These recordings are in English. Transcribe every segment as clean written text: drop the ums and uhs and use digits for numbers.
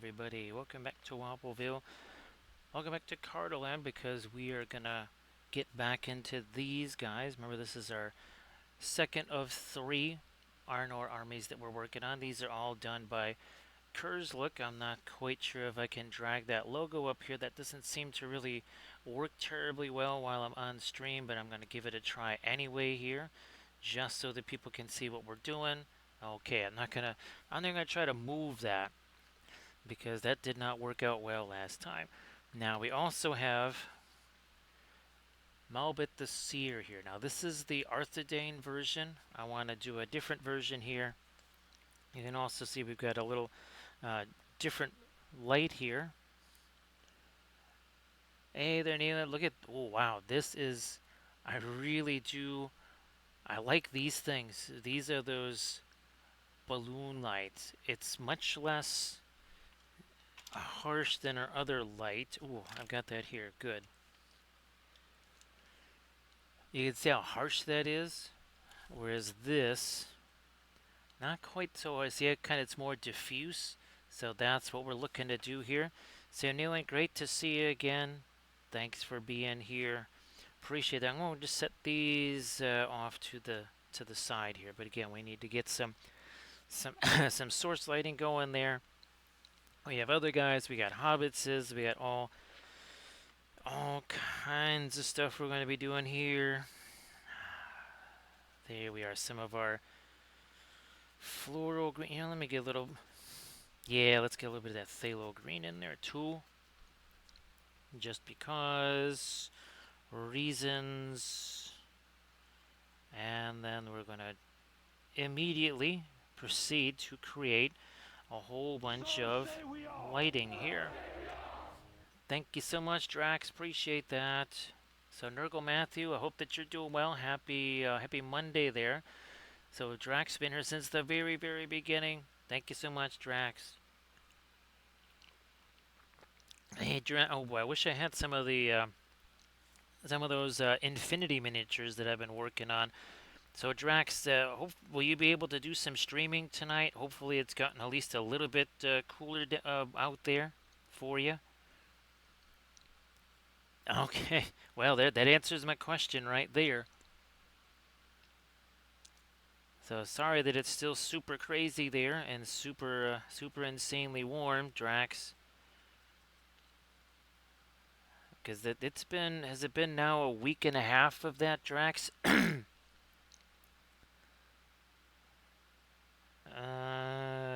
everybody. Welcome back to Wobbleville. Welcome back to Cardolan because we are gonna get back into these guys. Remember, this is our second of three Arnor armies that we're working on. These are all done by Khurzluk. I'm not quite sure if I can drag that logo up here. That doesn't seem to really work terribly well while I'm on stream, but I'm gonna give it a try anyway here, just so that people can see what we're doing. Okay, I'm not gonna try to move that because that did not work out well last time. Now we also have Malbit the Seer here. Now this is the Arthedain version. I want to do a different version here. You can also see we've got a little different light here. Hey there, Neela. Look at, oh wow, this is, I really do, I like these things. These are those balloon lights. It's much less harsh than our other light. Ooh, I've got that here. Good. You can see how harsh that is. Whereas this, not quite so. I see it it's more diffuse. So that's what we're looking to do here. So Neil, great to see you again. Thanks for being here. Appreciate that. I'm going to just set these off to the side here. But again, we need to get some some source lighting going there. We have other guys. We got hobbitses. We got all kinds of stuff we're going to be doing here. There we are. Some of our floral green. Let me get a little. Yeah, let's get a little bit of that phthalo green in there too. Just because reasons. And then we're going to immediately proceed to create a whole bunch of lighting here. Thank you so much, Drax. Appreciate that. So Nurgle Matthew, I hope that you're doing well. Happy Monday there. So Drax been here since the very beginning. Thank you so much, Drax. Hey, Drax. Oh boy, I wish I had some of those Infinity miniatures that I've been working on. So Drax, will you be able to do some streaming tonight? Hopefully, it's gotten at least a little bit cooler out there for you. Okay, well, that answers my question right there. So sorry that it's still super crazy there and super insanely warm, Drax. Because has it been now a week and a half of that, Drax?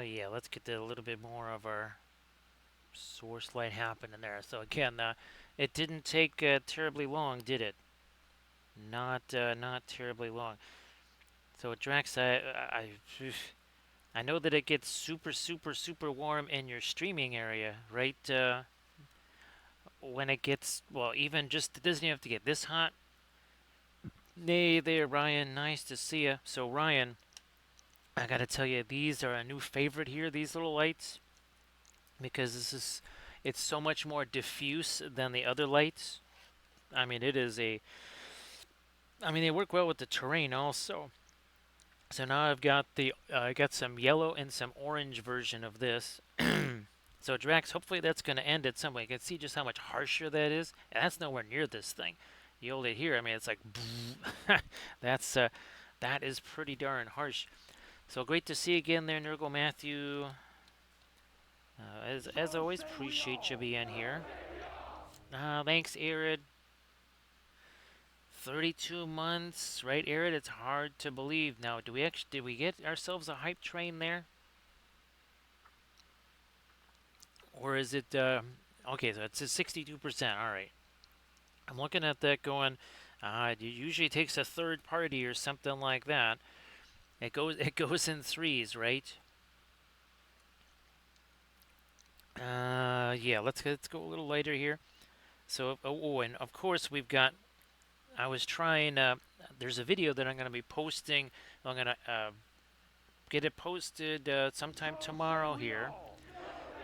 Yeah, let's get a little bit more of our source light happening there. So again, it didn't take terribly long, did it? Not terribly long. So Drax, I know that it gets super warm in your streaming area, right? When it gets, well, even just, it doesn't even have to get this hot. Hey there, Ryan. Nice to see you. So Ryan, I gotta tell you, these are a new favorite here. These little lights, because it's so much more diffuse than the other lights. I mean, they work well with the terrain also. So now I've got I got some yellow and some orange version of this. So Drax, hopefully that's going to end at some way. You can see just how much harsher that is. And that's nowhere near this thing. You hold it here. I mean, it's like that is pretty darn harsh. So great to see you again there, Nurgle Matthew. As always, appreciate you being here. Thanks, Arid. 32 months, right, Arid? It's hard to believe. Now, did we get ourselves a hype train there? Or is it, okay, so it's a 62%, all right. I'm looking at that going, it usually takes a third party or something like that. It goes in threes, right? Yeah, let's go a little lighter here. So, and of course we've got, I was trying, there's a video that I'm going to be posting. I'm going to get it posted sometime tomorrow here.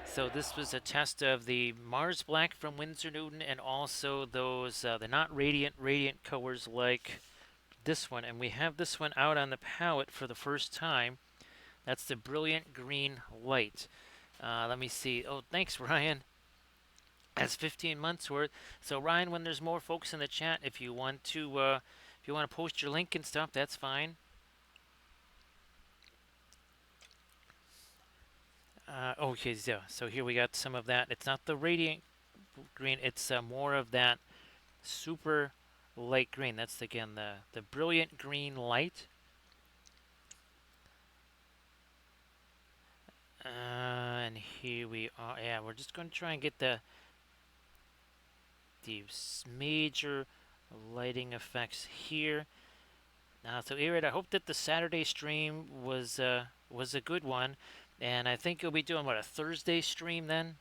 So this was a test of the Mars Black from Winsor Newton and also those, the not radiant colors like this one. And we have this one out on the palette for the first time. That's the Brilliant Green Light. Let me see. Oh, thanks, Ryan. That's 15 months worth. So Ryan, when there's more folks in the chat, if you want to post your link and stuff, that's fine. Okay, so here we got some of that. It's not the radiant green. It's more of that super light green. That's again the brilliant green light. And here we are. Yeah, we're just going to try and get the major lighting effects here. So Irid, I hope that the Saturday stream was a good one, and I think you'll be doing what, a Thursday stream then.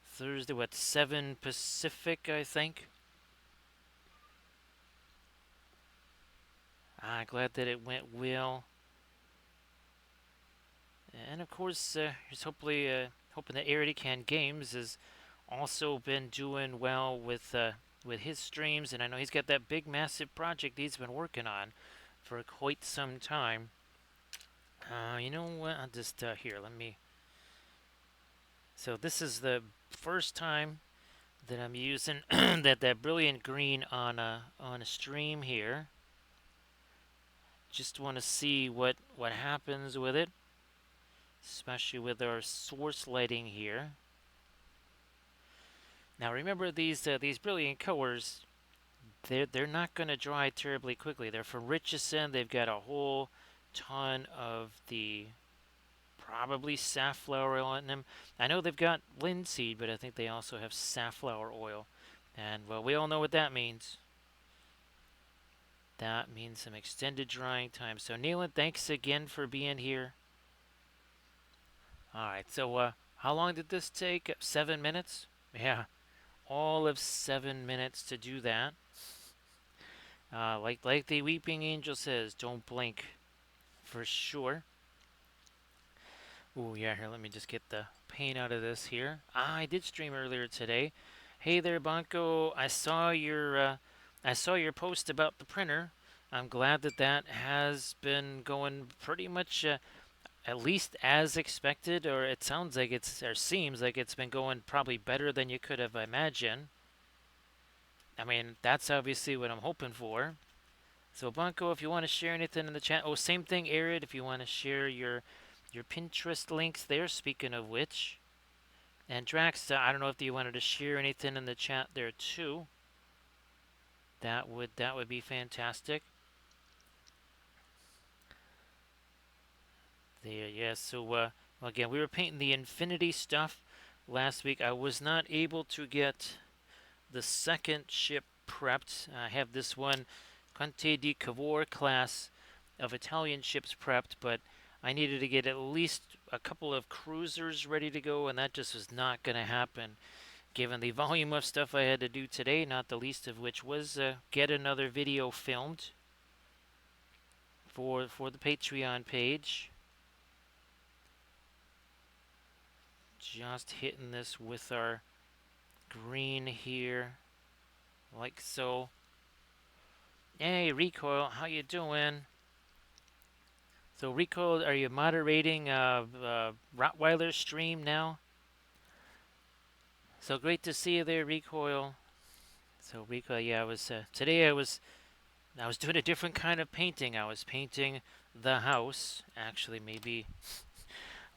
Thursday, what, 7 Pacific, I think. Glad that it went well. And of course, here's hoping that Arity Can Games has also been doing well with his streams, and I know he's got that big, massive project he's been working on for quite some time. You know what? I'll just here. Let me. So this is the first time that I'm using that brilliant green on a stream here. Just want to see what happens with it, especially with our source lighting here. Now remember these brilliant colors. They're not going to dry terribly quickly. They're from Richardson. They've got a whole ton of the probably safflower oil in them. I know they've got linseed, but I think they also have safflower oil. And well, we all know what that means. That means some extended drying time. So Neelan, thanks again for being here. Alright, so how long did this take? 7 minutes? Yeah, all of 7 minutes to do that. Like the Weeping Angel says, don't blink, for sure. Ooh, yeah, here, let me just get the paint out of this here. I did stream earlier today. Hey there, Banco. I saw your post about the printer. I'm glad that has been going pretty much at least as expected, or it sounds like or seems like it's been going probably better than you could have imagined. I mean, that's obviously what I'm hoping for. So, Banco, if you want to share anything in the chat. Oh, same thing, Arid, if you want to share your Pinterest links there, speaking of which. And Drax, I don't know if you wanted to share anything in the chat there too. That would be fantastic. There, yeah. So well, again, we were painting the Infinity stuff last week. I was not able to get the second ship prepped. I have this one Conte di Cavour class of Italian ships prepped, but I needed to get at least a couple of cruisers ready to go, and that just was not going to happen given the volume of stuff I had to do today, not the least of which was get another video filmed for the Patreon page. Just hitting this with our green here, like so. Hey, Recoil, how you doing? So, Recoil, are you moderating Rottweiler stream now? So great to see you there, Recoil. So Recoil, yeah, today I was doing a different kind of painting. I was painting the house. Actually, maybe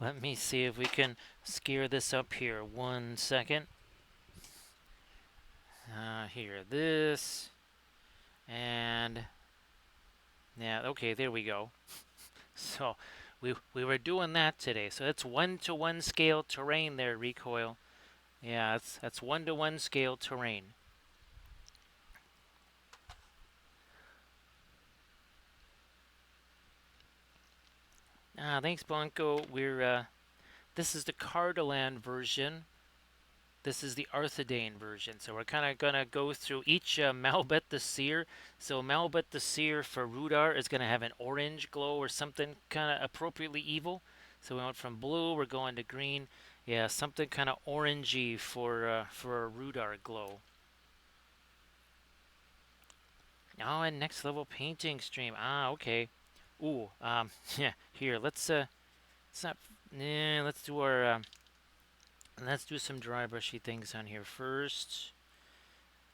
let me see if we can scare this up here. 1 second. Here, this, and yeah, okay, there we go. So we were doing that today. So that's 1-to-1 scale terrain there, Recoil. Yeah, that's 1-to-1 scale terrain. Thanks, Blanco. This is the Cardolan version. This is the Arthidane version. So we're kind of going to go through each Malbet the Seer. So Malbet the Seer for Rudar is going to have an orange glow or something kind of appropriately evil. So we went from blue, we're going to green. Yeah, something kind of orangey for a Rudar glow. Oh, and next level painting stream. Okay. Ooh, yeah. Here, let's not let's do some dry brushy things on here first.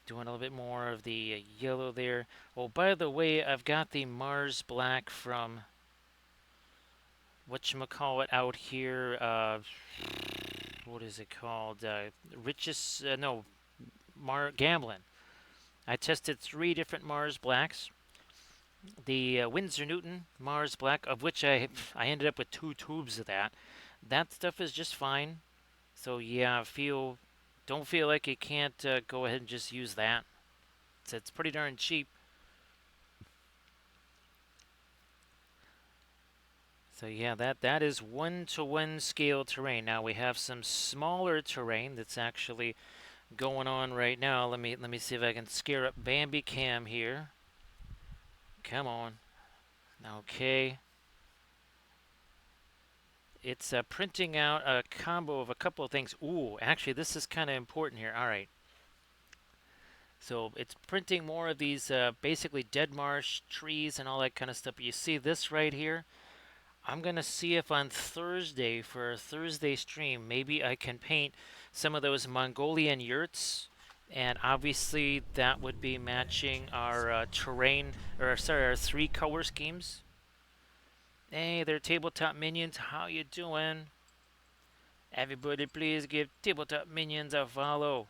Doing a little bit more of the yellow there. Oh, by the way, I've got the Mars Black from whatchamacallit out here. What is it called? Richest, no, Gamblin. I tested 3 different Mars Blacks. The Winsor Newton Mars Black, of which I ended up with 2 tubes of that. That stuff is just fine. So yeah, don't feel like you can't go ahead and just use that. It's pretty darn cheap. So yeah, that is 1-to-1 scale terrain. Now we have some smaller terrain that's actually going on right now. Let me see if I can scare up Bambi Cam here. Come on. Okay. It's printing out a combo of a couple of things. Ooh, actually, this is kind of important here. All right. So it's printing more of these basically dead marsh trees and all that kind of stuff. You see this right here? I'm going to see if on Thursday, for a Thursday stream, maybe I can paint some of those Mongolian yurts. And obviously that would be matching our terrain, or sorry, our 3 color schemes. Hey there, Tabletop Minions. How you doing? Everybody please give Tabletop Minions a follow.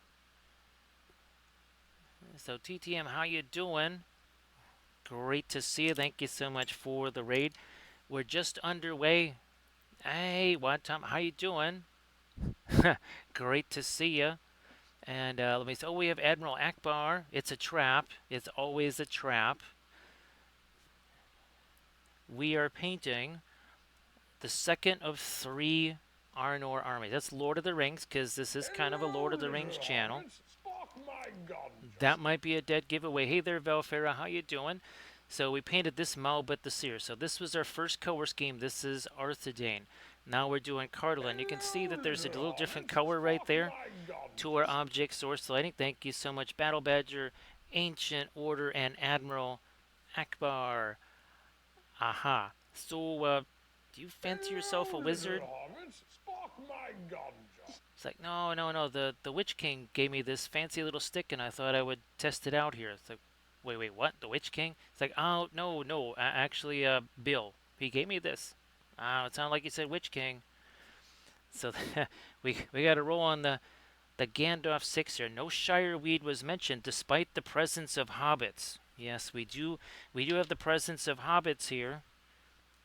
So TTM, how you doing? Great to see you. Thank you so much for the raid. We're just underway. Hey, what Tom? How you doing? Great to see you. And let me see. Oh, we have Admiral Akbar. It's a trap. It's always a trap. We are painting the second of 3 Arnor armies. That's Lord of the Rings, because this is kind of a Lord of the Rings channel. That might be a dead giveaway. Hey there, Velfera. How you doing? So we painted this Malbut the Seer. So this was our first color scheme. This is Arthedain. Now we're doing Cardolan. You can see that there's a little different color right there to our object source lighting. Thank you so much, Battle Badger, Ancient Order, and Admiral Akbar. Aha. So, do you fancy yourself a wizard? It's like, no. The Witch King gave me this fancy little stick, and I thought I would test it out here. It's like, wait, what? The Witch King? It's like, oh, no. Actually, Bill, he gave me this. It sounded like he said Witch King. So we got to roll on the Gandalf 6 here. No Shireweed was mentioned, despite the presence of hobbits. Yes, we do have the presence of hobbits here.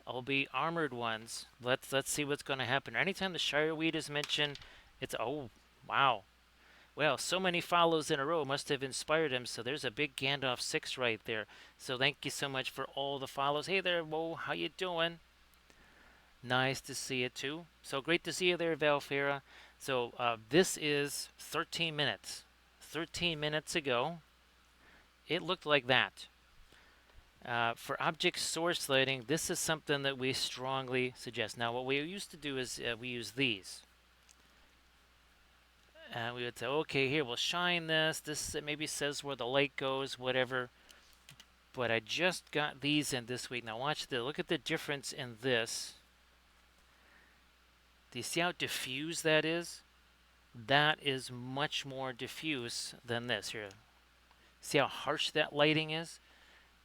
Albeit armored ones. Let's see what's going to happen. Anytime the Shireweed is mentioned, it's oh wow. Well, so many follows in a row must have inspired him. So there's a big Gandalf 6 right there. So thank you so much for all the follows. Hey there, Whoa, how you doing? Nice to see you too. So great to see you there, Valfera. So this is 13 minutes. 13 minutes ago, it looked like that. For object source lighting, this is something that we strongly suggest. Now, what we used to do is we use these. And we would say, okay, here, we'll shine this. This maybe says where the light goes, whatever. But I just got these in this week. Now, watch this. Look at the difference in this. Do you see how diffuse that is? That is much more diffuse than this here. See how harsh that lighting is?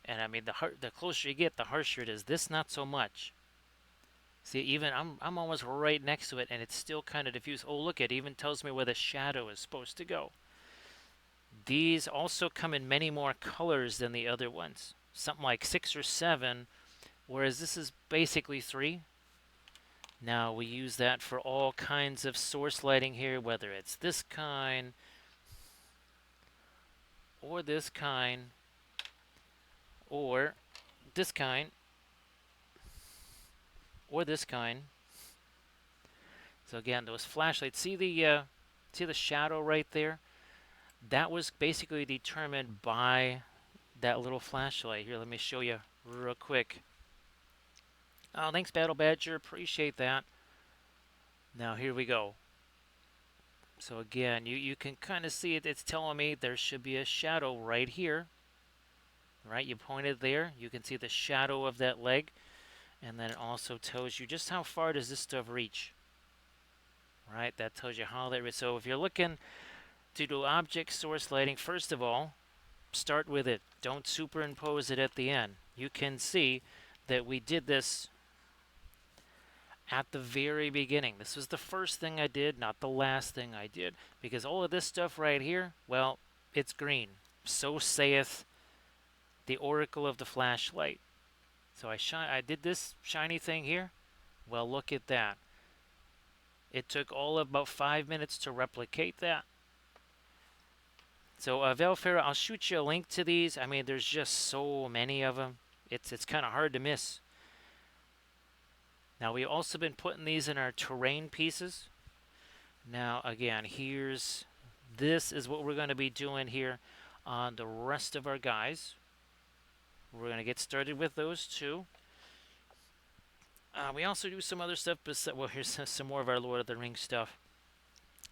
And I mean, the closer you get, the harsher it is. This, not so much. See, even I'm almost right next to it, and it's still kind of diffuse. Oh, look, it even tells me where the shadow is supposed to go. These also come in many more colors than the other ones. Something like 6 or 7, whereas this is basically 3. Now, we use that for all kinds of source lighting here, whether it's this kind, or this kind, or this kind, or this kind. So again, those flashlights, see the shadow right there? That was basically determined by that little flashlight. Here, let me show you real quick. Oh, thanks, Battle Badger. Appreciate that. Now, here we go. So again, you can kind of see it. It's telling me there should be a shadow right here. Right, you pointed there. You can see the shadow of that leg. And then it also tells you just how far does this stuff reach. Right, that tells you how they. So if you're looking to do object source lighting, first of all, start with it. Don't superimpose it at the end. You can see that we did this at the very beginning. This was the first thing I did, not the last thing I did. Because all of this stuff right here, well, it's green. So saith the oracle of the flashlight. So I did this shiny thing here. Well, look at that. It took all of about 5 minutes to replicate that. So Velfera, I'll shoot you a link to these. I mean, there's just so many of them. It's kind of hard to miss. Now, we've also been putting these in our terrain pieces. Now, again, this is what we're going to be doing here on the rest of our guys. We're going to get started with those two. We also do some other stuff. Well, here's some more of our Lord of the Rings stuff.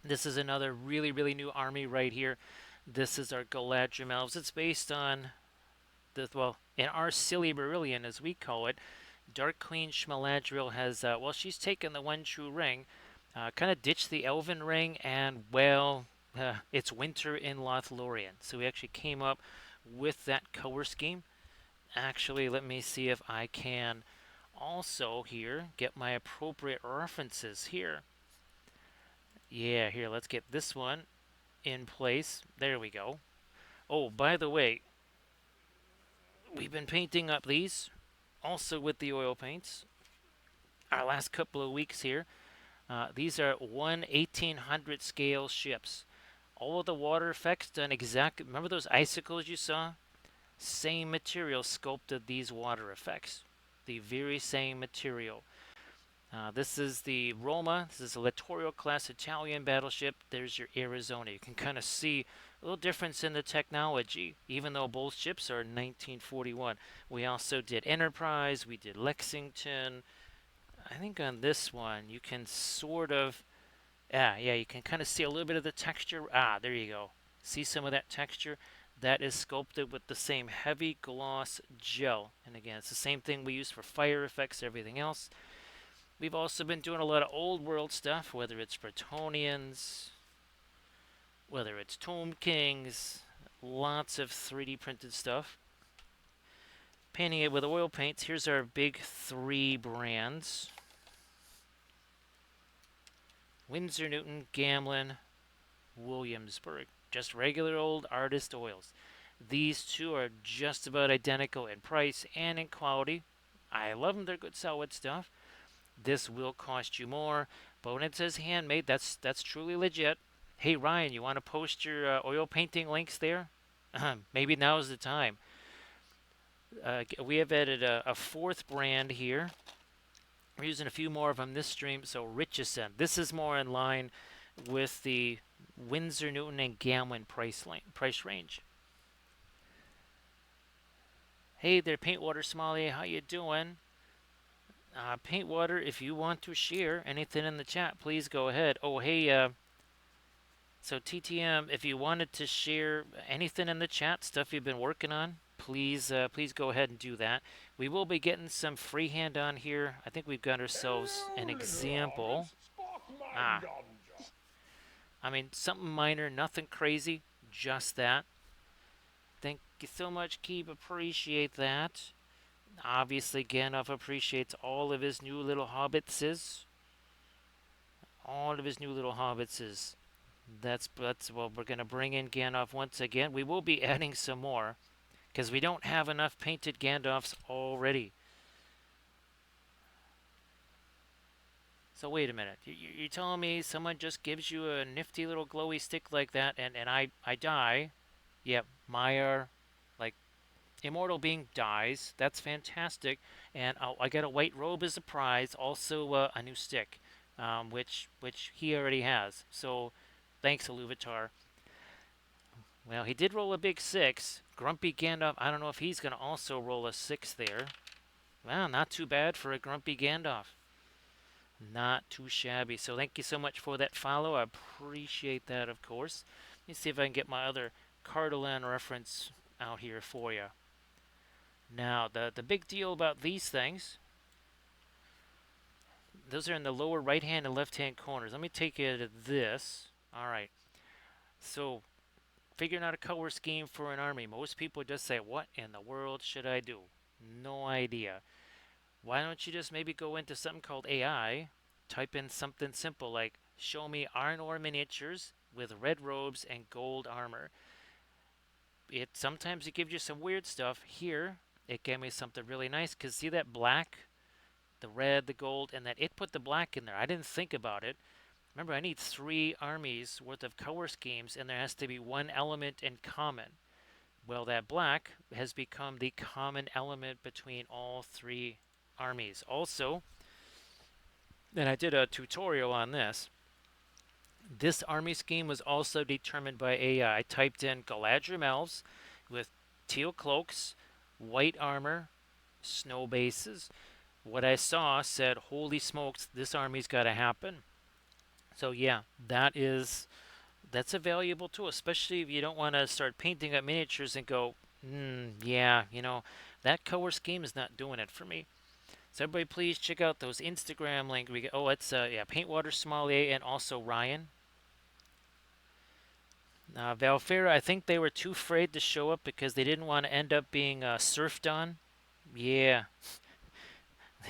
This is another really, really new army right here. This is our Galadrim Elves. It's based on in our Silmarillion, as we call it, Dark Queen Shmeladril has, she's taken the one true ring, kind of ditched the Elven ring, and, it's winter in Lothlorien. So we actually came up with that color scheme. Actually, let me see if I can also here get my appropriate references here. Yeah, here, let's get this one in place. There we go. Oh, by the way, we've been painting up these also with the oil paints. Our last couple of weeks here. These are 1/1800 scale ships. All of the water effects done exactly. Remember those icicles you saw? Same material sculpted these water effects. The very same material. This is the Roma. This is a Littorio class Italian battleship. There's your Arizona. You can kind of see a little difference in the technology, even though both ships are 1941. We also did Enterprise. We did Lexington. I think on this one you can sort of, you can kind of see a little bit of the texture. There you go. See some of that texture? That is sculpted with the same heavy gloss gel. And again, it's the same thing we use for fire effects, everything else. We've also been doing a lot of old world stuff, whether it's Bretonnians, whether it's Tomb Kings, lots of 3D printed stuff. Painting it with oil paints. Here's our big 3 brands. Winsor Newton, Gamlin, Williamsburg. Just regular old artist oils. These two are just about identical in price and in quality. I love them. They're good solid stuff. This will cost you more, but when it says handmade, that's truly legit. Hey Ryan, you want to post your oil painting links there? Maybe now's the time. We have added a 4th brand here. We're using a few more of them this stream. So Richardson. This is more in line with the Winsor Newton and Gamlin price range. Hey there, Paintwater Smalley. How you doing? Paintwater, if you want to share anything in the chat, please go ahead. Oh, hey, so TTM, if you wanted to share anything in the chat, stuff you've been working on, please go ahead and do that. We will be getting some freehand on here. I think we've got ourselves an example. I mean, something minor, nothing crazy, just that. Thank you so much, Keep. Appreciate that. Obviously, Gandalf appreciates all of his new little hobbitses. All of his new little hobbitses. That's well, we're going to bring in Gandalf once again. We will be adding some more, because we don't have enough painted Gandalfs already. So wait a minute. You're telling me someone just gives you a nifty little glowy stick like that, and I die? Yep, Maiar, like, immortal being dies. That's fantastic. And I get a white robe as a prize. Also a new stick, which he already has. So thanks, Iluvatar. Well, he did roll a big 6. Grumpy Gandalf, I don't know if he's going to also roll a 6 there. Well, not too bad for a Grumpy Gandalf. Not too shabby. So thank you so much for that follow. I appreciate that, of course. Let me see if I can get my other Cardolan reference out here for you. Now, the big deal about these things those are in the lower right hand and left hand corners. Let me take you to this. All right. So figuring out a color scheme for an army. Most people just say, what in the world should I do? No idea. Why don't you just maybe go into something called AI, type in something simple like show me Arnor miniatures with red robes and gold armor. Sometimes it gives you some weird stuff. Here, it gave me something really nice because see that black, the red, the gold, and that it put the black in there. I didn't think about it. Remember, I need 3 armies worth of color schemes, and there has to be one element in common. Well, that black has become the common element between all 3 armies. Also, and I did a tutorial on this, this army scheme was also determined by AI. I typed in Galadrim elves with teal cloaks, white armor, snow bases. What I saw said, holy smokes, this army's got to happen. So yeah, that's a valuable tool, especially if you don't want to start painting up miniatures and go, yeah, that color scheme is not doing it for me. So everybody, please check out those Instagram links. It's Paintwater Sommelier and also Ryan. Valfera, I think they were too afraid to show up because they didn't want to end up being surfed on. Yeah,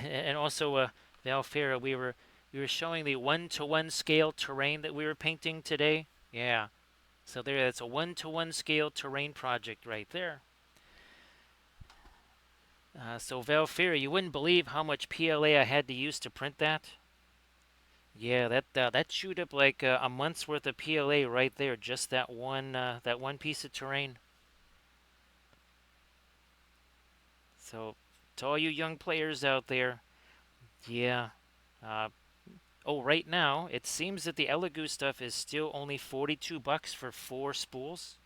and also Valfera, we were showing the 1-to-1 scale terrain that we were painting today. Yeah, so that's a 1-to-1 scale terrain project right there. So Valfera, you wouldn't believe how much PLA I had to use to print that. Yeah, that chewed up like a month's worth of PLA right there, just that one piece of terrain. So to all you young players out there, yeah. Right now it seems that the Elegoo stuff is still only $42 for 4 spools.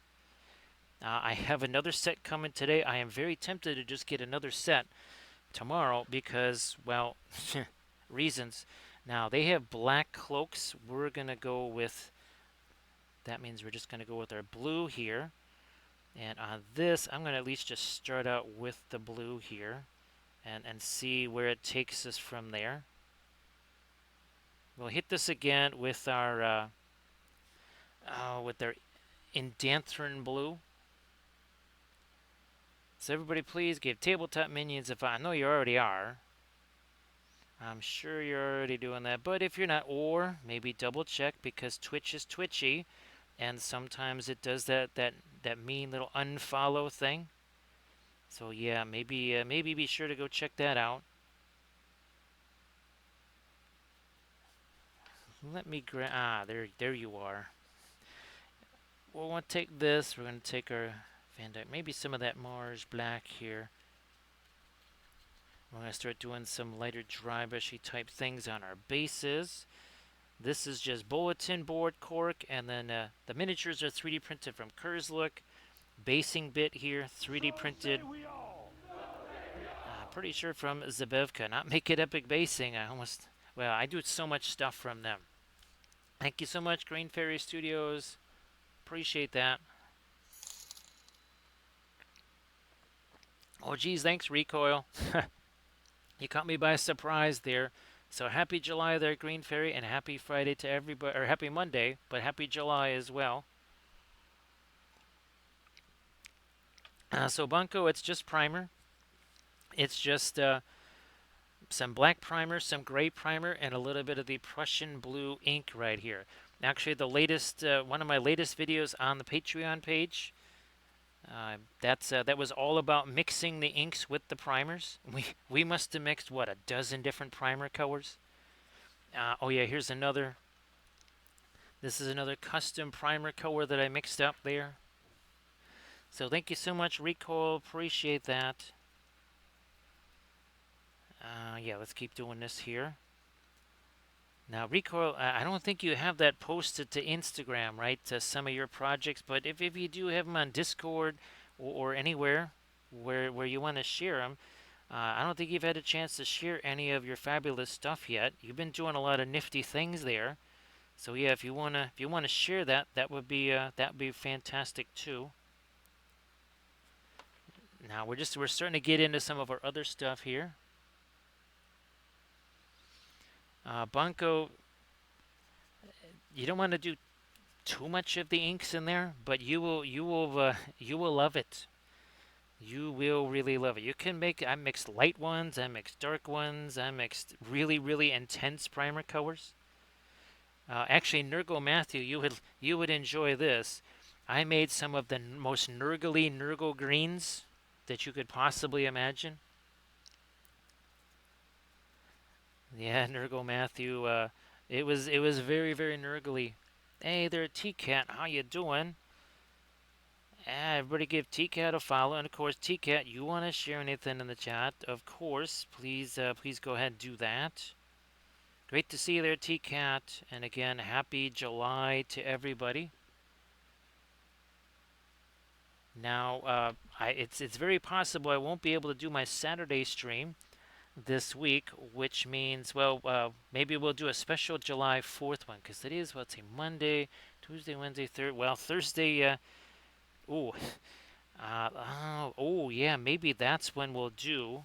I have another set coming today. I am very tempted to just get another set tomorrow because, well, reasons. Now, they have black cloaks. We're going to go with, that means we're just going to go with our blue here. And on this, I'm going to at least just start out with the blue here and see where it takes us from there. We'll hit this again with our Indanthrin blue. So everybody please give Tabletop Minions a I know you already are. I'm sure you're already doing that. But if you're not, or maybe double check because Twitch is twitchy and sometimes it does that mean little unfollow thing. So yeah, maybe be sure to go check that out. Let me there you are. We'll want to take this. We're going to take our Van Dyke, maybe some of that Mars black here. We're going to start doing some lighter dry brushy type things on our bases. This is just bulletin board cork, and then the miniatures are 3D printed from Khurzluk. Basing bit here, 3D printed. Pretty sure from Zabevka. Not Make It Epic Basing. I do so much stuff from them. Thank you so much, Green Fairy Studios. Appreciate that. Oh, geez, thanks, Recoil. You caught me by surprise there. So happy July there, Green Fairy, and happy Friday to everybody, or happy Monday, but happy July as well. So Bunko, it's just primer. It's just some black primer, some gray primer, and a little bit of the Prussian blue ink right here. Actually, the latest, one of my latest videos on the Patreon page, that was all about mixing the inks with the primers. We must have mixed, what, a dozen different primer colors? Oh yeah, here's another. This is another custom primer color that I mixed up there. So thank you so much, Recoil. Appreciate that. Yeah, let's keep doing this here. Now, Recoil, I don't think you have that posted to Instagram, right, to some of your projects, but if you do have them on Discord or anywhere where you want to share them, I don't think you've had a chance to share any of your fabulous stuff yet. You've been doing a lot of nifty things there. So yeah, if you wanna share that, that would be fantastic too. Now we're starting to get into some of our other stuff here. Bunko, you don't want to do too much of the inks in there, but you will love it. You will really love it. You can make. I mixed light ones. I mixed dark ones. I mixed really intense primer colors. Actually, Nurgle Matthew, you would enjoy this. I made some of the most Nurgle greens that you could possibly imagine. Yeah, Nurgle Matthew. It was very Nurgly. Hey there, T-Cat. How you doing? Everybody give T-Cat a follow, and of course, T-Cat, you want to share anything in the chat? Of course, please go ahead and do that. Great to see you there, T-Cat, and again, happy July to everybody. Now, it's very possible I won't be able to do my Saturday stream this week, which means, well, maybe we'll do a special July 4th one, because it is, let's see, Monday, Tuesday, Wednesday, Thursday, ooh, yeah, maybe that's when we'll do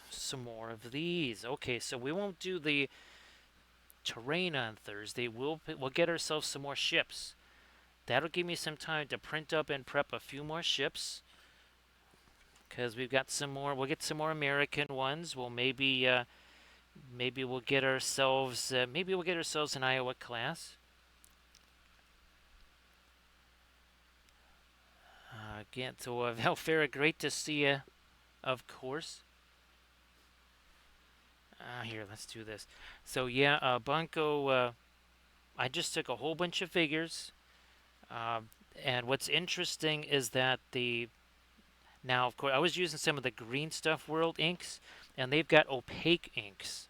some more of these. Okay, so we won't do the terrain on Thursday. We'll get ourselves some more ships. That'll give me some time to print up and prep a few more ships, because we've got some more. We'll get some more American ones. We'll maybe we'll get ourselves an Iowa class. Again, so Valfera, great to see you, of course. Here, let's do this. So yeah, Bunko, I just took a whole bunch of figures, uh, and what's interesting is that now, of course, I was using some of the Green Stuff World inks, and they've got opaque inks.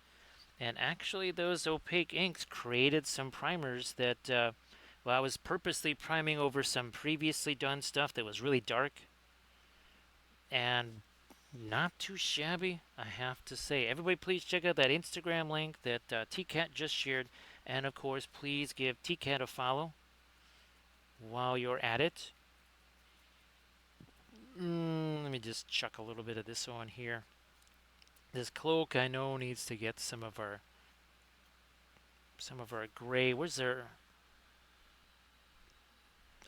And actually, those opaque inks created some primers that, well, I was purposely priming over some previously done stuff that was really dark and not too shabby, I have to say. Everybody, please check out that Instagram link that TCAT just shared. And of course, please give TCAT a follow while you're at it. Let me just chuck a little bit of this on here. This cloak, I know, needs to get some of our gray. Where's there?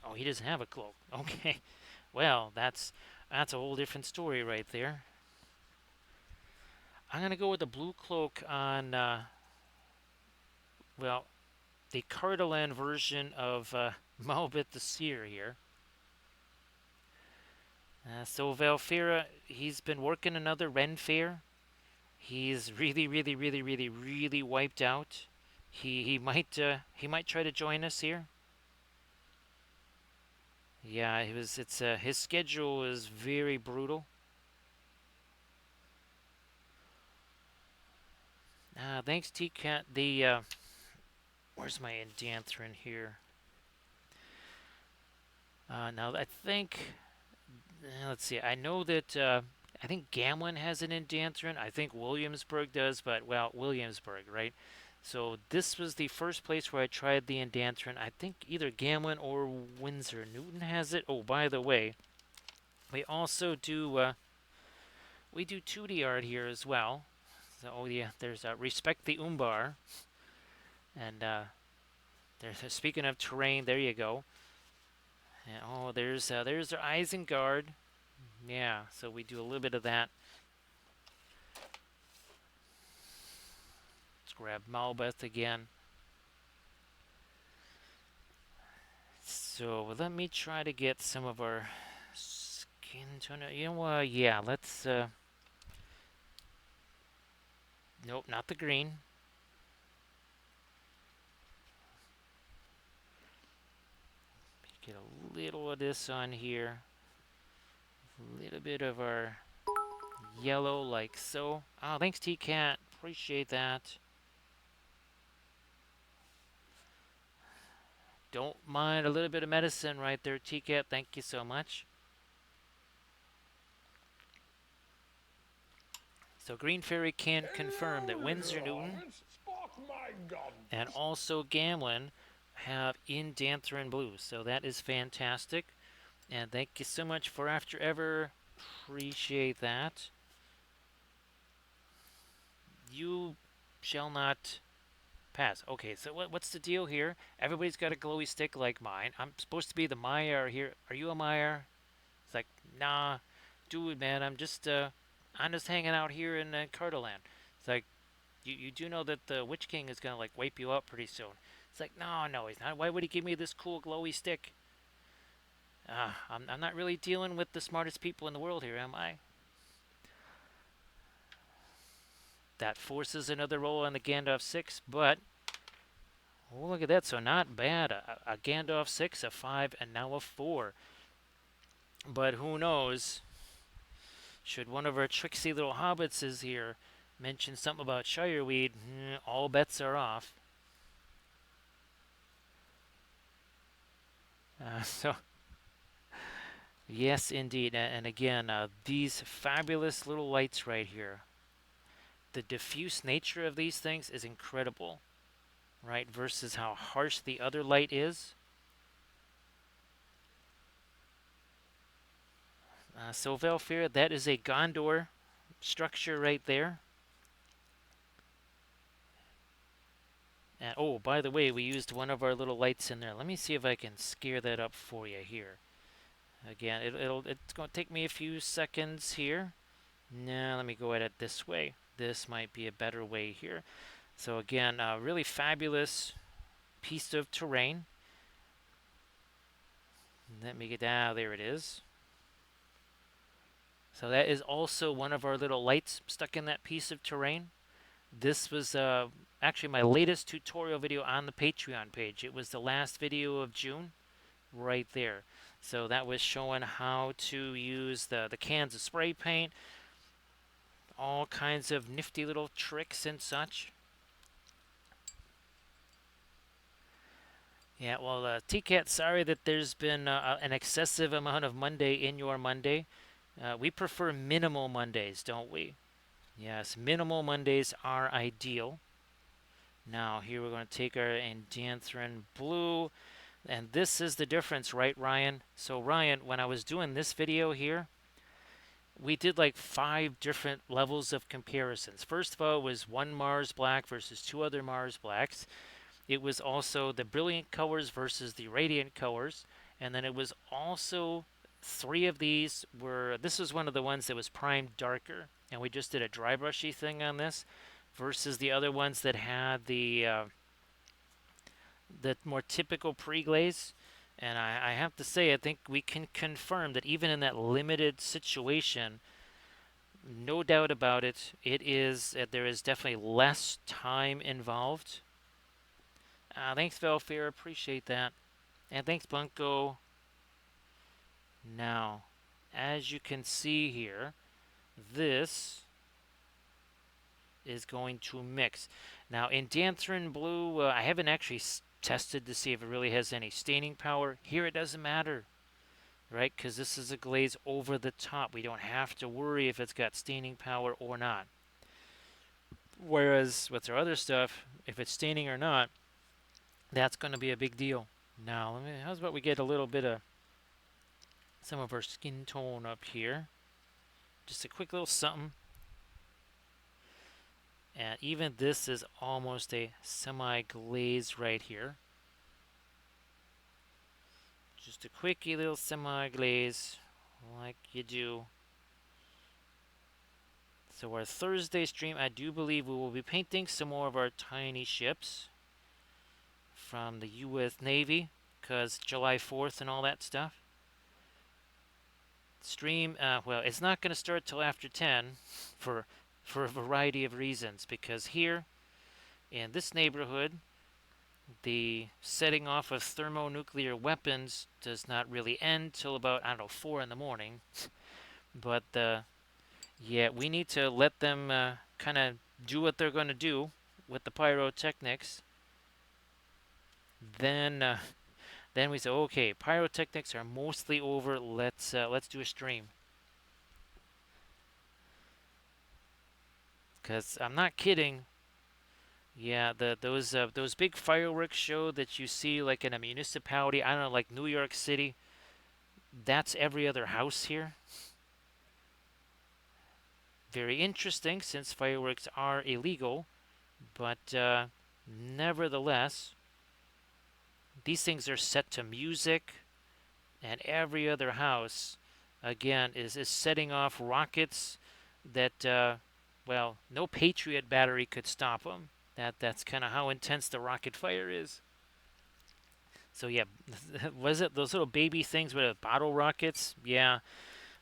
Oh, he doesn't have a cloak. Okay. Well, that's a whole different story right there. I'm gonna go with the blue cloak on well, the Cardolan version of Malbit the Seer here. So Valfera, he's been working another Ren Fair. He's really wiped out. He might try to join us here. Yeah, his schedule is very brutal. Thanks, T-Cat. Where's my Indanthrun here? Now I think, let's see. I know that I think Gamlin has an Indanthrun. I think Williamsburg does, but well, Williamsburg, right? So this was the first place where I tried the Indanthrun. I think either Gamlin or Windsor Newton has it. Oh, by the way, we also do we do 2D art here as well. So, oh yeah, there's Respect the Umbar, and there's speaking of terrain, there you go. And, oh, there's their Isengard. Yeah, so we do a little bit of that. Let's grab Malbeth again. So let me try to get some of our skin tone. You know what? Yeah, let's. Nope, not the green. Get a little of this on here. A little bit of our yellow, like so. Oh, thanks, T-Cat. Appreciate that. Don't mind a little bit of medicine right there, T-Cat. Thank you so much. So Green Fairy can confirm that Windsor Newton and also Gamlin have Indanthrun blue. So that is fantastic. And thank you so much for After Ever. Appreciate that. You shall not pass. Okay, so what's the deal here? Everybody's got a glowy stick like mine. I'm supposed to be the Maya here. Are you a Maya? It's like, nah, dude, man, I'm just hanging out here in Cardolan. It's like, you do know that the Witch King is gonna like wipe you up pretty soon. It's like, no, no, he's not. Why would he give me this cool glowy stick? I'm not really dealing with the smartest people in the world here, am I? That forces another roll on the Gandalf 6, but oh, look at that. So not bad. A Gandalf 6, a 5, and now a 4. But who knows? Should one of our tricksy little hobbits is here mention something about Shireweed, all bets are off. So, yes, indeed. And again, these fabulous little lights right here. The diffuse nature of these things is incredible, right? Versus how harsh the other light is. So, Valfir, that is a Gondor structure right there. And oh, by the way, we used one of our little lights in there. Let me see if I can scare that up for you here. Again, it's going to take me a few seconds here. Now, let me go at it this way. This might be a better way here. So again, a really fabulous piece of terrain. Let me get down. There it is. So that is also one of our little lights stuck in that piece of terrain. This was actually my latest tutorial video on the Patreon page. It was the last video of June, right there. So that was showing how to use the cans of spray paint, all kinds of nifty little tricks and such. Yeah, well, T-Cat, sorry that there's been an excessive amount of Monday in your Monday. We prefer minimal Mondays, don't we? Yes, minimal Mondays are ideal. Now, here we're going to take our Endanthrin Blue. And this is the difference, right, Ryan? So, Ryan, when I was doing this video here, we did like 5 different levels of comparisons. First of all, it was one Mars Black versus 2 other Mars Blacks. It was also the brilliant colors versus the radiant colors. And then it was also 3 of these were, this was one of the ones that was primed darker. And we just did a dry brushy thing on this versus the other ones that had the more typical pre-glaze. And I have to say, I think we can confirm that even in that limited situation, no doubt about it, there is definitely less time involved. Thanks, Velfair. Appreciate that. And thanks, Bunko. Now, as you can see here, this is going to mix. Now, in Endanthrin Blue, I haven't actually tested to see if it really has any staining power. Here it doesn't matter, right? Because this is a glaze over the top. We don't have to worry if it's got staining power or not. Whereas with our other stuff, if it's staining or not, that's going to be a big deal. Now, how's about we get a little bit of some of our skin tone up here. Just a quick little something. And even this is almost a semi-glaze right here. Just a quickie little semi-glaze like you do. So our Thursday stream, I do believe we will be painting some more of our tiny ships from the U.S. Navy, because July 4th and all that stuff. Stream, well, it's not going to start till after 10 for a variety of reasons, because here in this neighborhood, the setting off of thermonuclear weapons does not really end till about, I don't know, 4 in the morning. But, yeah, we need to let them kind of do what they're going to do with the pyrotechnics. Then we say, okay, pyrotechnics are mostly over. Let's do a stream. Because I'm not kidding. Yeah, those big fireworks show that you see like in a municipality, I don't know, like New York City. That's every other house here. Very interesting, since fireworks are illegal. But nevertheless, these things are set to music, and every other house, again, is setting off rockets that, well, no Patriot battery could stop them. That's kind of how intense the rocket fire is. So yeah, was it those little baby things with bottle rockets? Yeah,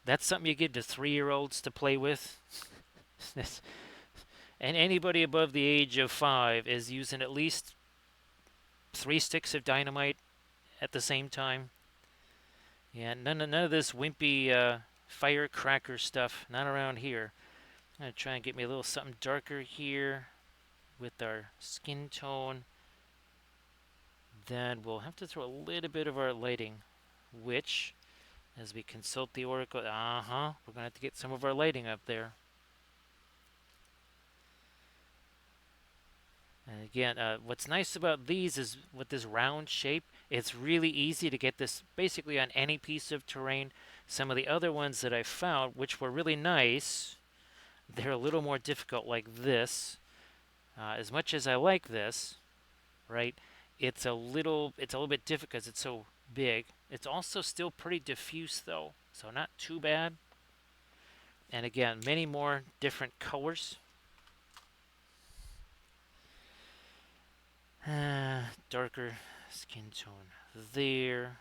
that's something you give to 3-year-olds to play with. And anybody above the age of 5 is using at least 3 sticks of dynamite at the same time. Yeah, none of this wimpy firecracker stuff. Not around here. I'm gonna try and get me a little something darker here with our skin tone. Then we'll have to throw a little bit of our lighting, which, as we consult the oracle, we're gonna have to get some of our lighting up there. And again, what's nice about these is with this round shape, it's really easy to get this basically on any piece of terrain. Some of the other ones that I found, which were really nice, they're a little more difficult like this. As much as I like this, right, it's a little bit difficult because it's so big. It's also still pretty diffuse though, so not too bad. And again, many more different colors. Darker skin tone there.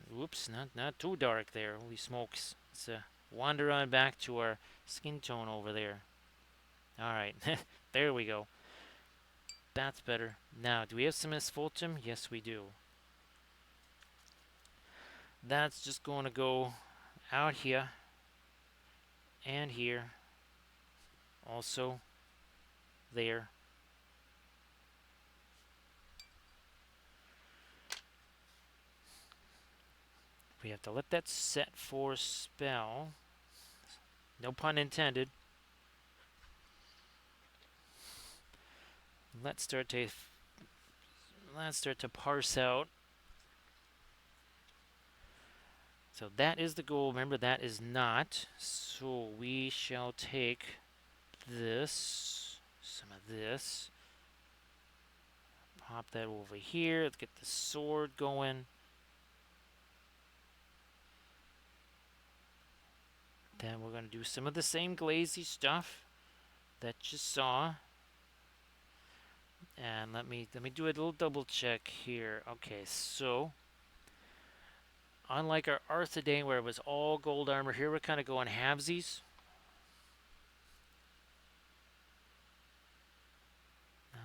Whoops, not too dark there. Holy smokes. Let's wander on back to our skin tone over there. All right, there we go. That's better. Now, do we have some asphaltum? Yes, we do. That's just going to go out here and here. Also there. We have to let that set for spell. No pun intended. Let's start to parse out. So that is the goal. Remember, that is not. So we shall take this, some of this, pop that over here. Let's get the sword going. Then we're going to do some of the same glazy stuff that you saw. And let me do a little double check here. Okay, so unlike our Arthidane where it was all gold armor, here we're kind of going halvesies.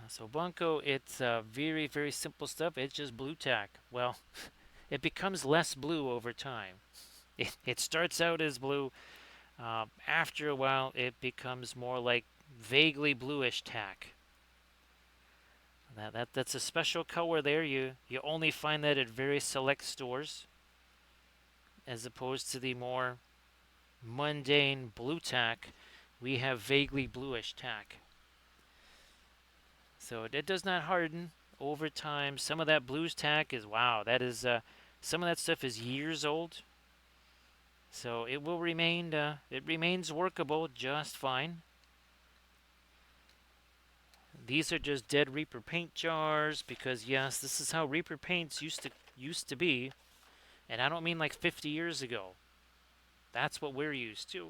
So Bunko, it's very, very simple stuff. It's just blue tack. Well, it becomes less blue over time. It starts out as blue. After a while, it becomes more like vaguely bluish tack. That's a special color there. You only find that at very select stores, as opposed to the more mundane blue tack. We have vaguely bluish tack. So it does not harden over time. Some of that blues tack is, wow, that is, some of that stuff is years old. So it will remain, it remains workable just fine. These are just dead Reaper paint jars because, yes, this is how Reaper paints used to be. And I don't mean like 50 years ago. That's what we're used to.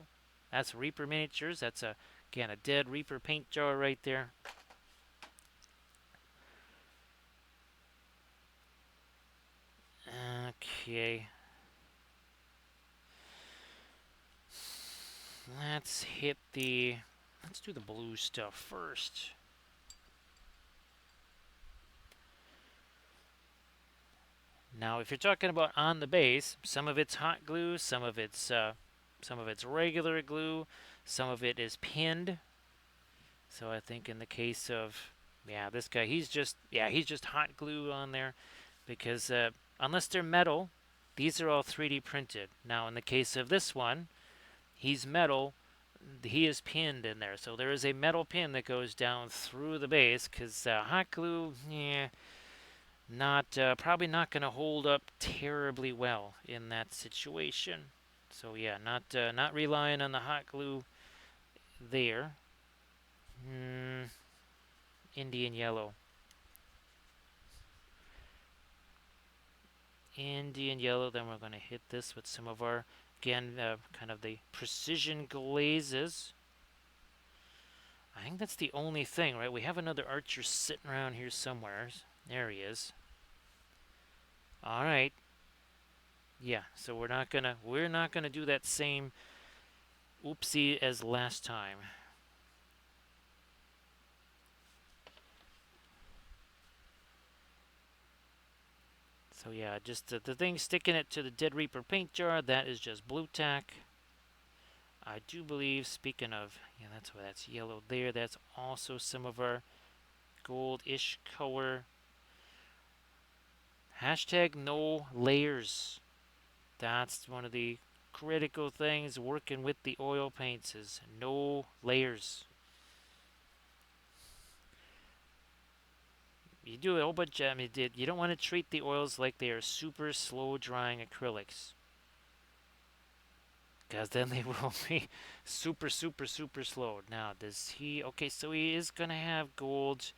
That's Reaper Miniatures. That's, again, a dead Reaper paint jar right there. Okay. Let's do the blue stuff first. Now, if you're talking about on the base, some of it's hot glue, some of it's regular glue, some of it is pinned. So I think in the case of, yeah, this guy, he's just hot glue on there because unless they're metal, these are all 3D printed. Now, in the case of this one, he's metal. He is pinned in there. So there is a metal pin that goes down through the base because hot glue, yeah, probably not going to hold up terribly well in that situation. So yeah, not relying on the hot glue there. Indian yellow. Indian yellow. Then we're going to hit this with some of our, again, kind of the precision glazes. I think that's the only thing, right? We have another archer sitting around here somewhere. There he is. All right. Yeah, so we're not gonna do that same oopsie as last time. So yeah, just the thing sticking it to the Dead Reaper paint jar, that is just blue tack. I do believe, speaking of, yeah, that's yellow there. That's also some of our gold-ish color. Hashtag no layers. That's one of the critical things working with the oil paints is no layers. You do a whole bunch of, you don't want to treat the oils like they are super slow drying acrylics. Because then they will be super, super, super slow. Now, does he, okay, so he is going to have gold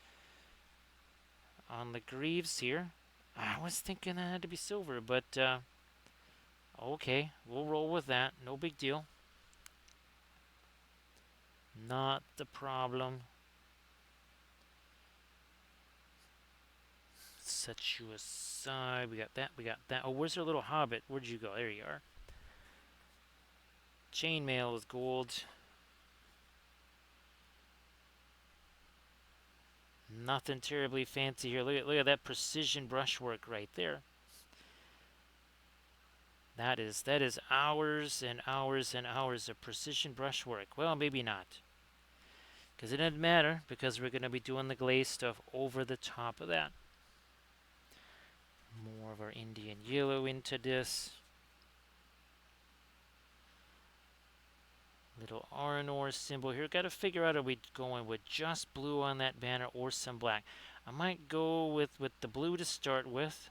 on the greaves here. I was thinking that had to be silver, but okay, we'll roll with that. No big deal. Not the problem. Set you aside. We got that. We got that. Oh, where's our little hobbit? Where'd you go? There you are. Chainmail is gold. Nothing terribly fancy here. Look at that precision brushwork right there. That is hours and hours and hours of precision brushwork. Well, maybe not. Because it doesn't matter, because we're going to be doing the glaze stuff over the top of that. More of our Indian yellow into this. Little Arnor symbol here. Got to figure out, are we going with just blue on that banner or some black? I might go with the blue to start with.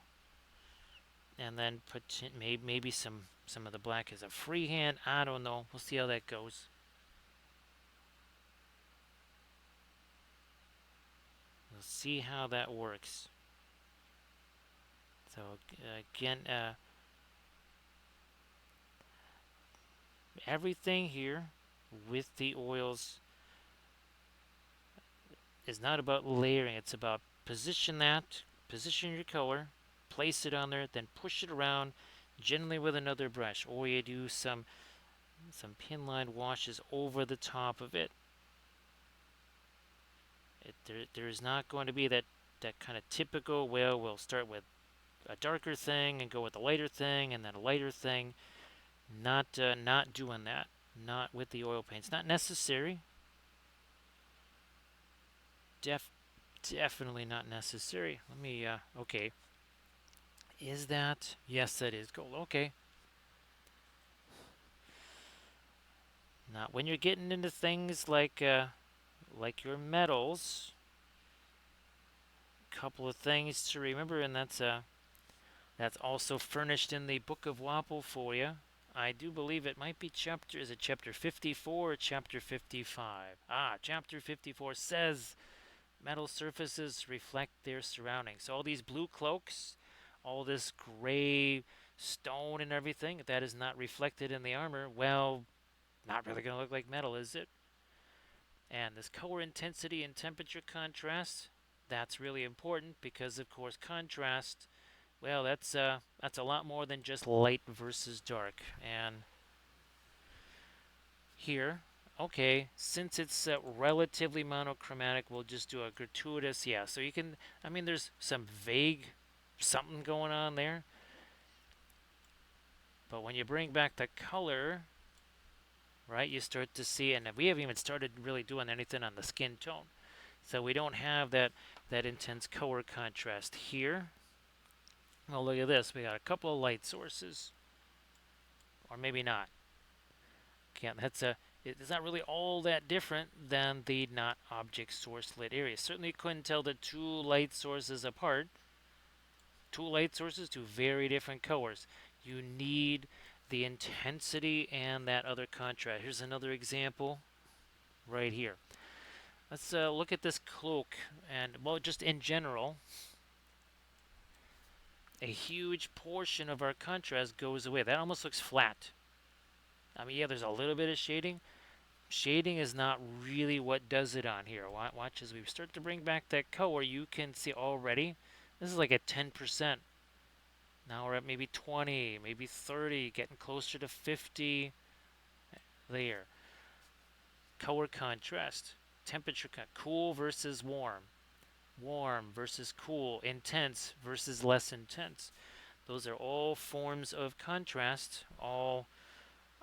And then put maybe some of the black as a freehand. I don't know. We'll see how that goes. We'll see how that works. So again, everything here with the oils is not about layering. It's about position your color, place it on there, then push it around, generally with another brush, or you do some pin line washes over the top of it. There is not going to be that kind of typical, well, we'll start with a darker thing and go with a lighter thing and then a lighter thing. Not doing that. Not with the oil paints. Not necessary. Definitely not necessary. Let me, okay. Is that? Yes, that is gold. Okay. Now, when you're getting into things like your metals, a couple of things to remember, and that's also furnished in the Book of Wapple for you. I do believe it might be is it chapter 54 or chapter 55? Chapter 54 says metal surfaces reflect their surroundings. So all these blue cloaks, all this gray stone and everything, if that is not reflected in the armor, well, not really going to look like metal, is it? And this color intensity and temperature contrast, that's really important because, of course, contrast, well, that's a lot more than just light versus dark. And here, okay, since it's relatively monochromatic, we'll just do a gratuitous, yeah. So you can, there's some vague something going on there. But when you bring back the color, right, you start to see, and we haven't even started really doing anything on the skin tone. So we don't have that intense color contrast here. Oh, look at this. We got a couple of light sources. Or maybe not. Again, it's not really all that different than the not object source lit area. Certainly couldn't tell the two light sources apart. Two light sources, two very different colors. You need the intensity and that other contrast. Here's another example right here. Let's look at this cloak, and well, just in general, a huge portion of our contrast goes away. That almost looks flat. I mean, yeah, there's a little bit of shading. Shading is not really what does it on here. Watch as we start to bring back that color. You can see already, this is like at 10%. Now we're at maybe 20, maybe 30, getting closer to 50 there. Color contrast, temperature, cool versus warm, warm versus cool, intense versus less intense. Those are all forms of contrast, all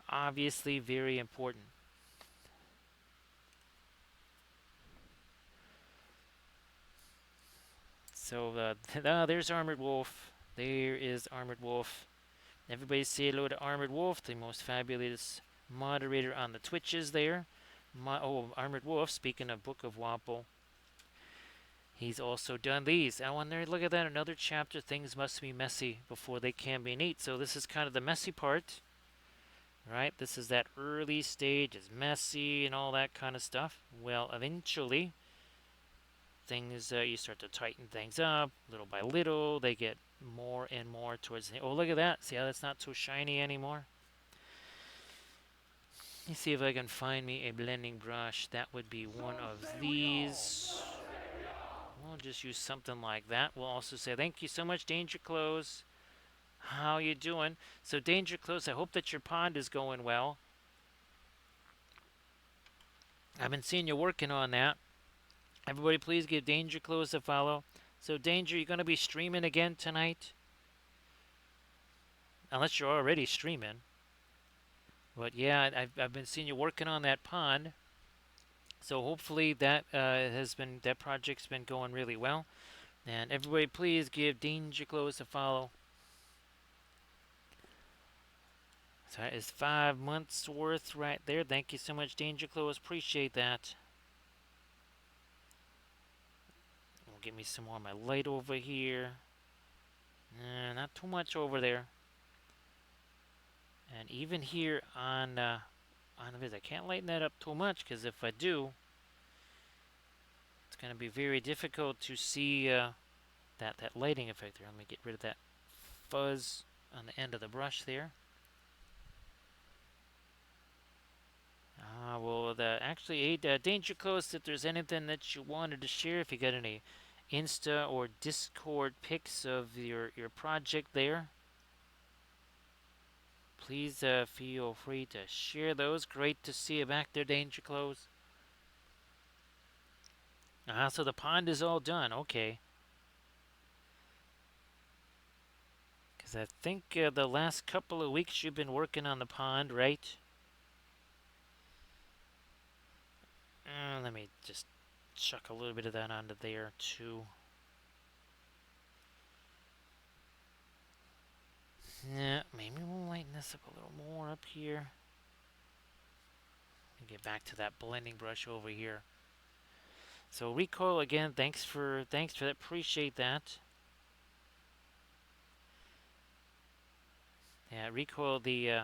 obviously very important. So there's Armored Wolf. There is Armored Wolf. Everybody say hello to Armored Wolf, the most fabulous moderator on the Twitches there. Armored Wolf, speaking of Book of Wapple, he's also done these. I wonder, look at that, another chapter, things must be messy before they can be neat. So this is kind of the messy part, right? This is that early stage, it's messy and all that kind of stuff. Well, eventually, things, you start to tighten things up little by little. They get more and more towards the, oh, look at that. See how that's not so shiny anymore? Let me see if I can find me a blending brush. That would be one of these. We'll just use something like that. We'll also say thank you so much, Danger Clothes. How you doing? So Danger Clothes, I hope that your pond is going well. I've been seeing you working on that. Everybody please give Danger Clothes a follow. So Danger, you're going to be streaming again tonight? Unless you're already streaming. But yeah, I've been seeing you working on that pond. So hopefully that that project's been going really well. And everybody please give Danger Clothes a follow. So that is 5 months worth right there. Thank you so much, Danger Clothes. Appreciate that. We'll give me some more of my light over here. Not too much over there. And even here on the vid, I can't lighten that up too much because if I do, it's going to be very difficult to see that lighting effect there. Let me get rid of that fuzz on the end of the brush there. Well, actually, Danger Close, if there's anything that you wanted to share, if you got any Insta or Discord pics of your project there, please feel free to share those. Great to see you back there, Danger Close. So the pond is all done. Okay. Because I think the last couple of weeks you've been working on the pond, right? Let me just chuck a little bit of that onto there too. Yeah, maybe we'll lighten this up a little more up here. And get back to that blending brush over here. So recoil again. Thanks for that. Appreciate that. Yeah, recoil the.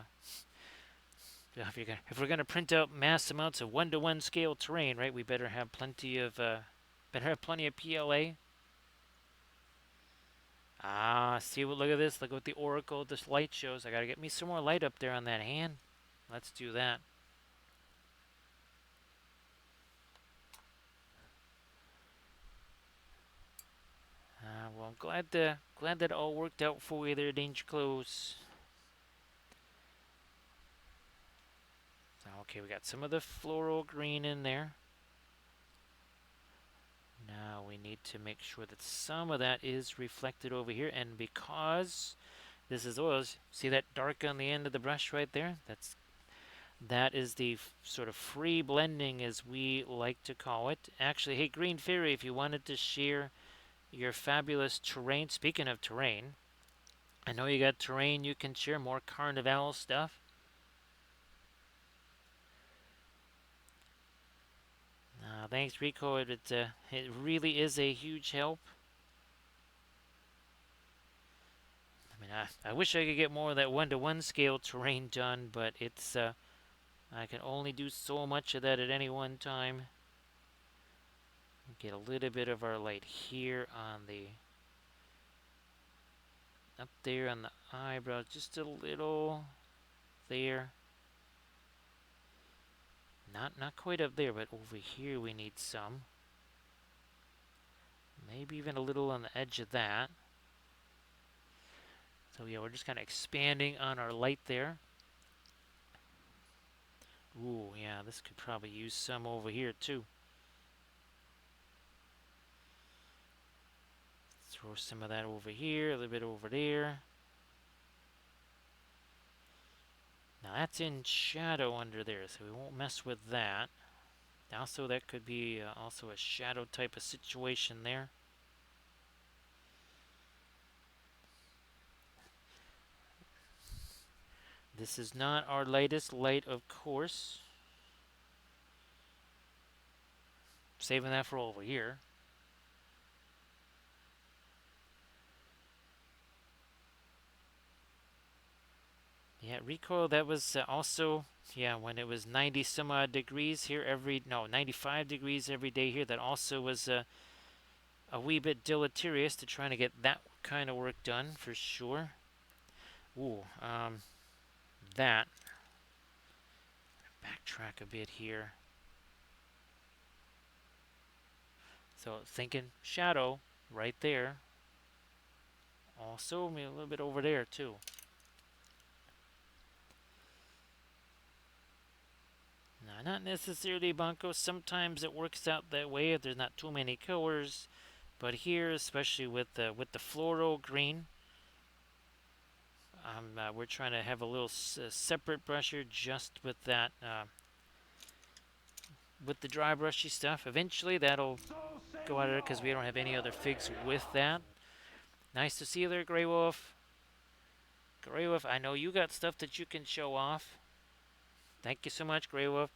If we're gonna print out mass amounts of 1-to-1 scale terrain, right? We better have plenty of PLA. See what? Look at this. Look what the Oracle this light shows. I gotta get me some more light up there on that hand. Let's do that. Well, I'm glad that it all worked out for you there, Danger Close. Okay, we got some of the floral green in there. Now we need to make sure that some of that is reflected over here, and because this is oils, see that dark on the end of the brush right there? That is the sort of free blending, as we like to call it. Actually, hey, Green Fairy, if you wanted to share your fabulous terrain, speaking of terrain, I know you got terrain you can share, more Carnival stuff. Thanks, Rico. It really is a huge help. I mean, I wish I could get more of that 1-to-1 scale terrain done, but it's I can only do so much of that at any one time. Get a little bit of our light here on the, up there on the eyebrow, just a little there. Not quite up there, but over here we need some. Maybe even a little on the edge of that. So yeah, we're just kind of expanding on our light there. Ooh, yeah, this could probably use some over here too. Throw some of that over here, a little bit over there. Now that's in shadow under there, so we won't mess with that. Also, that could be also a shadow type of situation there. This is not our lightest light, of course. Saving that for over here. Yeah, recoil, that was also, yeah, when it was 90 some odd degrees here 95 degrees every day here, that also was a wee bit deleterious to trying to get that kind of work done for sure. Ooh, that. Backtrack a bit here. So thinking shadow right there. Also, maybe a little bit over there too. Now, not necessarily bunko. Sometimes it works out that way if there's not too many colors. But here, especially with the fluoro green, we're trying to have a little separate brush here just with that, with the dry brushy stuff. Eventually, that'll go out of it because we don't have any other figs with that. Nice to see you there, Grey Wolf. Grey Wolf, I know you got stuff that you can show off. Thank you so much, Grey Wolf.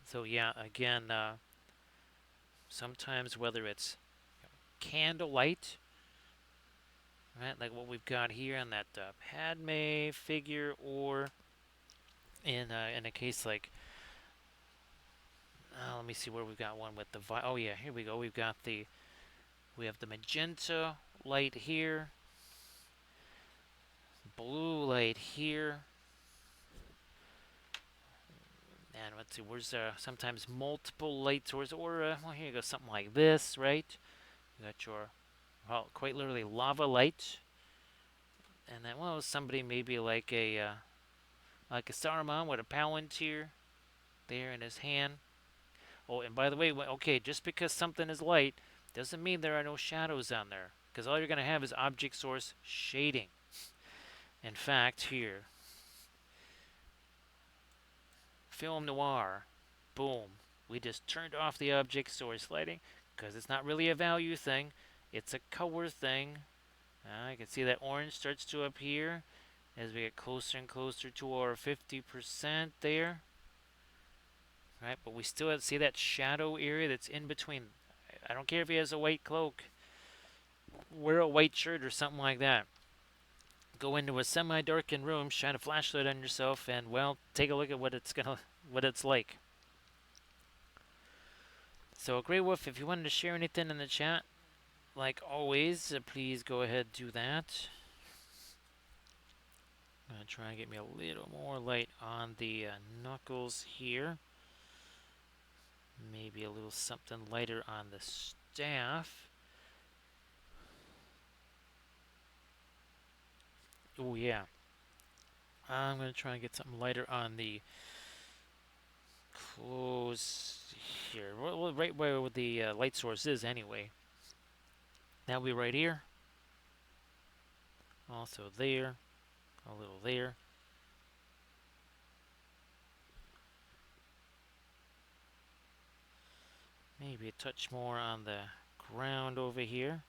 So yeah, again, sometimes whether it's candlelight, right, like what we've got here on that Padme figure, or in a case like, let me see where we've got one with the, oh yeah, here we go. We have the magenta light here, blue light here, and let's see, where's sometimes multiple light sources, or well, here you go, something like this, right? You got your, well, quite literally lava light, and then, well, somebody maybe like a Saruman with a Palantir there in his hand. Oh, and by the way, okay, just because something is light doesn't mean there are no shadows on there, because all you're going to have is object source shading. In fact, here, film noir, boom, we just turned off the object source lighting because it's not really a value thing, it's a color thing. You can see that orange starts to appear as we get closer and closer to our 50% there. Right, but we still see that shadow area that's in between. I don't care if he has a white cloak, wear a white shirt or something like that. Go into a semi-darkened room, shine a flashlight on yourself, and well, take a look at what it's like. So, Grey Wolf, if you wanted to share anything in the chat, like always, please go ahead and do that. I'm gonna try and get me a little more light on the knuckles here. Maybe a little something lighter on the staff. Oh yeah. I'm going to try and get something lighter on the clothes here. Well, right where the light source is anyway. That'll be right here. Also there. A little there. Maybe a touch more on the ground over here.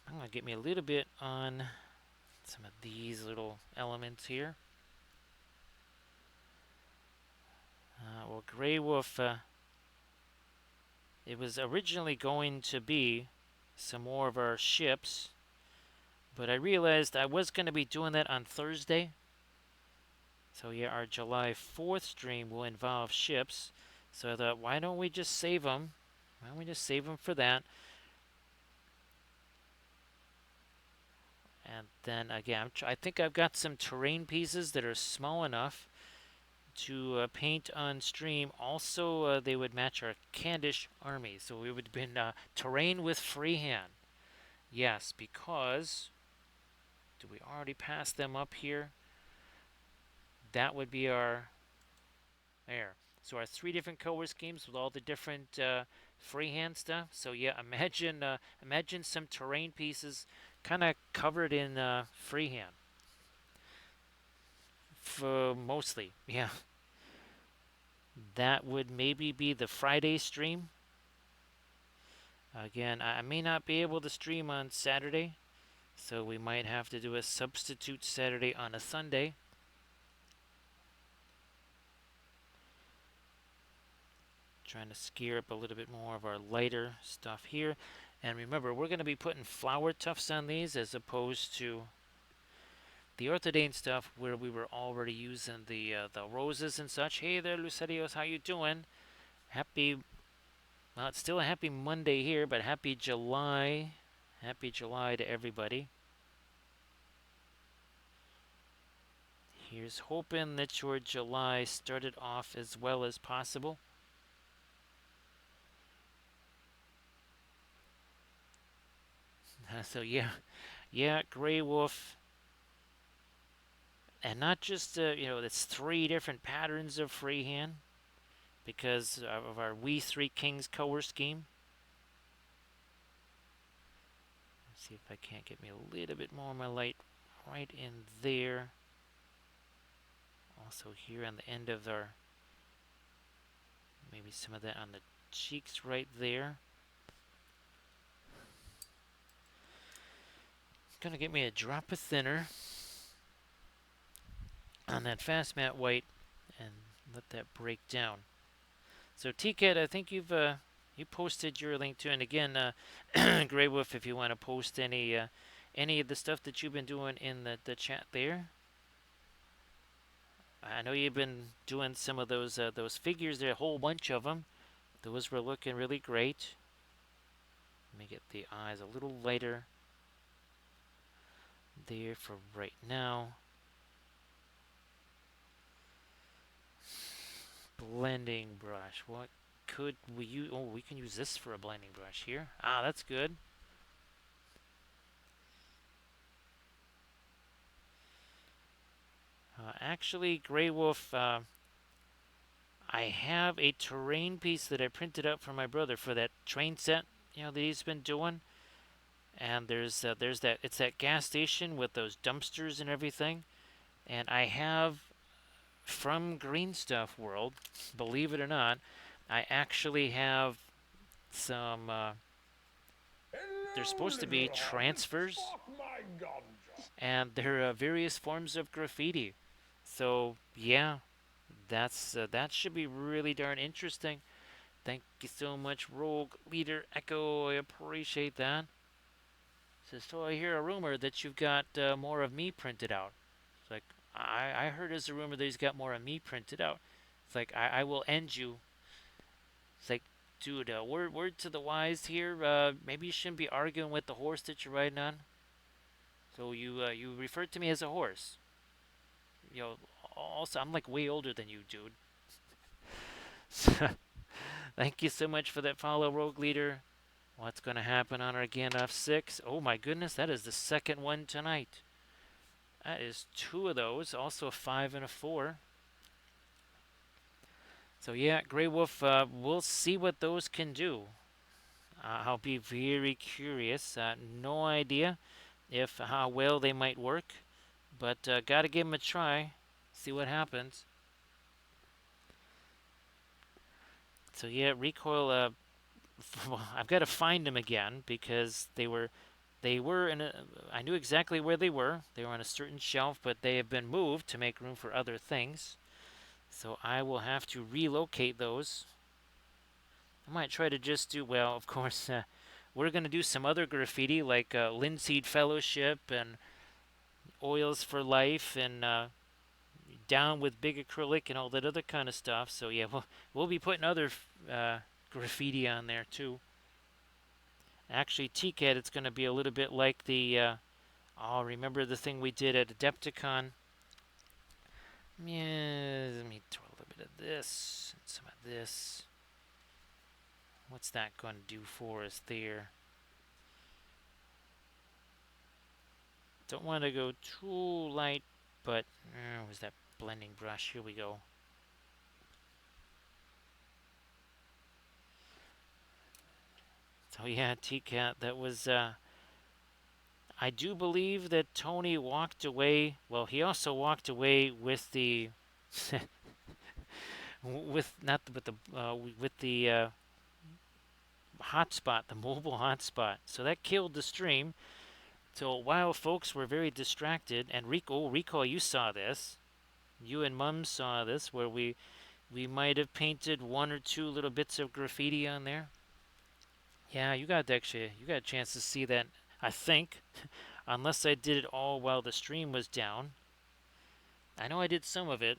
I'm going to get me a little bit on some of these little elements here. Well, Grey Wolf, it was originally going to be some more of our ships. But I realized I was going to be doing that on Thursday. So yeah, our July 4th stream will involve ships. So I thought, why don't we just save them? Why don't we just save them for that? And then again, I think I've got some terrain pieces that are small enough to paint on stream. Also, they would match our Candish army. So we would have been terrain with freehand. Yes, because do we already pass them up here? That would be our there. So our 3 different color schemes with all the different freehand stuff. So yeah, imagine some terrain pieces kind of covered in freehand. For mostly, yeah. That would maybe be the Friday stream. Again, I may not be able to stream on Saturday, so we might have to do a substitute Saturday on a Sunday. Trying to gear up a little bit more of our lighter stuff here. And remember, we're going to be putting flower tufts on these as opposed to the orthidane stuff where we were already using the roses and such. Hey there, Lucerios, how you doing? Happy, well, it's still a happy Monday here, but happy July. Happy July to everybody. Here's hoping that your July started off as well as possible. So yeah, Grey Wolf. And not just, it's 3 different patterns of freehand because of our We Three Kings color scheme. Let's see if I can't get me a little bit more of my light right in there. Also here on the end of our, maybe some of that on the cheeks right there. Gonna get me a drop of thinner on that fast matte white and let that break down. So TCAT, I think you posted your link to, and again, Grey Wolf, if you want to post any of the stuff that you've been doing in the chat there. I know you've been doing some of those figures there, a whole bunch of them. Those were looking really great. Let me get the eyes a little lighter there for right now. Blending brush. What could we use? Oh, we can use this for a blending brush here. Ah, that's good. Actually, Grey Wolf, I have a terrain piece that I printed out for my brother for that train set, that he's been doing. And there's that. It's that gas station with those dumpsters and everything. And I have from Green Stuff World, believe it or not, I actually have some. They're supposed to be transfers, and there are various forms of graffiti. So yeah, that should be really darn interesting. Thank you so much, Rogue Leader Echo. I appreciate that. So I hear a rumor that you've got more of me printed out. It's like I heard as a rumor that he's got more of me printed out. It's like I will end you. It's like, dude, word to the wise here. Maybe you shouldn't be arguing with the horse that you're riding on. So you referred to me as a horse. Also I'm like way older than you, dude. So, thank you so much for that follow, Rogue Leader. What's going to happen on our Gandalf 6? Oh my goodness, that is the second one tonight. That is 2 of those, also a 5 and a 4. So yeah, Grey Wolf, we'll see what those can do. I'll be very curious. No idea if how well they might work, but gotta give them a try. See what happens. So yeah, recoil. I've got to find them again because they were in a. I knew exactly where they were. They were on a certain shelf, but they have been moved to make room for other things. So I will have to relocate those. I might try to just do, well, of course, we're going to do some other graffiti like Linseed Fellowship and Oils for Life and Down with Big Acrylic and all that other kind of stuff. So yeah, we'll be putting other graffiti on there too. Actually, TCAT, it's going to be a little bit like the oh, remember the thing we did at Adepticon? Yeah, let me throw a little bit of this and some of this. What's that going to do for us there? Don't want to go too light, but where's that blending brush? Here we go. So yeah, TCAT, that was I do believe that Tony walked away. Well, he also walked away with the with not with the with the hotspot, the mobile hotspot. So that killed the stream. So while folks were very distracted, and Rico, you saw this. You and Mum saw this, where we might have painted one or two little bits of graffiti on there. Yeah, you got a chance to see that. I think, unless I did it all while the stream was down. I know I did some of it.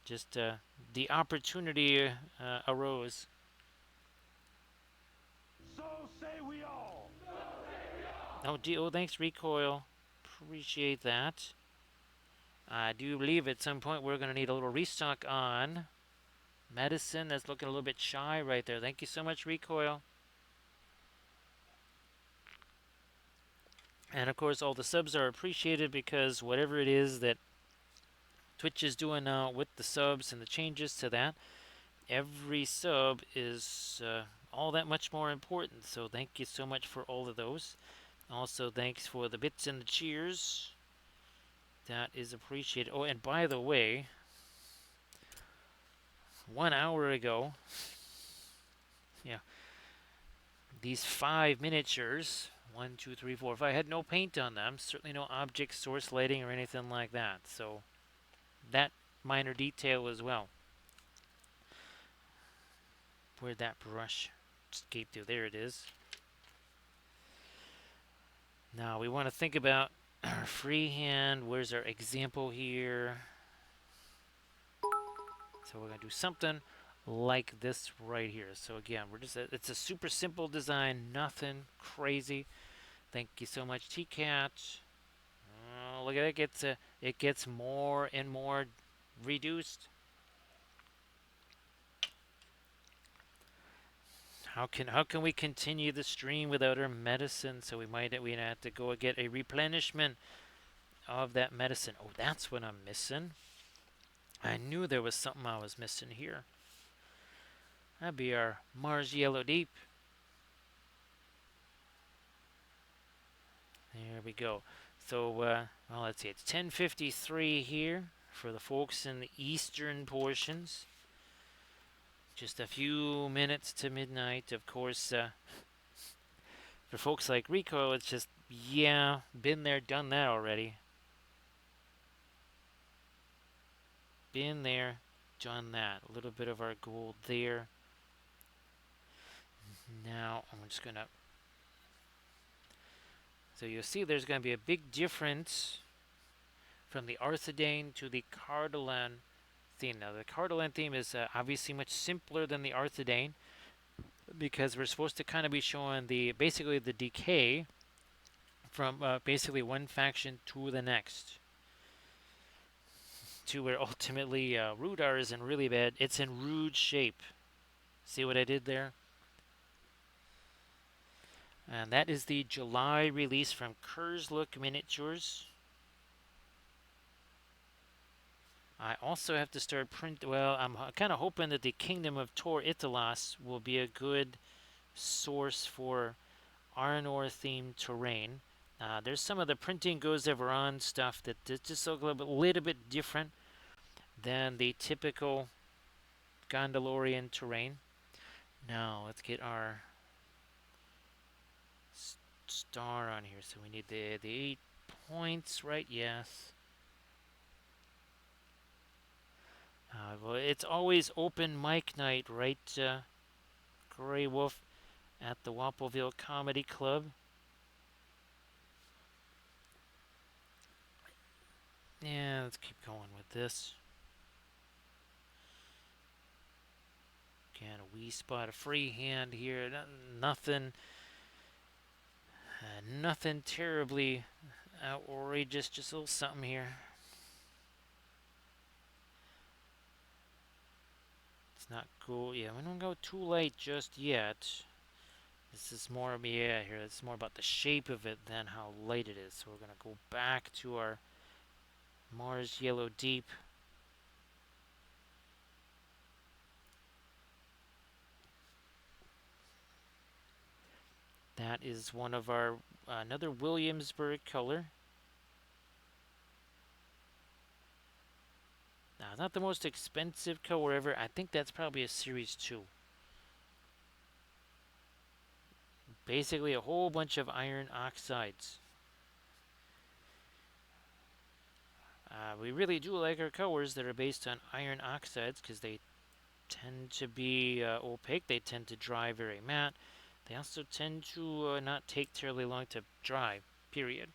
Just the opportunity arose. So say we all. Oh, thanks, Recoil. Appreciate that. I do believe at some point we're going to need a little restock on medicine. That's looking a little bit shy right there. Thank you so much, Recoil. And of course, all the subs are appreciated because whatever it is that Twitch is doing now with the subs and the changes to that, every sub is all that much more important. So thank you so much for all of those. Also, thanks for the bits and the cheers. That is appreciated. Oh, and by the way, 1 hour ago, yeah, these 5 miniatures, 1, 2, 3, 4, 5, had no paint on them. Certainly no object source lighting or anything like that. So that minor detail as well. Where'd that brush escape to? There it is. Now we want to think about our freehand. Where's our example here? So we're going to do something like this right here. So again, it's a super simple design, nothing crazy. Thank you so much, TCAT. Oh, look at it, it gets more and more reduced. How can we continue the stream without our medicine? So we have to go get a replenishment of that medicine. Oh, that's what I'm missing. I knew there was something I was missing here. That'd be our Mars Yellow Deep. There we go. So, well, let's see. It's 10:53 here for the folks in the eastern portions. Just a few minutes to midnight. Of course, for folks like Rico, it's just, yeah, been there, done that already. Been there, done that. A little bit of our gold there. Now, I'm just going to... So you'll see there's going to be a big difference from the Arthedain to the Cardolan theme. Now, the Cardolan theme is obviously much simpler than the Arthedain because we're supposed to kind of be showing basically the decay from basically one faction to the next. To where ultimately Rudar isn't really bad. It's in rude shape. See what I did there? And that is the July release from Khurzluk Miniatures. I also have to start well, I'm kind of hoping that the Kingdom of Tor Italos will be a good source for Arnor themed terrain. There's some of the printing goes ever on stuff that just look a little bit different than the typical Gondalorian terrain. Now let's get our star on here. So we need the 8 points, right? Yes. Well, it's always open mic night, right, Grey Wolf? at the Wappelville Comedy Club. Yeah, let's keep going with this. Again, a wee spot of free hand here. Nothing, nothing terribly outrageous. Just a little something here. It's not cool. Yeah, we don't go too late just yet. This is more, yeah, here. It's more about the shape of it than how light it is. So we're gonna go back to our Mars Yellow Deep. That is one of our another Williamsburg color. Now, not the most expensive color ever. I think that's probably a Series 2. Basically, a whole bunch of iron oxides. We really do like our colors that are based on iron oxides because they tend to be opaque. They tend to dry very matte. They also tend to not take terribly long to dry, period.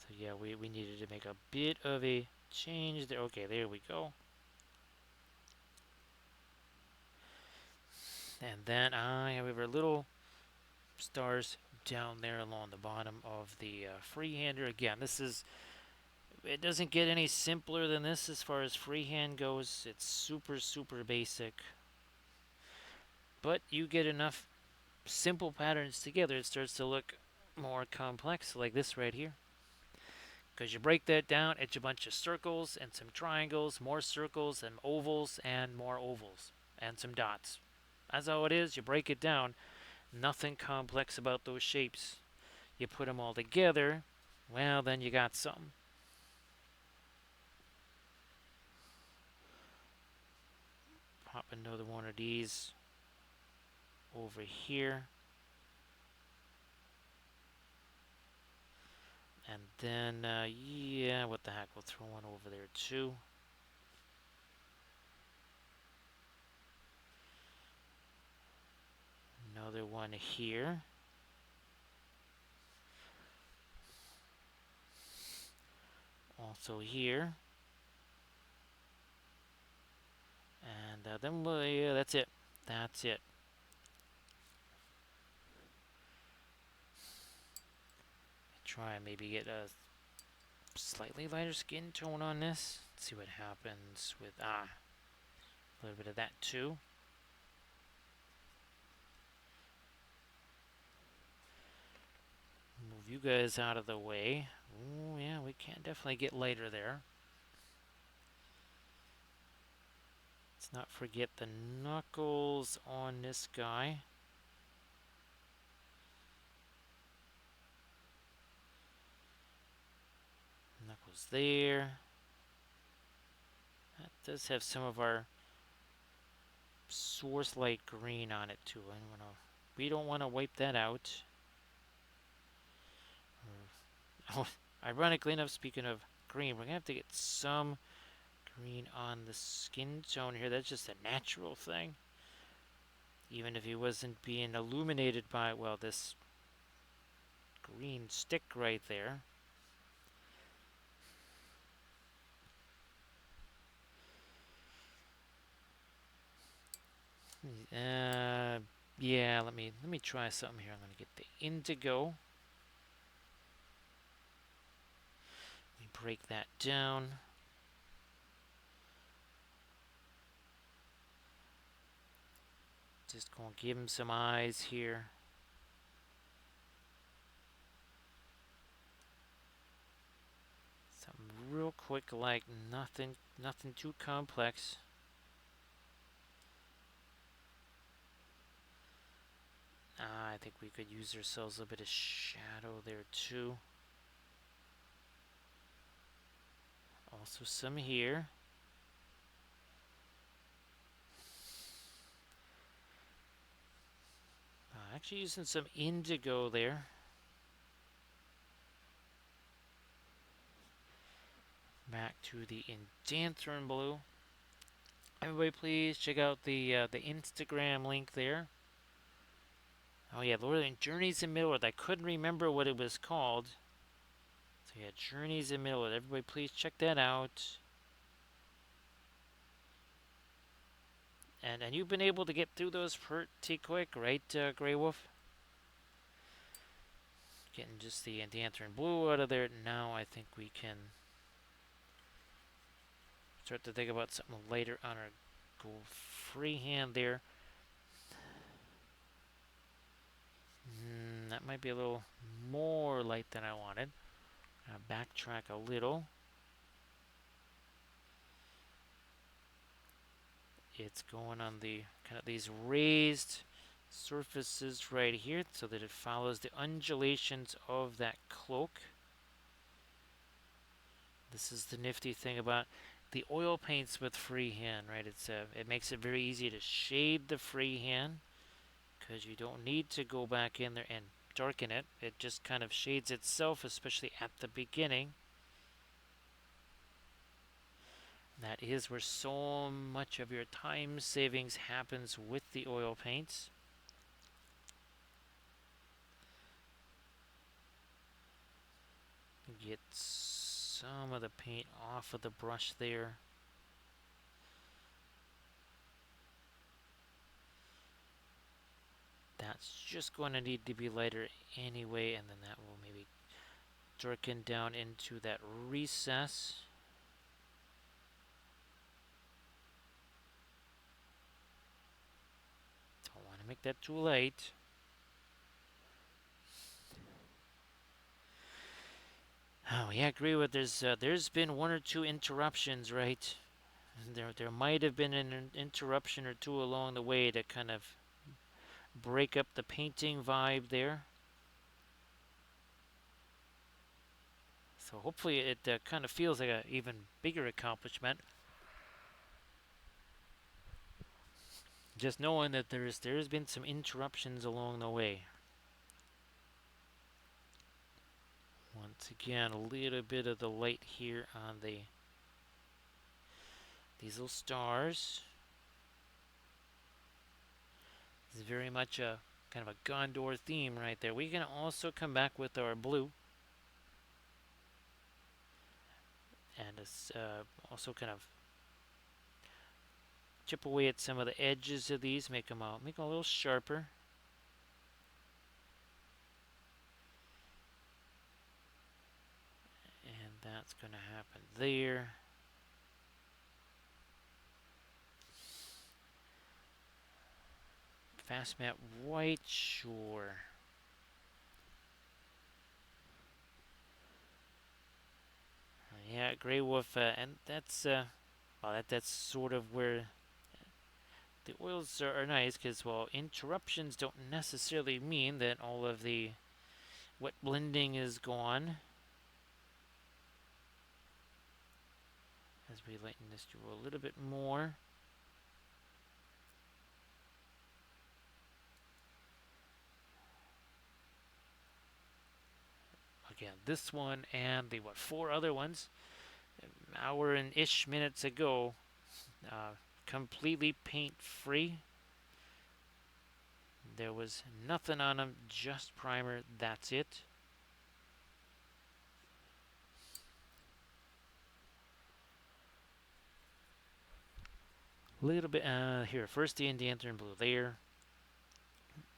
So yeah, we needed to make a bit of a change there. Okay, there we go. And then I have our little stars down there along the bottom of the freehander. Again, it doesn't get any simpler than this as far as freehand goes. It's super, super basic. But you get enough simple patterns together, it starts to look more complex, like this right here. Because you break that down, it's a bunch of circles and some triangles, more circles and ovals and more ovals and some dots. That's how it is. You break it down. Nothing complex about those shapes. You put them all together, well, then you got something. Pop another one of these over here. And then, yeah, what the heck, we'll throw one over there too. Another one here. Also here. And then, yeah, that's it. That's it. Try and maybe get a slightly lighter skin tone on this. Let's see what happens with, a little bit of that too. Move you guys out of the way. Oh, yeah, we can definitely get lighter there. Let's not forget the knuckles on this guy. Knuckles there. That does have some of our source light green on it too. We don't want to wipe that out. Oh, ironically enough, speaking of green, we're gonna have to get some green on the skin tone here. That's just a natural thing. Even if he wasn't being illuminated by, well, this green stick right there. Yeah, let me try something here. I'm gonna get the indigo. Let me break that down. Just gonna give him some eyes here. Something real quick, like nothing too complex. I think we could use ourselves a bit of shadow there too. Also some here. Actually using some indigo there. Back to the Indanthrone blue. Everybody, please check out the Instagram link there. Oh yeah, Lord of the Journeys in Middle Earth. I couldn't remember what it was called. So yeah, Journeys in Middle Earth. Everybody, please check that out. And you've been able to get through those pretty quick, right, Grey Wolf? Getting just the Anthrax Blue out of there. Now I think we can start to think about something later on our go freehand there. That might be a little more light than I wanted. Backtrack a little. It's going on the kind of these raised surfaces right here so that it follows the undulations of that cloak. This is the nifty thing about the oil paints with freehand, right? It makes it very easy to shade the freehand because you don't need to go back in there and darken it. It just kind of shades itself, especially at the beginning. That is where so much of your time savings happens with the oil paints. Get some of the paint off of the brush there. That's just going to need to be lighter anyway, and then that will maybe darken down into that recess. Don't want to make that too light. Oh yeah, I agree with. There's been one or two interruptions, right? There might have been an interruption or two along the way to kind of break up the painting vibe there. So hopefully it kind of feels like an even bigger accomplishment. Just knowing that there's been some interruptions along the way. Once again, a little bit of the light here on these little stars. This is very much a kind of a Gondor theme right there. We can also come back with our blue. And also kind of chip away at some of the edges of these, make them a little sharper. And that's going to happen there. Fast matte white, sure. Yeah, Grey Wolf, and that's well, that's sort of where the oils are nice because, well, interruptions don't necessarily mean that all of the wet blending is gone. As we lighten this to a little bit more. Again, this one and the 4 other ones, an hour and ish minutes ago, completely paint free. There was nothing on them, just primer, that's it. A little bit here, first the Indian blue there,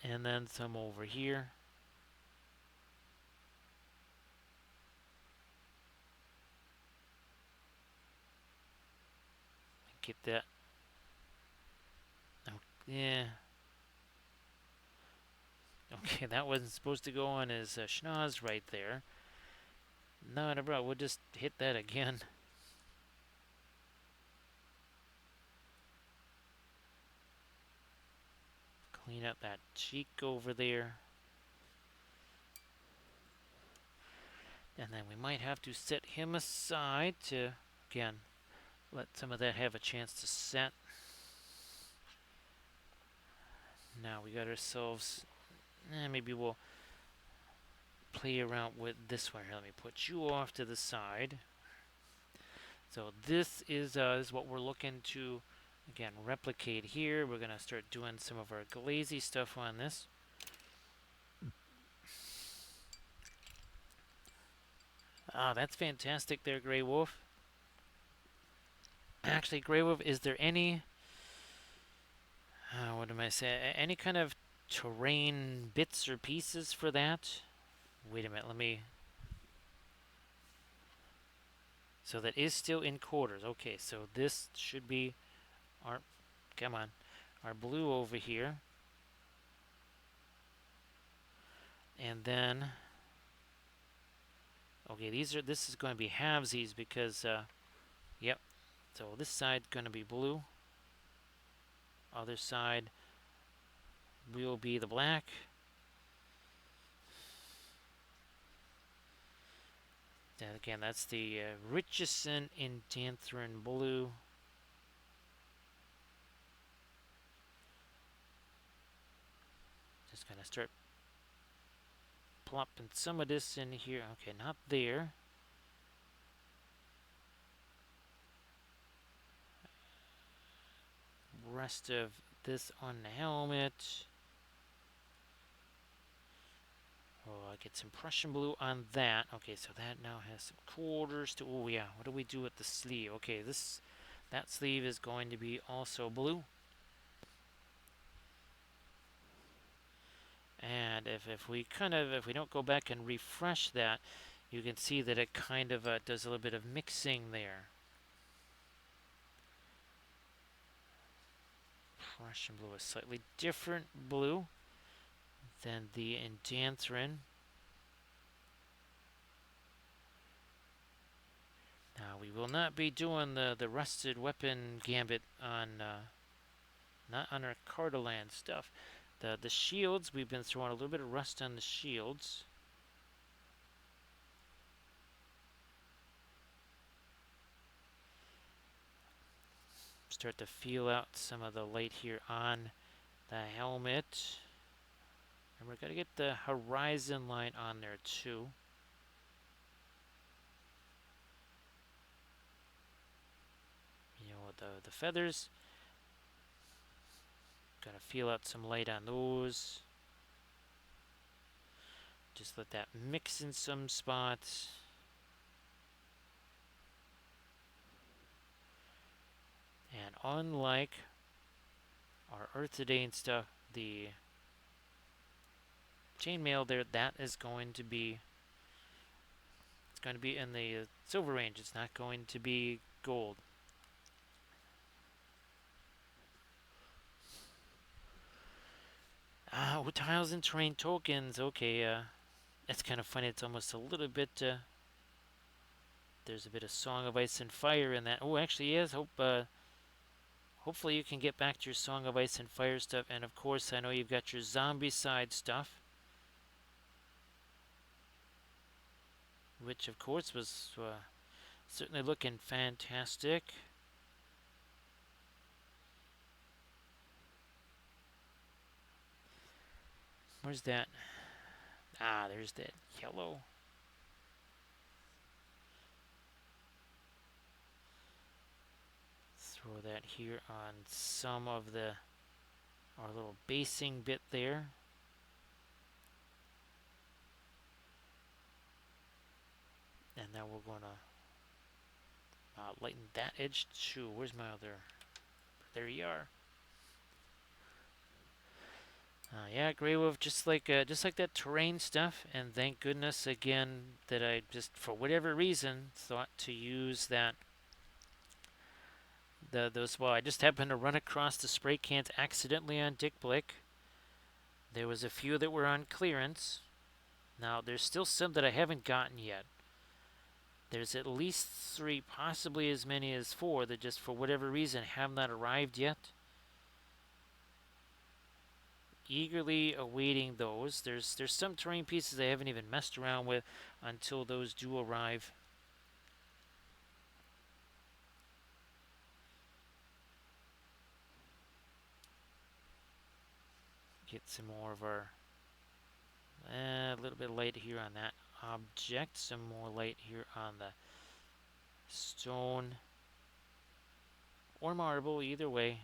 and then some over here. Get that. Oh, yeah. Okay, that wasn't supposed to go on his schnoz right there. No, no, bro, we'll just hit that again. Clean up that cheek over there. And then we might have to set him aside to, again, let some of that have a chance to set. Now we got ourselves, maybe we'll play around with this one here. Let me put you off to the side. So this is what we're looking to Again, replicate here. We're going to start doing some of our glazy stuff on this. Ah, that's fantastic there, Grey Wolf. Actually, Grey Wolf, is there any, what am I saying, any kind of terrain bits or pieces for that? Wait a minute, let me, so that is still in quarters. Okay, so this should be our, come on, our blue over here. And then, okay, this is going to be halvesies because, yep. So this side going to be blue. Other side will be the black. Then again, that's the Richardson in Danthrin blue. Just gonna start plopping some of this in here. Okay, not there. Rest of this on the helmet. Oh, I get some Prussian blue on that. Okay, so that now has some quarters to. Oh yeah, what do we do with the sleeve? Okay, that sleeve is going to be also blue. And if we don't go back and refresh that, you can see that it kind of does a little bit of mixing there. Prussian blue is slightly different blue than the Indanthrin. Now we will not be doing the rusted weapon gambit on not on our Cardolan stuff. The shields, we've been throwing a little bit of rust on the shields. Start to feel out some of the light here on the helmet. And we're going to get the horizon line on there too. You know, the feathers. Got to feel out some light on those. Just let that mix in some spots. And unlike our Earthidane stuff, the chainmail there, that is going to be, it's going to be in the silver range. It's not going to be gold. With tiles and terrain tokens. Okay, it's kind of funny. It's almost a little bit. There's a bit of Song of Ice and Fire in that. Oh, actually, yes. Hopefully you can get back to your Song of Ice and Fire stuff. And of course, I know you've got your zombie side stuff, which of course was certainly looking fantastic. Where's that? Ah, there's that yellow. Throw that here on some of our little basing bit there. And now we're going to lighten that edge too. Where's my other? There you are. Yeah, Grey Wolf, just like that terrain stuff. And thank goodness again that I just, for whatever reason, thought to use that. Well, I just happened to run across the spray cans accidentally on Dick Blick. There was a few that were on clearance. Now there's still some that I haven't gotten yet. There's at least 3, possibly as many as 4, that just for whatever reason have not arrived yet. Eagerly awaiting those. There's some terrain pieces I haven't even messed around with until those do arrive. Get some more of our a little bit of light here on that object. Some more light here on the stone. or marble, either way.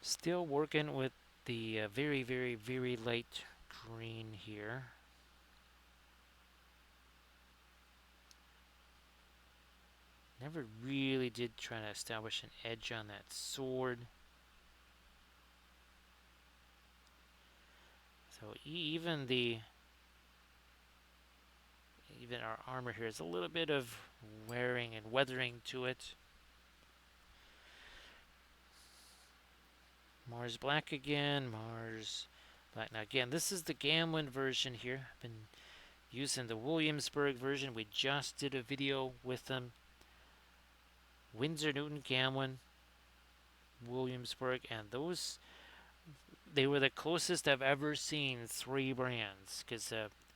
Still working with the very, very, very light green here. Never really did try to establish an edge on that sword. So even our armor here is a little bit of wearing and weathering to it. Mars Black again, Mars Black. Now again, this is the Gamlin version here. I've been using the Williamsburg version. We just did a video with them. Windsor, Newton, Gamlin, Williamsburg, and they were the closest I've ever seen 3 brands. Because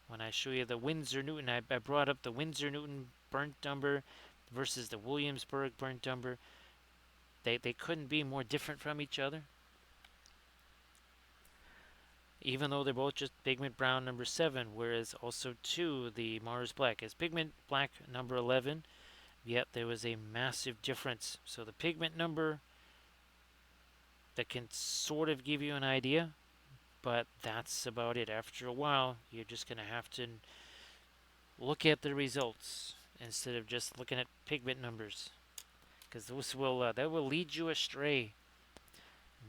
when I show you the Windsor Newton, I brought up the Windsor Newton burnt umber versus the Williamsburg burnt umber. They couldn't be more different from each other. Even though they're both just pigment brown number 7, whereas also too the Mars Black is pigment black number 11, yet there was a massive difference. So the pigment number that can sort of give you an idea, but that's about it. After a while, you're just going to have to look at the results instead of just looking at pigment numbers, because that will lead you astray,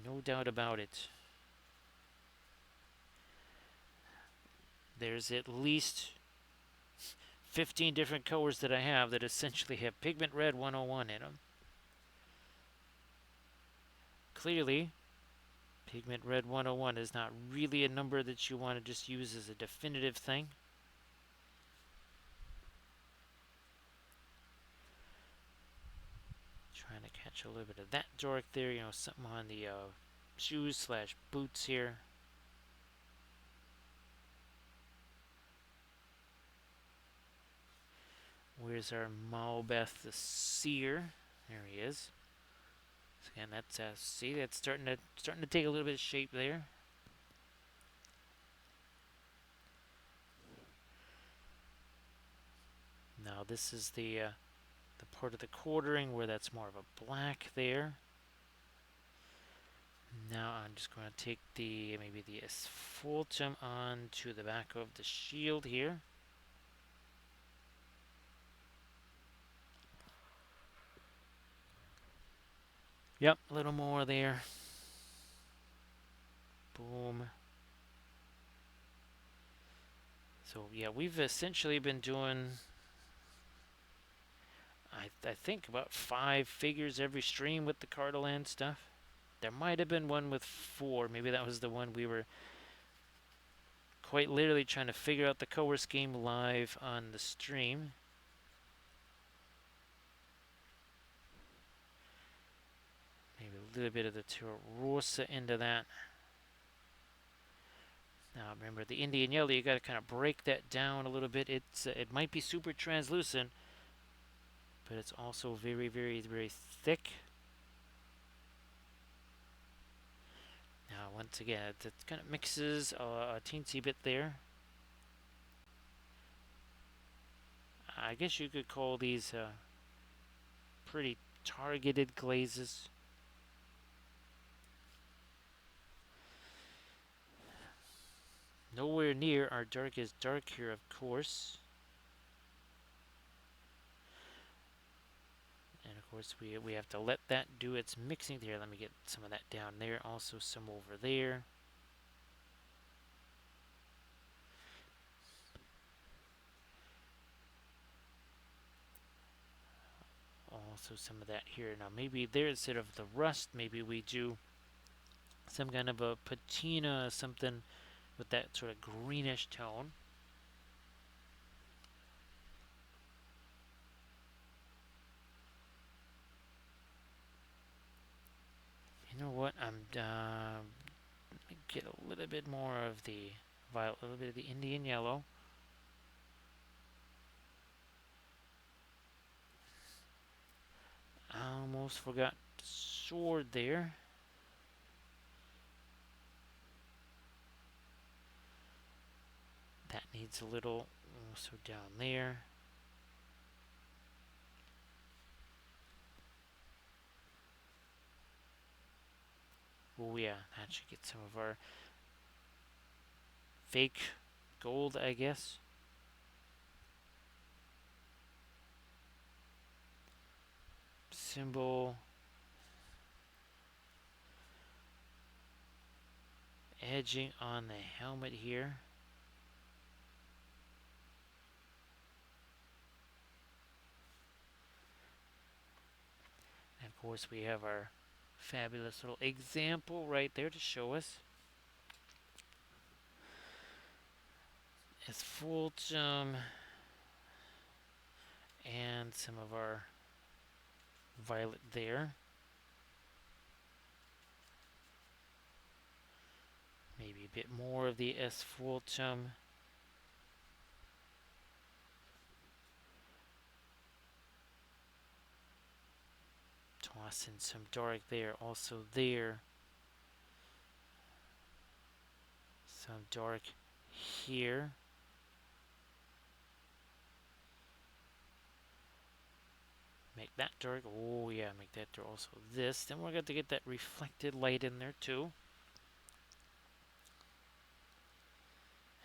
no doubt about it. There's at least 15 different colors that I have that essentially have pigment red 101 in them. Clearly, pigment red 101 is not really a number that you want to just use as a definitive thing. Trying to catch a little bit of that dark there, something on the shoes / boots here. Where's our Malbeth the Seer? There he is. And that's see, that's starting to take a little bit of shape there. Now this is the part of the quartering where that's more of a black there. Now I'm just going to take maybe the asphaltum onto the back of the shield here. Yep, a little more there. Boom. So yeah, we've essentially been doing, I think, about 5 figures every stream with the Cardolan stuff. There might have been one with 4. Maybe that was the one we were quite literally trying to figure out the color scheme live on the stream. Maybe a little bit of the Rosa into that. Now remember, the Indian yellow, you got to kind of break that down a little bit. It might be super translucent, but it's also very, very, very thick. Now once again, it kind of mixes a teensy bit there. I guess you could call these pretty targeted glazes. Nowhere near our darkest dark here, of course. And of course we have to let that do its mixing there. Let me get some of that down there, also some over there. Also some of that here. Now maybe there, instead of the rust, maybe we do some kind of a patina, something with that sort of greenish tone. You know what? Let me get a little bit more of the violet, a little bit of the Indian yellow. I almost forgot the sword there. That needs a little Also down there. Oh yeah, that should get some of our fake gold, I guess. Symbol. Edging on the helmet here. And of course we have our fabulous little example right there to show us. It's full and some of our violet there. Maybe a bit more of the S full chum. Toss in some dark there, also there. Some dark here. Make that dark. Oh yeah, make that dark. Also this. Then we're going to get that reflected light in there too.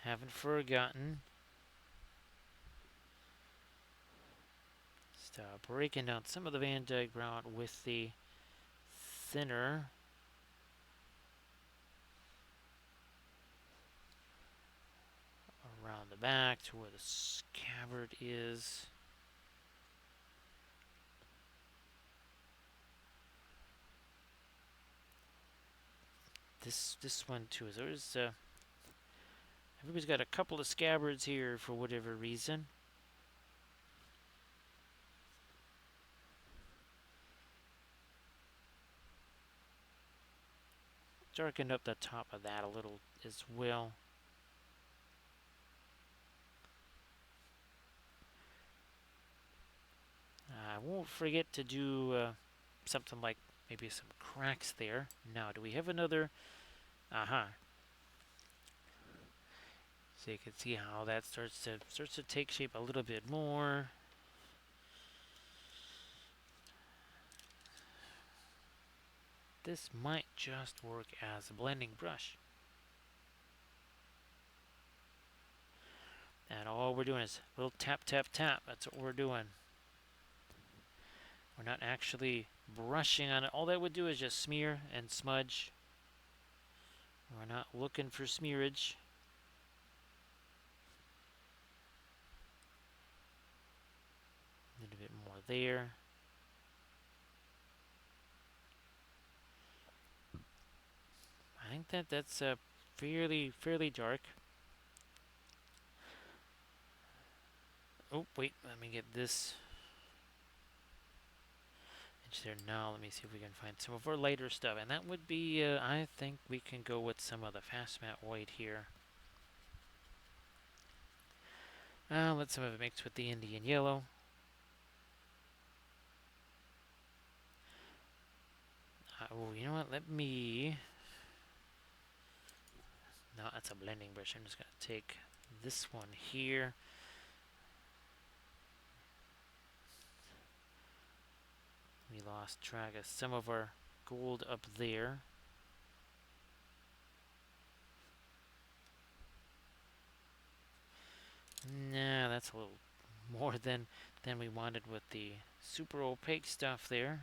Haven't forgotten. Start breaking down some of the Van Dyke ground with the thinner. Around the back to where the scabbard is. This one too. There's everybody's got a couple of scabbards here for whatever reason. Darkened up the top of that a little as well. I won't forget to do something like maybe some cracks there. Now, do we have another? Aha. So you can see how that starts to take shape a little bit more. This might just work as a blending brush. And all we're doing is a little tap, tap, tap. That's what we're doing. We're not actually brushing on it. All that would do is just smear and smudge. We're not looking for smearage. A little bit more there. I think that's fairly dark. Oh wait, let me get this edge there. Now let me see if we can find some of our lighter stuff, and that would be I think we can go with some of the fast matte white here. Let some of it mix with the Indian yellow. Oh, you know what? Let me. No, that's a blending brush. I'm just gonna take this one here. We lost track of some of our gold up there. Nah, that's a little more than we wanted with the super opaque stuff there.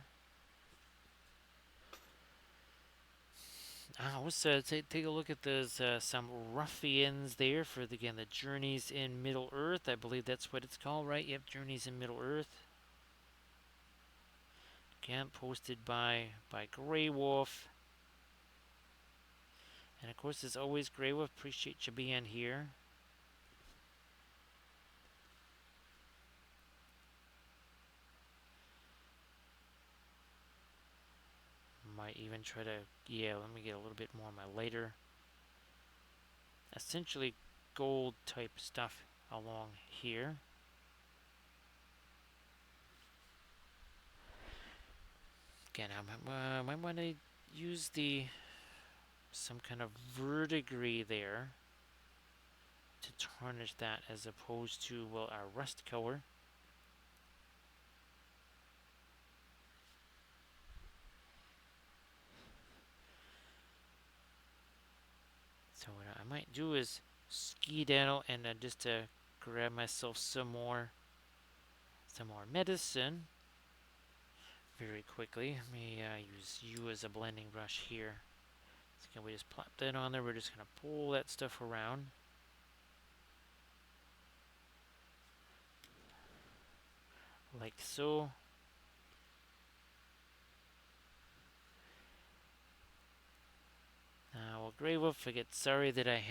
Let's take a look at those some ruffians there for again the Journeys in Middle Earth. I believe that's what it's called, right? Yep, Journeys in Middle Earth. Again, posted by Grey Wolf. And of course, as always, Grey Wolf, appreciate you being here. Might even try to, yeah, let me get a little bit more of my lighter, essentially gold type stuff along here. Again, I might want to use some kind of verdigris there. to tarnish that as opposed to, well, our rust color. So what I might do is skedaddle and just grab myself some more medicine very quickly. Let me use you as a blending brush here. So can we just plop that on there? We're just going to pull that stuff around. Like so. Well, Grey Wolf, again, sorry that I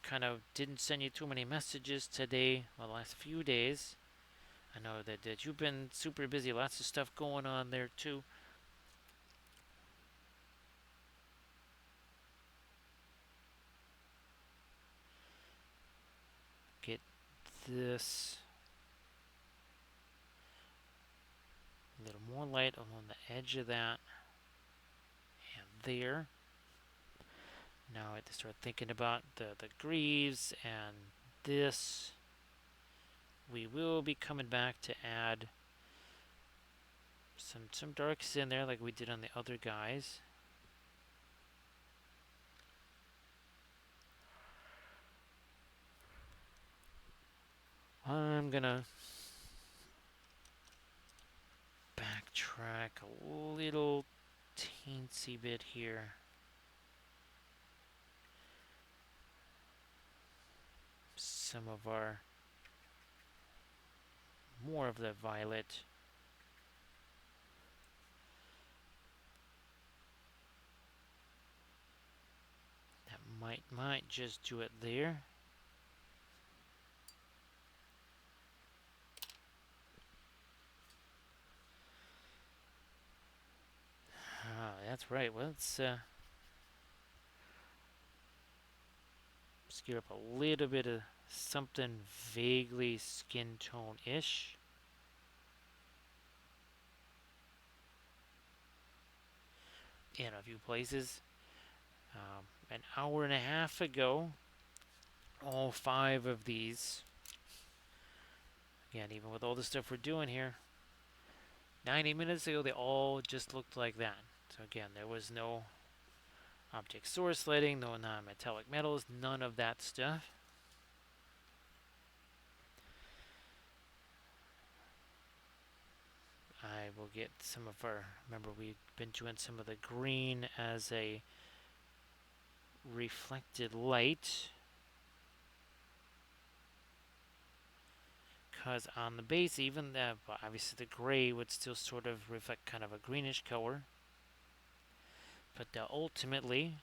kind of didn't send you too many messages today, well, the last few days. I know that you've been super busy, lots of stuff going on there too. Get this a little more light along the edge of that and there. Now I have to start thinking about the greaves and this. We will be coming back to add some darks in there like we did on the other guys. I'm gonna backtrack a little teensy bit here. Some of our more of the violet. That might just do it there. That's right. Well, let's gear up a little bit of something vaguely skin tone-ish. In a few places. An hour and a half ago, all 5 of these, again, even with all the stuff we're doing here, 90 minutes ago, they all just looked like that. So again, there was no object source lighting, no non-metallic metals, none of that stuff. I will get some of our, remember we've been doing some of the green as a reflected light. Because on the base, even obviously the gray would still sort of reflect kind of a greenish color. But ultimately,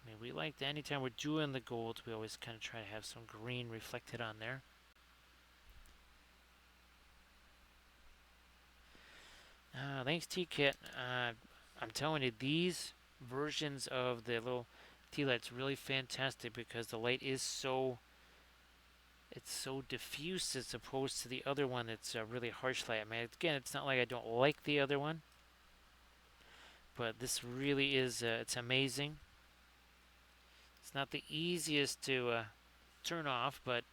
I mean, we like to, anytime we're doing the gold, we always kind of try to have some green reflected on there. Thanks, T-Kit. I'm telling you, these versions of the little T-Light's really fantastic because the light is it's so diffuse as opposed to the other one that's a really harsh light. I mean, again, it's not like I don't like the other one, but this really is, it's amazing. It's not the easiest to turn off, but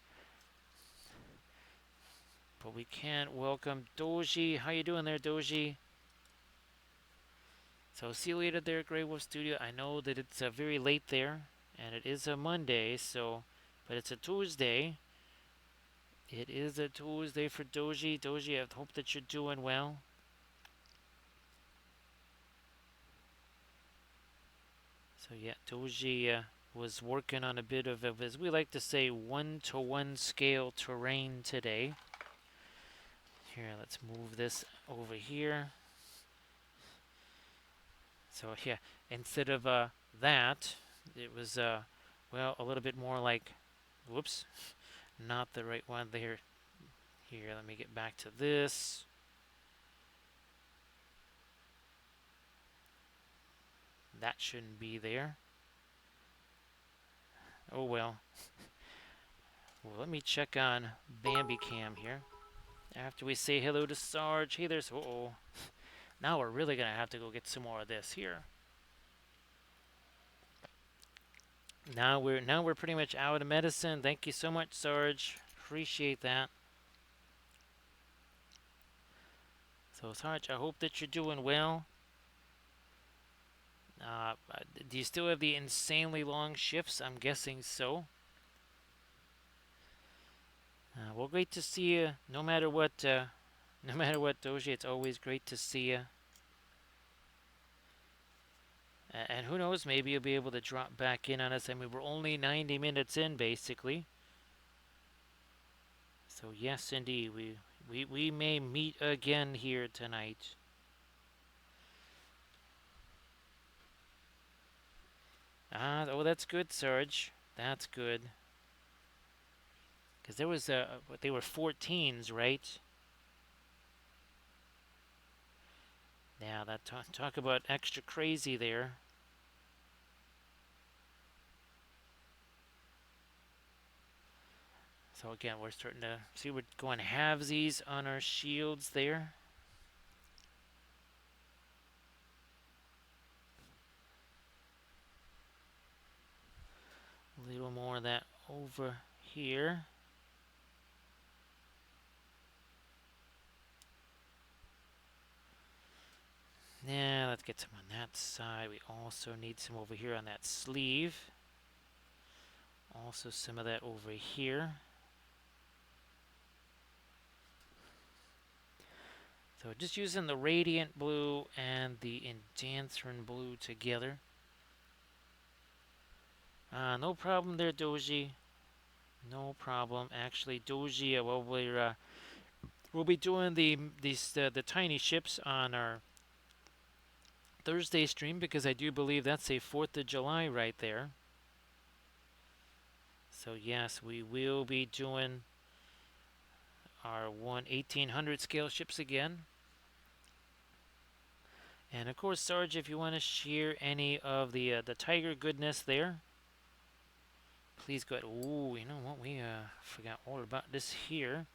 we can welcome Doji. How you doing there, Doji? So see you later there, Grey Wolf Studio. I know that it's very late there, and it is a Monday, but it's a Tuesday. It is a Tuesday for Doji. Doji, I hope that you're doing well. So yeah, Doji was working on a bit of, as we like to say, 1-to-1 scale terrain today. Here, let's move this over here. So yeah, instead of that, it was, well, a little bit more like, whoops, not the right one there. Here, let me get back to this. That shouldn't be there. Oh well. Well, let me check on Bambi Cam here. After we say hello to Sarge. Hey, there's, uh-oh. Now we're really going to have to go get some more of this here. Now we're pretty much out of medicine. Thank you so much, Sarge. Appreciate that. So Sarge, I hope that you're doing well. Do you still have the insanely long shifts? I'm guessing so. Well, great to see you. No matter what, no matter what, Doji, it's always great to see you. And who knows, maybe you'll be able to drop back in on us. I mean, we're only 90 minutes in, basically. So yes, indeed, we may meet again here tonight. Oh, that's good, Sarge. That's good. Because there was they were 14s, right? Yeah, that talk about extra crazy there. So again, we're starting to see we're going halvesies on our shields there. A little more of that over here. Yeah, let's get some on that side. We also need some over here on that sleeve. Also some of that over here. So just using the radiant blue and the endancerin blue together. No problem there, Doji. No problem. Actually, Doji, we'll be doing the tiny ships on our Thursday stream because I do believe that's a 4th of July right there. So yes, we will be doing our 1800 scale ships again. And of course, Sarge, if you want to share any of the tiger goodness there, please go ahead. Ooh, you know what? We forgot all about this here.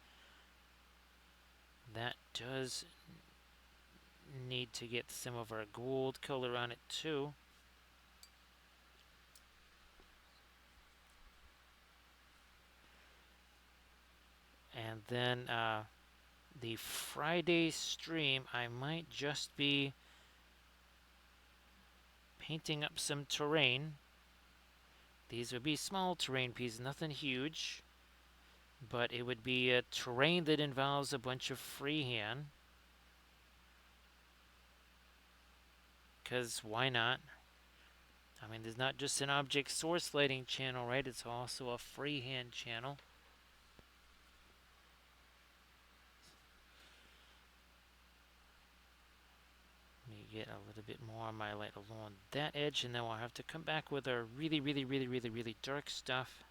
That does need to get some of our gold color on it too. And then the Friday stream, I might just be painting up some terrain. These would be small terrain pieces, nothing huge. But it would be a terrain that involves a bunch of freehand. Because why not? I mean, there's not just an object source lighting channel, right? It's also a freehand channel. Let me get a little bit more on my light along that edge, and then we'll have to come back with our really dark stuff.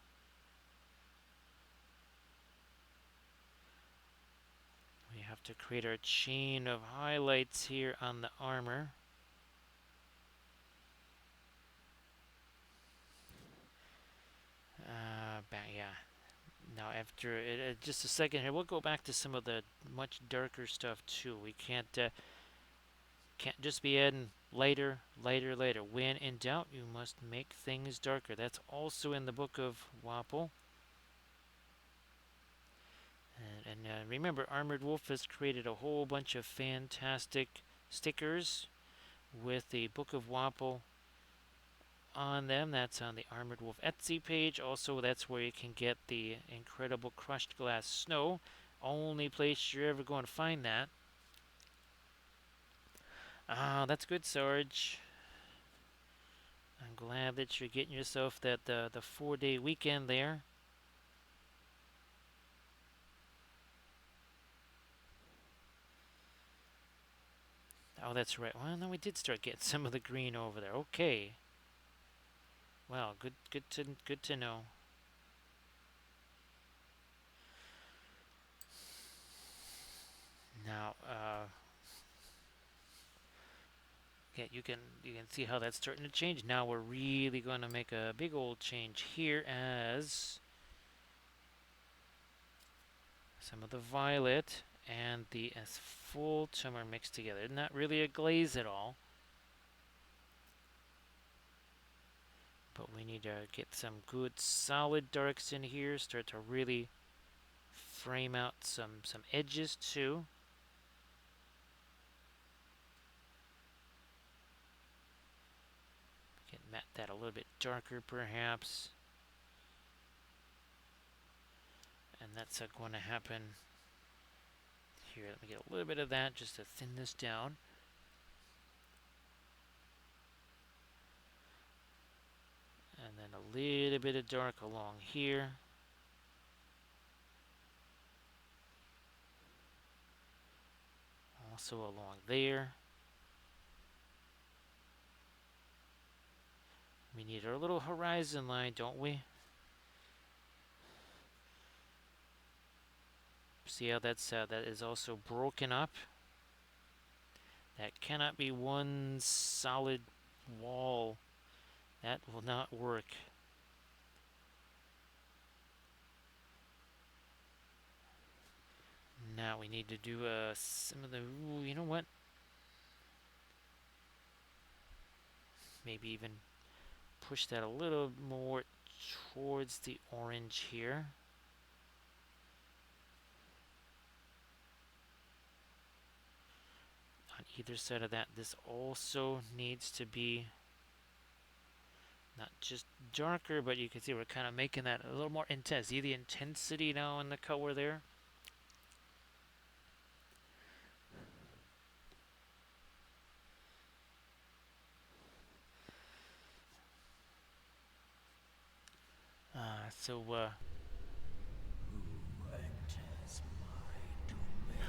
We have to create our chain of highlights here on the armor. Yeah. Now after just a second here, we'll go back to some of the much darker stuff too. We can't just be adding lighter. When in doubt, you must make things darker. That's also in the book of Wapol. And remember, Armored Wolf has created a whole bunch of fantastic stickers with the Book of Wapol on them. That's on the Armored Wolf Etsy page. Also, that's where you can get the incredible crushed glass snow. Only place you're ever going to find that. That's good, Sarge. I'm glad that you're getting yourself the 4-day weekend there. Oh, that's right. Well, no, we did start getting some of the green over there. Okay. Well, good to know. Now, yeah, you can see how that's starting to change. Now we're really going to make a big old change here as some of the violet and the asphaltum are mixed together. Not really a glaze at all. But we need to get some good solid darks in here. Start to really frame out some edges too. Get that a little bit darker perhaps. And that's going to happen here. Let me get a little bit of that just to thin this down. And then a little bit of dark along here. Also along there. We need our little horizon line, don't we? See how that is also broken up? That cannot be one solid wall. That will not work. Now we need to do some of the, ooh, you know what? Maybe even push that a little more towards the orange here. On either side of that, this also needs to be not just darker, but you can see we're kind of making that a little more intense. See the intensity now in the color there? So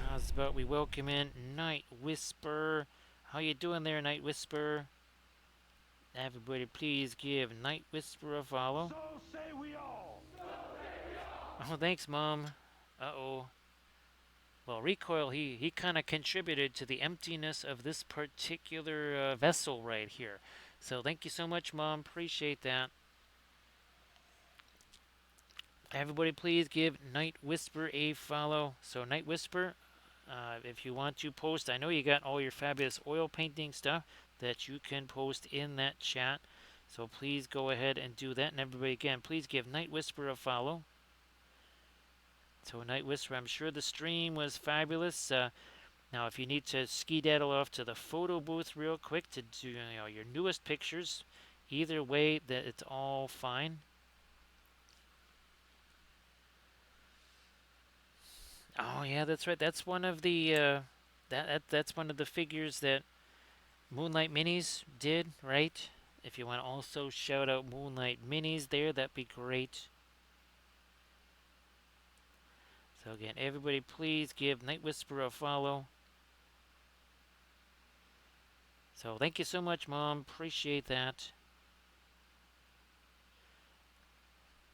how's about we welcome in Night Whisper? How you doing there, Night Whisper? Everybody please give Night Whisper a follow. So say we all. Oh, thanks, Mom. Uh-oh. Well, Recoil, he kind of contributed to the emptiness of this particular vessel right here. So thank you so much, Mom. Appreciate that. Everybody please give Night Whisper a follow. So Night Whisper, if you want to post, I know you got all your fabulous oil painting stuff that you can post in that chat. So please go ahead and do that. And everybody, again, please give Night Whisper a follow. So Night Whisper, I'm sure the stream was fabulous. Now, if you need to ski-daddle off to the photo booth real quick to do your newest pictures, either way, that it's all fine. Oh yeah, that's right. That's one of the that's one of the figures that Moonlight Minis did, right? If you want to also shout out Moonlight Minis there, that'd be great. So again, everybody please give Night Whisperer a follow. So thank you so much, Mom. Appreciate that.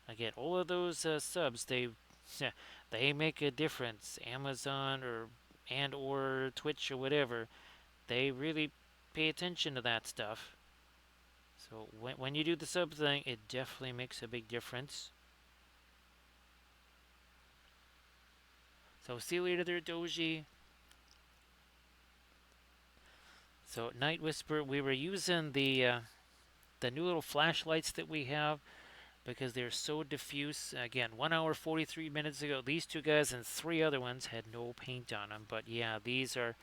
Again, all of those subs, they make a difference. Amazon or Twitch or whatever, they really pay attention to that stuff. So when you do the sub thing, it definitely makes a big difference. So see you later there, Doji. So Night Whisper, we were using the new little flashlights that we have because they're so diffuse. Again, 1 hour 43 minutes ago, these two guys and 3 other ones had no paint on them. But yeah, these are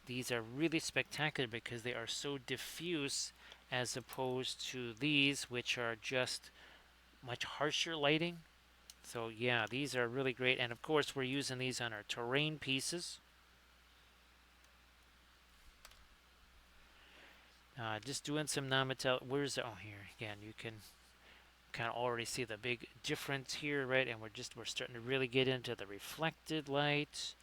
really spectacular because they are so diffuse as opposed to these, which are just much harsher lighting. So yeah, these are really great. And of course, we're using these on our terrain pieces. Just doing some non-metallic. Where's the, oh, here again? You can kind of already see the big difference here, right? And we're starting to really get into the reflected light.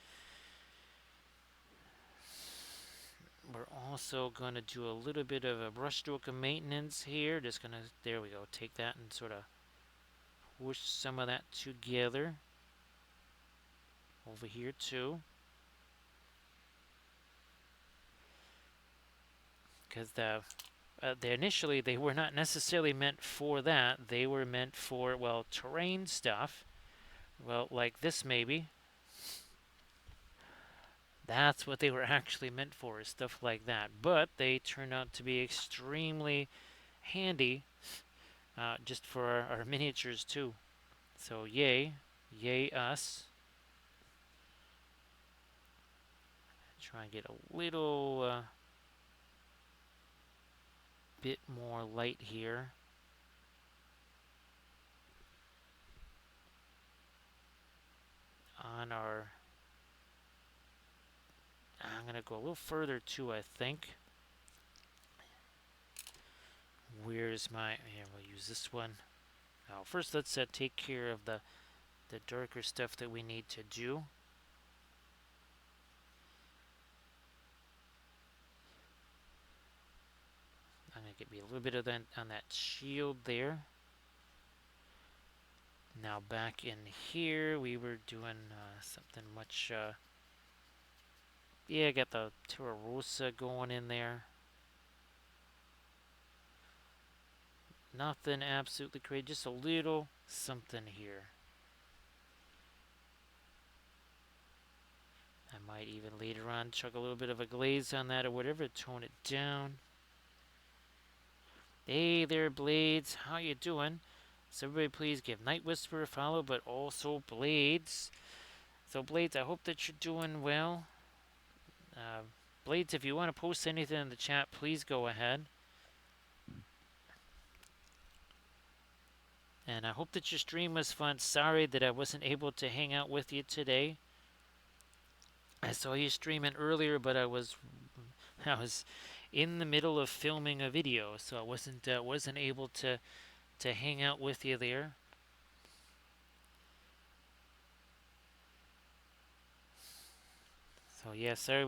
We're also going to do a little bit of a brushstroke of maintenance here. Just gonna, there we go, take that and sort of push some of that together over here too. Because they initially they were not necessarily meant for that. They were meant for, well, terrain stuff. Well, like this maybe. That's what they were actually meant for, is stuff like that. But they turned out to be extremely handy just for our miniatures too. So yay, yay us. Try and get a little bit more light here on our. I'm gonna go a little further too, I think. Where's my? Here, we'll use this one. Now, first, let's take care of the darker stuff that we need to do. I'm gonna get me a little bit of that on that shield there. Now back in here, we were doing something much. Yeah, got the Terra Rosa going in there. Nothing absolutely crazy, just a little something here. I might even later on chuck a little bit of a glaze on that or whatever, tone it down. Hey there, Blades. How you doing? So everybody please give Night Whisperer a follow, but also Blades. So Blades, I hope that you're doing well. Uh, Blades, if you want to post anything in the chat, please go ahead. And I hope that your stream was fun. Sorry that I wasn't able to hang out with you today. I saw you streaming earlier, but I was in the middle of filming a video, so I wasn't able to hang out with you there. So yeah, sorry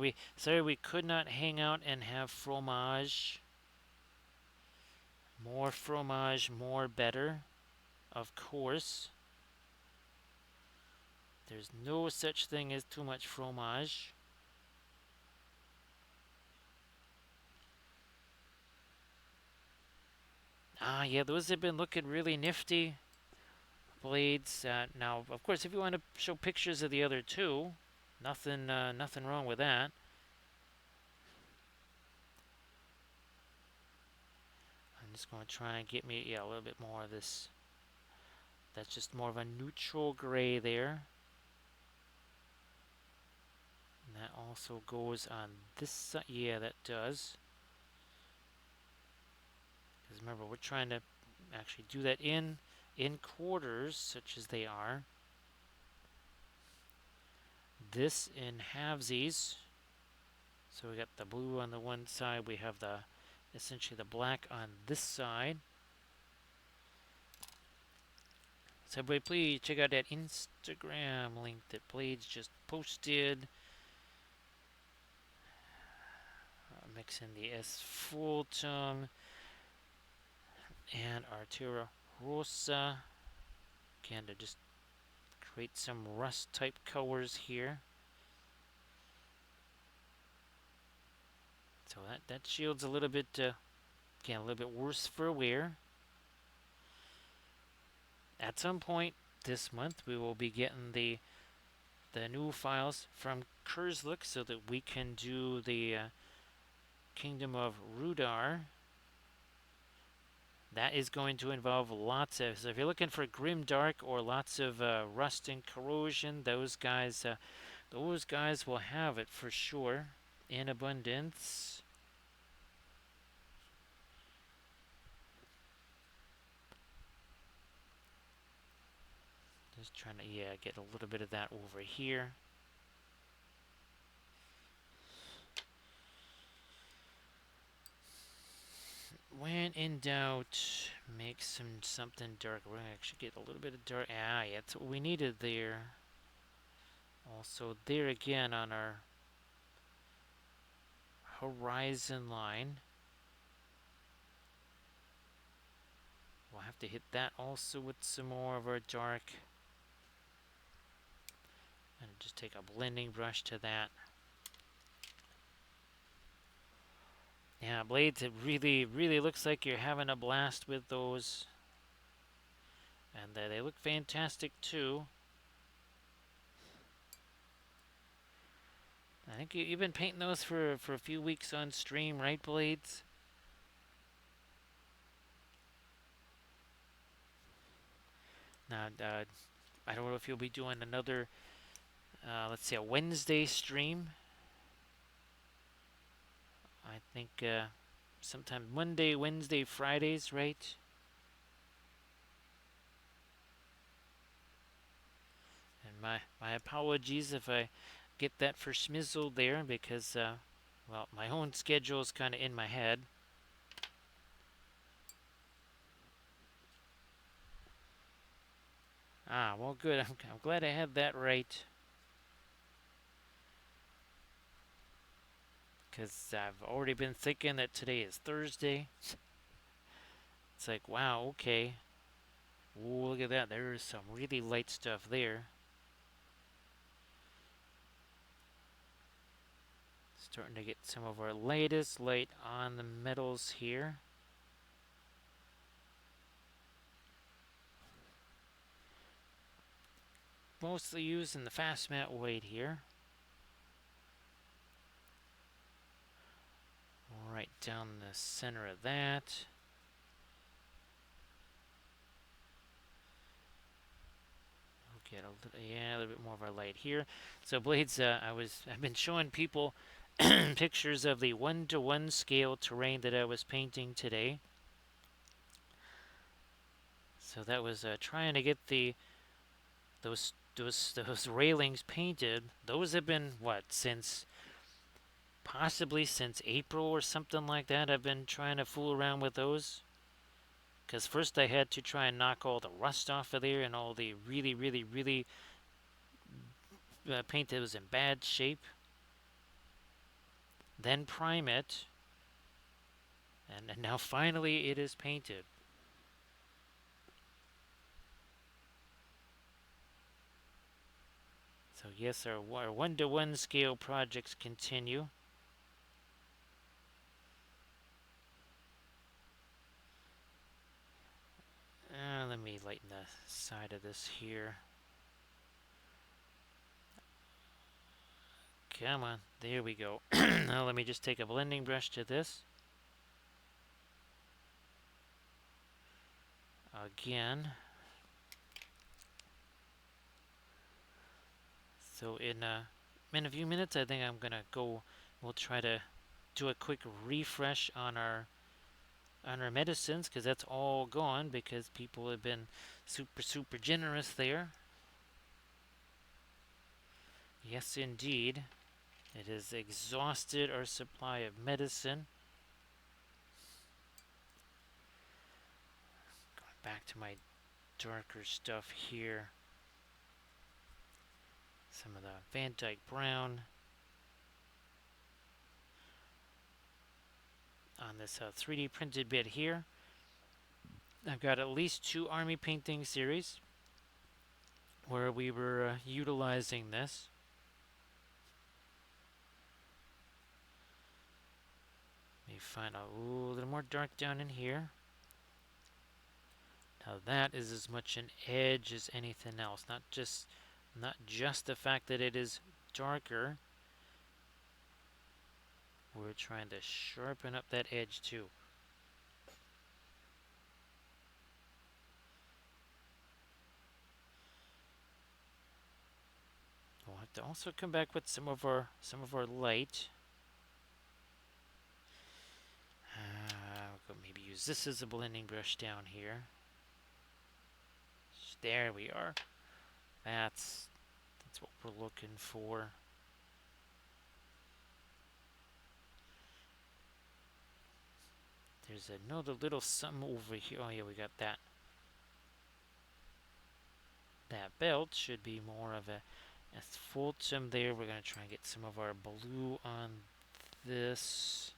we could not hang out and have fromage. More fromage, more better, of course. There's no such thing as too much fromage. Ah, yeah, those have been looking really nifty. Blades. Now, of course, if you want to show pictures of the other two, nothing wrong with that. I'm just going to try and get me a little bit more of this. That's just more of a neutral gray there. And that also goes on this side. Yeah, that does. Because remember, we're trying to actually do that in quarters, such as they are. This in halvesies. So we got the blue on the one side. We have the essentially the black on this side. So everybody, please check out that Instagram link that Blades just posted. Mix in the S Fulton and our Terra Rosa. Again, to just create some rust type colors here. So that shield's a little bit, again, a little bit worse for wear. At some point this month, we will be getting the new files from Khurzluk so that we can do the Kingdom of Rudar. That is going to involve lots of. So if you're looking for grim dark or lots of rust and corrosion, those guys will have it for sure in abundance. Just trying to get a little bit of that over here. When in doubt, make something dark. We're gonna actually get a little bit of dark. Yeah, that's what we needed there. Also, there again on our horizon line. We'll have to hit that also with some more of our dark. And just take a blending brush to that. Yeah, Blades, it really looks like you're having a blast with those. And they look fantastic too. I think you've been painting those for a few weeks on stream, right, Blades? Now, I don't know if you'll be doing another, let's say, a Wednesday stream. I think sometime Monday, Wednesday, Fridays, right? And my apologies if I get that for schmizzled there because, well, my own schedule is kind of in my head. Ah, well, good. I'm glad I had that right. Because I've already been thinking that today is Thursday. It's like, wow, okay. Ooh, look at that. There is some really light stuff there. Starting to get some of our lightest light on the metals here. Mostly using the fast mat weight here. Right down the center of that. We'll get a little bit more of our light here. So blades, I've been showing people pictures of the 1-to-1 scale terrain that I was painting today. So that was trying to get those railings painted. Those have been what, since possibly since April or something like that. I've been trying to fool around with those. Because first I had to try and knock all the rust off of there and all the really paint that was in bad shape. Then prime it. And now finally it is painted. So yes, our 1-to-1 scale projects continue. Let me lighten the side of this here. Come on, there we go. Now let me just take a blending brush to this. Again. So in a few minutes, I think I'm gonna go. We'll try to do a quick refresh on our medicines because that's all gone because people have been super generous there. Yes, indeed. It has exhausted our supply of medicine. Going back to my darker stuff here. Some of the Van Dyke Brown on this 3D printed bit here. I've got at least 2 army painting series where we were utilizing this. Let me find a little more dark down in here. Now that is as much an edge as anything else, not just the fact that it is darker. We're trying to sharpen up that edge too. We'll have to also come back with some of our light. We'll maybe use this as a blending brush down here. There we are. That's what we're looking for. There's another little something over here. Oh yeah, we got that. That belt should be more of a fulcrum there. We're going to try and get some of our blue on this.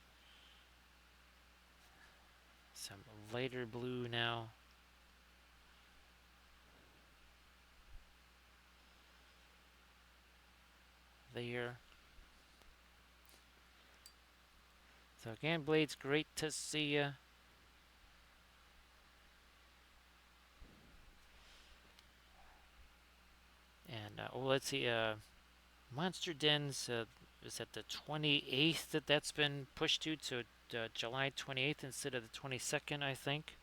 Some lighter blue now. There. So again, Blades, great to see you. And let's see. Monster Dens is at the 28th that's been pushed to July 28th instead of the 22nd, I think.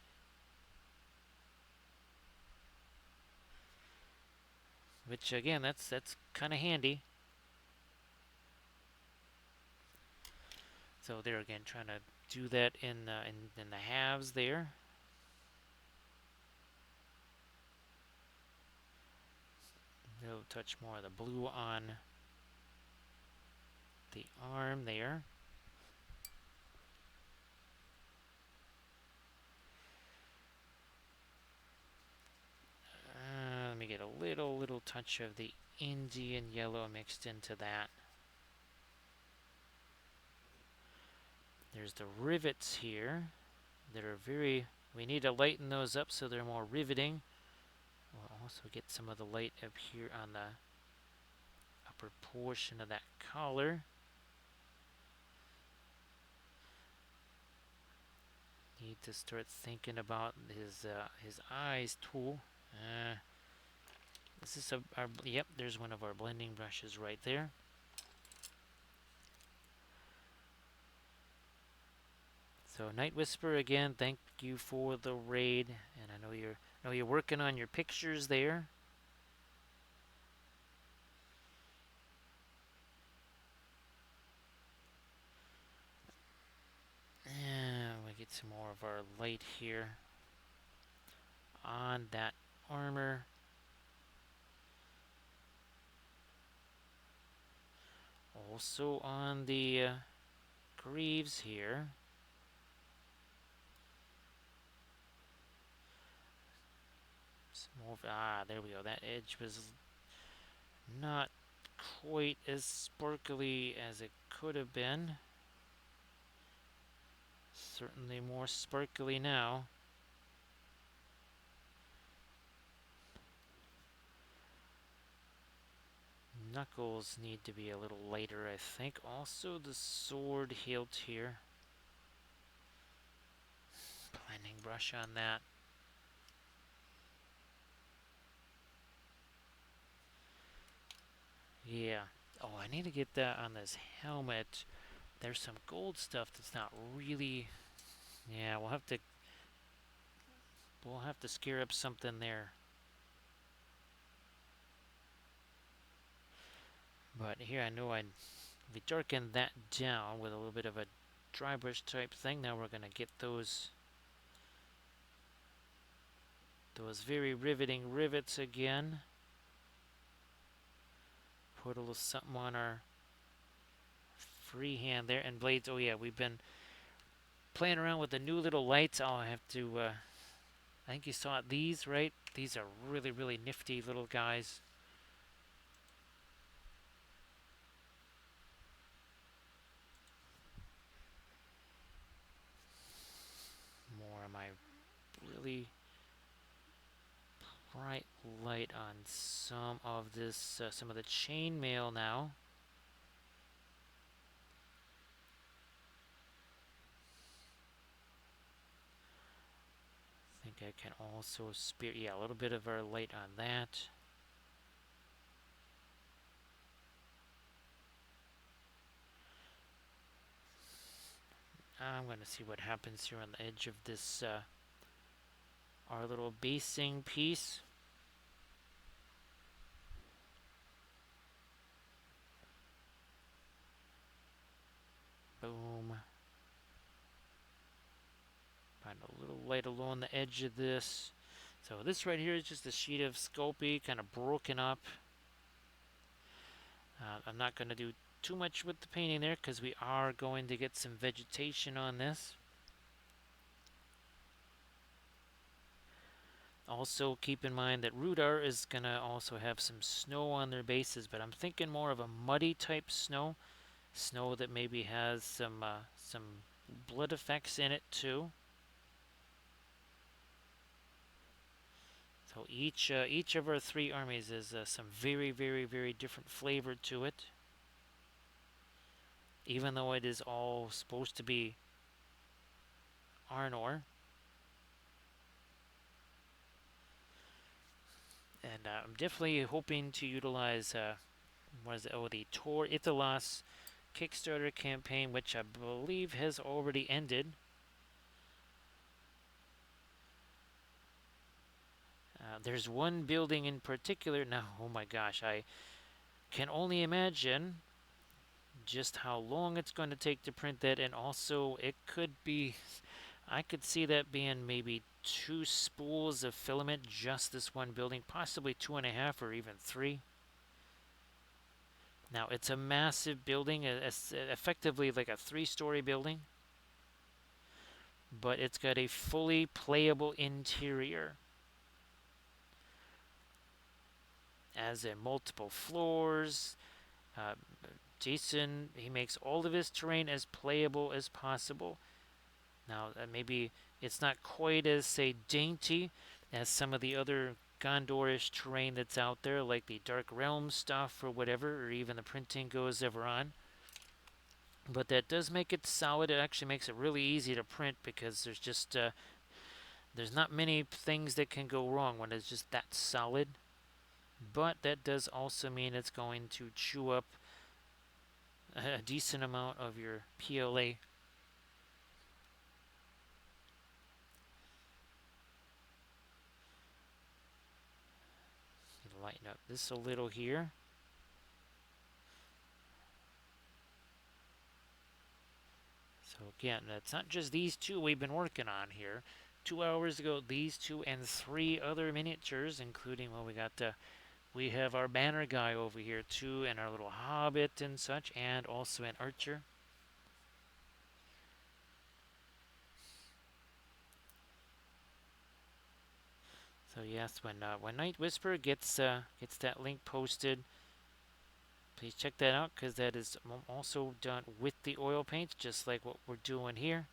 which again, that's kind of handy. So they're again trying to do that in the halves there. They'll touch more of the blue on the arm there. Let me get a little touch of the Indian yellow mixed into that. There's the rivets here that are we need to lighten those up so they're more riveting. We'll also get some of the light up here on the upper portion of that collar. Need to start thinking about his eyes too. This is yep, there's one of our blending brushes right there. So Night Whisper, again, thank you for the raid, and I know you're working on your pictures there. And we get some more of our light here on that armor. Also on the greaves here. Some more, there we go. That edge was not quite as sparkly as it could have been. Certainly more sparkly now. Knuckles need to be a little lighter, I think. Also the sword hilt here. Blending brush on that. Yeah. Oh, I need to get that on this helmet. There's some gold stuff that's not really... Yeah, we'll have to scare up something there. But here I know we darken that down with a little bit of a dry brush type thing. Now we're going to get those very riveting rivets again. Put a little something on our freehand there. And blades, oh yeah, we've been playing around with the new little lights. Oh, I have to, I think you saw these, right? These are really nifty little guys. More of my really bright light on some of this, some of the chainmail now. I think I can also a little bit of our light on that. I'm going to see what happens here on the edge of this, our little basing piece. Boom. Find a little light along the edge of this. So this right here is just a sheet of Sculpey, kind of broken up. I'm not going to do too much with the painting there because we are going to get some vegetation on this. Also keep in mind that Rudar is going to also have some snow on their bases, but I'm thinking more of a muddy type snow. Snow that maybe has some blood effects in it too. So each of our three armies is some very different flavor to it. Even though it is all supposed to be Arnor. And I'm definitely hoping to utilize, the Tor Ithalos Kickstarter campaign, which I believe has already ended. There's one building in particular. Now, oh my gosh, I can only imagine just how long it's going to take to print that, and also it could be, I could see that being maybe 2 spools of filament, just this one building, possibly 2.5 or even 3. Now, it's a massive building, it's effectively like a 3-story building, but it's got a fully playable interior, as in multiple floors. Uh, Jason, he makes all of his terrain as playable as possible. Now, maybe it's not quite as, say, dainty as some of the other Gondorish terrain that's out there, like the Dark Realm stuff or whatever, or even the printing goes ever on. But that does make it solid. It actually makes it really easy to print because there's not many things that can go wrong when it's just that solid. But that does also mean it's going to chew up a decent amount of your PLA. Lighten up this a little here. So again, it's not just these two we've been working on here. 2 hours ago, these two and 3 other miniatures, including, well, we have our banner guy over here too, and our little hobbit and such, and also an archer. So yes, when Night Whisper gets that link posted, please check that out, because that is also done with the oil paint, just like what we're doing here.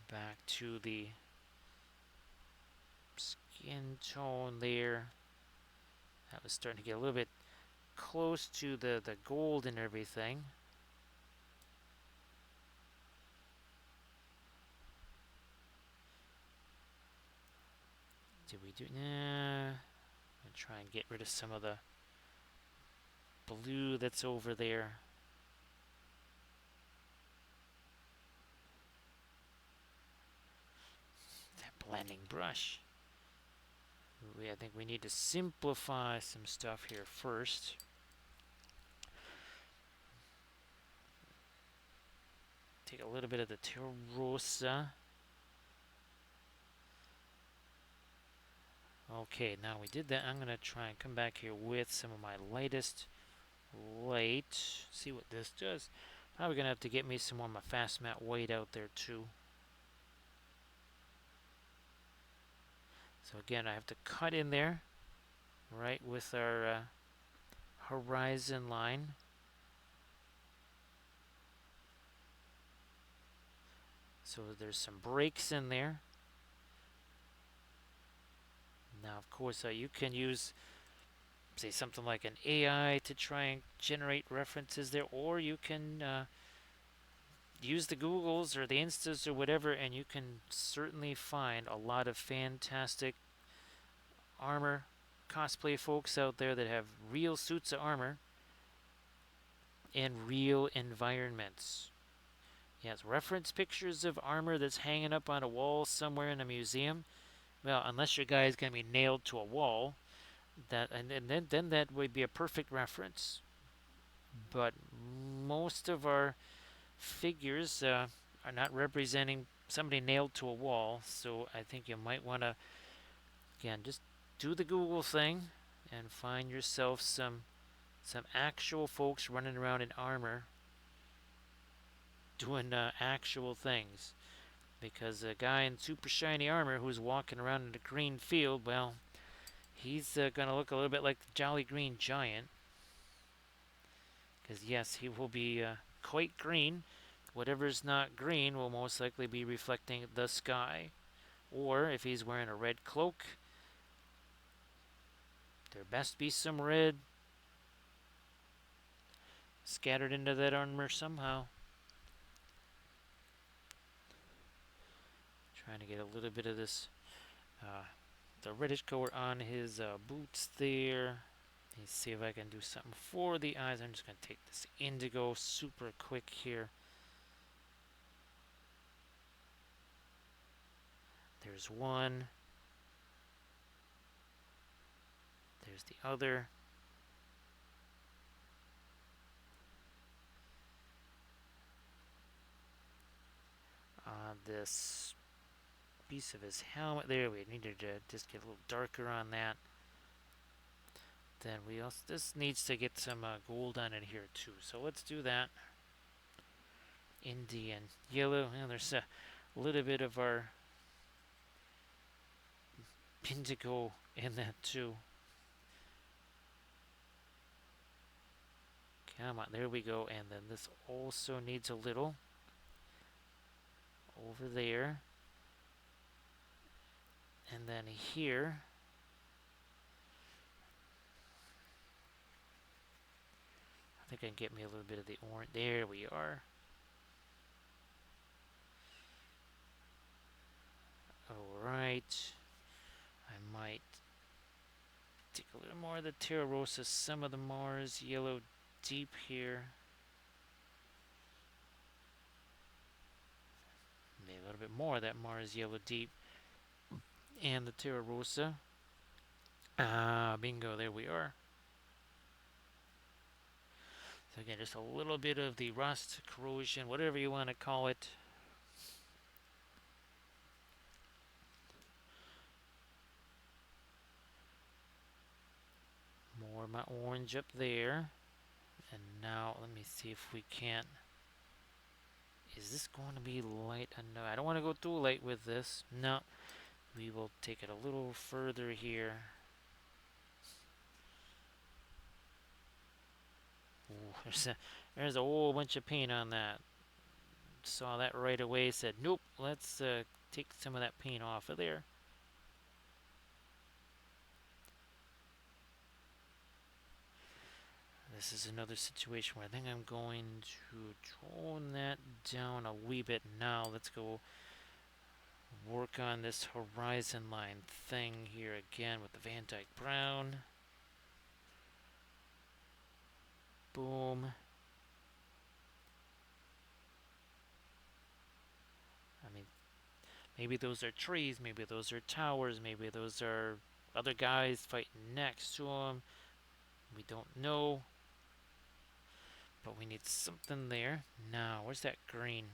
Back to the skin tone there. That was starting to get a little bit close to the gold and everything. Did we do? Nah. I'm gonna try and get rid of some of the blue that's over there. That blending brush. I think we need to simplify some stuff here first. Take a little bit of the Terrosa. Okay, now we did that. I'm going to try and come back here with some of my lightest light. See what this does. Probably going to have to get me some more of my fast matte white out there too. So again, I have to cut in there, right, with our horizon line. So there's some breaks in there. Now, of course, you can use, say, something like an AI to try and generate references there, or you can use the Googles or the Instas or whatever, and you can certainly find a lot of fantastic armor cosplay folks out there that have real suits of armor in real environments. Yes, reference pictures of armor that's hanging up on a wall somewhere in a museum. Well, unless your guy is going to be nailed to a wall, then that would be a perfect reference. But most of our figures are not representing somebody nailed to a wall, so I think you might want to, again, just do the Google thing and find yourself some actual folks running around in armor doing actual things. Because a guy in super shiny armor who's walking around in a green field, well, he's going to look a little bit like the Jolly Green Giant. Because yes, he will be quite green. Whatever's not green will most likely be reflecting the sky. Or if he's wearing a red cloak, there best be some red scattered into that armor somehow. Trying to get a little bit of this, the reddish color on his boots there. Let's see if I can do something for the eyes. I'm just going to take this indigo super quick here. There's one. There's the other. This piece of his helmet. There, we needed to just get a little darker on that. Then we also, this needs to get some gold on it here too. So let's do that. Indian yellow. And there's a little bit of our indigo in that too. Come on, there we go. And then this also needs a little over there. And then here. I think I can get me a little bit of the orange. There we are. Alright. I might take a little more of the Terra Rosa, some of the Mars yellow deep here. Maybe a little bit more of that Mars yellow deep. And the Terra Rosa. Bingo, there we are. So again, just a little bit of the rust, corrosion, whatever you want to call it. More of my orange up there. And now, let me see if we can't. Is this going to be light enough? I don't want to go too light with this. No. We will take it a little further here. Ooh, there's a whole bunch of paint on that. Saw that right away. Said, nope, let's take some of that paint off of there. This is another situation where I think I'm going to tone that down a wee bit now. Let's go work on this horizon line thing here again with the Van Dyke Brown. Boom. I mean, maybe those are trees, maybe those are towers, maybe those are other guys fighting next to them. We don't know. But we need something there. Now, where's that green?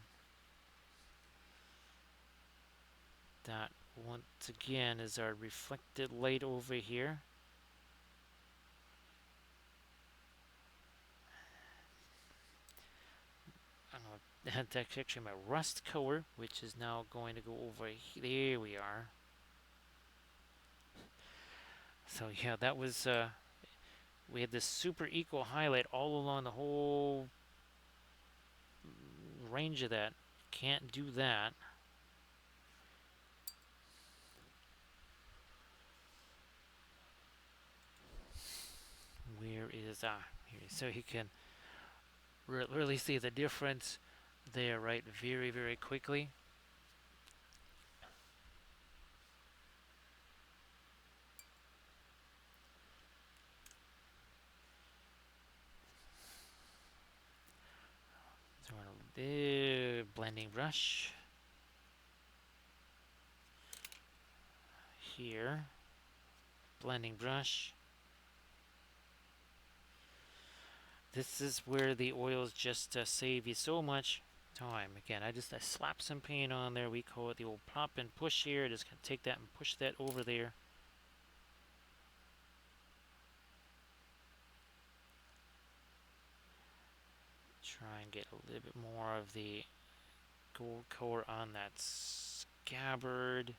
That, once again, is our reflected light over here. That's actually my rust color, which is now going to go over here. There we are. So yeah, that was, we had this super equal highlight all along the whole range of that. Can't do that. Where is, here, so you can really see the difference there, right? Very, very quickly. So blending brush here, blending brush. This is where the oils just save you so much time. Again, I slap some paint on there. We call it the old pop and push here. Just gonna take that and push that over there. Try and get a little bit more of the gold color on that scabbard.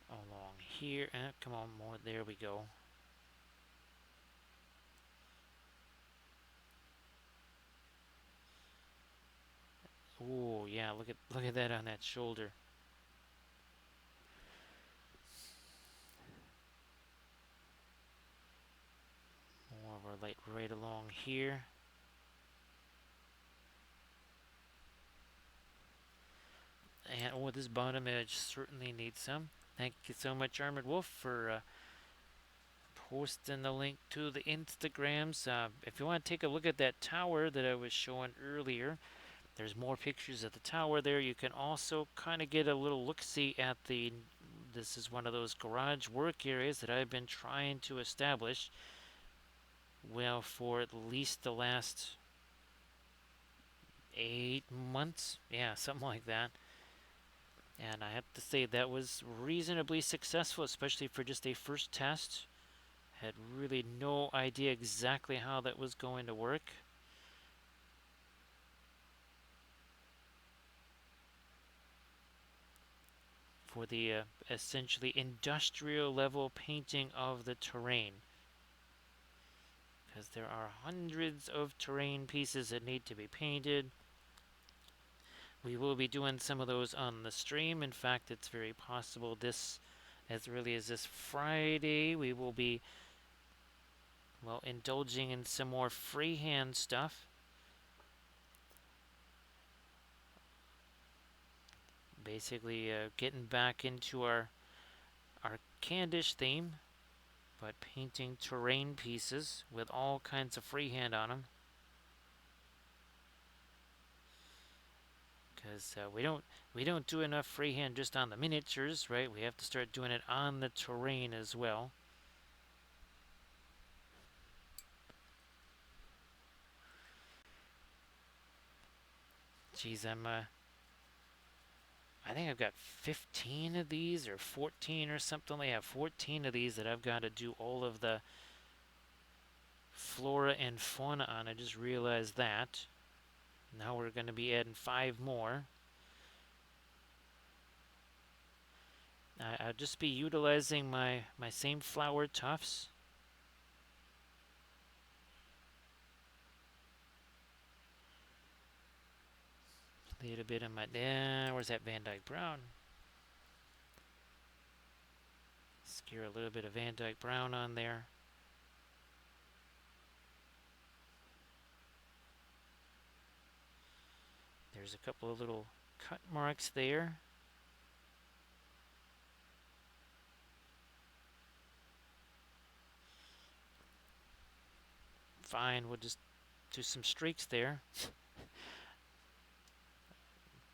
Along here, come on, more, there we go. Oh yeah, look at that on that shoulder. More of our light right along here. And oh, this bottom edge certainly needs some. Thank you so much, Armored Wolf, for posting the link to the Instagrams. If you want to take a look at that tower that I was showing earlier, there's more pictures of the tower there. You can also kind of get a little look-see at the. This is one of those garage work areas that I've been trying to establish. Well, for at least the last 8 months, yeah, something like that. And I have to say that was reasonably successful, especially for just a first test. Had really no idea exactly how that was going to work. For the essentially industrial level painting of the terrain. Because there are hundreds of terrain pieces that need to be painted. We will be doing some of those on the stream. In fact, it's very possible this, as early as this Friday, we will be, well, indulging in some more freehand stuff. Basically, getting back into our Candish theme, but painting terrain pieces with all kinds of freehand on them. Because we don't do enough freehand just on the miniatures, right? We have to start doing it on the terrain as well. Geez, I think I've got 15 of these or 14 or something. I have 14 of these that I've got to do all of the flora and fauna on. I just realized that. Now we're going to be adding 5 more. I'll just be utilizing my same flower tufts. A little bit of my, where's that Van Dyke Brown? Scare a little bit of Van Dyke Brown on there. There's a couple of little cut marks there. Fine, we'll just do some streaks there.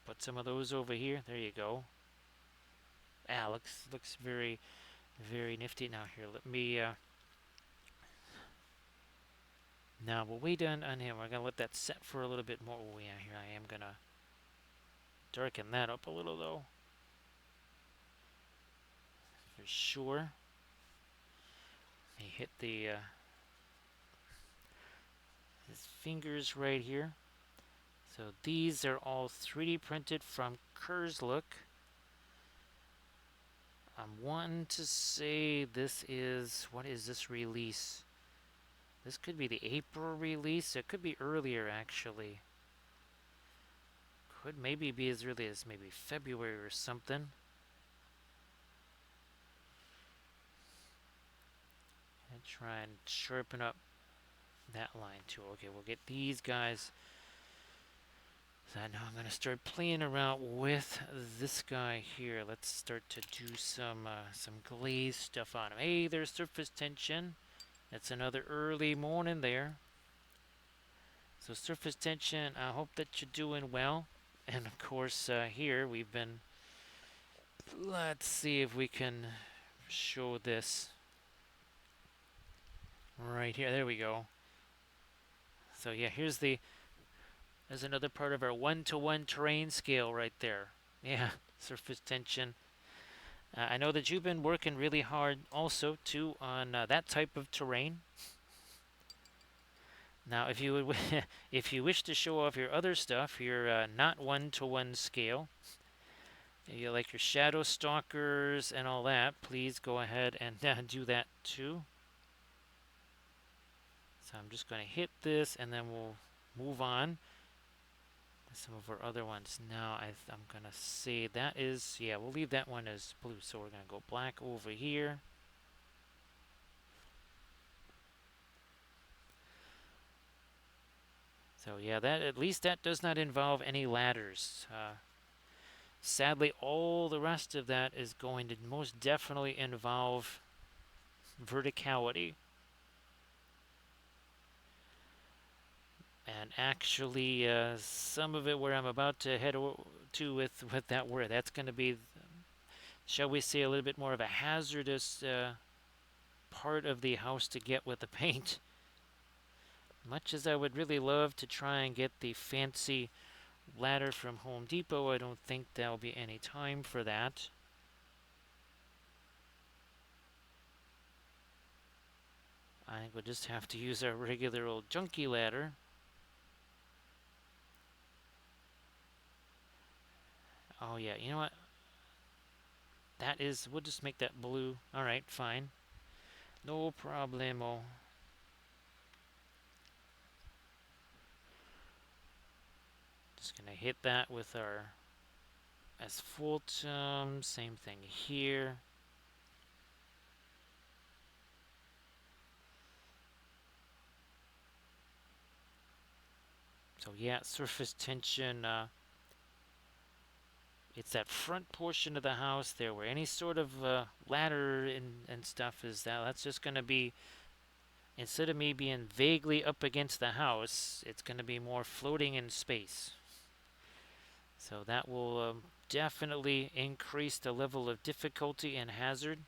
Put some of those over here. There you go. Looks very, very nifty. Now here, let me. Now we'll wait on him. We're gonna let that set for a little bit more. Oh yeah, here I am gonna darken that up a little though. For sure. He hit the his fingers right here. So these are all 3D printed from Khurzluk. I'm wanting to say this is, what is this release? This could be the April release. It could be earlier actually. Could maybe be as early as maybe February or something. And try and sharpen up that line too. Okay, we'll get these guys. So now I'm going to start playing around with this guy here. Let's start to do some glaze stuff on him. Hey, there's surface tension. That's another early morning there. So surface tension, I hope that you're doing well. And of course here we've been, let's see if we can show this right here. There we go. So yeah, there's another part of our 1-to-1 terrain scale right there. Yeah, surface tension. I know that you've been working really hard also too on that type of terrain. Now, if you would, if you wish to show off your other stuff, your not 1-to-1 scale, you like your shadow stalkers and all that, please go ahead and do that too. So I'm just going to hit this and then we'll move on. Some of our other ones. Now I'm going to say that is, yeah, we'll leave that one as blue. So we're going to go black over here. So yeah, that at least that does not involve any ladders. Sadly, all the rest of that is going to most definitely involve verticality. And actually, some of it where I'm about to head to with that word, that's going to be, shall we say, a little bit more of a hazardous part of the house to get with the paint. Much as I would really love to try and get the fancy ladder from Home Depot, I don't think there'll be any time for that. I think we'll just have to use our regular old junky ladder. Oh yeah, you know what? That is, we'll just make that blue. Alright, fine. No problemo. Just gonna hit that with our asphaltum. Same thing here. So yeah, surface tension. It's that front portion of the house there where any sort of ladder and stuff is that. That's just going to be, instead of me being vaguely up against the house, it's going to be more floating in space. So that will definitely increase the level of difficulty and hazard.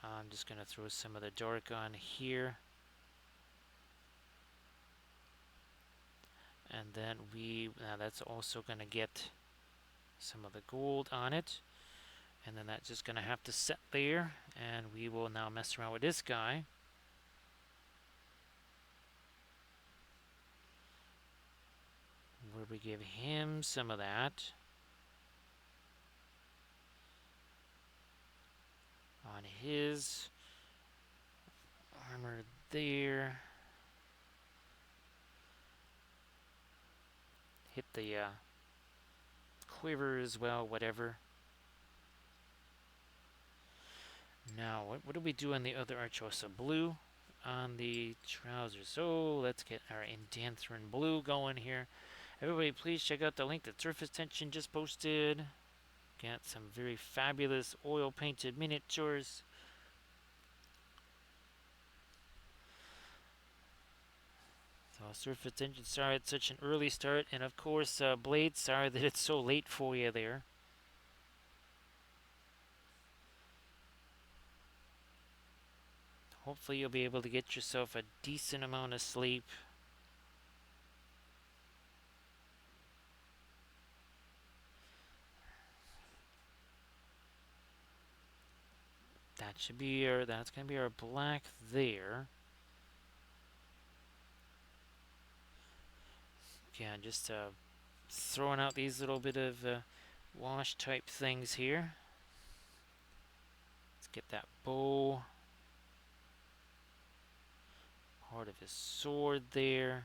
I'm just going to throw some of the dark on here. And then that's also going to get some of the gold on it. And then that's just going to have to set there. And we will now mess around with this guy. Where we give him some of that. On his armor there. Hit the quiver as well, whatever. Now, what do we do on the other archer? So blue on the trousers. So let's get our Indanthren blue going here. Everybody, please check out the link that Surface Tension just posted. Got some very fabulous oil-painted miniatures. So Surface Tension, sorry it's such an early start. And of course, Blade, sorry that it's so late for you there. Hopefully you'll be able to get yourself a decent amount of sleep. That should be that's going to be our black there. Yeah, just throwing out these little bit of wash type things here. Let's get that bow. Part of his sword there.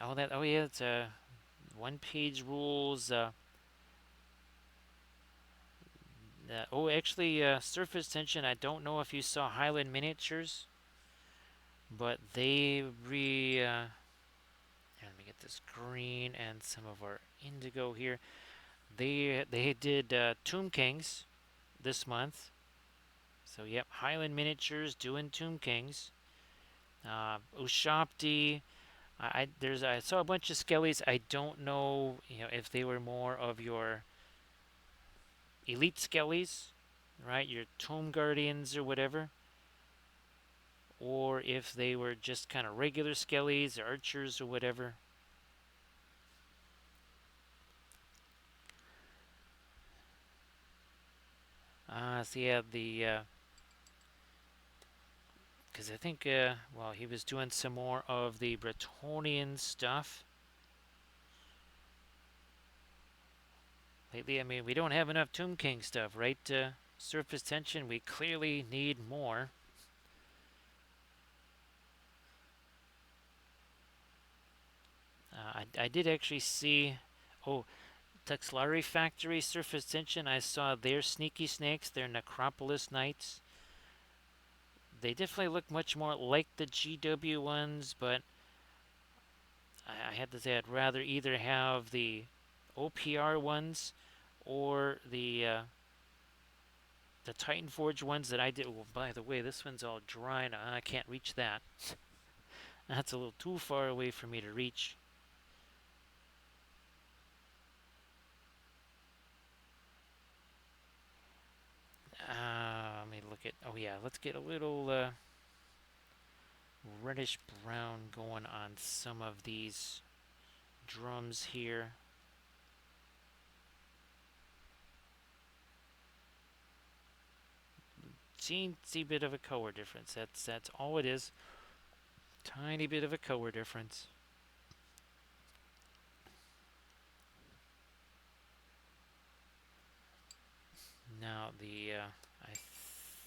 Oh yeah, it's one-page rules. Actually, Surface Tension, I don't know if you saw Highland Miniatures, but they here, let me get this green and some of our indigo here. They did Tomb Kings this month. So yep, Highland Miniatures doing Tomb Kings. Ushopti. I saw a bunch of skellies. I don't know, if they were more of your elite skellies, right? Your Tomb Guardians or whatever, or if they were just kind of regular skellies or archers or whatever. So yeah, because I think, well, he was doing some more of the Bretonian stuff. Lately, I mean, we don't have enough Tomb King stuff, right? Surface Tension, we clearly need more. I did actually see, oh, Texlari Factory Surface Tension. I saw their Sneaky Snakes, their Necropolis Knights. They definitely look much more like the GW ones, but I had to say I'd rather either have the OPR ones or the Titan Forge ones that I did. Well, by the way, this one's all dry now. I can't reach that. That's a little too far away for me to reach. Let me look at. Oh yeah, let's get a little reddish brown going on some of these drums here. Teensy bit of a color difference. That's all it is. Tiny bit of a color difference. Now I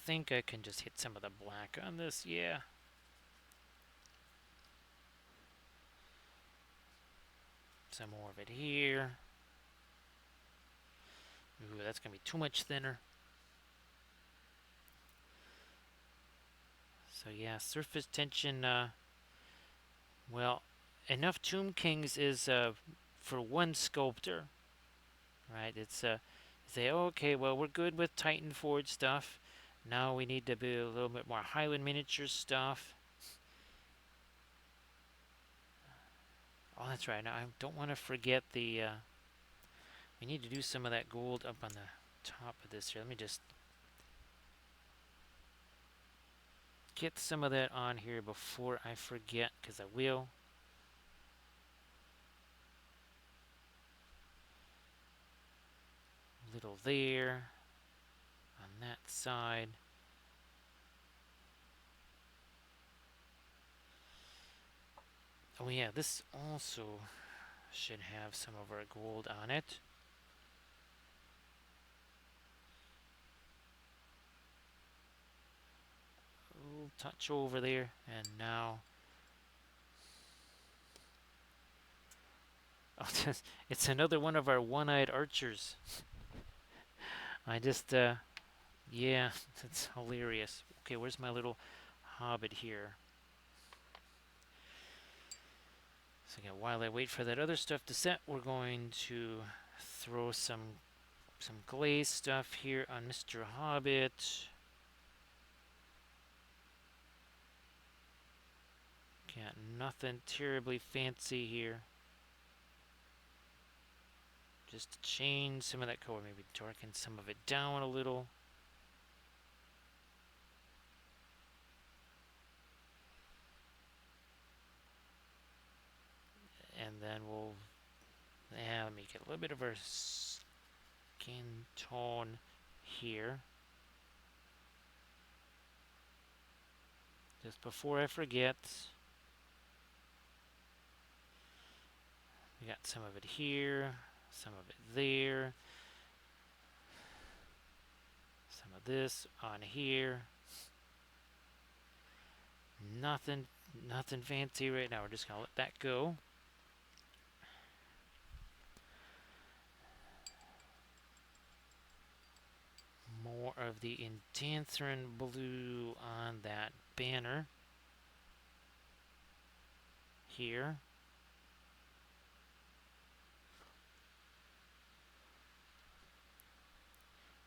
think I can just hit some of the black on this. Yeah. Some more of it here. Ooh, that's gonna be too much thinner. So yeah, surface tension. Well, enough Tomb Kings is for one sculptor, right? It's say okay, well we're good with Titan Forge stuff. Now we need to do a little bit more Highland Miniatures stuff. Oh, that's right. Now I don't want to forget the. We need to do some of that gold up on the top of this here. Let me just get some of that on here before I forget, because I will. A little there on that side. Oh yeah, this also should have some of our gold on it. A little touch over there, and now oh, it's another one of our one-eyed archers. I just yeah, it's hilarious. Okay, where's my little hobbit here? So again, while I wait for that other stuff to set, we're going to throw some glaze stuff here on Mr. Hobbit. Got nothing terribly fancy here. Just to change some of that color, maybe darken some of it down a little. And then we'll let me get a little bit of our skin tone here. Just before I forget, we got some of it here, some of it there, some of this on here. Nothing fancy right now. We're just gonna let that go. More of the Indanthrun blue on that banner here.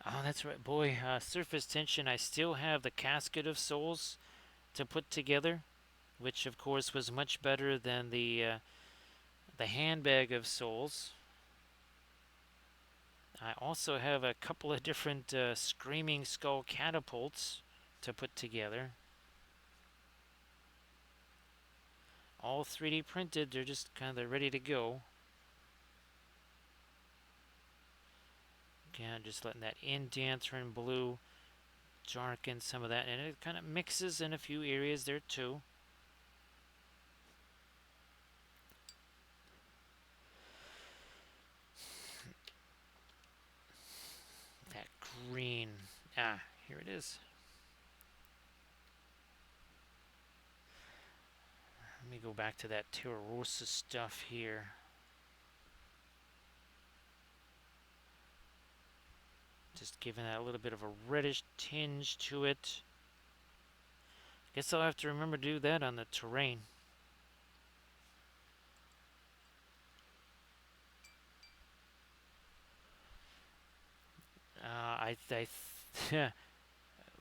Oh, that's right, boy. Surface tension. I still have the Casket of Souls to put together, which of course was much better than the Handbag of Souls. I also have a couple of different Screaming Skull catapults to put together. All 3D printed. They're just kind of ready to go. Again, just letting that Indanthrun blue darken some of that, and it kind of mixes in a few areas there too. That green. Here it is. Let me go back to that Terra Rosa stuff here. Just giving that a little bit of a reddish tinge to it. Guess I'll have to remember to do that on the terrain.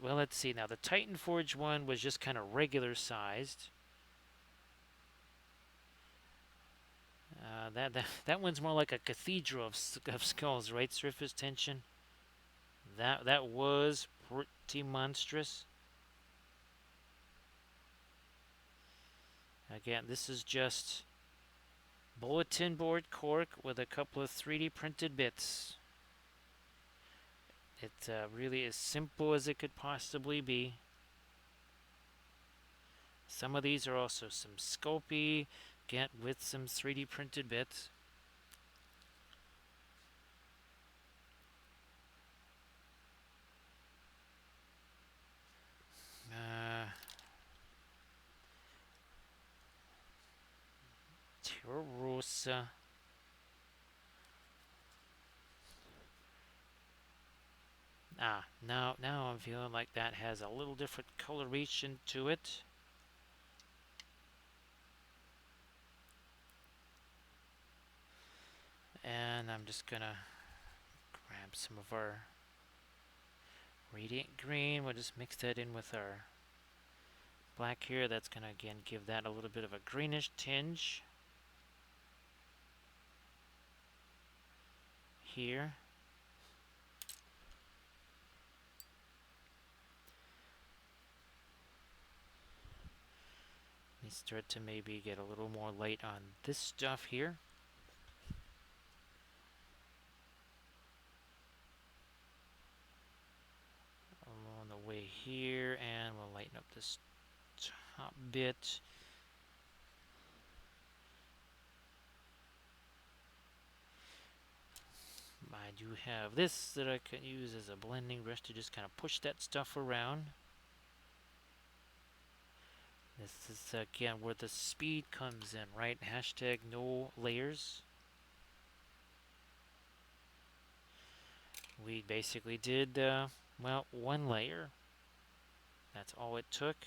Well, let's see now. The Titan Forge one was just kind of regular sized. That one's more like a cathedral of skulls, right? Surface tension. That was pretty monstrous. Again, this is just bulletin board cork with a couple of 3D printed bits. It's really as simple as it could possibly be. Some of these are also some Sculpey, get with some 3D printed bits. Rosa. Now I'm feeling like that has a little different coloration to it. And I'm just gonna grab some of our radiant green. We'll just mix that in with our black here. That's gonna again give that a little bit of a greenish tinge. Here. Let me start to maybe get a little more light on this stuff here. Along the way here, and we'll lighten up this top bit. I do have this that I can use as a blending brush to just kind of push that stuff around. This is again where the speed comes in, right? Hashtag no layers. We basically did, well, one layer. That's all it took.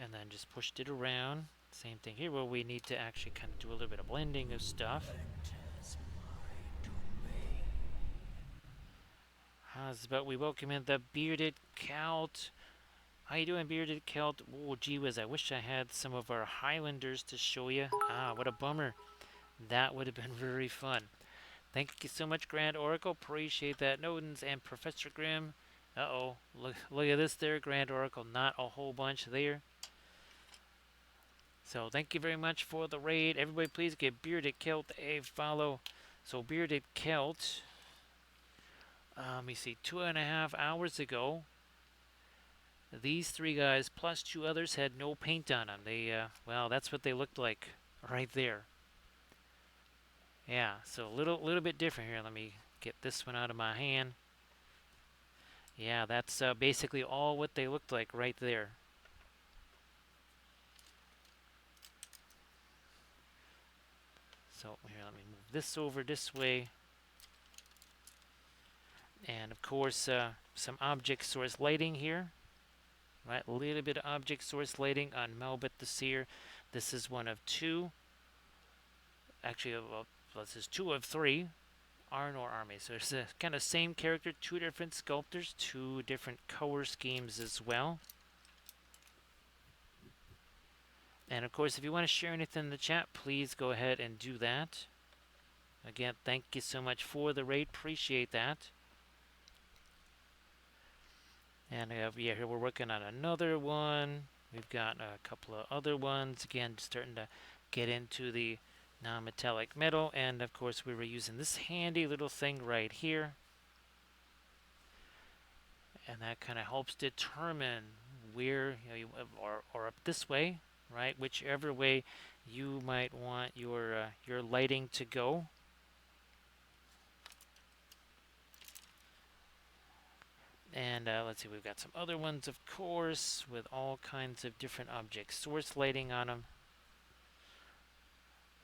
And then just pushed it around. Same thing here where we need to actually kind of do a little bit of blending of stuff. How's about we welcome in the Bearded Celt. How you doing, Bearded Celt? Oh, gee whiz, I wish I had some of our Highlanders to show you. What a bummer. That would have been very fun. Thank you so much, Grand Oracle. Appreciate that. Nodens and Professor Grimm. Uh-oh. Look at this there, Grand Oracle. Not a whole bunch there. So thank you very much for the raid. Everybody please give Bearded Celt a follow. So Bearded Celt, let me see, 2.5 hours ago, these three guys plus two others had no paint on them. They, well, that's what they looked like right there. Yeah, so a little bit different here. Let me get this one out of my hand. Yeah, that's basically all what they looked like right there. So here, let me move this over this way. And of course, some object source lighting here. Right, a little bit of object source lighting on Melbit the Seer. This is one of two. Actually, well, this is 2 of 3 Arnor armies. So it's a kind of same character, 2 different sculptors, 2 different color schemes as well. And of course, if you want to share anything in the chat, please go ahead and do that. Again, thank you so much for the raid. Appreciate that. And yeah, here we're working on another one. We've got a couple of other ones. Again, starting to get into the non-metallic metal. And of course, we were using this handy little thing right here. And that kind of helps determine where, or up this way, right? Whichever way you might want your lighting to go. And let's see, we've got some other ones, of course, with all kinds of different object source lighting on them.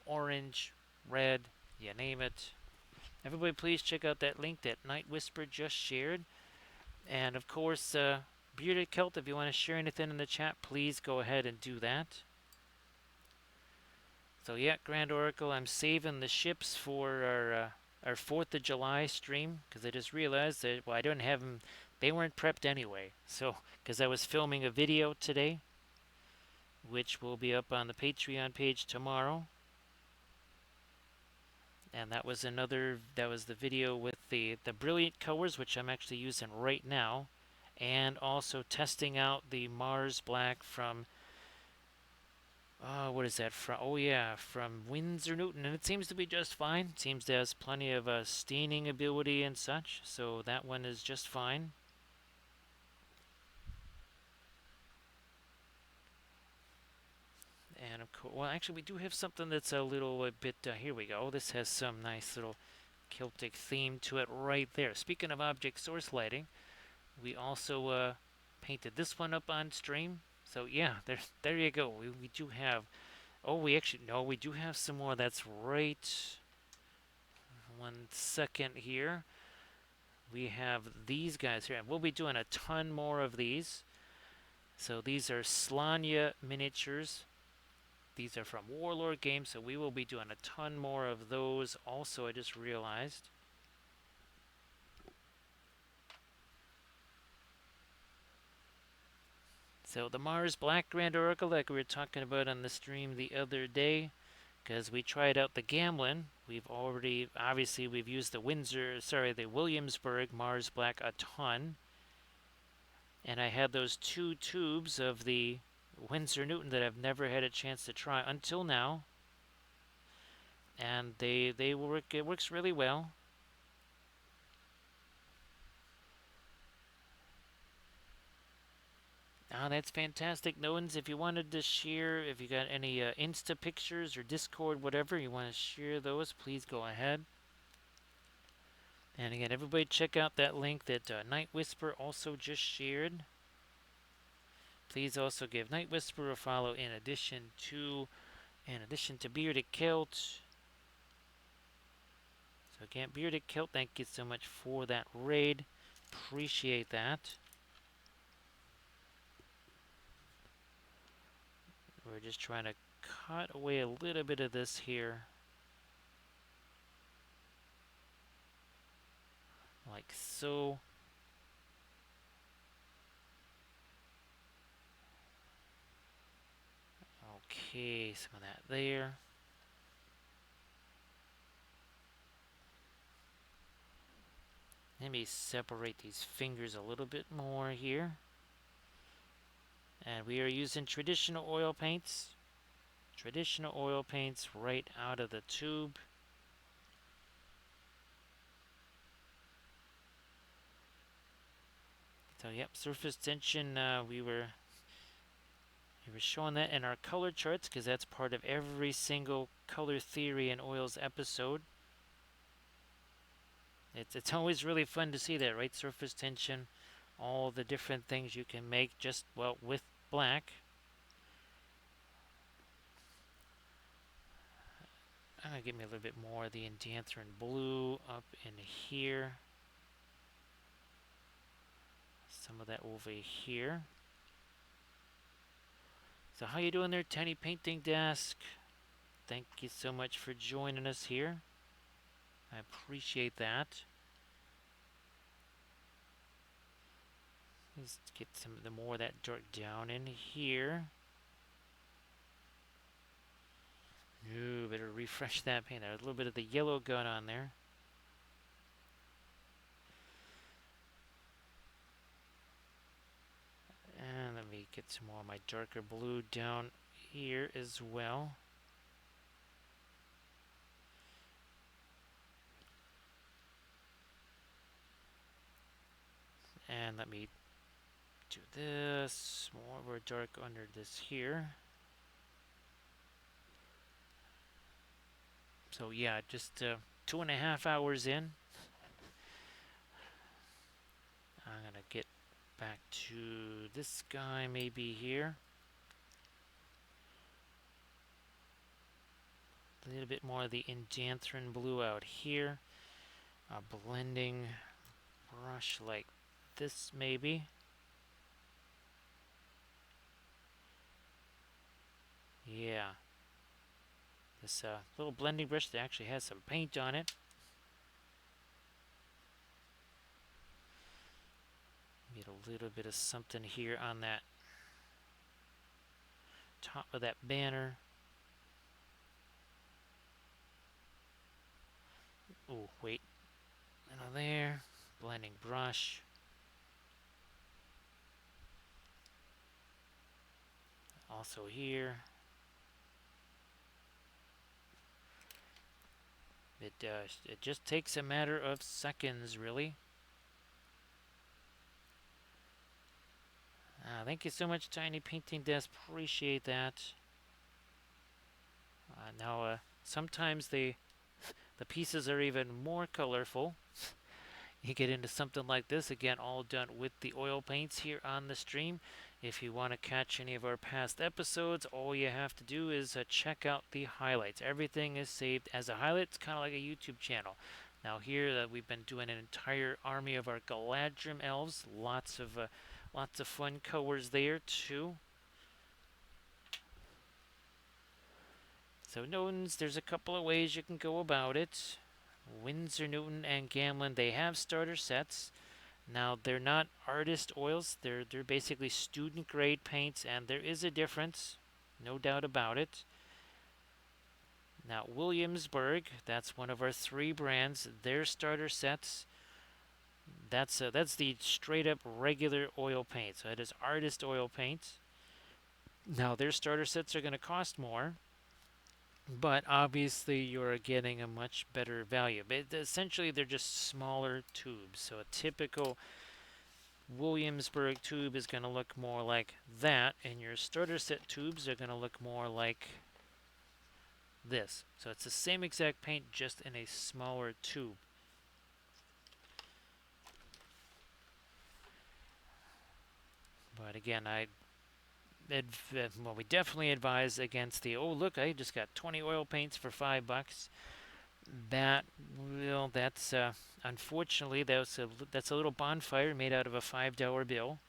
Orange, red, you name it. Everybody please check out that link that Night Whisper just shared. And of course, Bearded Celt, if you want to share anything in the chat, please go ahead and do that. So yeah, Grand Oracle, I'm saving the ships for our 4th of July stream because I just realized that, well, I don't have them. They weren't prepped anyway. So, because I was filming a video today, which will be up on the Patreon page tomorrow. And that was the video with the brilliant colors, which I'm actually using right now, and also testing out the Mars Black from what is that from? Oh yeah, from Windsor Newton, and it seems to be just fine. It seems to have plenty of staining ability and such, so that one is just fine. And of course, well, actually, we do have something that's a little bit. Here we go. This has some nice little Celtic theme to it right there. Speaking of object source lighting, we also painted this one up on stream. So yeah, there you go. We do have. Oh, we actually no, we do have some more. That's right. 1 second here. We have these guys here, and we'll be doing a ton more of these. So these are Slania miniatures. These are from Warlord Games, so we will be doing a ton more of those. Also, I just realized. So the Mars Black Grand Oracle, like we were talking about on the stream the other day, because we tried out the Gamlin. We've already, obviously, we've used the Williamsburg Mars Black a ton. And I had those 2 tubes of the Windsor Newton that I've never had a chance to try until now. And they work, it works really well. Ah, that's fantastic. Noans, if you wanted to share, if you got any Insta pictures or Discord, whatever, you want to share those, please go ahead. And again, everybody check out that link that Night Whisper also just shared. Please also give Night Whisper a follow in addition to Bearded Kilt. So again, Bearded Kilt, thank you so much for that raid. Appreciate that. We're just trying to cut away a little bit of this here. Like so. Okay, some of that there. Let me separate these fingers a little bit more here. And we are using traditional oil paints. Traditional oil paints right out of the tube. So yep, surface tension, we were showing that in our color charts because that's part of every single color theory and oils episode. It's always really fun to see that, right? Surface tension, all the different things you can make just, well, with black. I'm going to give me a little bit more of the Endanthrin blue up in here. Some of that over here. So how you doing there, Tiny Painting Desk? Thank you so much for joining us here. I appreciate that. Let's get some of the more of that dirt down in here. Ooh, better refresh that paint. There's a little bit of the yellow gun on there. And let me get some more of my darker blue down here as well. And let me do this. More of our dark under this here. So yeah, just 2.5 hours in. I'm gonna get back to this guy maybe here. A little bit more of the Endanthrin blue out here. A blending brush like this maybe. Yeah. This little blending brush that actually has some paint on it. Get a little bit of something here on that top of that banner. Oh, wait. There. Blending brush. Also here. It just takes a matter of seconds, really. Thank you so much, Tiny Painting Desk. Appreciate that. Now, sometimes the pieces are even more colorful. You get into something like this, again, all done with the oil paints here on the stream. If you want to catch any of our past episodes, all you have to do is check out the highlights. Everything is saved as a highlight. It's kind of like a YouTube channel. Now here we've been doing an entire army of our Galadrim elves. Lots of fun colors there too. So Newtons, there's a couple of ways you can go about it. Winsor Newton and Gamlin, they have starter sets. Now they're not artist oils, they're basically student grade paints, and there is a difference, no doubt about it. Now Williamsburg, that's one of our 3 brands, their starter sets, that's the straight up regular oil paint. So it is artist oil paint. Now their starter sets are going to cost more, but obviously you're getting a much better value. But essentially they're just smaller tubes. So a typical Williamsburg tube is going to look more like that, and your starter set tubes are going to look more like this. So it's the same exact paint, just in a smaller tube. But again, we definitely advise against the, oh look, I just got 20 oil paints for $5. That's unfortunately that's a little bonfire made out of a $5 bill.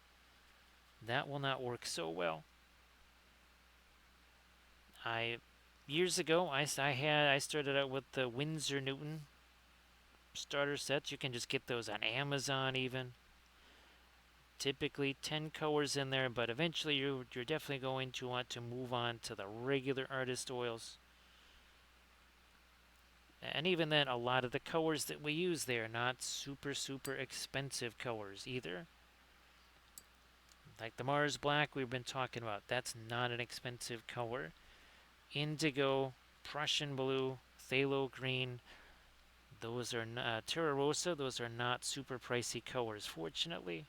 That will not work so well. Years ago, I started out with the Winsor Newton starter sets. You can just get those on Amazon even. Typically 10 colors in there, but eventually you're definitely going to want to move on to the regular artist oils. And even then, a lot of the colors that we use there are not super expensive colors either. Like the Mars Black we've been talking about, that's not an expensive color. Indigo, Prussian Blue, Phthalo Green, those are Terra Rosa, those are not super pricey colors, fortunately.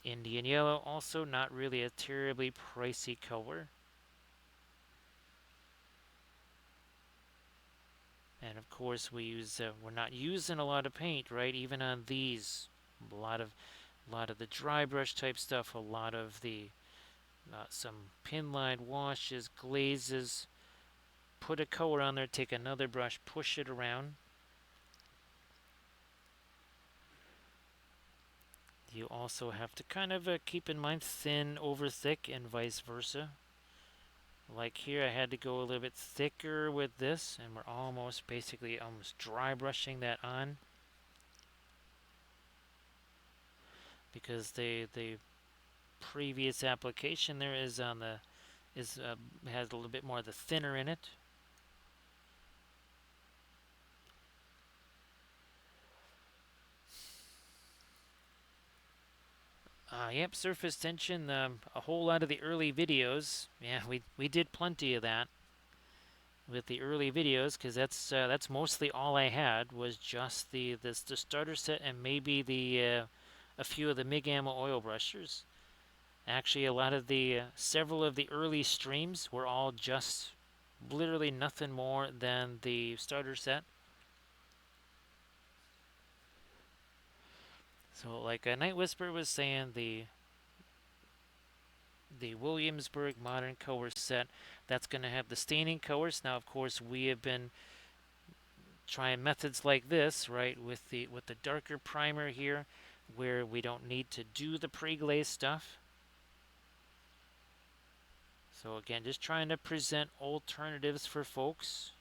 Indian Yellow, also not really a terribly pricey color. And of course we're not using a lot of paint, right? Even on these, a lot of the dry brush type stuff, a lot of the some pin line washes, glazes. Put a color on there, take another brush, push it around. You also have to kind of keep in mind thin over thick and vice versa. Like here, I had to go a little bit thicker with this, and we're basically almost dry brushing that on. Because the previous application there has a little bit more of the thinner in it. Yep, surface tension. A whole lot of the early videos. Yeah, we did plenty of that with the early videos, because that's mostly all I had was just the starter set and maybe a few of the MIG ammo oil brushers. Actually, a lot of several of the early streams were all just literally nothing more than the starter set. So, like Night Whisper was saying, the Williamsburg Modern Color set, that's going to have the staining colors. Now, of course, we have been trying methods like this, right, with the darker primer here, where we don't need to do the pre-glaze stuff. So again, just trying to present alternatives for folks.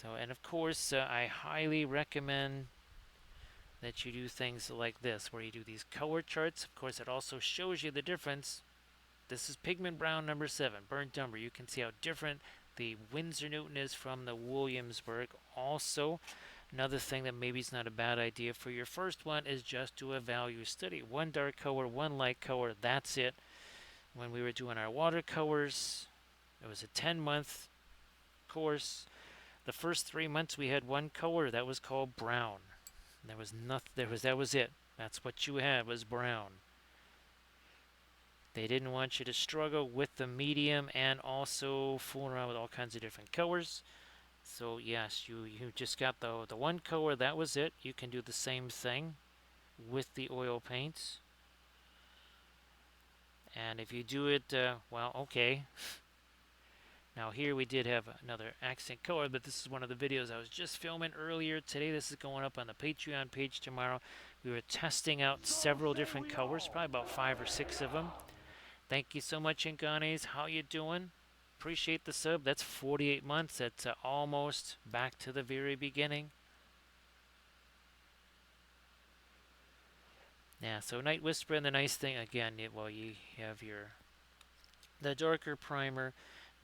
So, and of course, I highly recommend that you do things like this, where you do these color charts. Of course, it also shows you the difference. This is pigment brown number 7, burnt umber. You can see how different the Winsor Newton is from the Williamsburg. Also, another thing that maybe is not a bad idea for your first one is just do a value study. One dark color, one light color, that's it. When we were doing our watercolors, it was a 10-month course. The first 3 months we had one color that was called brown. There was nothing. That was it. That's what you had, was brown. They didn't want you to struggle with the medium and also fool around with all kinds of different colors. So yes, you just got the one color. That was it. You can do the same thing with the oil paints. And if you do it, well, okay. Now here we did have another accent color, but this is one of the videos I was just filming earlier today. This is going up on the Patreon page tomorrow. We were testing out several different colors, probably about 5 or 6 of them. Thank you so much, Inganes. How you doing? Appreciate the sub. That's 48 months. That's almost back to the very beginning. Yeah, so Night Whisper, and the nice thing, again, well, you have the darker primer.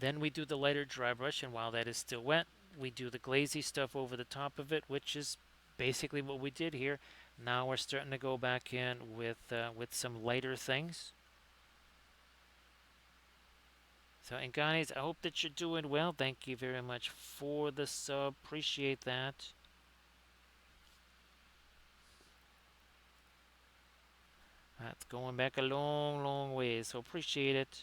Then we do the lighter dry brush, and while that is still wet, we do the glazy stuff over the top of it, which is basically what we did here. Now we're starting to go back in with some lighter things. So, and guys, I hope that you're doing well. Thank you very much for the sub. Appreciate that. That's going back a long, long way, so appreciate it.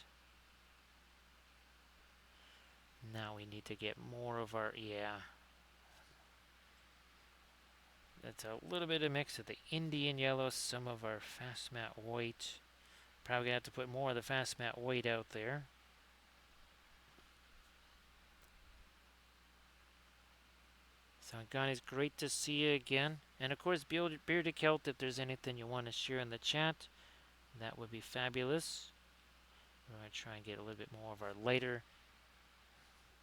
Now we need to get more of our, yeah. That's a little bit of mix of the Indian yellow, some of our fast matte white. Probably gonna have to put more of the fast matte white out there. So, guys, great to see you again. And of course, Bearded Celt, if there's anything you want to share in the chat, that would be fabulous. We're going to try and get a little bit more of our lighter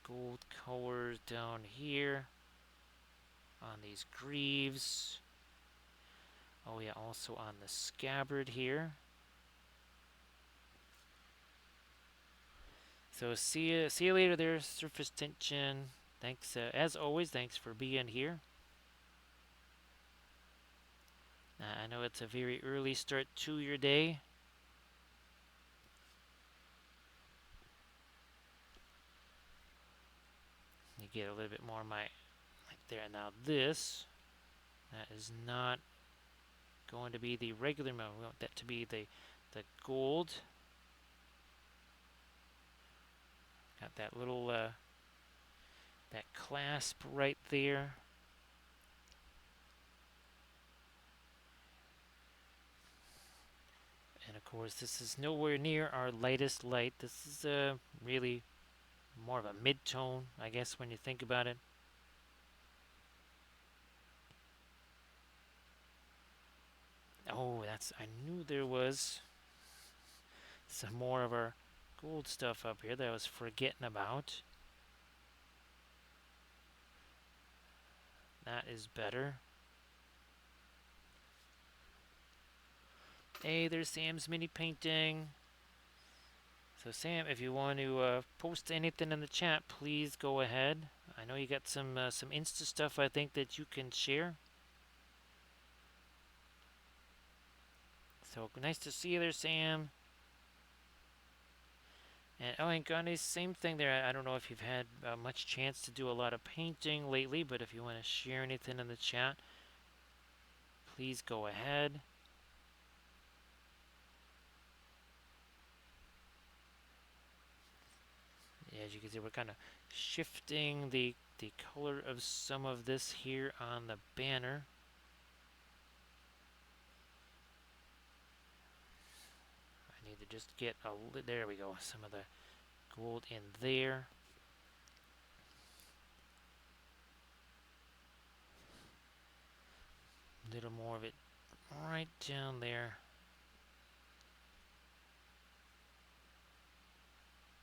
gold colors down here on these greaves. Oh yeah, also on the scabbard here. So see you later there, Surface Tension. Thanks, as always, thanks for being here. I know it's a very early start to your day. You get a little bit more of my, like there. Now this, that is not going to be the regular mode. We want that to be the gold. Got that little, that clasp right there. And of course, this is nowhere near our lightest light. This is really more of a mid-tone, I guess, when you think about it. Oh, I knew there was some more of our gold stuff up here that I was forgetting about. That is better. Hey, there's Sam's mini painting. So Sam, if you want to post anything in the chat, please go ahead. I know you got some Insta stuff I think that you can share. So nice to see you there, Sam. And oh, and Gandhi, same thing there. I don't know if you've had much chance to do a lot of painting lately, but if you want to share anything in the chat, please go ahead. Yeah, as you can see, we're kind of shifting the color of some of this here on the banner. I need to just get there we go, some of the gold in there. A little more of it right down there.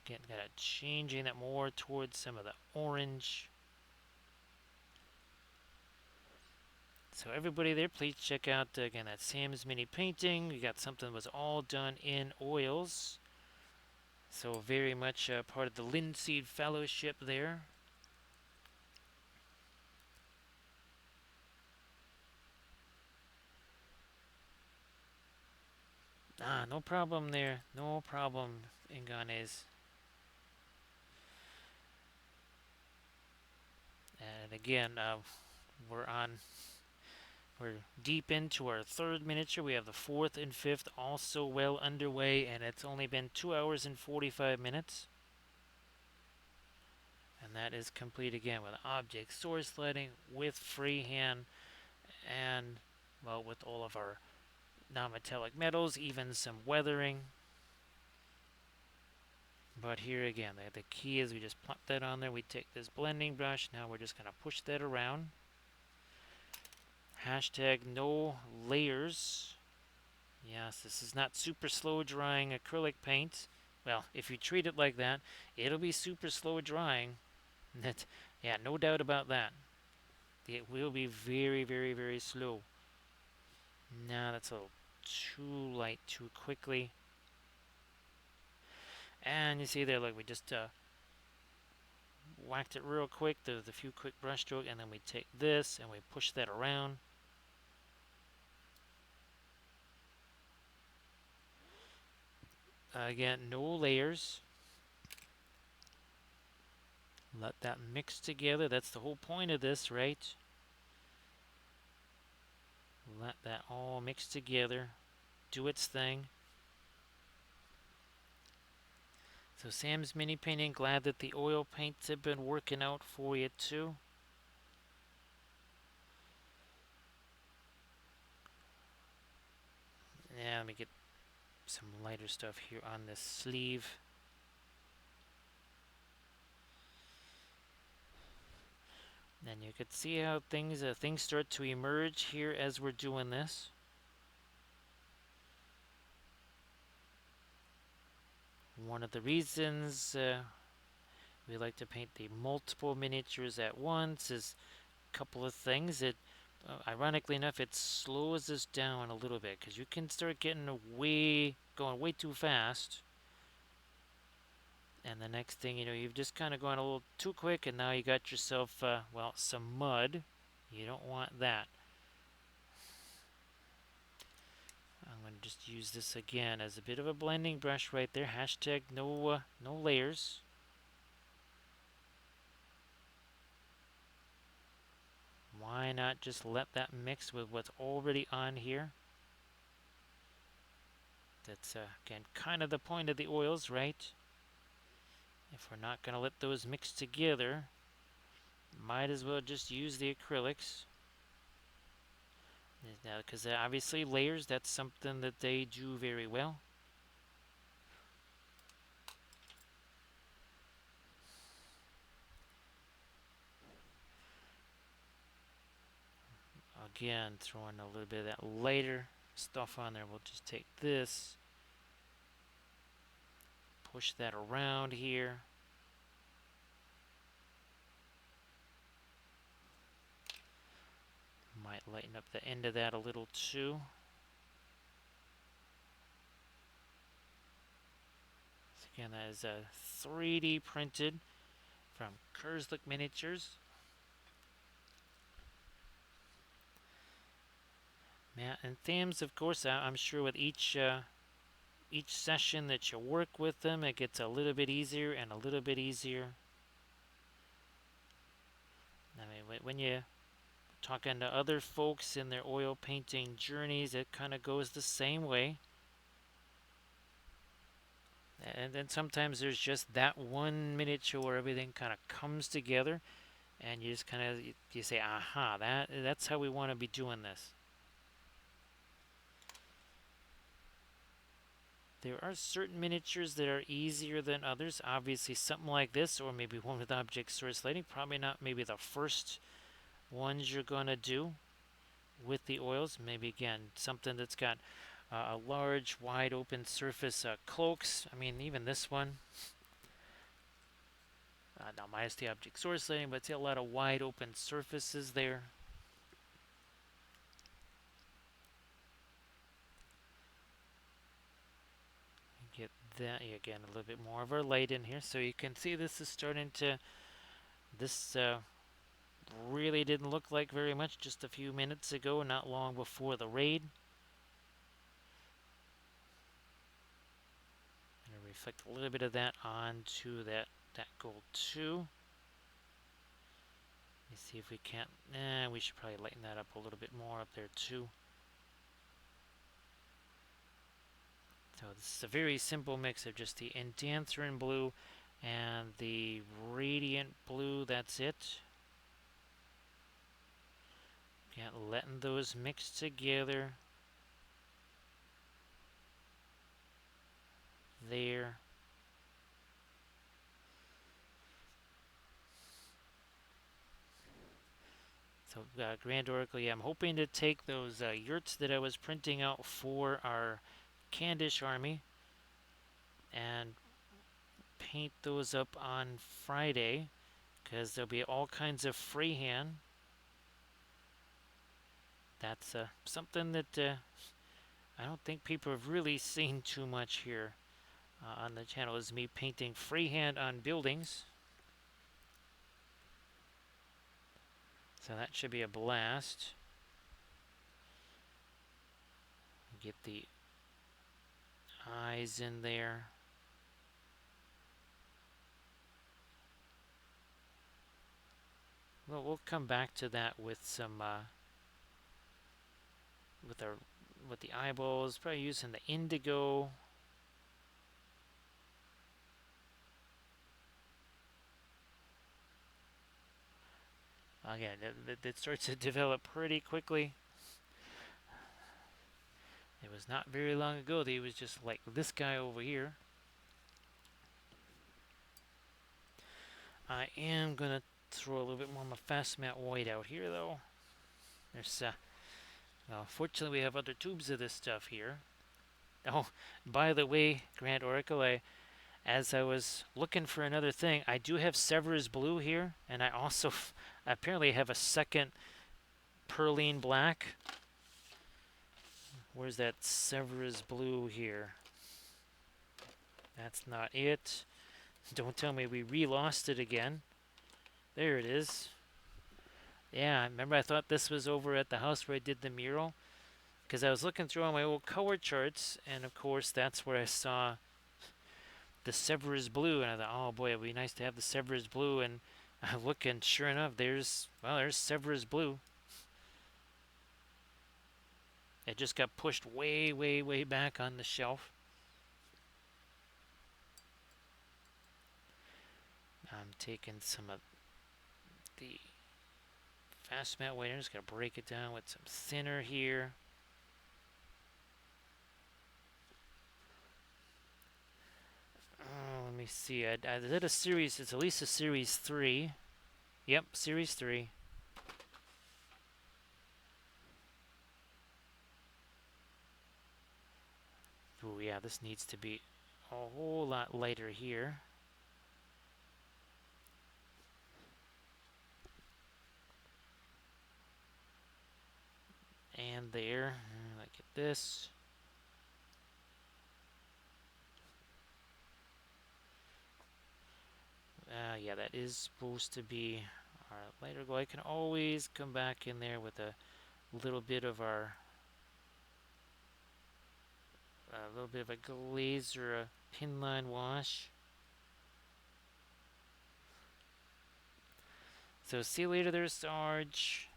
Again, got it changing that more towards some of the orange. So everybody there, please check out, again, that Sam's Mini Painting. We got something that was all done in oils. So very much part of the Linseed Fellowship there. Ah, no problem there. No problem, Inganes. And again, we're on we're deep into our third miniature. We have the fourth and fifth also well underway, and it's only been 2 hours and 45 minutes. And that is complete again with object source lighting, with freehand, and, well, with all of our non-metallic metals, even some weathering. But here again, the key is we just plop that on there. We take this blending brush. Now we're just going to push that around. Hashtag no layers. Yes, this is not super slow drying acrylic paint. Well, if you treat it like that, it'll be super slow drying. That, yeah, no doubt about that. It will be very, very, very slow. Nah, that's a little too light too quickly. And you see there, like, we just whacked it real quick. There's a few quick brush strokes, and then we take this and we push that around. Again, no layers. Let that mix together. That's the whole point of this, right? Let that all mix together. Do its thing. So Sam's Mini Painting, glad that the oil paints have been working out for you too. Yeah, let me get some lighter stuff here on this sleeve. And you could see how things start to emerge here as we're doing this. One of the reasons we like to paint the multiple miniatures at once is a couple of things. It, ironically enough, it slows us down a little bit because you can start getting going way too fast. And the next thing you know, you've just kind of gone a little too quick, and now you got yourself, well, some mud. You don't want that. I'm going to just use this again as a bit of a blending brush right there. Hashtag no layers. Why not just let that mix with what's already on here? That's, again, kind of the point of the oils, right? If we're not going to let those mix together, might as well just use the acrylics. Now, because obviously layers, that's something that they do very well. Again, throwing a little bit of that lighter stuff on there. We'll just take this, push that around here. Might lighten up the end of that a little too. So again, that is a 3D printed from Khurzluk Miniatures. Yeah, and themes, of course, I'm sure with each session that you work with them, it gets a little bit easier and a little bit easier. I mean, when you talking to other folks in their oil painting journeys, it kind of goes the same way. And then sometimes there's just that one miniature where everything kind of comes together, and you just kind of you say, "Aha, that's how we want to be doing this." There are certain miniatures that are easier than others. Obviously, something like this, or maybe one with object source lighting, probably not maybe the first ones you're going to do with the oils. Maybe, again, something that's got a large, wide open surface, cloaks. I mean, even this one, now minus the object source lighting, but see a lot of wide open surfaces there. Get that again, a little bit more of our light in here, so you can see this is starting to. This really didn't look like very much just a few minutes ago, not long before the raid. I'm gonna reflect a little bit of that onto that gold too. Let's see if we can't. We should probably lighten that up a little bit more up there too. So this is a very simple mix of just the Endancerin blue and the Radiant blue. That's it. Again, letting those mix together. There. So Grand Oracle, yeah, I'm hoping to take those yurts that I was printing out for our Candish army and paint those up on Friday, because there'll be all kinds of freehand. That's something that I don't think people have really seen too much here on the channel, is me painting freehand on buildings. So that should be a blast. Get the eyes in there. Well, we'll come back to that with some with the eyeballs. Probably using the indigo. Again, it starts to develop pretty quickly. It was not very long ago that he was just like this guy over here. I am gonna throw a little bit more of my fast matte white out here, though. There's well, fortunately we have other tubes of this stuff here. Oh, by the way, Grand Oracle, as I was looking for another thing, I do have Severus Blue here, and I also apparently have a second Perline Black. Where's that Severus Blue here? That's not it. Don't tell me we re-lost it again. There it is. Yeah, remember I thought this was over at the house where I did the mural? Because I was looking through all my old color charts, and of course that's where I saw the Severus Blue, and I thought, oh boy, it'd be nice to have the Severus Blue, and I look, and sure enough, there's Severus Blue. It just got pushed way, way, way back on the shelf. I'm taking some of the fast matte white. I'm just going to break it down with some thinner here. Oh, let me see. I did a series. It's at least a series 3. Yep, series 3. Ooh, yeah, this needs to be a whole lot lighter here. And there. Look at this. Yeah, that is supposed to be our lighter glow. I can always come back in there with a little bit of our a little bit of a glaze or a pin line wash. So see you later there, Sarge.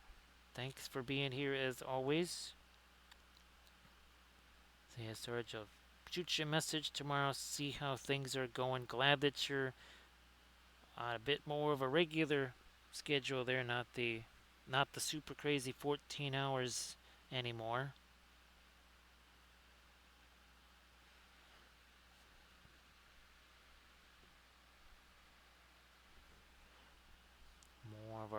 Thanks for being here as always. So yeah, Sarge, I'll shoot you a message tomorrow, see how things are going. Glad that you're on a bit more of a regular schedule there, not the super crazy 14 hours anymore.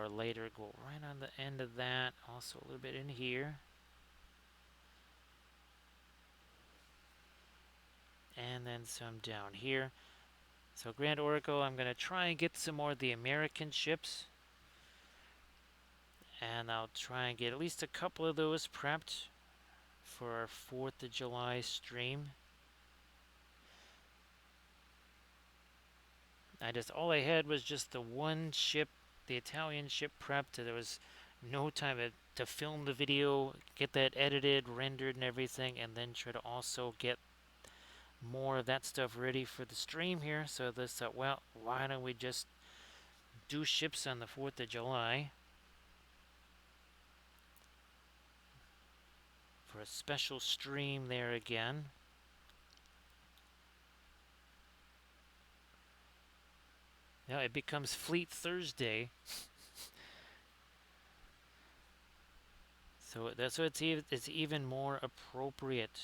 lighter, go right on the end of that. Also a little bit in here. And then some down here. So Grand Oracle, I'm going to try and get some more of the American ships. And I'll try and get at least a couple of those prepped for our 4th of July stream. All I had was just the one ship, the Italian ship prepped. There was no time to film the video, get that edited, rendered and everything, and then try to also get more of that stuff ready for the stream here. So this thought, well, why don't we just do ships on the 4th of July for a special stream there again. Now it becomes Fleet Thursday. So it's even more appropriate.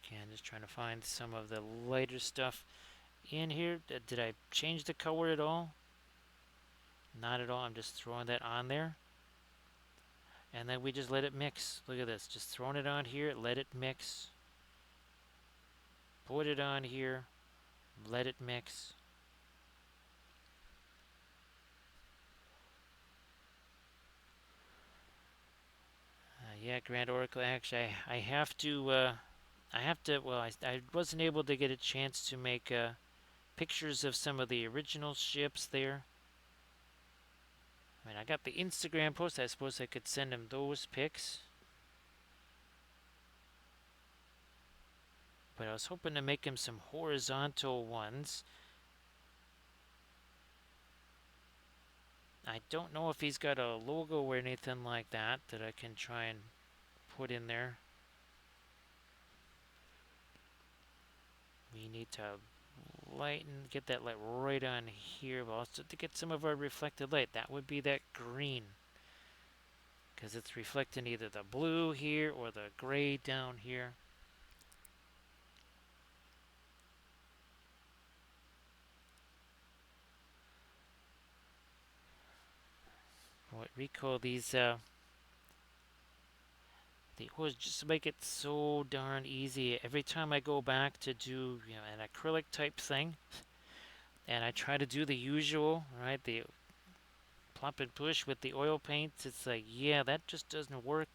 Okay, I'm just trying to find some of the lighter stuff in here. Did I change the color at all? Not at all. I'm just throwing that on there. And then we just let it mix. Look at this. Just throwing it on here. Let it mix. Put it on here. Let it mix. Yeah, Grand Oracle. Actually, I have to. Well, I wasn't able to get a chance to make pictures of some of the original ships there. I mean, I got the Instagram post. I suppose I could send him those pics. But I was hoping to make him some horizontal ones. I don't know if he's got a logo or anything like that that I can try and put in there. We need to lighten, get that light right on here, but also to get some of our reflected light. That would be that green, because it's reflecting either the blue here or the gray down here. What recall these they always just make it so darn easy. Every time I go back to do an acrylic type thing, and I try to do the usual, right, the plop and push with the oil paints, it's like, yeah, that just doesn't work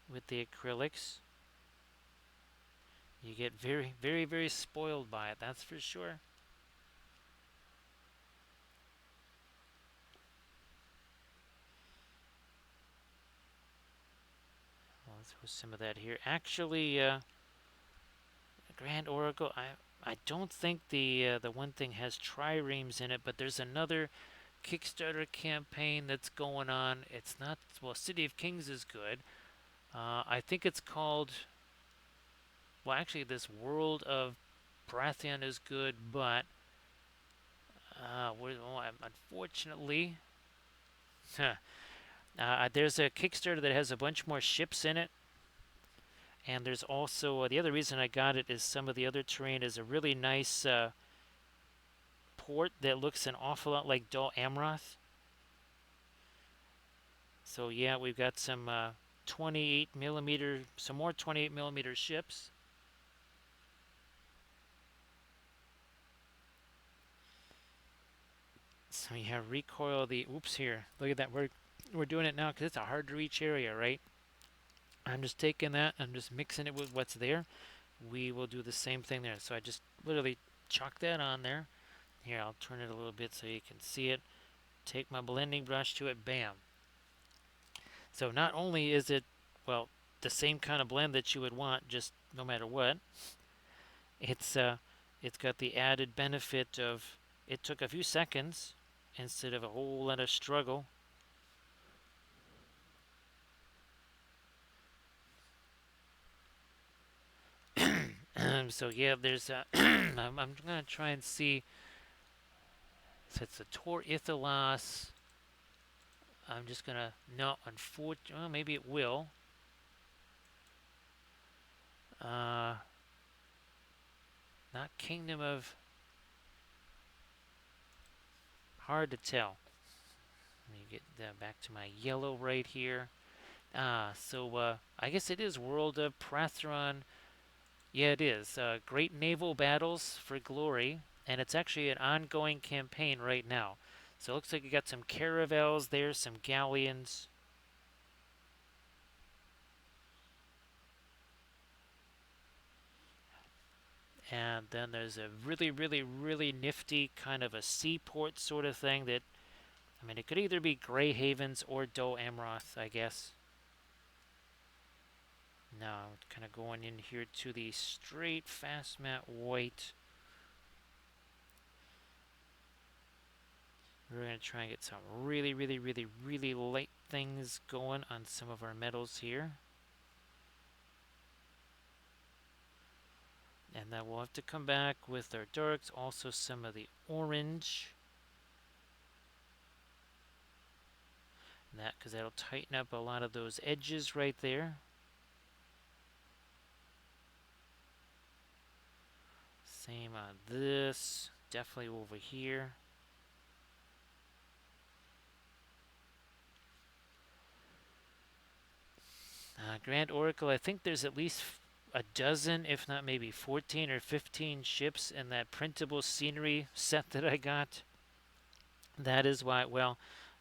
with the acrylics. You get very, very, very spoiled by it, that's for sure. Well, let's put some of that here. Actually, Grand Oracle, I don't think the one thing has triremes in it, but there's another Kickstarter campaign that's going on. It's not, well, City of Kings is good. I think it's called, well, actually, this World of Brathian is good, but unfortunately, there's a Kickstarter that has a bunch more ships in it. And there's also, the other reason I got it is some of the other terrain is a really nice port that looks an awful lot like Dol Amroth. So yeah, we've got some 28 millimeter, some more 28 millimeter ships. So yeah, recoil the, oops here, look at that, we're doing it now because it's a hard to reach area, right? I'm just taking that, I'm just mixing it with what's there. We will do the same thing there. So I just literally chuck that on there. Here, I'll turn it a little bit so you can see it. Take my blending brush to it, bam. So not only is it, well, the same kind of blend that you would want, just no matter what, it's got the added benefit of it took a few seconds instead of a whole lot of struggle. So yeah, there's I'm gonna try and see. So it's a Tor Ithalos. I'm just gonna, no, unfortunately, well, maybe it will. Not Kingdom of, hard to tell. Let me get back to my yellow right here. I guess it is World of Prathron. Yeah, it is. Great naval battles for glory, and it's actually an ongoing campaign right now. So it looks like you got some caravels there, some galleons. And then there's a really, really, really nifty kind of a seaport sort of thing that, I mean, it could either be Grey Havens or Dol Amroth, I guess. Now, kind of going in here to the straight fast mat white. We're going to try and get some really, really, really, really light things going on some of our metals here. And then we'll have to come back with our darks, also some of the orange. And that, because that'll tighten up a lot of those edges right there. Same on this, definitely over here. Grand Oracle, I think there's at least a dozen, if not maybe 14 or 15 ships in that printable scenery set that I got. That is why, well,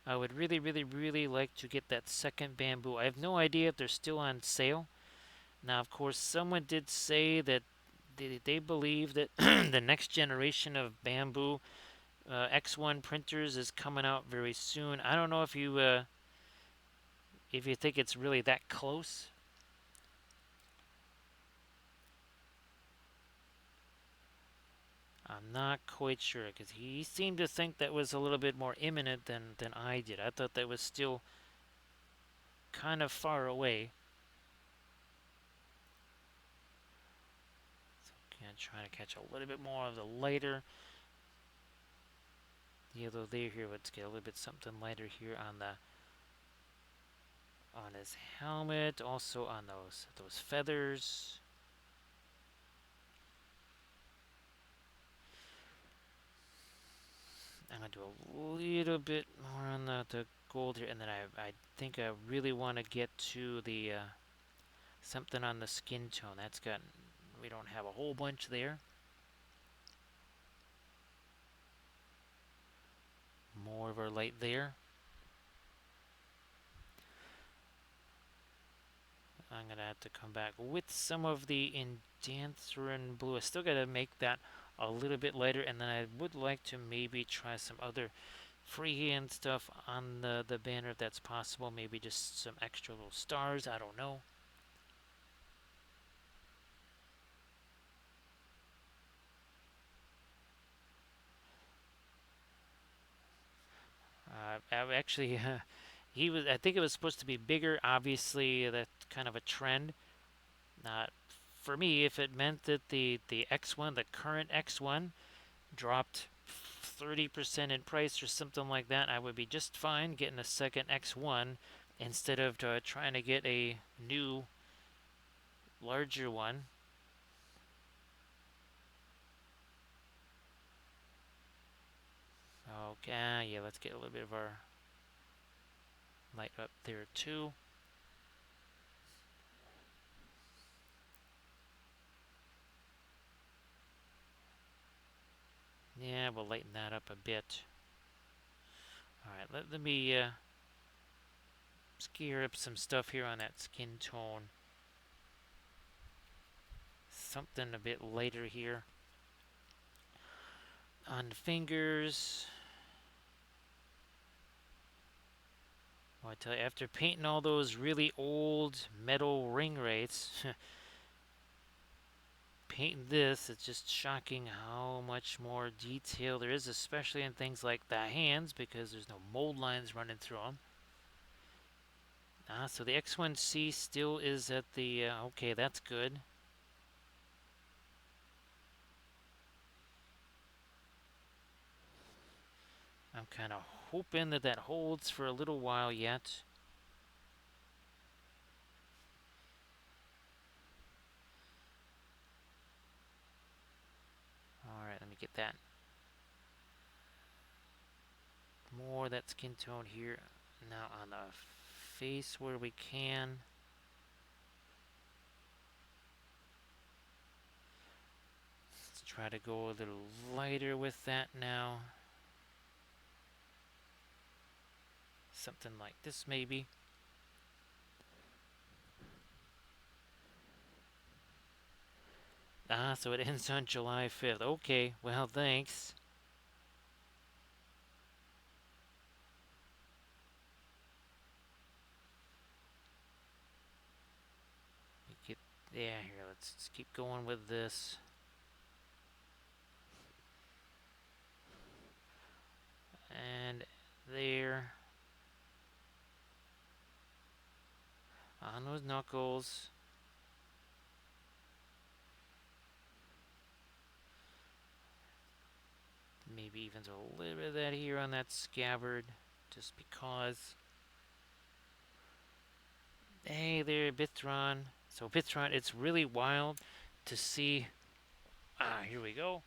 I would really, really, really like to get that second bamboo. I have no idea if they're still on sale. Now, of course, someone did say that they believe that the next generation of bamboo X1 printers is coming out very soon. I don't know if you think it's really that close. I'm not quite sure because he seemed to think that was a little bit more imminent than I did. I thought that was still kind of far away. So again, trying to catch a little bit more of the lighter yellow there here. Let's get a little bit something lighter here on his helmet, also on those feathers. I'm gonna do a little bit more on the gold here, and then I think I really want to get to the something on the skin tone. We don't have a whole bunch there. More of our light there. I'm gonna have to come back with some of the Indanthrone blue. I still gotta make that a little bit lighter, and then I would like to maybe try some other freehand stuff on the banner if that's possible. Maybe just some extra little stars. I don't know. Actually, he was. I think it was supposed to be bigger. Obviously, that's kind of a trend. Not for me. If it meant that the X1, the current X1, dropped 30% in price or something like that, I would be just fine getting a second X1 instead of trying to get a new, larger one. Okay, yeah, let's get a little bit of our light up there too. Yeah, we'll lighten that up a bit. Alright, let me scare up some stuff here on that skin tone. Something a bit lighter here. On the fingers. Well, I tell you, after painting all those really old metal ring rates, painting this, it's just shocking how much more detail there is, especially in things like the hands, because there's no mold lines running through them. So the X1C still is at the, okay, that's good. I'm kind of hoping that that holds for a little while yet. Alright, let me get that. more of that skin tone here. Now on the face where we can. Let's try to go a little lighter with that now. Something like this maybe. Ah, so it ends on July 5th. Okay, well, thanks. Get, yeah, here, let's just keep going with this. And there. On those knuckles. Maybe even a little bit of that here on that scabbard. Just because. Hey there, Bithron. So Bithron, it's really wild to see. Ah, here we go.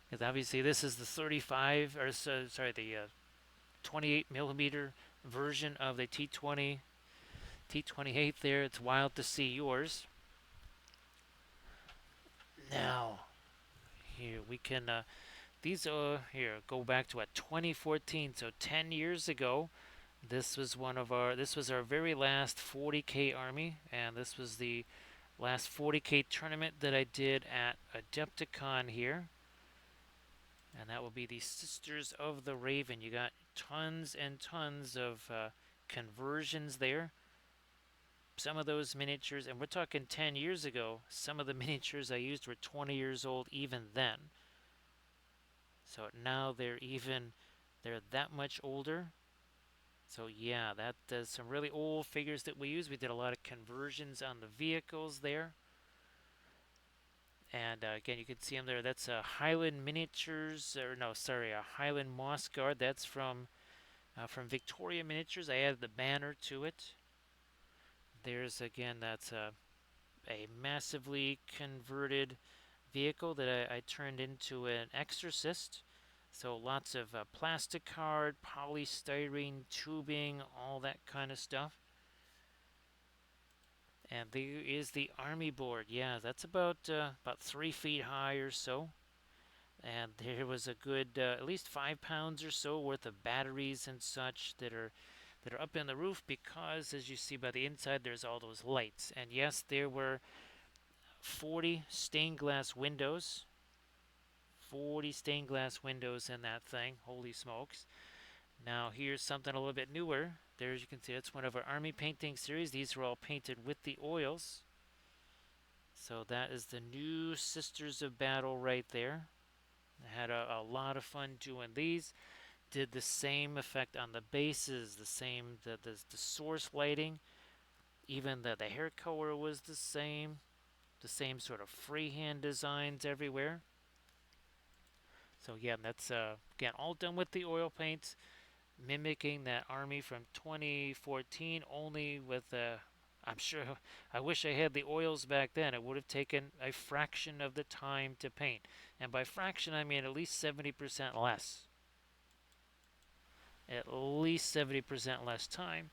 Because obviously this is the 35, or sorry, the 28 millimeter version of the T20, T28 there. It's wild to see yours. Now, here we can, these here, go back to 2014, so 10 years ago. This was our very last 40K army, and this was the last 40K tournament that I did at Adepticon here. And that will be the Sisters of the Raven. You got tons and tons of conversions there. Some of those miniatures, and we're talking 10 years ago, some of the miniatures I used were 20 years old even then. So now they're that much older. So yeah, that's some really old figures that we use. We did a lot of conversions on the vehicles there. And again, you can see them there. That's a Highland Miniatures, or no, sorry, a Highland Moss Guard. That's from Victoria Miniatures. I added the banner to it. There's again, that's a massively converted vehicle that I turned into an exorcist. So lots of plastic card, polystyrene, tubing, all that kind of stuff. And there is the army board. Yeah, that's about 3 feet high or so. And there was a good at least 5 pounds or so worth of batteries and such that are up in the roof because, as you see by the inside, there's all those lights. And yes, there were 40 stained glass windows. 40 stained glass windows in that thing. Holy smokes. Now here's something a little bit newer. There, as you can see, that's one of our army painting series. These were all painted with the oils. So that is the new Sisters of Battle right there. I had a lot of fun doing these. Did the same effect on the bases, the same, the source lighting. Even the hair color was the same sort of freehand designs everywhere. So yeah, that's again all done with the oil paints, mimicking that army from 2014, only with I'm sure I wish I had the oils back then. It would have taken a fraction of the time to paint. And by fraction, I mean at least 70% less. At least 70% less time.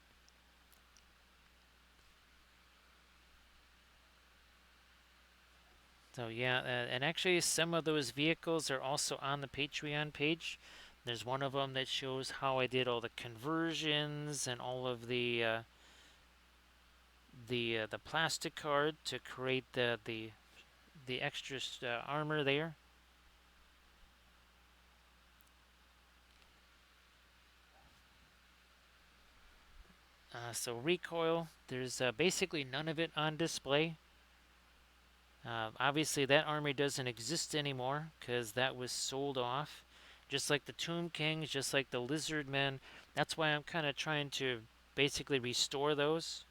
So yeah, and actually some of those vehicles are also on the Patreon page. There's one of them that shows how I did all the conversions and all of the plastic card to create the extra armor there. So recoil, there's basically none of it on display. Obviously, that army doesn't exist anymore because that was sold off. Just like the Tomb Kings, just like the Lizard Men. That's why I'm kind of trying to basically restore those.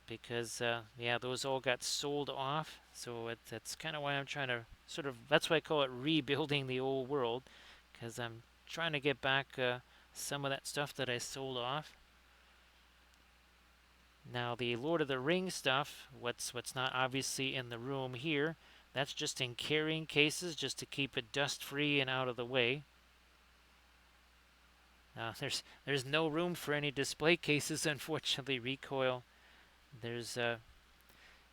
Because, yeah, those all got sold off. So that's kind of why I'm trying to sort of, that's why I call it rebuilding the old world. Because I'm trying to get back some of that stuff that I sold off. Now the Lord of the Rings stuff, what's not obviously in the room here, that's just in carrying cases just to keep it dust free and out of the way. There's no room for any display cases, unfortunately. Recoil. There's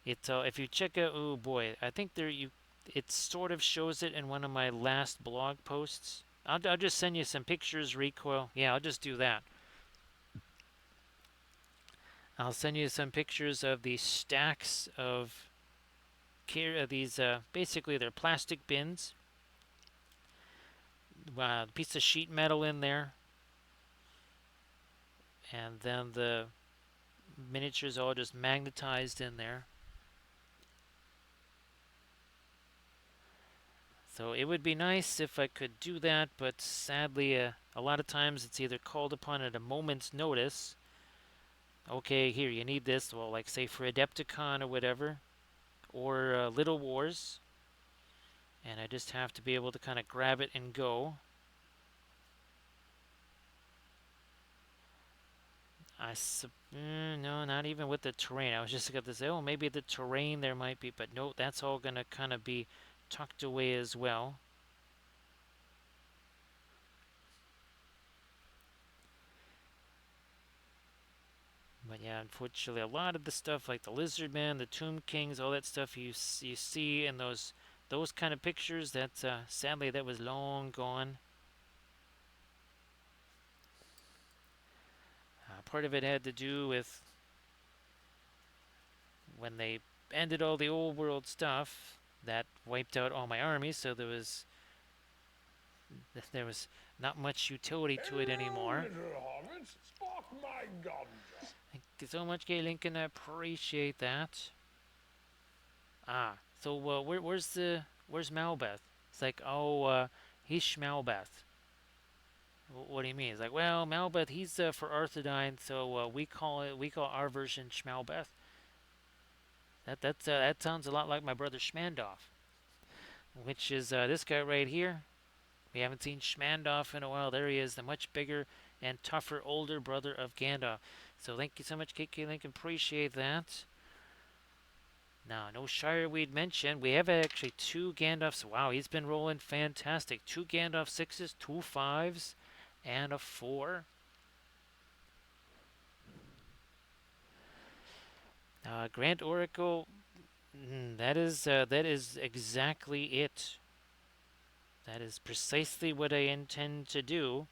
it's if you check out. Oh boy, I think there you. It sort of shows it in one of my last blog posts. I'll just send you some pictures. Recoil. Yeah, I'll just do that. I'll send you some pictures of these stacks of these. Basically, they're plastic bins. Piece of sheet metal in there, and then the miniatures all just magnetized in there. So it would be nice if I could do that, but sadly, a lot of times it's either called upon at a moment's notice. Okay, here, you need this. Well, like, say, for Adepticon or whatever, or Little Wars. And I just have to be able to kind of grab it and go. No, not even with the terrain. I was just going to say, oh, maybe the terrain there might be, but no, that's all going to kind of be tucked away as well. But yeah, unfortunately, a lot of the stuff like the Lizard Man, the Tomb Kings, all that stuff you see in those kind of pictures, that's sadly that was long gone. Part of it had to do with when they ended all the old world stuff that wiped out all my armies, so there was not much utility to it anymore. Little hobbit, spark my ganja. Thank you so much, Gay Lincoln. I appreciate that. So where's Malbeth? It's like, oh, he's Schmalbeth. What do you mean? It's like, well, Malbeth, he's for Arthedain, so we call our version Schmalbeth. That sounds a lot like my brother Schmandorf, which is this guy right here. We haven't seen Schmandorf in a while. There he is, the much bigger and tougher older brother of Gandalf. So thank you so much, KK Lincoln. Appreciate that. Now, no Shire we'd mentioned. We have actually two Gandalfs. Wow, he's been rolling fantastic. Two Gandalf 6s, two 5s, and a 4. Grand Oracle, that is exactly it. That is precisely what I intend to do,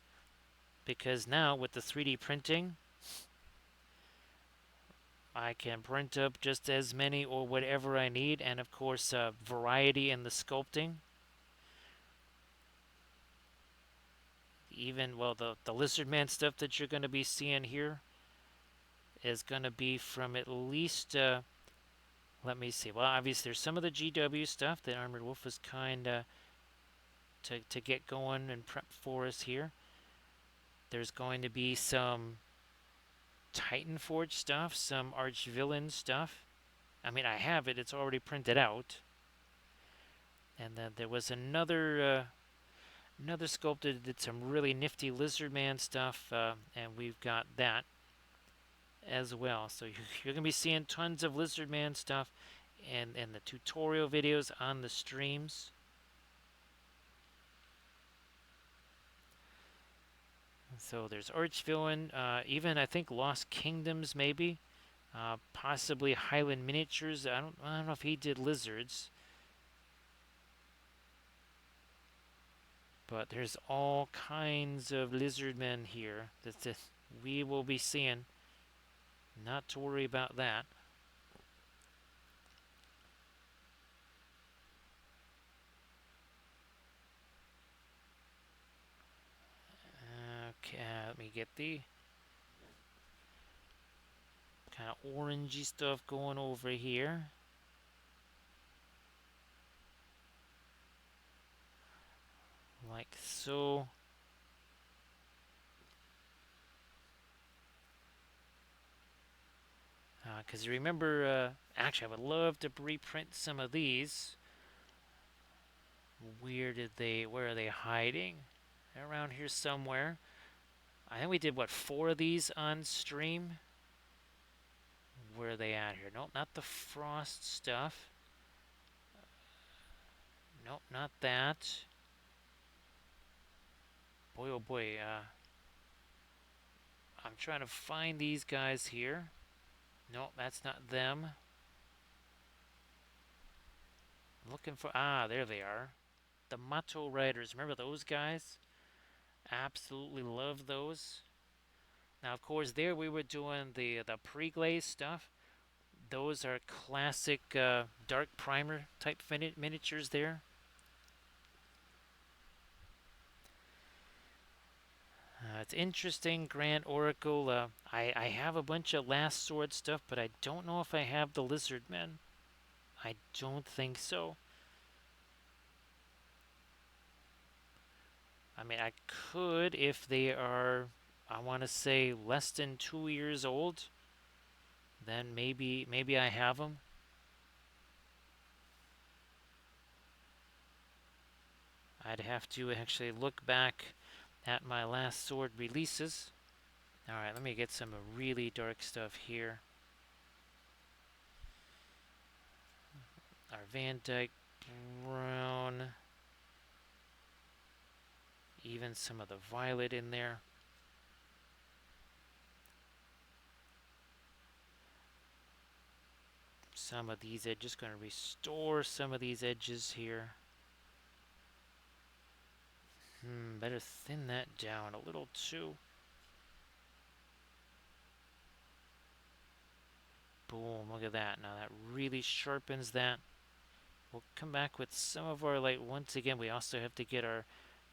because now with the 3D printing, I can print up just as many or whatever I need, and of course variety in the sculpting. Even, well, the Lizard Man stuff that you're going to be seeing here is going to be from at least, let me see, well, obviously there's some of the GW stuff that Armored Wolf was kind of to get going and prep for us here. There's going to be some Titan Forge stuff, some Archvillain stuff. I mean, I have it, it's already printed out. And then there was another sculptor that did some really nifty Lizard Man stuff, and we've got that as well. So you're going to be seeing tons of Lizard Man stuff and the tutorial videos on the streams. So there's Archvillain, even I think Lost Kingdoms maybe, possibly Highland Miniatures. I don't know if he did lizards, but there's all kinds of lizard men here that we will be seeing. Not to worry about that. Okay, let me get the kind of orangey stuff going over here. Like so. Because remember, actually, I would love to reprint some of these. Where are they hiding? They're around here somewhere. I think we did, what, 4 of these on stream? Where are they at here? Nope, not the frost stuff. Nope, not that. Boy, oh boy. I'm trying to find these guys here. No, that's not them. I'm looking for... Ah, there they are. The Mato Riders. Remember those guys? Absolutely love those. Now, of course, there we were doing the pre-glaze stuff. Those are classic dark primer type miniatures there. It's interesting, Grand Oracle. I have a bunch of Last Sword stuff, but I don't know if I have the Lizard Men. I don't think so. I mean, I could if they are, I want to say, less than 2 years old. Then maybe I have them. I'd have to actually look back at my Last Sword releases. Alright, let me get some really dark stuff here. Our Van Dyke Brown. Even some of the violet in there. Some of these edges, going to restore some of these edges here. Better thin that down a little too. Boom, look at that. Now that really sharpens that. We'll come back with some of our light. Once again, we also have to get our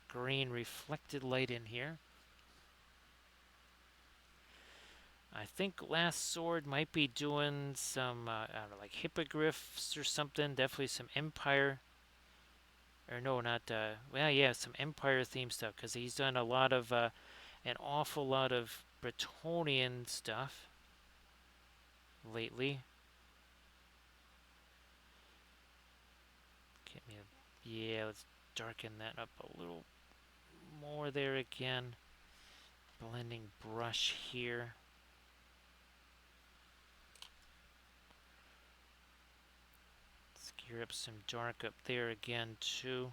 green reflected light in here. I think Last Sword might be doing some, I don't know, like hippogriffs or something. Definitely some Empire. Or no, not, well, yeah, some Empire themed stuff. Because he's done a lot of, an awful lot of Bretonian stuff lately. Get me a, yeah, let's darken that up a little more there again. Blending brush here. Let's gear up some dark up there again too.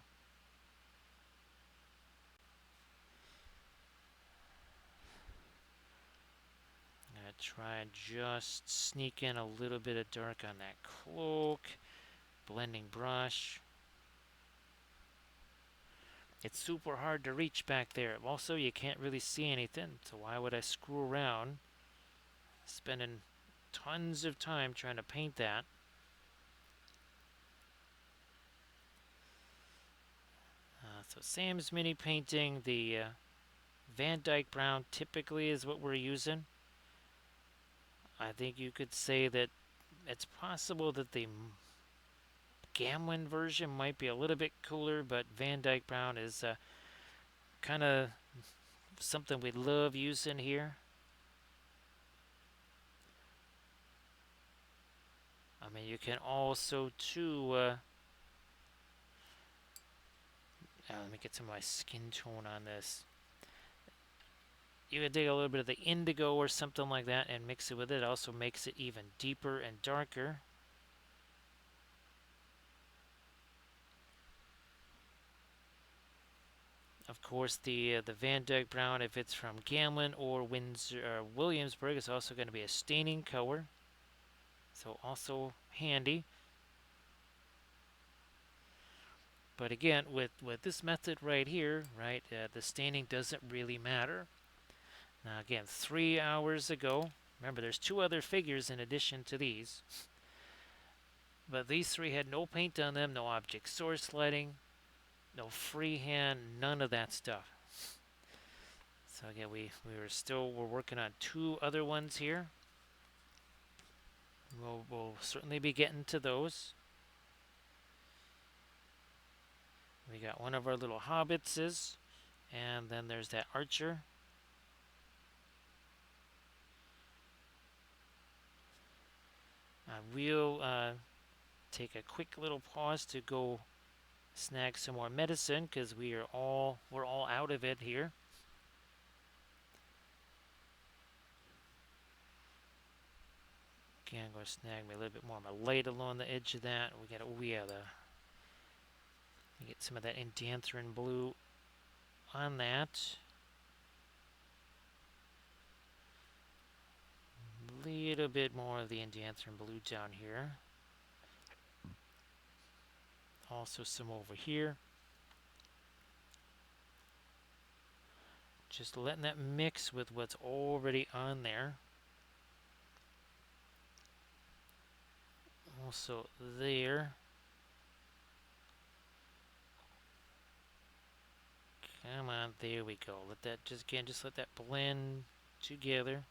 I'm gonna try and just sneak in a little bit of dark on that cloak. Blending brush. It's super hard to reach back there. Also, you can't really see anything, so why would I screw around? Spending tons of time trying to paint that. So Sam's mini painting, the Van Dyke Brown typically is what we're using. I think you could say that it's possible that the Gamlin version might be a little bit cooler, but Van Dyke Brown is kind of something we love using here. I mean, you can also too. Let me get some of my skin tone on this. You can take a little bit of the indigo or something like that and mix it with it. It also makes it even deeper and darker. Of course, the Van Dyke Brown, if it's from Gamlin or Windsor, Williamsburg, is also going to be a staining color. So also handy. But again, with this method right here, right, the staining doesn't really matter. Now again, 3 hours ago, remember there's 2 other figures in addition to these. But these 3 had no paint on them, no object source lighting, no freehand, none of that stuff. So again, we're working on 2 other ones here. We'll certainly be getting to those. We got one of our little hobbitses, and then there's that archer. I will take a quick little pause to go snag some more medicine because we're all out of it here. Again, I'm going to snag me a little bit more of my light along the edge of that. We get some of that Indanthrine blue on that. A little bit more of the Indianthron blue down here. Also some over here. Just letting that mix with what's already on there. Also there. Come on, there we go. Let that just let that blend together.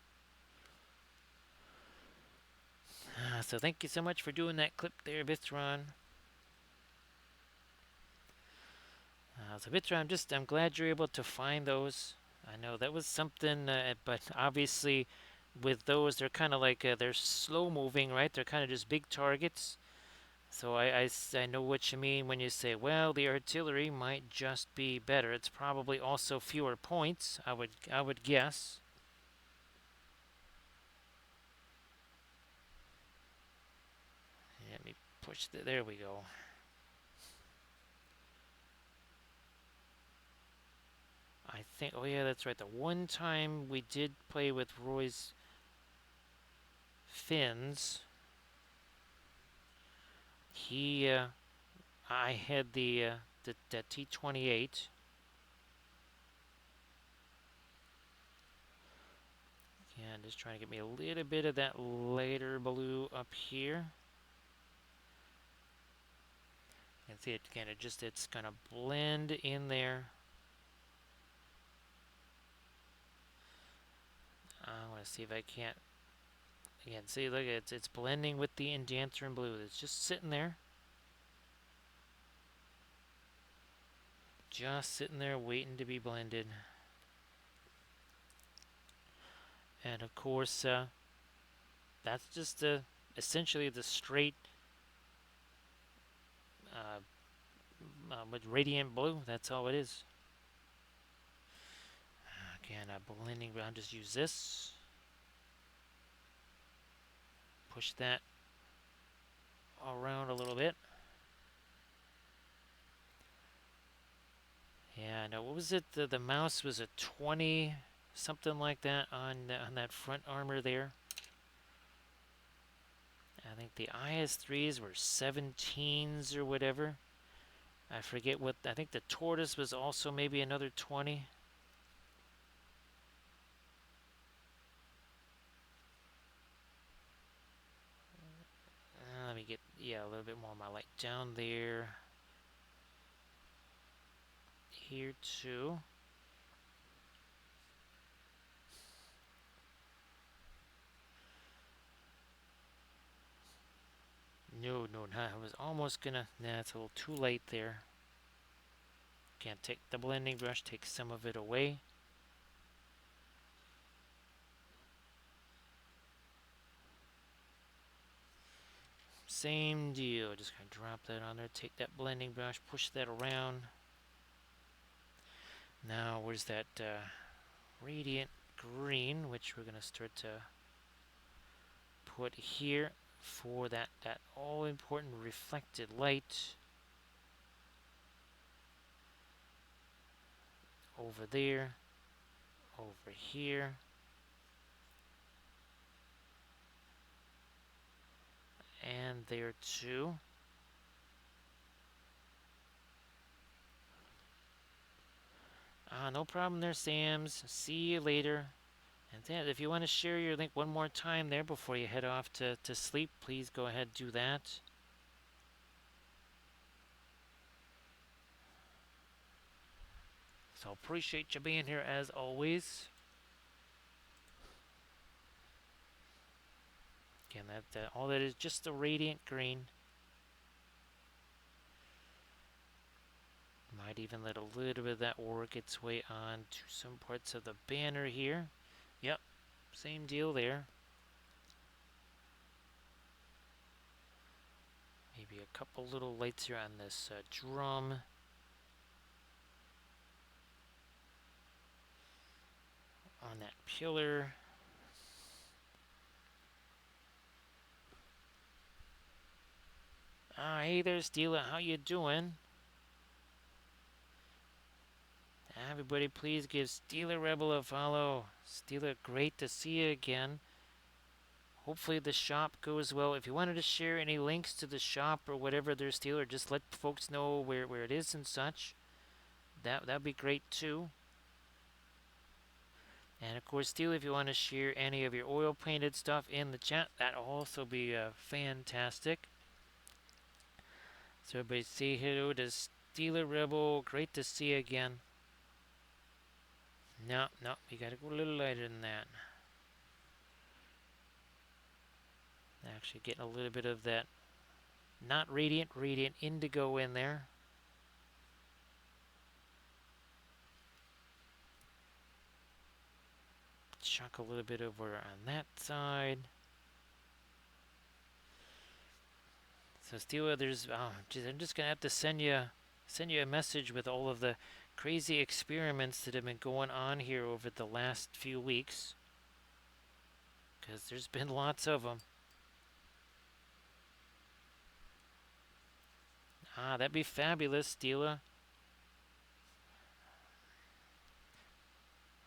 So thank you so much for doing that clip there, Vithron. So Vithron, I'm glad you're able to find those. I know that was something, but obviously with those, they're kind of like, they're slow moving, right? They're kind of just big targets. So I know what you mean when you say, well, the artillery might just be better. It's probably also fewer points, I would guess. Let me push there we go. I think, oh yeah, that's right. The one time we did play with Roy's Finns, I had the T-28. Yeah, just trying to get me a little bit of that lighter blue up here. You can see it kind of it's gonna blend in there. I want to see if I can't. Again, see, look, it's blending with the Indianthron blue. It's just sitting there. Just sitting there waiting to be blended. And of course, that's just essentially the straight with radiant blue. That's all it is. Again, blending around, just use this. Push that around a little bit. Yeah, no, what was it? The mouse was a 20, something like that on that front armor there. I think the IS-3s were 17s or whatever. I forget what, I think the tortoise was also maybe another 20. Let me get, yeah, a little bit more of my light down there. Here too. No, I was almost gonna, nah, it's a little too late there. Can't take the blending brush, take some of it away. Same deal, just gonna drop that on there, take that blending brush, push that around. Now, where's that radiant green, which we're gonna start to put here for that all important reflected light. Over there, over here. And there too. No problem there, Sams. See you later. And then, if you want to share your link one more time there before you head off to sleep, please go ahead and do that. So appreciate you being here as always. Again, that all that is just the radiant green. Might even let a little bit of that work its way on to some parts of the banner here. Yep, same deal there. Maybe a couple little lights here on this drum. On that pillar. Hey there, Steela. How you doing? Everybody, please give Steela Rebel a follow. Steela, great to see you again. hopefully the shop goes well. If you wanted to share any links to the shop or whatever their Steel, or just let folks know where it is and such, that'd be great too. And of course, Steel, if you want to share any of your oil painted stuff in the chat, that'd also be fantastic. So everybody say hello to Steeler Rebel. Great to see you again. No, no, you gotta go a little lighter than that. Actually getting a little bit of that, not radiant, radiant indigo in there. Chuck a little bit over on that side. So Steeler, there's, geez, I'm just gonna have to send you a message with all of the crazy experiments that have been going on here over the last few weeks, because there's been lots of them. That'd be fabulous, Steela.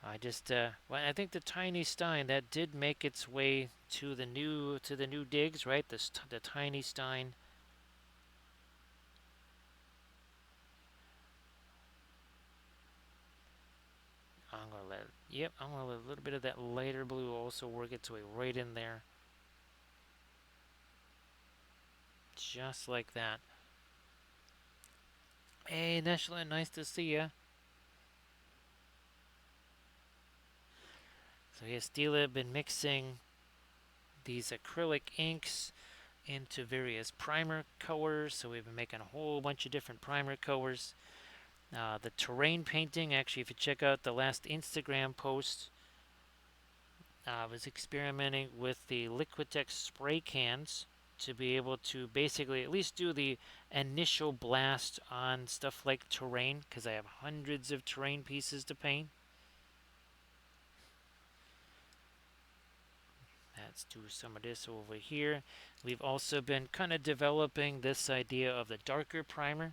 Well, I think the Tiny Stein that did make its way to the new digs, right? The Tiny Stein. I'm gonna let a little bit of that lighter blue also work its way right in there, just like that. Hey, Neshla, nice to see ya. So yeah, Steela have been mixing these acrylic inks into various primer colors. So we've been making a whole bunch of different primer colors. The terrain painting, actually, if you check out the last Instagram post, I was experimenting with the Liquitex spray cans to be able to basically at least do the initial blast on stuff like terrain, because I have hundreds of terrain pieces to paint. Let's do some of this over here. We've also been kind of developing this idea of the darker primer.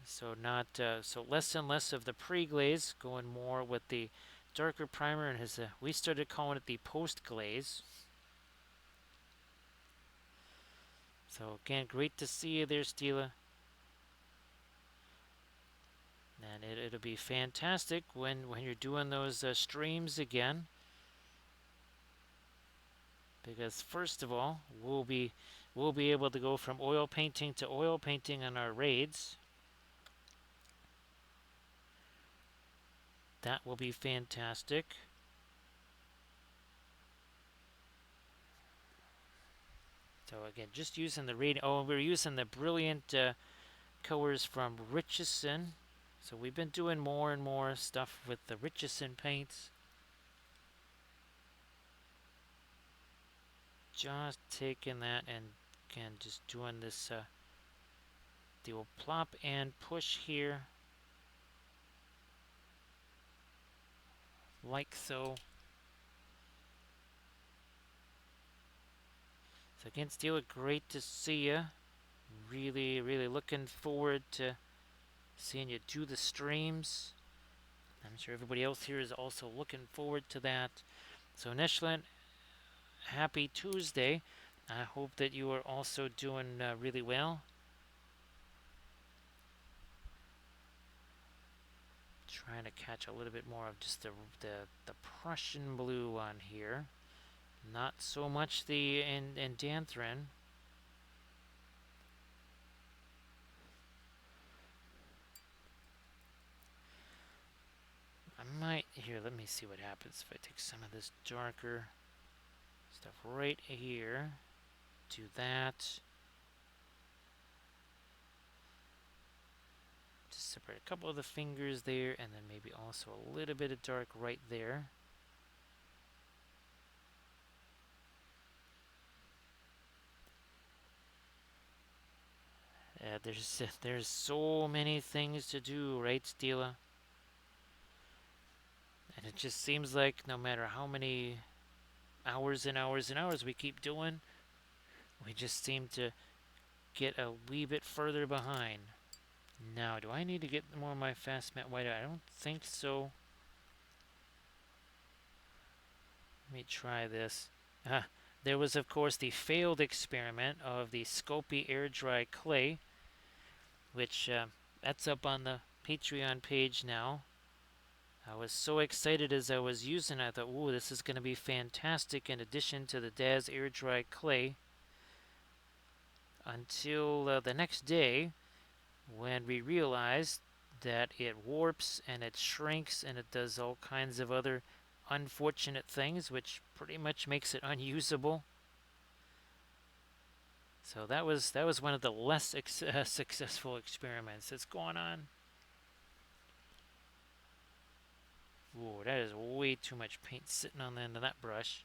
So not so less and less of the pre-glaze, going more with the darker primer, and we started calling it the post-glaze. So again, great to see you there, Steela. And it'll be fantastic when you're doing those streams again. Because first of all, we'll be able to go from oil painting to oil painting on our raids. That will be fantastic. So again, just using the raid. Oh, we're using the brilliant colors from Richardson. So we've been doing more and more stuff with the Richardson paints. Just taking that and again, just doing this the old plop and push here, like so. So again, Steela, great to see you. Really, really looking forward to seeing you do the streams. I'm sure everybody else here is also looking forward to that. So Neshlan, happy Tuesday. I hope that you are also doing really well. Trying to catch a little bit more of just the Prussian blue on here. Not so much the Endanthrin. I might, here, let me see what happens if I take some of this darker stuff right here. Do that. Just separate a couple of the fingers there, and then maybe also a little bit of dark right there. There's so many things to do, right, Steela? And it just seems like no matter how many hours and hours and hours we keep doing, we just seem to get a wee bit further behind. Now, do I need to get more of my fast matte white? I don't think so. Let me try this. There was, of course, the failed experiment of the Scopy air dry clay, which that's up on the Patreon page now. I was so excited as I was using it. I thought, ooh, this is going to be fantastic in addition to the Daz air dry clay. Until the next day when we realized that it warps and it shrinks and it does all kinds of other unfortunate things, which pretty much makes it unusable. So that was one of the less successful experiments that's going on. Ooh, that is way too much paint sitting on the end of that brush.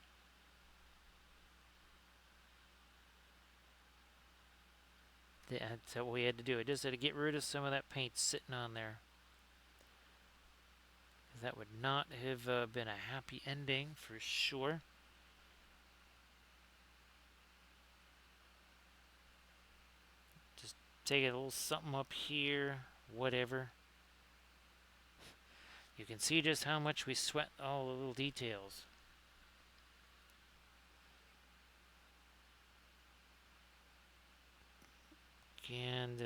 That's what we had to do. I just had to get rid of some of that paint sitting on there. That would not have been a happy ending for sure. Just take a little something up here, whatever. You can see just how much we sweat all the little details. And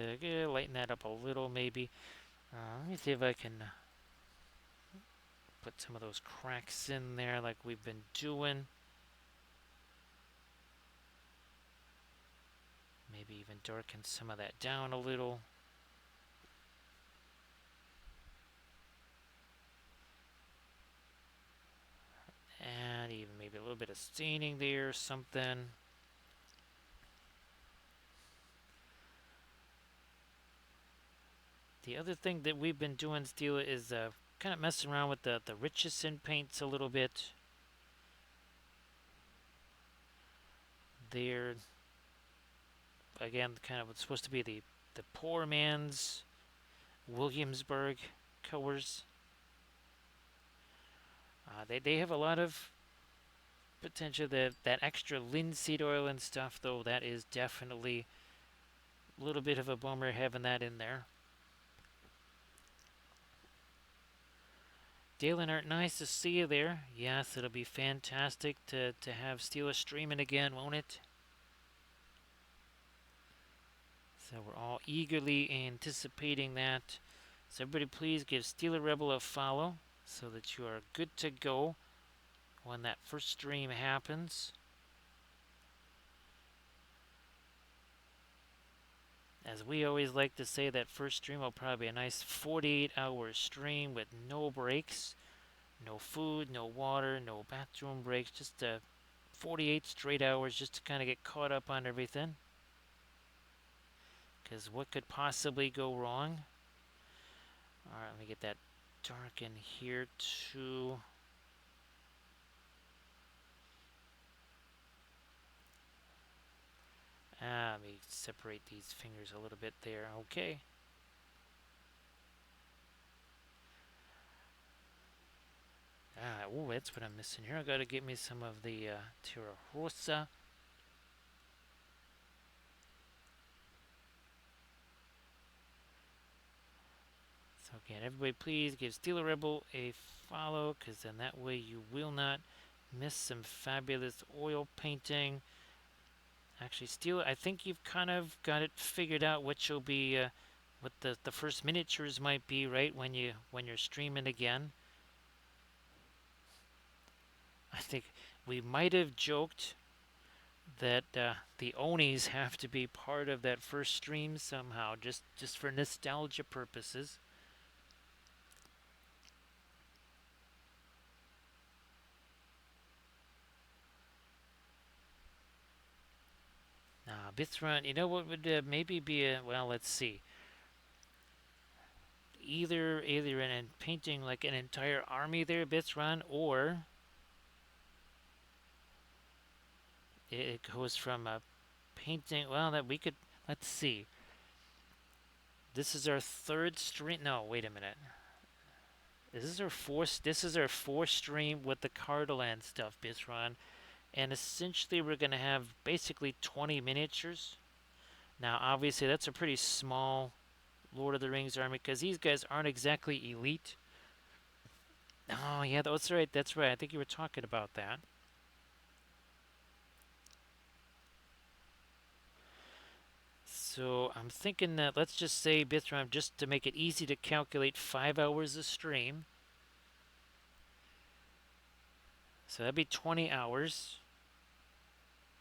lighten that up a little maybe. Let me see if I can put some of those cracks in there like we've been doing. Maybe even darken some of that down a little. And even maybe a little bit of staining there or something. The other thing that we've been doing, Stila, is kind of messing around with the Richardson paints a little bit. They're, again, kind of what's supposed to be the poor man's Williamsburg colors. They have a lot of potential. That extra linseed oil and stuff, though, that is definitely a little bit of a bummer having that in there. Dalen Art, nice to see you there. Yes, it'll be fantastic to have Steeler streaming again, won't it? So we're all eagerly anticipating that. So everybody please give Steeler Rebel a follow so that you are good to go when that first stream happens. As we always like to say, that first stream will probably be a nice 48-hour stream with no breaks, no food, no water, no bathroom breaks, just 48 straight hours just to kind of get caught up on everything. Because what could possibly go wrong? Alright, let me get that dark in here too. Let me separate these fingers a little bit there. Okay. Oh, that's what I'm missing here. I gotta get me some of the Terra Rosa. So again, everybody please give Steeler Rebel a follow, because then that way you will not miss some fabulous oil painting. Actually, Steeler, I think you've kind of got it figured out what you'll be, what the first miniatures might be, right? When you're streaming again. I think we might have joked that the Onis have to be part of that first stream somehow, just for nostalgia purposes. Bithron, you know what would maybe be a, well, let's see. Either in painting like an entire army there, Bithron, or it goes from a painting, well, that we could, let's see. This is our third stream. No, wait a minute. This is our fourth stream with the Cardolan stuff, Bithron. And essentially we're going to have basically 20 miniatures. Now, obviously, that's a pretty small Lord of the Rings army because these guys aren't exactly elite. Oh, yeah, that's right. That's right. I think you were talking about that. So I'm thinking that let's just say Bithram, just to make it easy to calculate, 5 hours of stream. So that'd be 20 hours.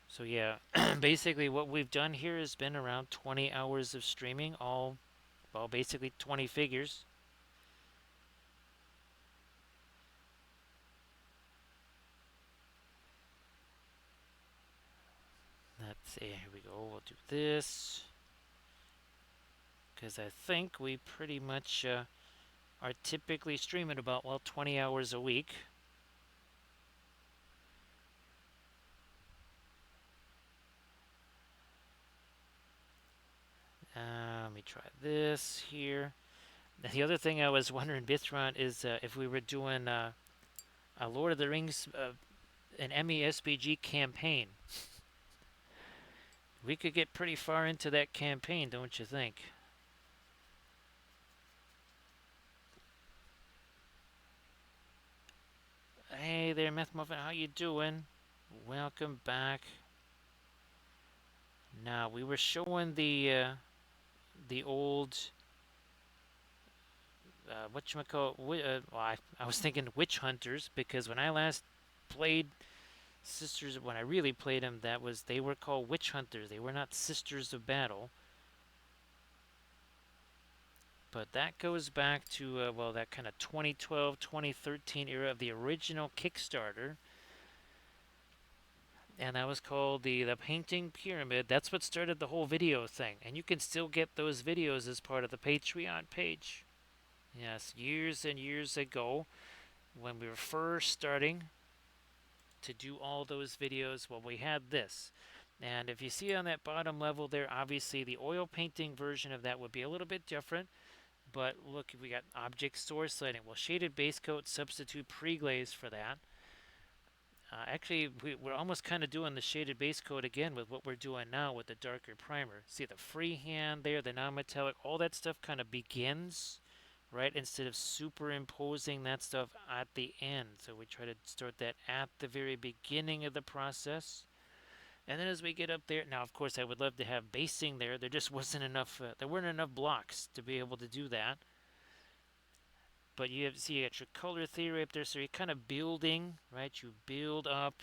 So yeah, basically what we've done here has been around 20 hours of streaming, all, well, basically 20 figures. Let's see, here we go, we'll do this. Because I think we pretty much are typically streaming about, well, 20 hours a week. Let me try this here. The other thing I was wondering, Bithron, is if we were doing a Lord of the Rings, an MESBG campaign. We could get pretty far into that campaign, don't you think? Hey there, Meth Muffin, how you doing? Welcome back. Now, we were showing the old whatchamacallit, well, I was thinking Witch Hunters, because when I last played Sisters, when I really played them, they were called Witch Hunters. They were not Sisters of Battle. But that goes back to, well, that kind of 2012, 2013 era of the original Kickstarter. And that was called the Painting Pyramid. That's what started the whole video thing. And you can still get those videos as part of the Patreon page. Yes, years and years ago, when we were first starting to do all those videos, well, we had this. And if you see on that bottom level there, obviously the oil painting version of that would be a little bit different. But look, we got object source lighting. Well, shaded base coat, substitute pre-glaze for that. Actually, we're almost kind of doing the shaded base coat again with what we're doing now with the darker primer. See the freehand there, the non-metallic, all that stuff kind of begins, right, instead of superimposing that stuff at the end. So we try to start that at the very beginning of the process. And then as we get up there, now of course I would love to have basing there. There just wasn't enough, there weren't enough blocks to be able to do that. But you got your color theory up there, so you're kind of building, right? You build up.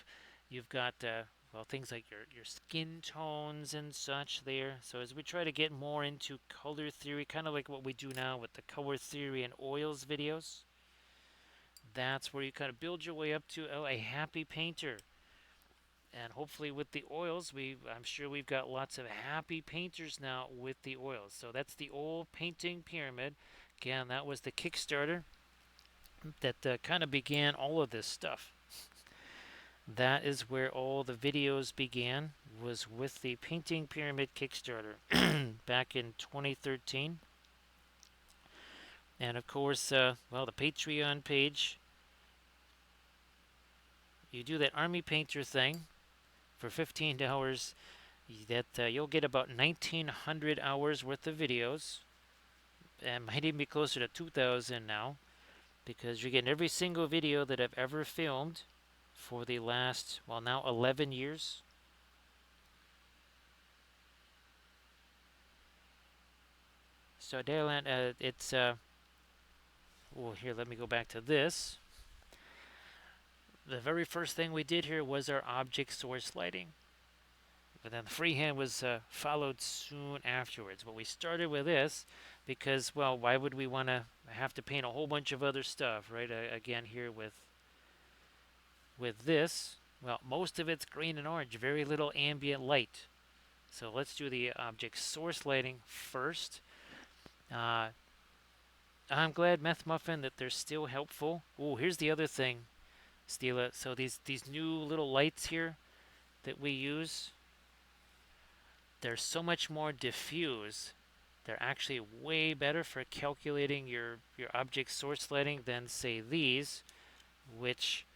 You've got well, things like your skin tones and such there. So as we try to get more into color theory, kind of like what we do now with the color theory and oils videos, that's where you kind of build your way up to a happy painter. And hopefully with the oils, I'm sure we've got lots of happy painters now with the oils. So that's the old painting pyramid. Again, that was the Kickstarter that kind of began all of this stuff. That is where all the videos began, was with the Painting Pyramid Kickstarter back in 2013. And of course, well, the Patreon page, you do that Army Painter thing for $15, that you'll get about 1,900 hours worth of videos. And might even be closer to 2,000 now, because you're getting every single video that I've ever filmed for the last, well, now 11 years. So Dayland, it's, well, here, let me go back to this. The very first thing we did here was our object source lighting. But then the freehand was followed soon afterwards. But we started with this because, well, why would we want to have to paint a whole bunch of other stuff, right? Again, here with this, well, most of it's green and orange, very little ambient light. So let's do the object source lighting first. I'm glad, Meth Muffin, that they're still helpful. Oh, here's the other thing, Stila. So these new little lights here that we use, they're so much more diffuse. They're actually way better for calculating your object source lighting than, say, these, which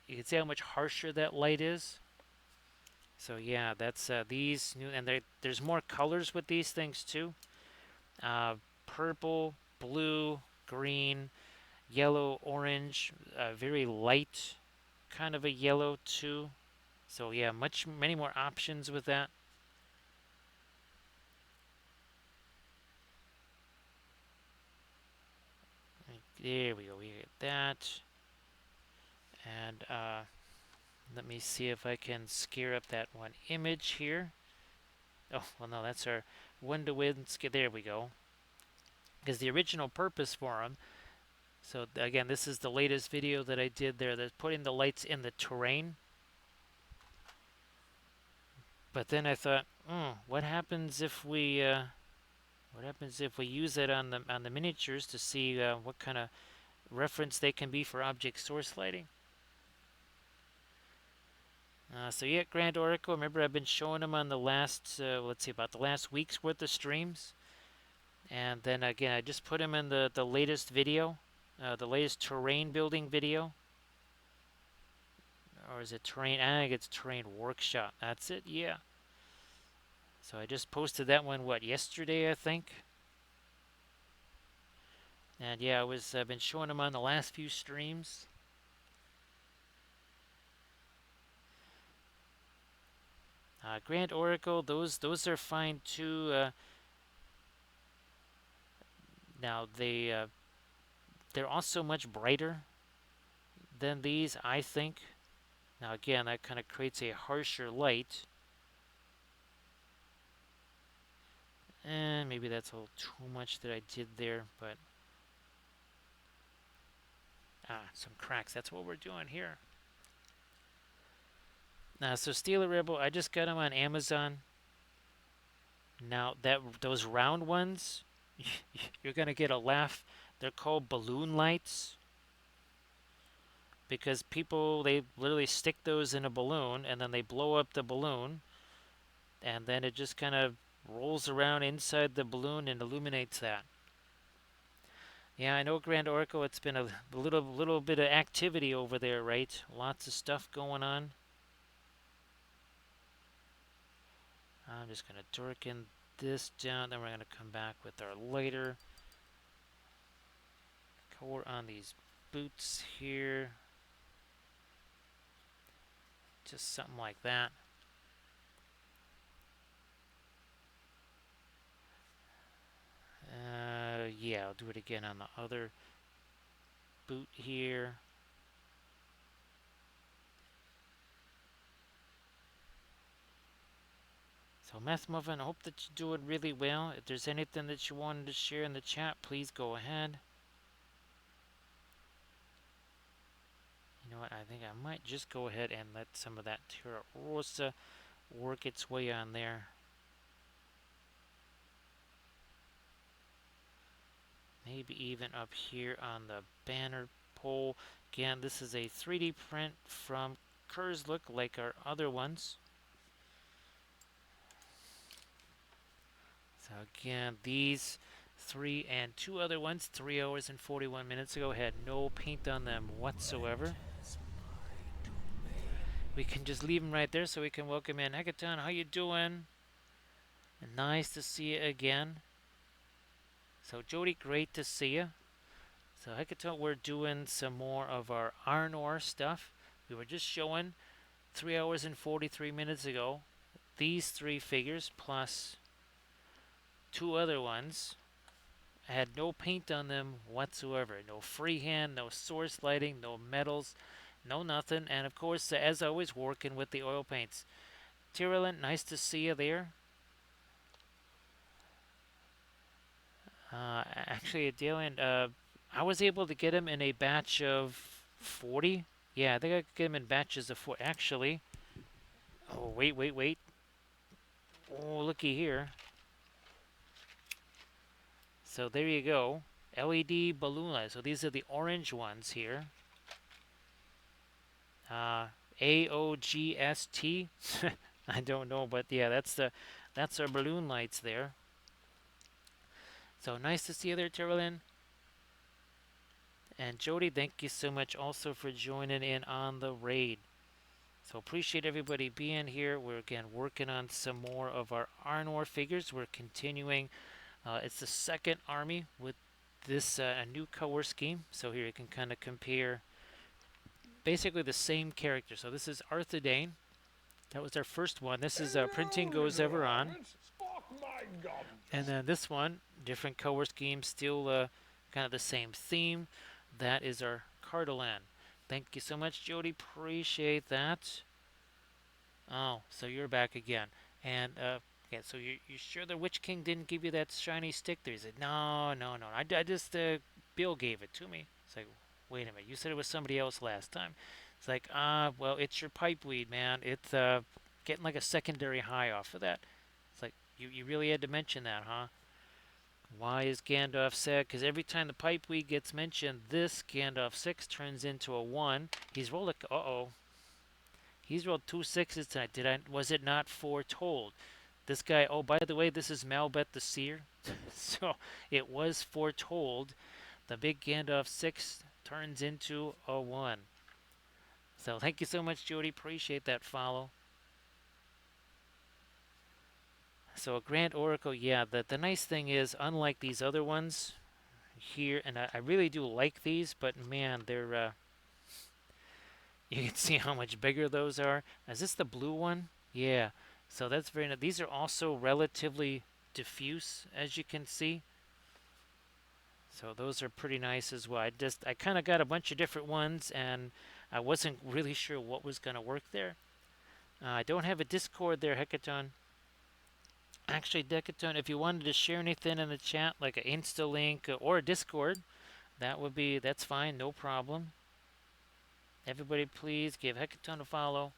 you can see how much harsher that light is. So yeah, that's these new, and there's more colors with these things too. Purple, blue, green, yellow, orange, very light kind of a yellow too. So yeah, many more options with that. There we go. We get that. And let me see if I can scare up that one image here. Oh, well, no, that's our window width. There we go. Because the original purpose for them. So again, this is the latest video that I did there. That's putting the lights in the terrain. But then I thought, what happens if we use it on the miniatures to see what kind of reference they can be for object source lighting? So yeah, Grand Oracle. Remember, I've been showing them on the last, let's see, about the last week's worth of streams. And then again, I just put them in the latest video, the latest terrain building video. Or is it terrain? I think it's terrain workshop. That's it. Yeah. So I just posted that one. What, yesterday? I think. And yeah, I've been showing them on the last few streams. Grand Oracle, those are fine too. Now they're also much brighter than these, I think. Now again, that kind of creates a harsher light. And maybe that's a little too much that I did there, but some cracks. That's what we're doing here. So Steeler Rebel, I just got them on Amazon. Now those round ones, you're gonna get a laugh. They're called balloon lights because people, they literally stick those in a balloon and then they blow up the balloon, and then it just kind of rolls around inside the balloon and illuminates that. Yeah, I know, Grand Oracle. It's been a little bit of activity over there, right? Lots of stuff going on. I'm just going to darken this down. Then we're going to come back with our lighter color on these boots here. Just something like that. Yeah, I'll do it again on the other boot here. So Meth Muffin, I hope that you're doing really well. If there's anything that you wanted to share in the chat, please go ahead. You know what, I think I might just go ahead and let some of that Terra Rosa work its way on there. Maybe even up here on the banner pole. Again, this is a 3D print from Khurzluk, like our other ones. So again, these 3 and 2 other ones, 3 hours and 41 minutes ago, had no paint on them whatsoever. We can just leave them right there so we can welcome in Hekaton. How you doing? Nice to see you again. So Jody, great to see you. So Hekaton, we're doing some more of our Arnor stuff. We were just showing 3 hours and 43 minutes ago these 3 figures plus 2 other ones. I had no paint on them whatsoever. No freehand, no source lighting, no metals, no nothing. And of course, as always, working with the oil paints. Tyrillin, nice to see you there. Actually, Dylan, I was able to get him in a batch of 40. Yeah, I think I could get him in batches of 40. Actually, oh, wait. Oh, looky here. So there you go. LED balloon lights. So these are the orange ones here. AOGST. I don't know, but yeah, that's our balloon lights there. So nice to see you there, Tyrillin. And Jody, thank you so much also for joining in on the raid. So appreciate everybody being here. We're again working on some more of our Arnor figures. We're continuing. It's the second army with this new color scheme. So here you can kind of compare basically the same character. So this is Arthedain. That was our first one. This is Printing Goes Ever On. And then this one, different color scheme, still kind of the same theme. That is our Cardolan. Thank you so much, Jody. Appreciate that. Oh, so you're back again. And yeah, so you sure the Witch King didn't give you that shiny stick there? He said, no, no, no. I just Bill gave it to me. It's like, wait a minute. You said it was somebody else last time. It's like, well, it's your pipeweed, man. It's getting like a secondary high off of that. It's like you really had to mention that, huh? Why is Gandalf sad? Because every time the pipeweed gets mentioned, this Gandalf 6 turns into a 1. He's rolled a. Uh-oh. He's rolled two sixes tonight. Was it not foretold? This guy, oh, by the way, this is Malbeth the Seer. So it was foretold. The big Gandalf 6 turns into a 1. So thank you so much, Jody. Appreciate that follow. So a Grand Oracle, yeah, the nice thing is, unlike these other ones here, and I really do like these, but man, they're, you can see how much bigger those are. Is this the blue one? Yeah. So that's very nice. These are also relatively diffuse, as you can see. So those are pretty nice as well. I kind of got a bunch of different ones, and I wasn't really sure what was going to work there. I don't have a Discord there, Hecaton. Actually, Decaton, if you wanted to share anything in the chat, like an Insta link or a Discord, that's fine, no problem. Everybody, please give Hecaton a follow.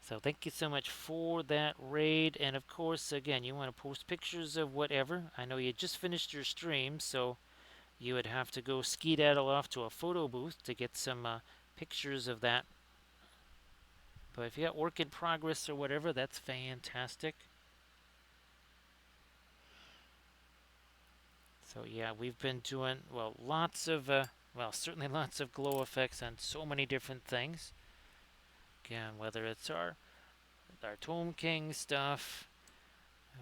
So thank you so much for that raid. And of course, again, you want to post pictures of whatever. I know you just finished your stream, so you would have to go skedaddle off to a photo booth to get some pictures of that. But if you got work in progress or whatever, that's fantastic. So yeah, we've been doing, well, certainly lots of glow effects on so many different things. Again, whether it's our Tomb King stuff,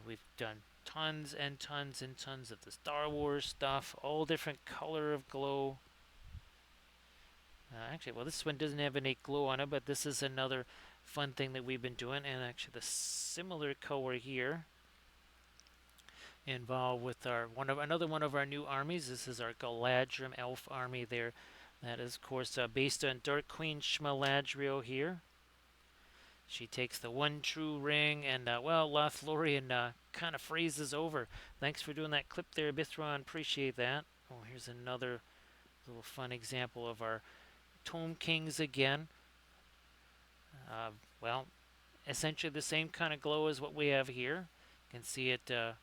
we've done tons and tons and tons of the Star Wars stuff, all different color of glow. Actually, well, this one doesn't have any glow on it, but this is another fun thing that we've been doing. And actually, the similar color here involved with another one of our new armies. This is our Galadrim elf army there. That is, of course, based on Dark Queen Shmaladriel here. She takes the one true ring, and well, Lothlorien kind of freezes over. Thanks for doing that clip there, Bithron. Appreciate that. Oh, here's another little fun example of our Tomb Kings again. Well, essentially the same kind of glow as what we have here. You can see it, and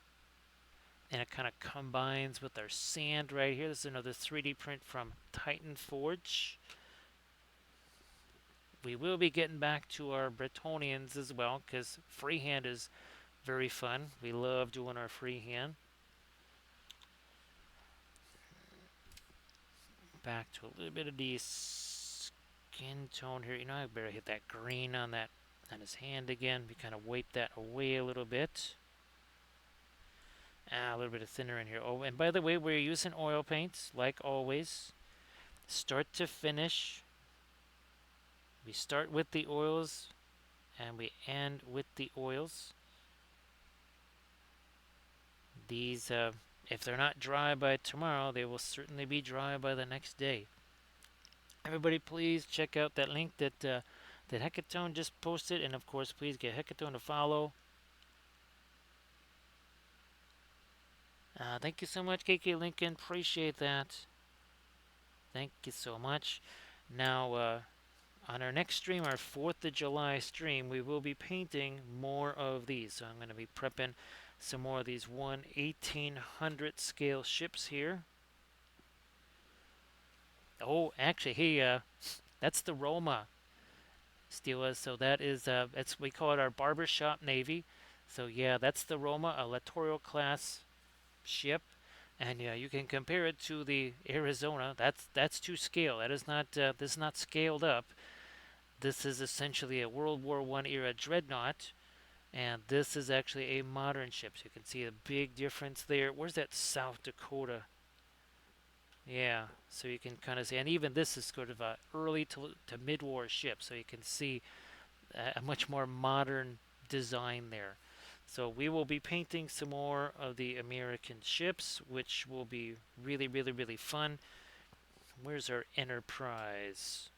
it kind of combines with our sand right here. This is another 3D print from Titan Forge. We will be getting back to our Bretonians as well, because freehand is very fun. We love doing our freehand. Back to a little bit of the skin tone here. You know, I better hit that green on his hand again. We kind of wipe that away a little bit. A little bit of thinner in here. Oh, and by the way, we're using oil paints, like always. Start to finish. We start with the oils, and we end with the oils. These, if they're not dry by tomorrow, they will certainly be dry by the next day. Everybody, please check out that link that Hecaton just posted, and of course, please get Hecaton to follow. Thank you so much, KK Lincoln. Appreciate that. Thank you so much. Now, on our next stream, our 4th of July stream, we will be painting more of these. So I'm going to be prepping some more of these 1/1800 scale ships here. Oh, actually, hey, that's the Roma, Stila. So that is, we call it our barbershop navy. So yeah, that's the Roma, a littoral class ship. And yeah, you can compare it to the Arizona. That's to scale. That is not this is not scaled up. This is essentially a World War I era dreadnought, and this is actually a modern ship. So you can see a big difference there. Where's that South Dakota? Yeah, so you can kind of see, and even this is sort of a early to mid-war ship. So you can see a much more modern design there. So we will be painting some more of the American ships, which will be really, really, really fun. Where's our Enterprise?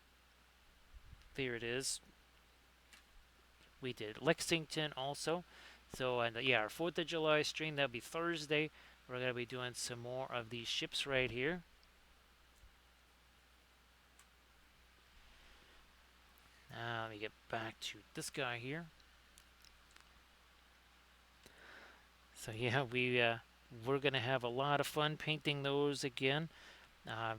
There it is. We did Lexington also. So, and yeah, our 4th of July stream, that'll be Thursday. We're going to be doing some more of these ships right here. Now, let me get back to this guy here. So, yeah, we're going to have a lot of fun painting those again. I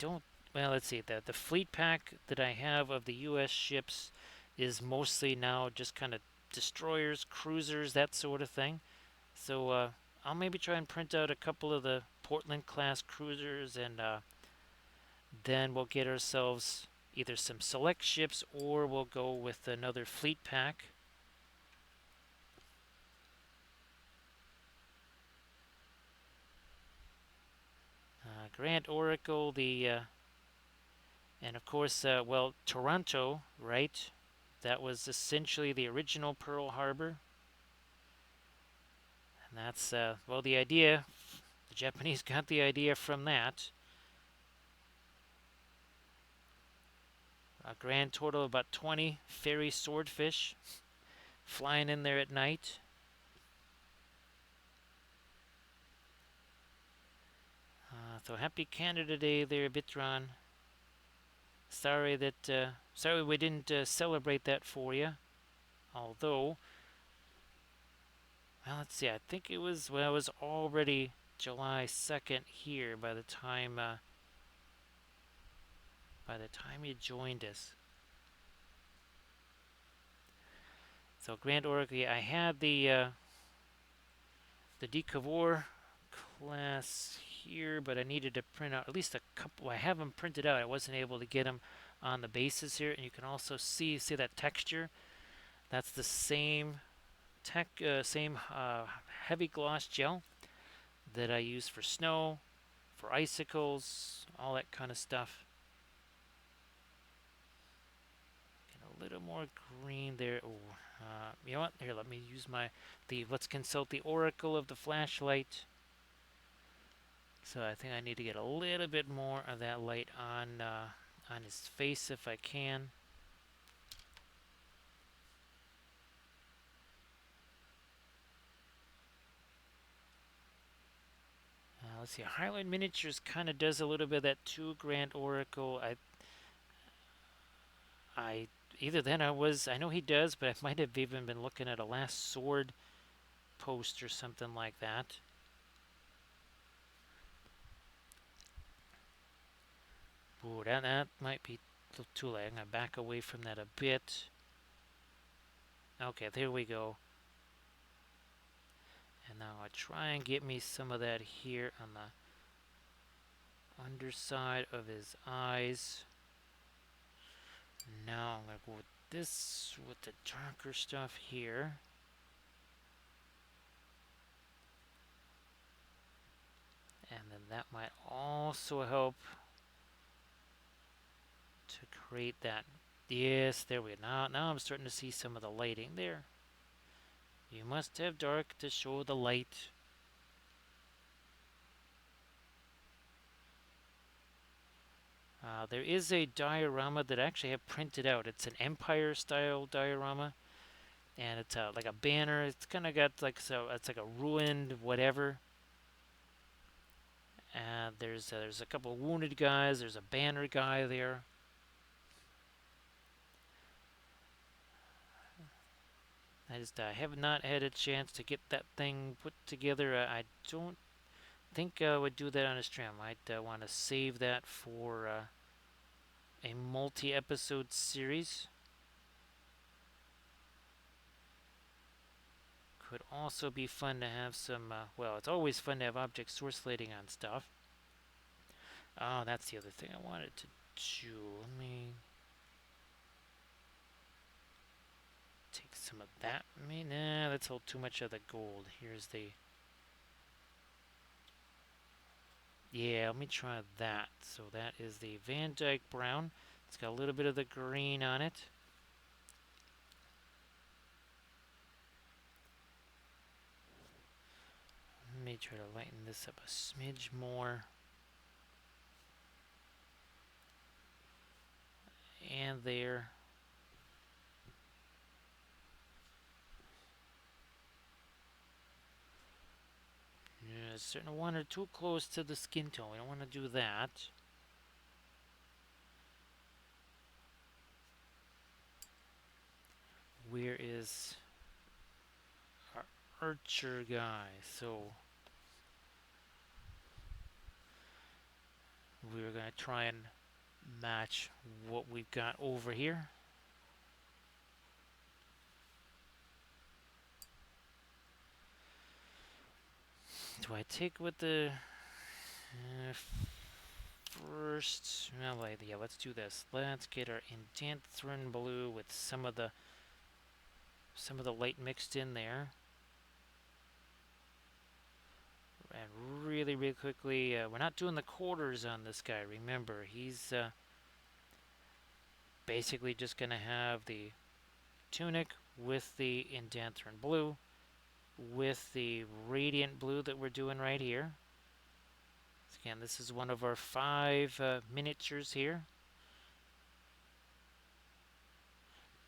don't. Well, let's see. The fleet pack that I have of the U.S. ships is mostly now just kind of destroyers, cruisers, that sort of thing. So I'll maybe try and print out a couple of the Portland class cruisers, and then we'll get ourselves either some select ships or we'll go with another fleet pack. Grand Oracle, and of course, well, Toronto, right? That was essentially the original Pearl Harbor. And that's, well, the idea. The Japanese got the idea from that. A grand total of about 20 fairy swordfish flying in there at night. So happy Canada Day there, Bitron. Sorry we didn't celebrate that for you. Although, well, let's see. I think it was already July 2nd here by the time you joined us. So Grand Oracle, I had the Decavor class here, but I needed to print out at least a couple. I have them printed out. I wasn't able to get them on the bases here, and you can also see that texture. That's the same heavy gloss gel that I use for snow, for icicles, all that kind of stuff. Get a little more green there. You know what? Here, let me use let's consult the oracle of the flashlight. So I think I need to get a little bit more of that light on his face if I can. Let's see. Highland Miniatures kind of does a little bit of that too. Grand Oracle. I either then I know he does, but I might have even been looking at a Last Sword post or something like that. Ooh, that might be a little too late. I'm gonna back away from that a bit. Okay, there we go. And now I try and get me some of that here on the underside of his eyes. Now I'm going to go with this, with the darker stuff here. And then that might also help to create that. Yes, there we go. Now I'm starting to see some of the lighting there. You must have dark to show the light. There is a diorama that I actually have printed out. It's an Empire style diorama, and it's like a banner. It's kind of got like it's like a ruined whatever. And there's a couple of wounded guys. There's a banner guy there. I have not had a chance to get that thing put together. I don't think I would do that on a stream. I'd want to save that for a multi-episode series. Could also be fun to have some, well, it's always fun to have object source lighting on stuff. Oh, that's the other thing I wanted to do. Let me take some of that. Nah, that's all too much of the gold. Here's the... Yeah, let me try that. So that is the Van Dyke Brown. It's got a little bit of the green on it. me try to lighten this up a smidge more. And there. Yeah, it's starting to wander too close to the skin tone. We don't want to do that. Where is our archer guy? So we're going to try and match what we've got over here. Do I take with the first? Well, yeah, let's do this. Let's get our Indanthrone blue with some of the light mixed in there. And really, really quickly, we're not doing the quarters on this guy. Remember, he's basically just going to have the tunic with the Indanthrone blue, with the radiant blue that we're doing right here. So again, this is one of our 5 miniatures here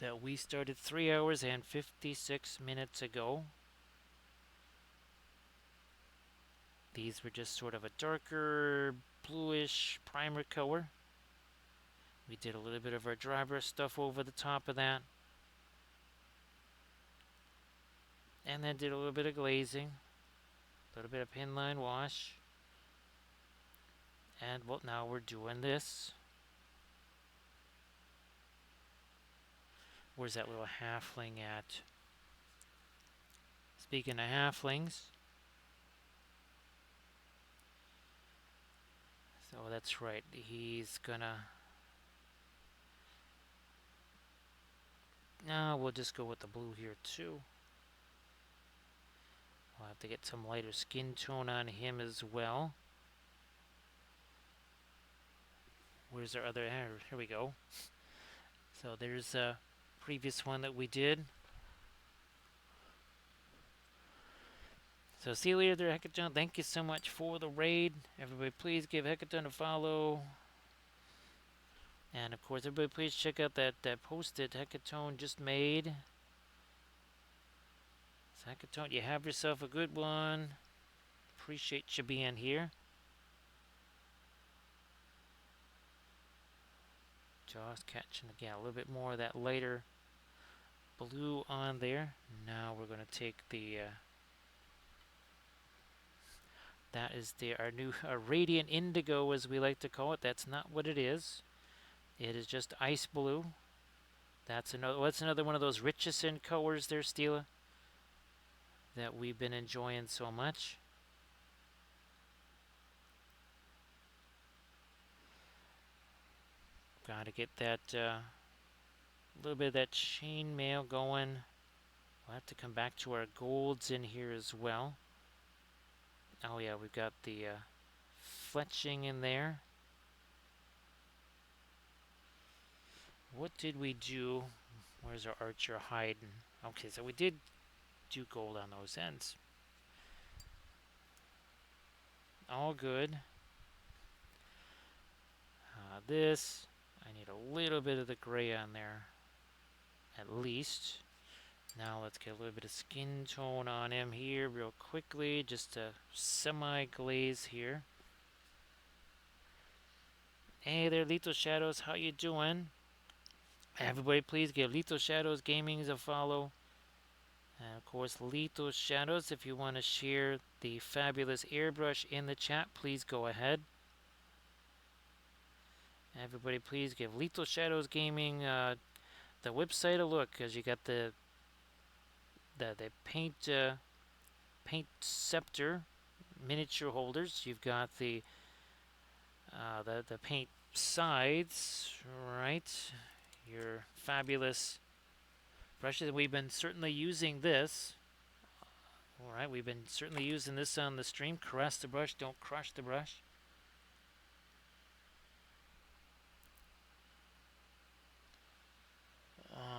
that we started 3 hours and 56 minutes ago. These were just sort of a darker bluish primer color. We did a little bit of our driver stuff over the top of that. And then did a little bit of glazing. A little bit of pinline wash. And well, now we're doing this. Where's that little halfling at? Speaking of halflings. So that's right. He's gonna... No, we'll just go with the blue here too. We'll have to get some lighter skin tone on him as well. Where's our other... Here we go. So there's a previous one that we did. So see you later there, Hecaton. Thank you so much for the raid. Everybody please give Hecaton a follow. And of course, everybody please check out that post that Hecaton just made. So Hecaton, you have yourself a good one. Appreciate you being here. Just catching again a little bit more of that lighter blue on there. Now we're going to take the that is our new radiant indigo, as we like to call it. That's not what it is. It is just ice blue. That's another one of those Richardson colors there, Stila, that we've been enjoying so much. Got to get that little bit of that chainmail going. We'll have to come back to our golds in here as well. Oh yeah, we've got the fletching in there. What did we do? Where's our archer hiding? Okay, so we did do gold on those ends. All good. This, I need a little bit of the gray on there, at least. Now let's get a little bit of skin tone on him here real quickly, just a semi-glaze here. Hey there, Lethal Shadows, how you doing? Everybody please give Lethal Shadows Gaming a follow. And of course, Lethal Shadows, if you want to share the fabulous airbrush in the chat, please go ahead. Everybody please give Lethal Shadows Gaming the website a look, because you got the paint scepter miniature holders. You've got the paint sides, right? Your fabulous brushes. We've been certainly using this. All right, we've been certainly using this on the stream. Caress the brush, don't crush the brush.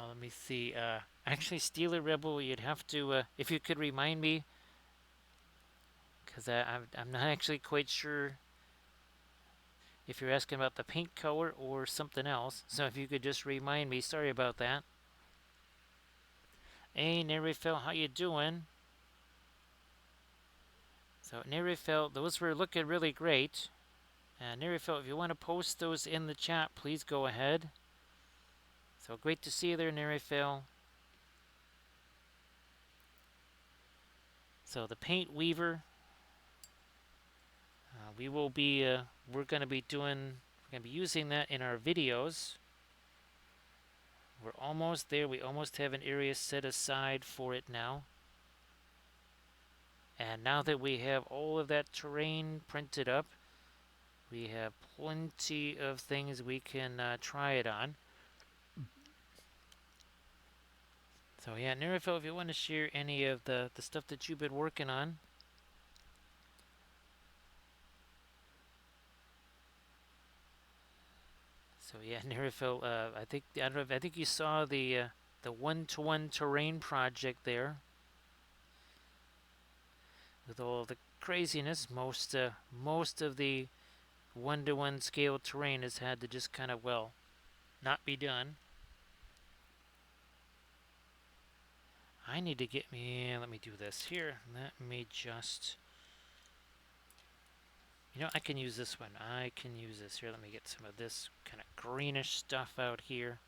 Let me see. Actually, Steeler Rebel, you'd have to, if you could remind me, because I'm not actually quite sure if you're asking about the paint color or something else. So if you could just remind me, sorry about that. Hey, Nerifel, how you doing? So Nerifel, those were looking really great. Nerifel, if you want to post those in the chat, please go ahead. So great to see you there, Nerifel. So the paint weaver, we're going to be using that in our videos. We're almost there. We almost have an area set aside for it now. And now that we have all of that terrain printed up, we have plenty of things we can try it on. So yeah, Nerifel, if you want to share any of the stuff that you've been working on. So yeah, Nerifel, I don't know, I think you saw the one-to-one terrain project there. With all the craziness, most of the one-to-one scale terrain has had to just kind of, well, not be done. I need to get me, let me do this here. Let me just, I can use this one. I can use this here. Let me get some of this kind of greenish stuff out here.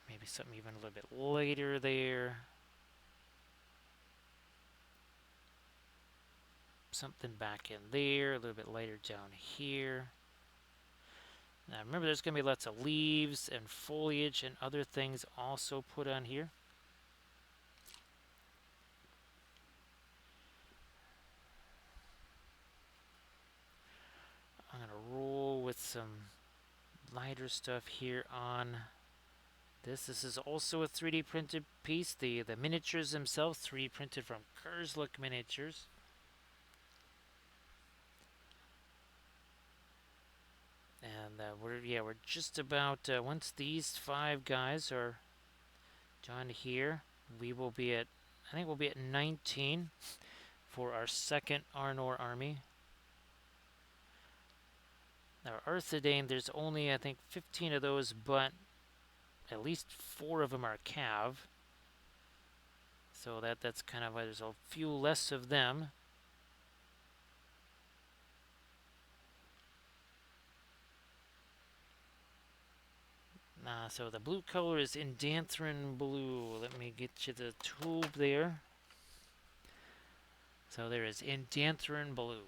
Maybe something even a little bit lighter there. Something back in there, a little bit lighter down here. Now remember, there's going to be lots of leaves and foliage and other things also put on here. I'm going to roll with some lighter stuff here on this. This is also a 3D printed piece. The miniatures themselves, 3D printed from Khurzluk Miniatures. And we're just about, once these 5 guys are done here, we will be at, I think we'll be at 19 for our second Arnor army. Now, Earthidane, there's only, I think, 15 of those, but at least 4 of them are Cav. So that's kind of why there's a few less of them. So the blue color is Indanthrine Blue. Let me get you the tube there. So there is Indanthrine Blue.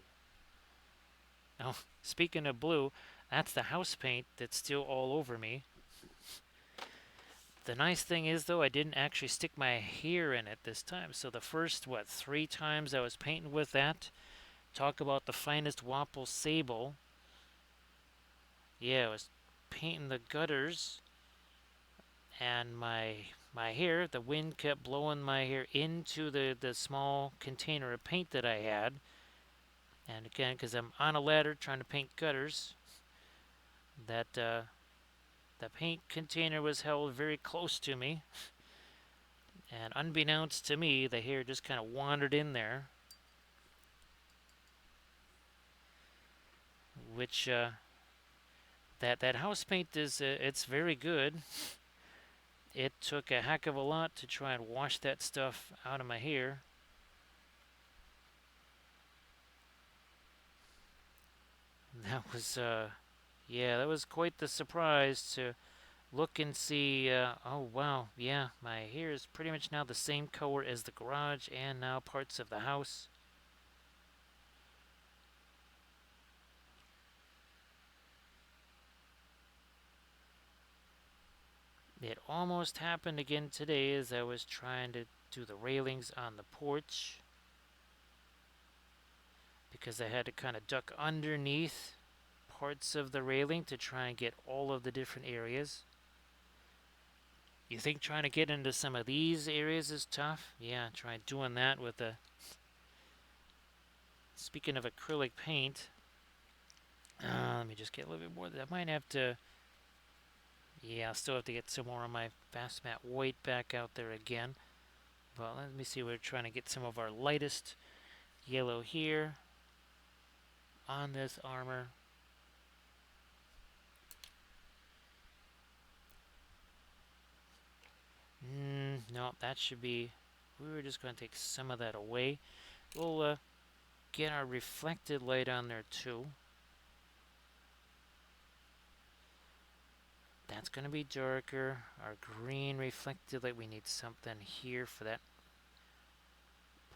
Now, speaking of blue, that's the house paint that's still all over me. The nice thing is, though, I didn't actually stick my hair in it this time. So the first, 3 times I was painting with that. Talk about the finest Wapple sable. Yeah, I was painting the gutters. And my hair, the wind kept blowing my hair into the small container of paint that I had. And again, because I'm on a ladder trying to paint gutters, that the paint container was held very close to me. And unbeknownst to me, the hair just kind of wandered in there. Which, that house paint is, it's very good. It took a heck of a lot to try and wash that stuff out of my hair. That was, yeah, that was quite the surprise to look and see, oh wow, yeah, my hair is pretty much now the same color as the garage and now parts of the house. It almost happened again today as I was trying to do the railings on the porch, because I had to kind of duck underneath parts of the railing to try and get all of the different areas. You think trying to get into some of these areas is tough? Yeah, try doing that with the... Speaking of acrylic paint, let me just get a little bit more. I might have to... Yeah, I'll still have to get some more of my fast matte white back out there again. Well, let me see. We're trying to get some of our lightest yellow here on this armor. No, that should be... We were just going to take some of that away. We'll get our reflected light on there too. That's going to be darker. Our green reflected light, we need something here for that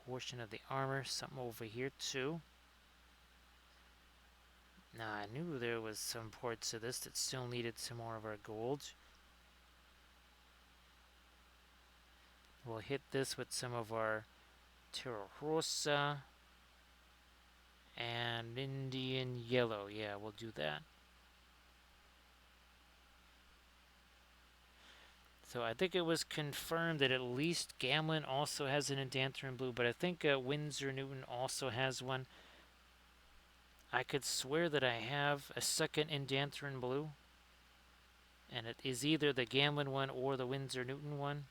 portion of the armor. Something over here too. Now, I knew there was some parts of this that still needed some more of our gold. We'll hit this with some of our Terra Rosa and Indian Yellow. Yeah, we'll do that. So I think it was confirmed that at least Gamlin also has an Indanthrin Blue, but I think Windsor Newton also has one. I could swear that I have a second Indanthrin Blue, and it is either the Gamlin one or the Windsor Newton one.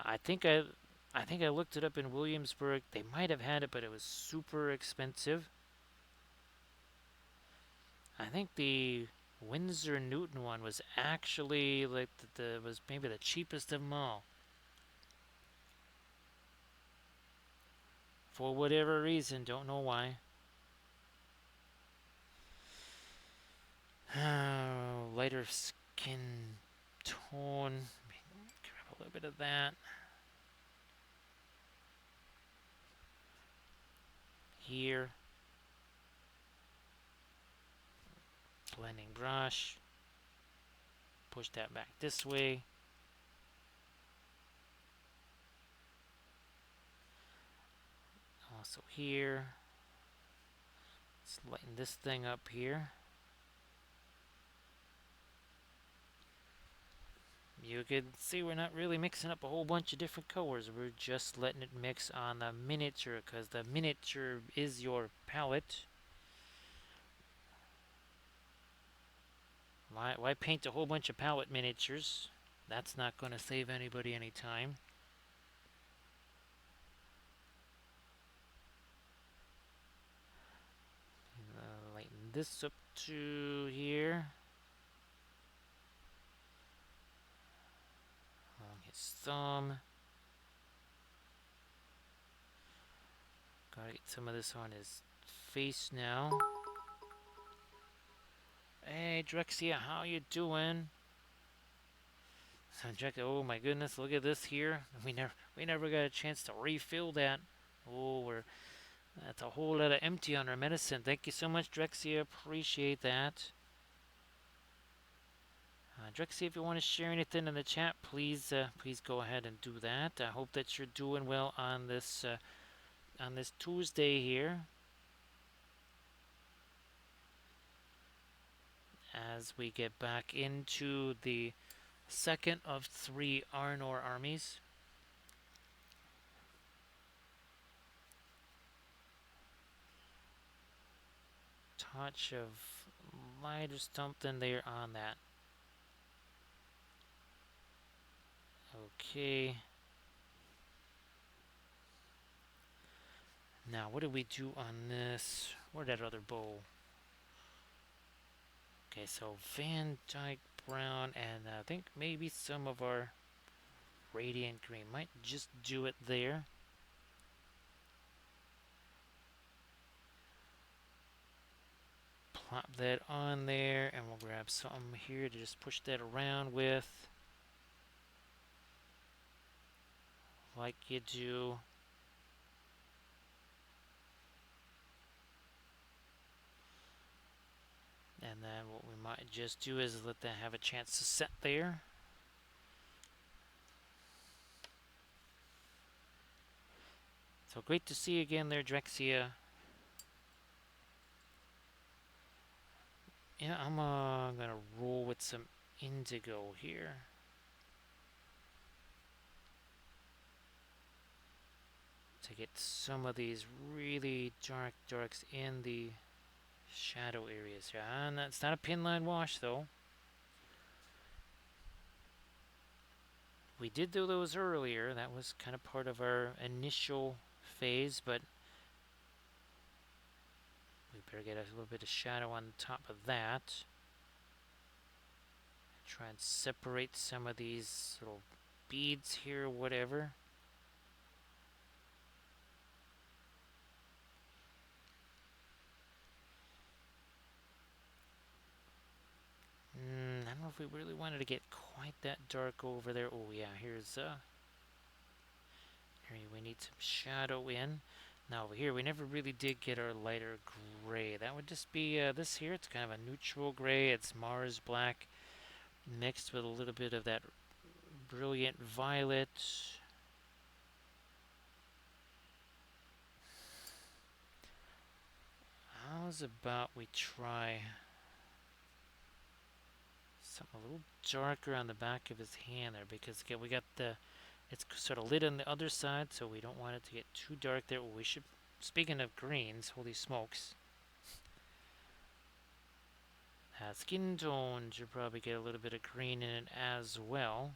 I think I looked it up in Williamsburg. They might have had it, but it was super expensive. I think the Windsor Newton one was actually like was maybe the cheapest of them all. For whatever reason, don't know why. Lighter skin tone. Grab a little bit of that. Here. Blending brush. Push that back this way. Also here. Let's lighten this thing up here. You can see we're not really mixing up a whole bunch of different colors. We're just letting it mix on the miniature because the miniature is your palette. Why paint a whole bunch of palette miniatures? That's not going to save anybody any time. Lighten this up to here. Along his thumb. Gotta get some of this on his face now. Hey Drexia, how you doing? So oh my goodness, look at this here. We never got a chance to refill that. Oh, that's a whole lot of empty on our medicine. Thank you so much, Drexia. Appreciate that. Drexia, if you want to share anything in the chat, please go ahead and do that. I hope that you're doing well on this Tuesday here. As we get back into the second of 3 Arnor armies. Touch of light or something there on that. Okay. Now, what did we do on this? Where'd that other bow? Okay, so Van Dyke Brown, and I think maybe some of our Radiant Green. Might just do it there. Plop that on there, and we'll grab something here to just push that around with. Like you do. And then what we might just do is let that have a chance to set there. So great to see you again there, Drexia. Yeah, I'm gonna roll with some indigo here. To get some of these really dark darks in the shadow areas. Yeah, and it's not a pinline wash though. We did do those earlier. That was kind of part of our initial phase, but we better get a little bit of shadow on top of that. Try and separate some of these little beads here, whatever. I don't know if we really wanted to get quite that dark over there. Oh yeah, here's here we need some shadow in. Now over here, we never really did get our lighter gray. That would just be this here. It's kind of a neutral gray. It's Mars black mixed with a little bit of that brilliant violet. How's about we try something a little darker on the back of his hand there, because again we got it's sort of lit on the other side, so we don't want it to get too dark there. We should, speaking of greens, holy smokes, skin tone should probably get a little bit of green in it as well.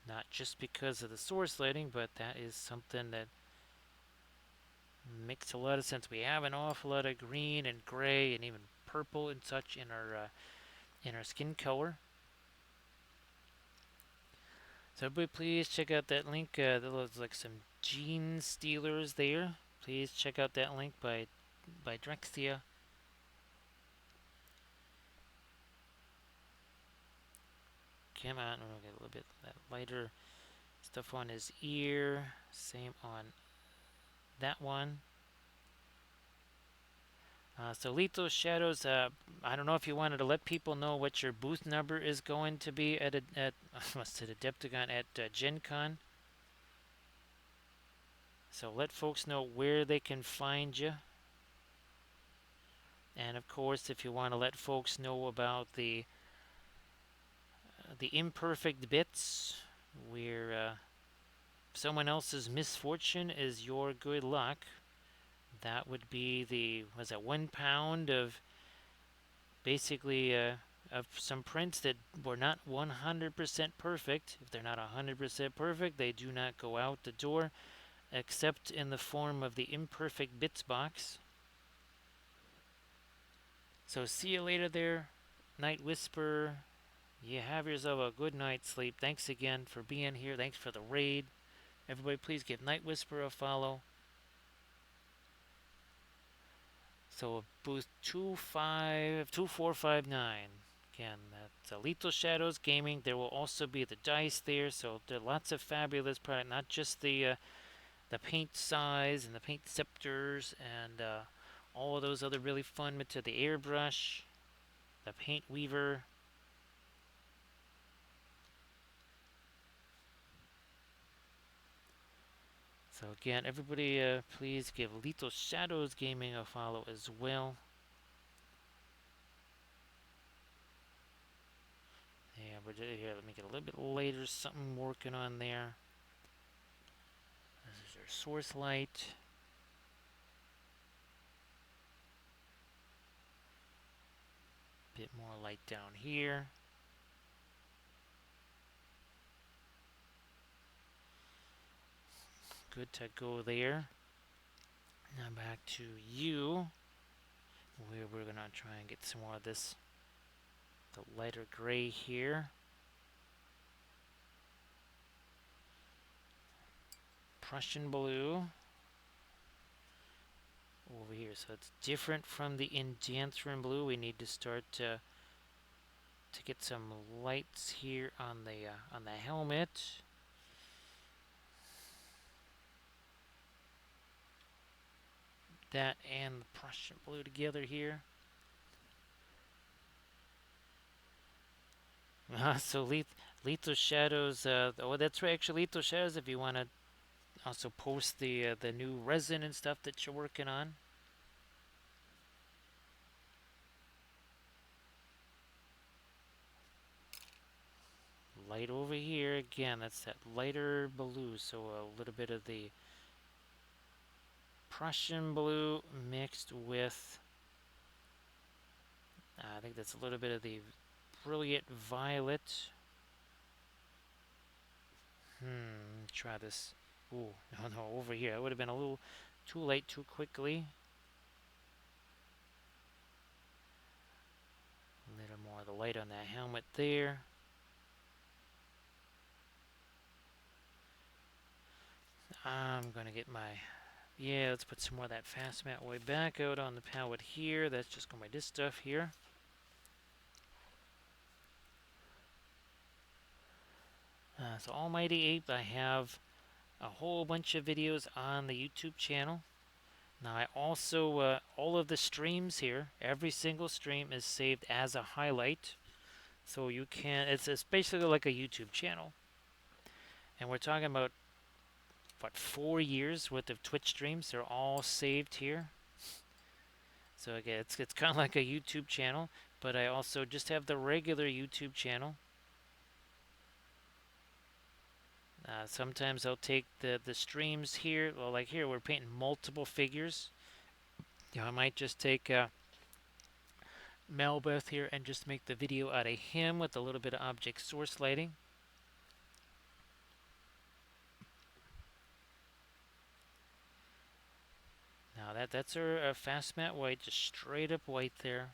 Not just because of the source lighting, but that is something that makes a lot of sense. We have an awful lot of green and gray and even purple and such in our skin color. So everybody please check out that link. There was like some gene stealers there. Please check out that link by Drexia. Come on, we'll get a little bit that lighter stuff on his ear. Same on that one. So Lethal Shadows, I don't know if you wanted to let people know what your booth number is going to be at Adepticon at Gen Con. So let folks know where they can find you. And of course, if you want to let folks know about the imperfect bits, where someone else's misfortune is your good luck, that would be was that 1 pound of basically of some prints that were not 100% perfect. If they're not 100% perfect, they do not go out the door, except in the form of the imperfect bits box. So see you later there, Night Whisper. You have yourself a good night's sleep. Thanks again for being here. Thanks for the raid. Everybody please give Night Whisper a follow. So booth 2459. Again, that's Lethal Shadows Gaming. There will also be the dice there, so there are lots of fabulous product, not just the paint size and the paint scepters and all of those other really fun material, the airbrush, the paint weaver. So again, everybody please give Lethal Shadows Gaming a follow as well. Yeah, we're here. Let me get a little bit later. Something working on there. This is our source light. Bit more light down here. Good to go there. Now back to you, where we're gonna try and get some more of this, the lighter gray here. Prussian blue over here, so it's different from the Indanthrone blue. We need to start to get some lights here on the helmet. That and the Prussian blue together here. So Lethal Shadows. Oh, that's right. Actually, Lethal Shadows. If you want to also post the new resin and stuff that you're working on. Light over here again. That's that lighter blue. So a little bit of the Prussian blue mixed with, I think that's a little bit of the brilliant violet. Try this. Ooh, no, over here. It would have been a little too late too quickly. A little more of the light on that helmet there. I'm going to get my... Yeah, let's put some more of that fast mat way back out on the pallet here. That's just going to be this stuff here. So Almighty Ape, I have a whole bunch of videos on the YouTube channel. Now I also, all of the streams here, every single stream is saved as a highlight. So you can, it's basically like a YouTube channel. And we're talking about, what, 4 years worth of Twitch streams. They're all saved here. So again, it's kind of like a YouTube channel, but I also just have the regular YouTube channel. Sometimes I'll take the streams here. Well, like here, we're painting multiple figures. I might just take Melbeth here and just make the video out of him with a little bit of object source lighting. Now that's our fast matte white, just straight up white there.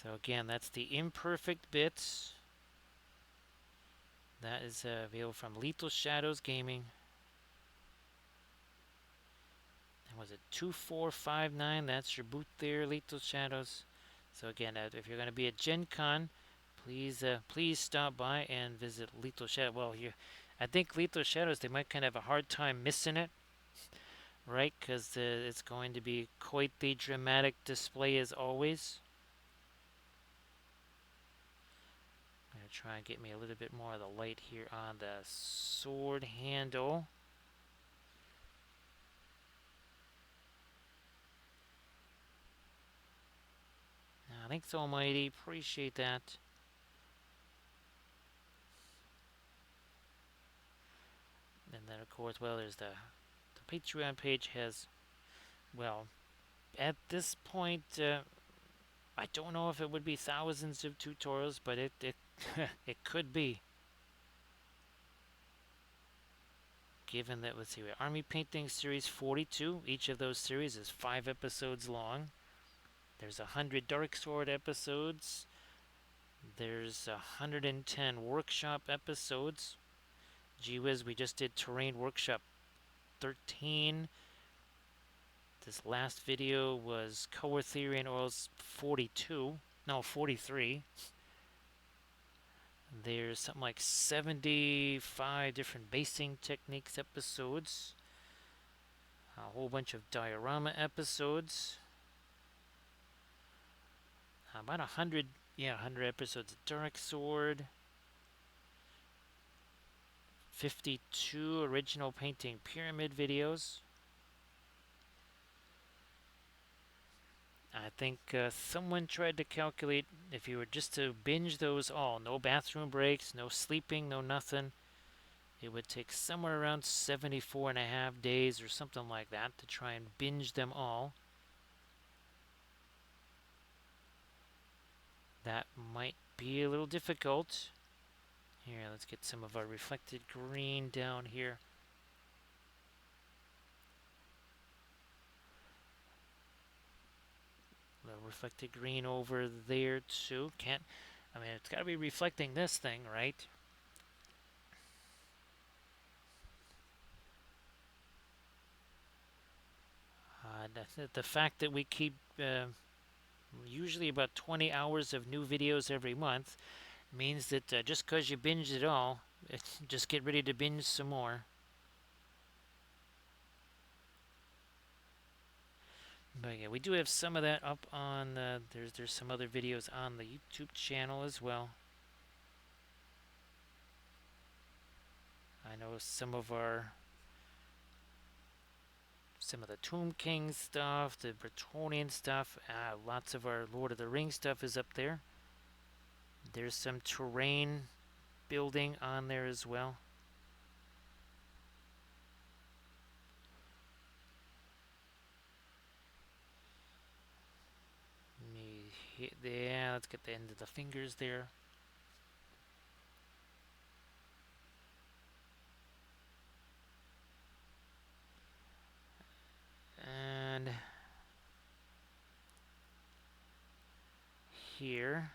So again, that's the imperfect bits. That is available from Lethal Shadows Gaming. And was it 2459? That's your boot there, Lethal Shadows. So again, if you're going to be at Gen Con, please stop by and visit Lethal Shadows. Well, I think Lethal Shadows, they might kind of have a hard time missing it, right? Because it's going to be quite the dramatic display as always. I'm going to try and get me a little bit more of the light here on the sword handle. Thanks, Almighty. Appreciate that. And then, of course, well, there's the Patreon page has, well, at this point, I don't know if it would be thousands of tutorials, but it it could be. Given that, let's see, Army Painting Series 42, each of those series is 5 episodes long. There's 100 Dark Sword episodes. There's 110 workshop episodes. Gee whiz, we just did Terrain Workshop 13. This last video was Color Theory and Oils 42. No, 43. There's something like 75 different basing techniques episodes. A whole bunch of diorama episodes. About 100 episodes of Dark Sword. 52 original painting pyramid videos. I think someone tried to calculate if you were just to binge those all, no bathroom breaks, no sleeping, no nothing, it would take somewhere around 74.5 days or something like that to try and binge them all. That might be a little difficult. Here, let's get some of our reflected green down here. The reflected green over there too. I mean, it's got to be reflecting this thing, right? The fact that we keep usually about 20 hours of new videos every month means that just because you binge it all, just get ready to binge some more. But yeah, we do have some of that up on there's some other videos on the YouTube channel as well. I know some of the Tomb King stuff, the Bretonnian stuff, lots of our Lord of the Rings stuff is up there. There's some terrain building on there as well. Yeah, let's get the end of the fingers there. And here,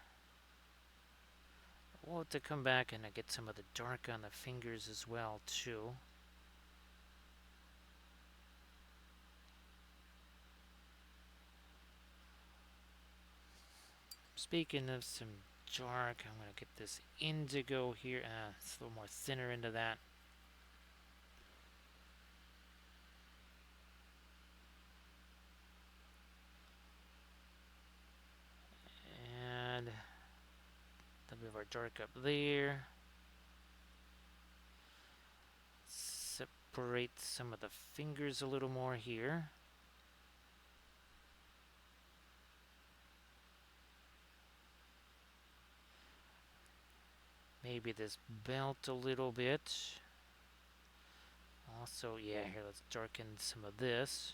we'll have to come back and get some of the dark on the fingers as well, too. Speaking of some dark, I'm going to get this indigo here. It's a little more thinner into that. And a bit of our dark up there. Separate some of the fingers a little more here. Maybe this belt a little bit. Also, yeah, here, let's darken some of this.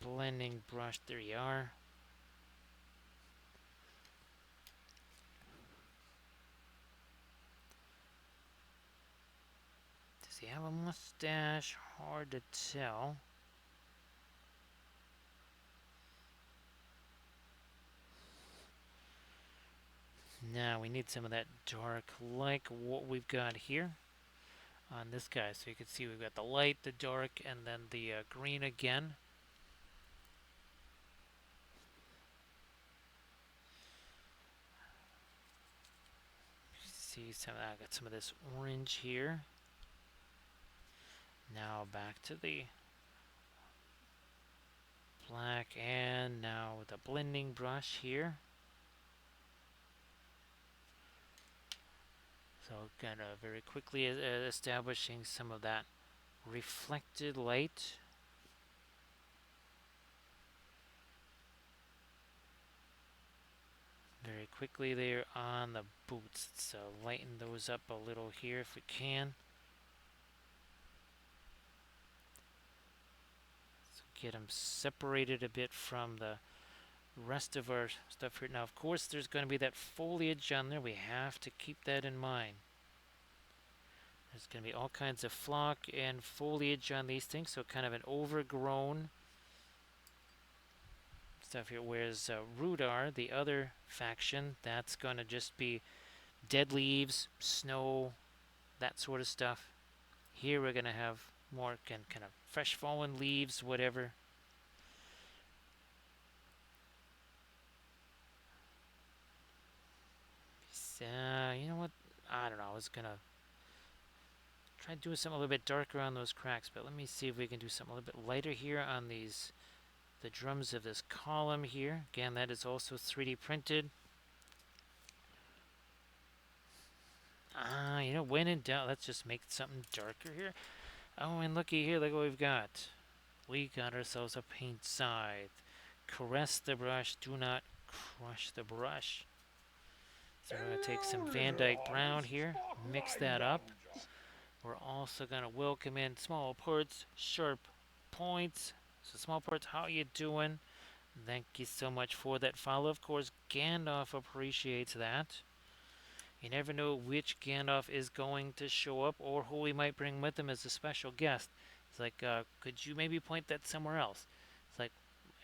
Blending brush, there you are. Does he have a mustache? Hard to tell. Now we need some of that dark like what we've got here on this guy. So you can see we've got the light, the dark, and then the green again. See some of that. I got some of this orange here. Now back to the black, and now with the blending brush here. So kind of very quickly establishing some of that reflected light. Very quickly there on the boots. So lighten those up a little here if we can. So get them separated a bit from the rest of our stuff here. Now, of course, there's going to be that foliage on there. We have to keep that in mind. There's going to be all kinds of flock and foliage on these things, so kind of an overgrown stuff here. Whereas Rudar, the other faction, that's going to just be dead leaves, snow, that sort of stuff. Here we're going to have more kind of fresh fallen leaves, whatever. You know what? I don't know. I was going to try to do something a little bit darker on those cracks, but let me see if we can do something a little bit lighter here on these, the drums of this column here. Again, that is also 3D printed. You know, when in doubt, let's just make something darker here. Oh, and looky here, look what we've got. We got ourselves a paint scythe. Caress the brush, do not crush the brush. So we're going to take some Van Dyke Brown here, mix that up. We're also going to welcome in small parts, sharp points. So small parts, how you doing? Thank you so much for that follow. Of course, Gandalf appreciates that. You never know which Gandalf is going to show up or who we might bring with him as a special guest. It's like, could you maybe point that somewhere else? It's like,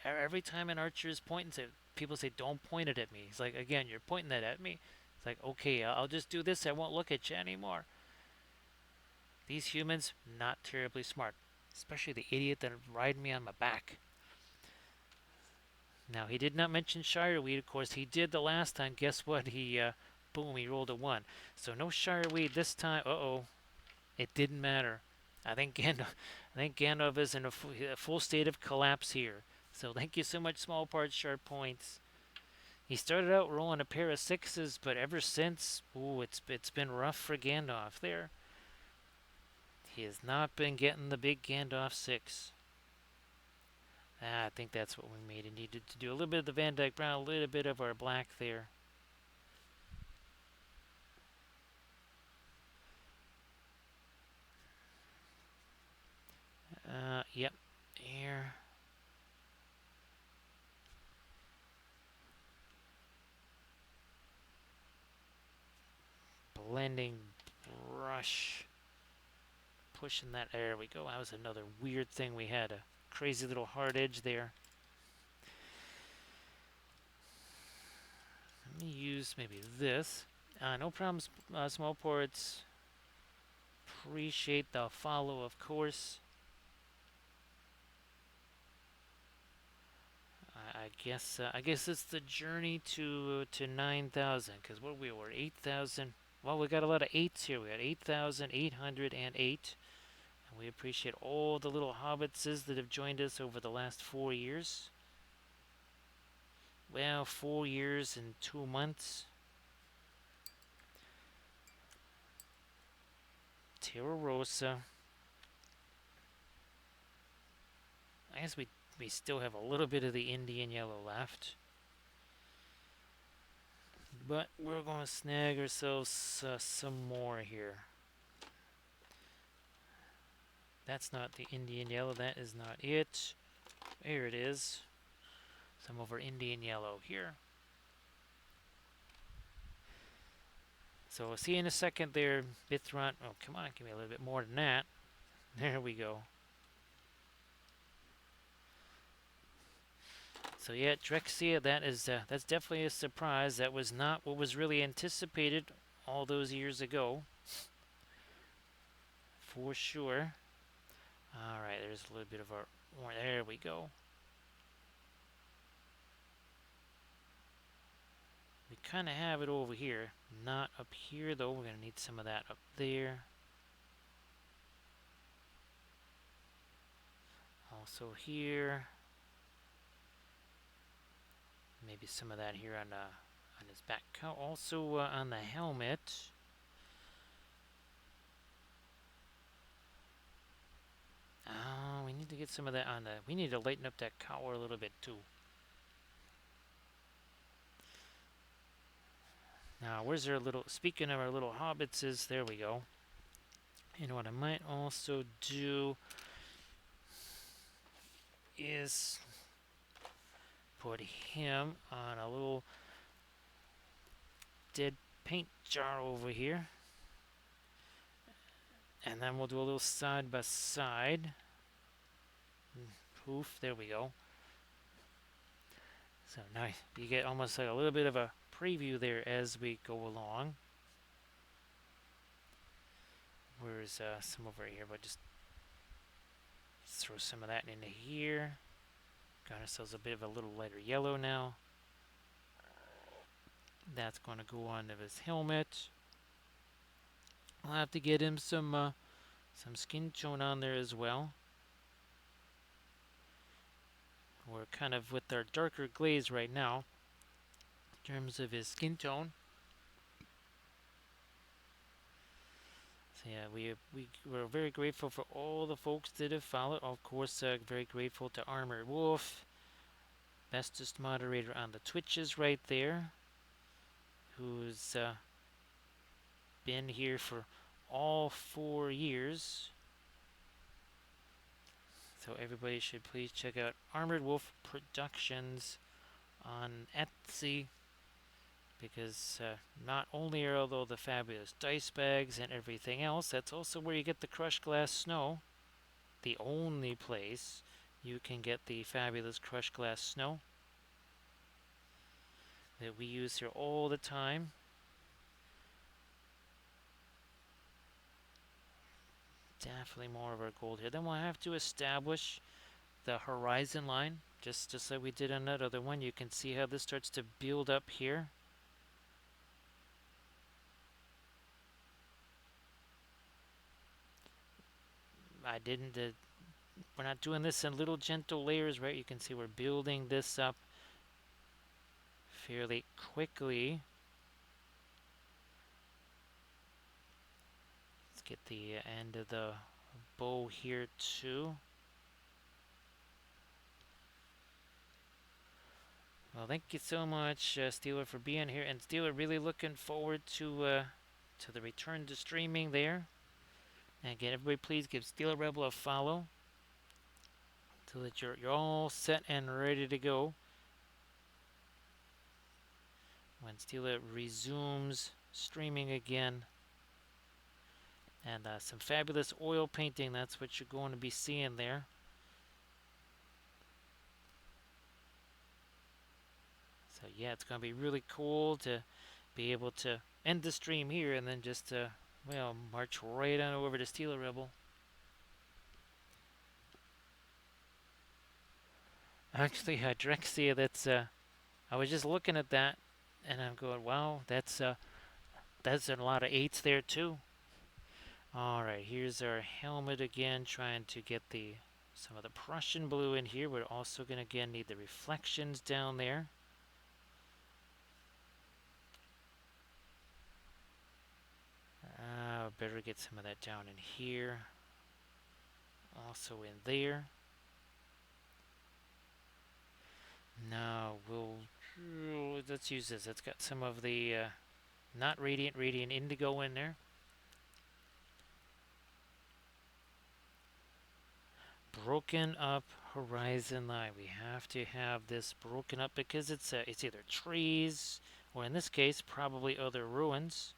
every time an archer is pointing, people say, don't point it at me. It's like, again, you're pointing that at me. It's like, okay, I'll just do this. I won't look at you anymore. These humans, not terribly smart. Especially the idiot that riding me on my back. Now, he did not mention Shireweed. Of course, he did the last time. Guess what? Boom, he rolled a 1. So no Shireweed this time. Uh-oh. It didn't matter. I think Gandalf is in a full state of collapse here. So thank you so much, small parts, sharp points. He started out rolling a pair of 6s, but ever since, it's been rough for Gandalf there. He has not been getting the big Gandalf 6. I think that's what we made. It needed to do a little bit of the Van Dyke Brown, a little bit of our black there. Yep, here. finding brush. Pushing that. There we go. That was another weird thing we had. A crazy little hard edge there. Let me use maybe this. No problems, small ports. Appreciate the follow, of course. I guess it's the journey to 9,000. Because what we were 8,000. Well, we got a lot of eights here. We got 8,808. And we appreciate all the little hobbitses that have joined us over the last 4 years. Well, 4 years and 2 months. Terra Rosa. I guess we still have a little bit of the Indian yellow left. But we're going to snag ourselves some more here. That's not the Indian yellow. That is not it. There it is. Some of our Indian yellow here. So we'll see you in a second there, Bithron. Oh, come on. Give me a little bit more than that. There we go. So yeah, Drexia, that's definitely a surprise. That was not what was really anticipated all those years ago. For sure. Alright, there's a little bit of our... There we go. We kind of have it over here. Not up here, though. We're going to need some of that up there. Also here. Maybe some of that here on his back. Also on the helmet. Oh, we need to get some of that on the... We need to lighten up that collar a little bit, too. Now, where's our little... Speaking of our little hobbitses, there we go. You know what I might also do is put him on a little dead paint jar over here. And then we'll do a little side by side. Poof, there we go. So now you get almost like a little bit of a preview there as we go along. Where's some over here? But just throw some of that into here. Got ourselves a bit of a little lighter yellow now. That's going to go onto his helmet. I'll have to get him some skin tone on there as well. We're kind of with our darker glaze right now in terms of his skin tone. So yeah, we're very grateful for all the folks that have followed. Of course, very grateful to Armored Wolf, bestest moderator on the Twitches right there, who's been here for all 4 years. So everybody should please check out Armored Wolf Productions on Etsy, because not only are all the fabulous dice bags and everything else, that's also where you get the crushed glass snow. The only place you can get the fabulous crushed glass snow that we use here all the time. Definitely more of our gold here. Then we'll have to establish the horizon line, just like we did on that other one. You can see how this starts to build up here. We're not doing this in little gentle layers, right? You can see we're building this up fairly quickly. Let's get the end of the bow here too. Well, thank you so much, Steeler, for being here. And Steeler, really looking forward to the return to streaming there. And again, everybody please give Steeler Rebel a follow so that you're all set and ready to go when Steeler resumes streaming again And some fabulous oil painting. That's what you're going to be seeing there. So yeah, it's going to be really cool to be able to end the stream here and then just well, march right on over to Steel Rebel. Actually, Drexia, I was just looking at that and I'm going, wow, that's a lot of eights there too. All right, here's our helmet again, trying to get some of the Prussian blue in here. We're also going to again need the reflections down there. Better get some of that down in here. Also in there. Now let's use this. It's got some of the not radiant indigo in there. Broken up horizon line. We have to have this broken up because it's either trees or in this case probably other ruins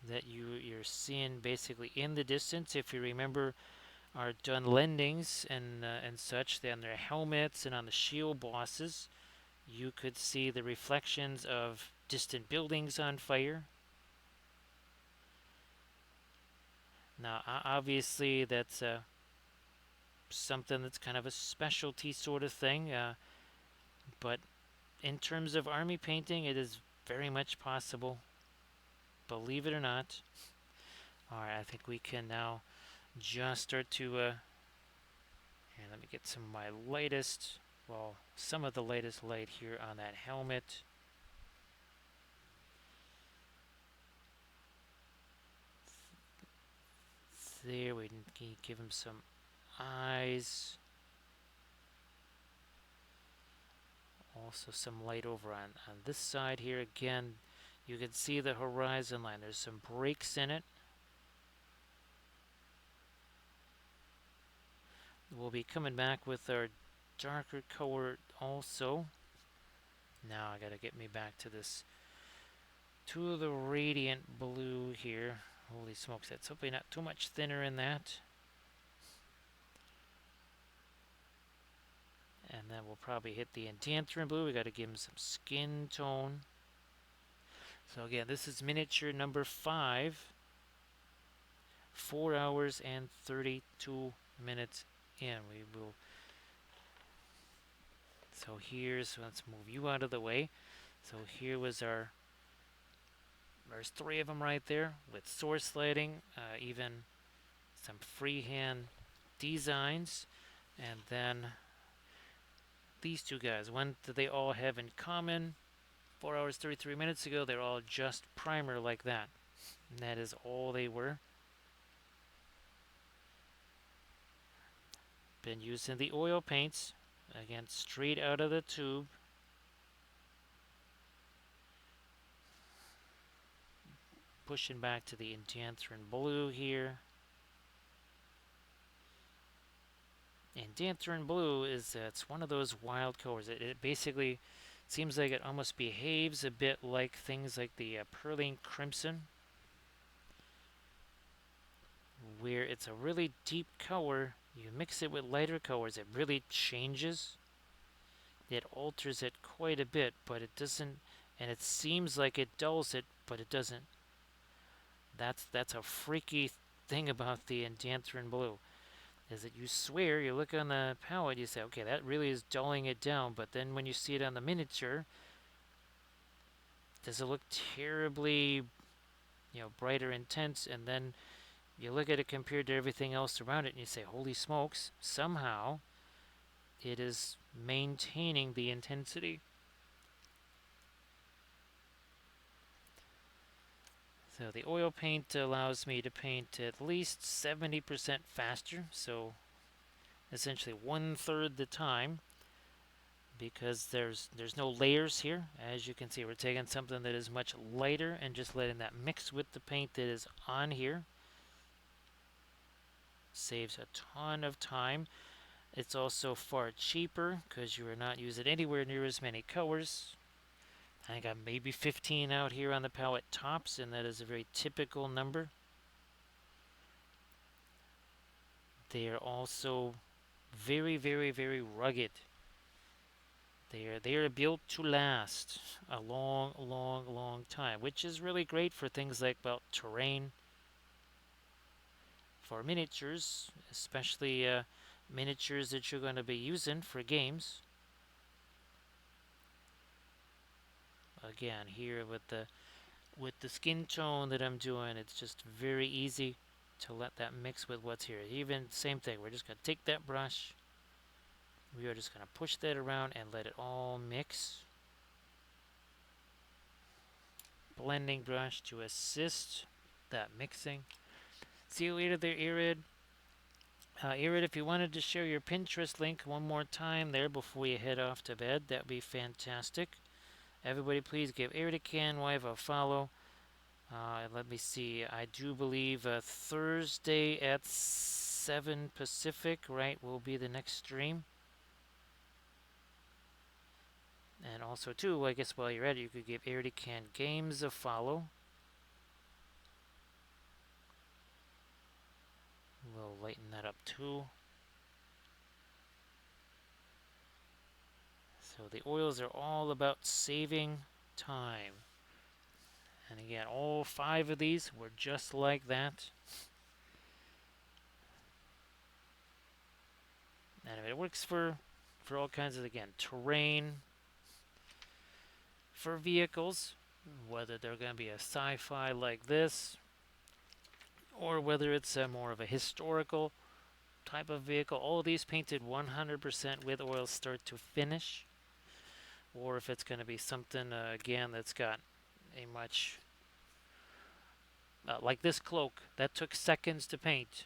that you're seeing basically in the distance. If you remember our done lendings and such, then their helmets and on the shield bosses, you could see the reflections of distant buildings on fire. Now, obviously, that's something that's kind of a specialty sort of thing, but in terms of army painting, it is very much possible, believe it or not. Alright, I think we can now just start to, here, let me get some of my lightest, well, some of the latest light here on that helmet. There, we can give him some eyes. Also some light over on this side here. Again, you can see the horizon line. There's some breaks in it. We'll be coming back with our darker color also. Now I gotta get me back to this, to the radiant blue here. Holy smokes, that's hopefully not too much thinner in that. And then we'll probably hit the Enchantress blue. We gotta give him some skin tone. So again, this is miniature number 5. 4 hours and 32 minutes in. We will. So let's move you out of the way. So here was there's 3 of them right there with sword sliding, even some freehand designs, and then these 2 guys. One that they all have in common. 4 hours 33 minutes ago, they're all just primer like that. And that is all they were. Been using the oil paints, again, straight out of the tube. Pushing back to the Enchantress blue here. Enchantress blue is it's one of those wild colors. It basically seems like it almost behaves a bit like things like the Pearline Crimson, where it's a really deep color. You mix it with lighter colors, it really changes. It alters it quite a bit, but it doesn't, and it seems like it dulls it, but it doesn't. That's a freaky thing about the Enchantress blue, is that you swear, you look on the palette, you say, okay, that really is dulling it down, but then when you see it on the miniature, does it look terribly, bright or intense, and then you look at it compared to everything else around it and you say, holy smokes, somehow it is maintaining the intensity. So the oil paint allows me to paint at least 70% faster, so essentially 1/3 the time, because there's no layers here. As you can see, we're taking something that is much lighter and just letting that mix with the paint that is on here. Saves a ton of time. It's also far cheaper because you are not using anywhere near as many colors. I got maybe 15 out here on the palette tops, and that is a very typical number. They are also very, very, very rugged. They are built to last a long, long, long time, which is really great for things like terrain, for miniatures, especially miniatures that you're going to be using for games. Again, here with the skin tone that I'm doing, it's just very easy to let that mix with what's here. Even same thing, we're just going to take that brush, we are just going to push that around and let it all mix. Blending brush to assist that mixing. See you later there, Irid. Irid, if you wanted to share your Pinterest link one more time there before you head off to bed, that would be fantastic. Everybody, please give Irid a Canwive a follow. Let me see. I do believe Thursday at 7 Pacific, right, will be the next stream. And also, too, I guess while you're at it, you could give Iridican Games a follow. We'll lighten that up, too. So the oils are all about saving time. And again, all 5 of these were just like that. And it works for all kinds of, again, terrain, for vehicles, whether they're going to be a sci-fi like this, or whether it's more of a historical type of vehicle. All of these painted 100% with oil start to finish. Or if it's going to be something, again, that's got a much... like this cloak, that took seconds to paint.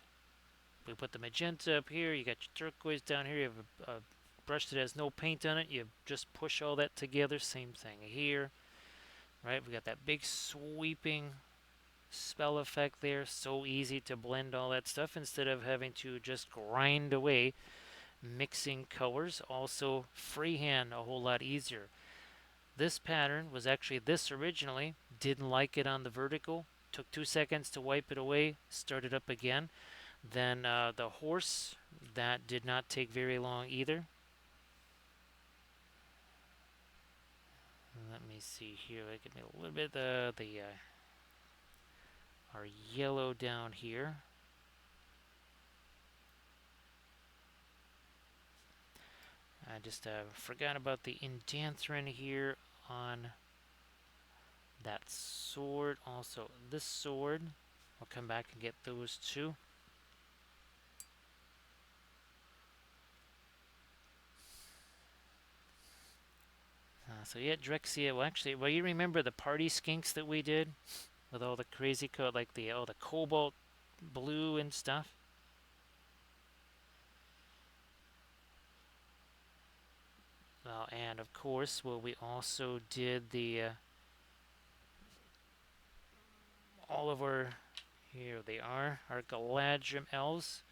We put the magenta up here, you got your turquoise down here, you have a brush that has no paint on it, you just push all that together. Same thing here, right? We got that big sweeping spell effect there. So easy to blend all that stuff instead of having to just grind away mixing colors. Also freehand a whole lot easier. This pattern was actually this originally, didn't like it on the vertical, took 2 seconds to wipe it away, started up again. Then the horse, that did not take very long either. Let me see here. Give me a little bit of our yellow down here. I just forgot about the indanthrine here on that sword. Also, this sword. I'll come back and get those too. So yeah, Drexia. Well, you remember the party skinks that we did with all the crazy code, like the cobalt blue and stuff. Well, and of course, we also did the all of our, here they are, our Galadrim elves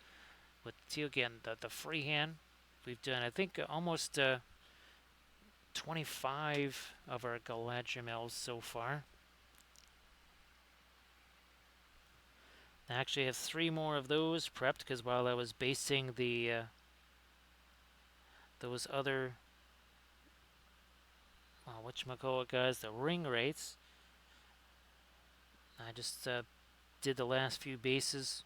with again the freehand. We've done, I think, almost 25 of our Galadrim elves so far. I actually have 3 more of those prepped because while I was basing the those other whatchamacallit guys, the ring rates, I just did the last few bases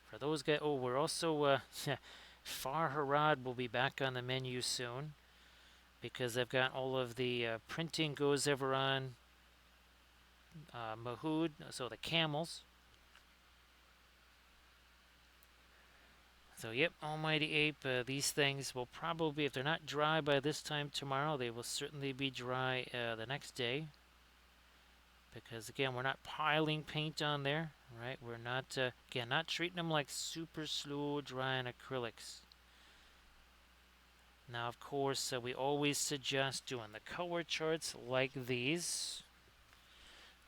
for those guys. Oh, we're also Far Harad will be back on the menu soon because I've got all of the printing goes over on Mahood, so the camels. So yep, Almighty Ape, these things will probably, if they're not dry by this time tomorrow, they will certainly be dry the next day. Because again, we're not piling paint on there, right? We're not, again, not treating them like super slow drying acrylics. Now, of course, we always suggest doing the color charts like these,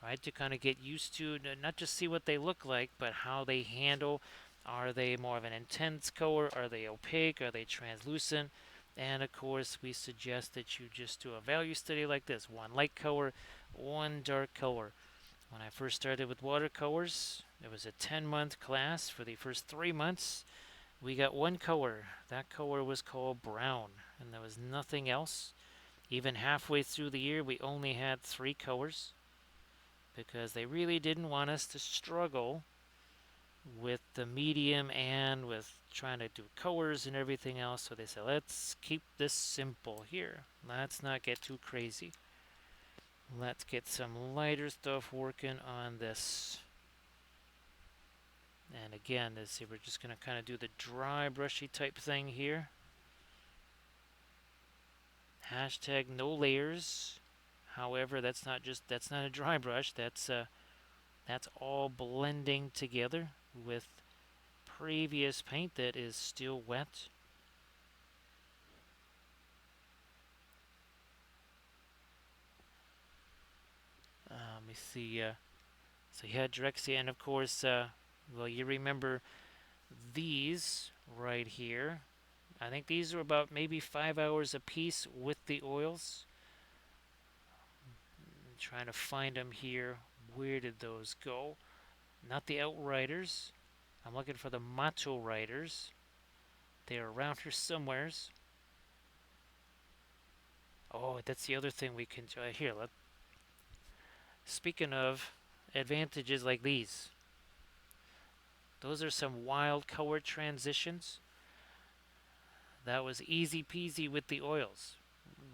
right? To kind of get used to, not just see what they look like, but how they handle. Are they more of an intense color? Are they opaque? Are they translucent? And of course, we suggest that you just do a value study like this: one light color, one dark color. When I first started with watercolors, it was a 10-month class. For the first 3 months, we got one color. That color was called brown, and there was nothing else. Even halfway through the year, we only had 3 colors because they really didn't want us to struggle with the medium and with trying to do colors and everything else. So they said, let's keep this simple here. Let's not get too crazy. Let's get some lighter stuff working on this. And again, we're just going to kind of do the dry brushy type thing here. Hashtag no layers. However, that's not a dry brush. That's all blending together with previous paint that is still wet. Let me see. So you had Drexia, and of course, well, you remember these right here. I think these are about maybe 5 hours a piece with the oils. I'm trying to find them here. Where did those go? Not the Outriders. I'm looking for the Macho Riders. They're around here somewheres. Oh, that's the other thing we can do. Here, speaking of advantages like these, those are some wild color transitions. That was easy peasy with the oils.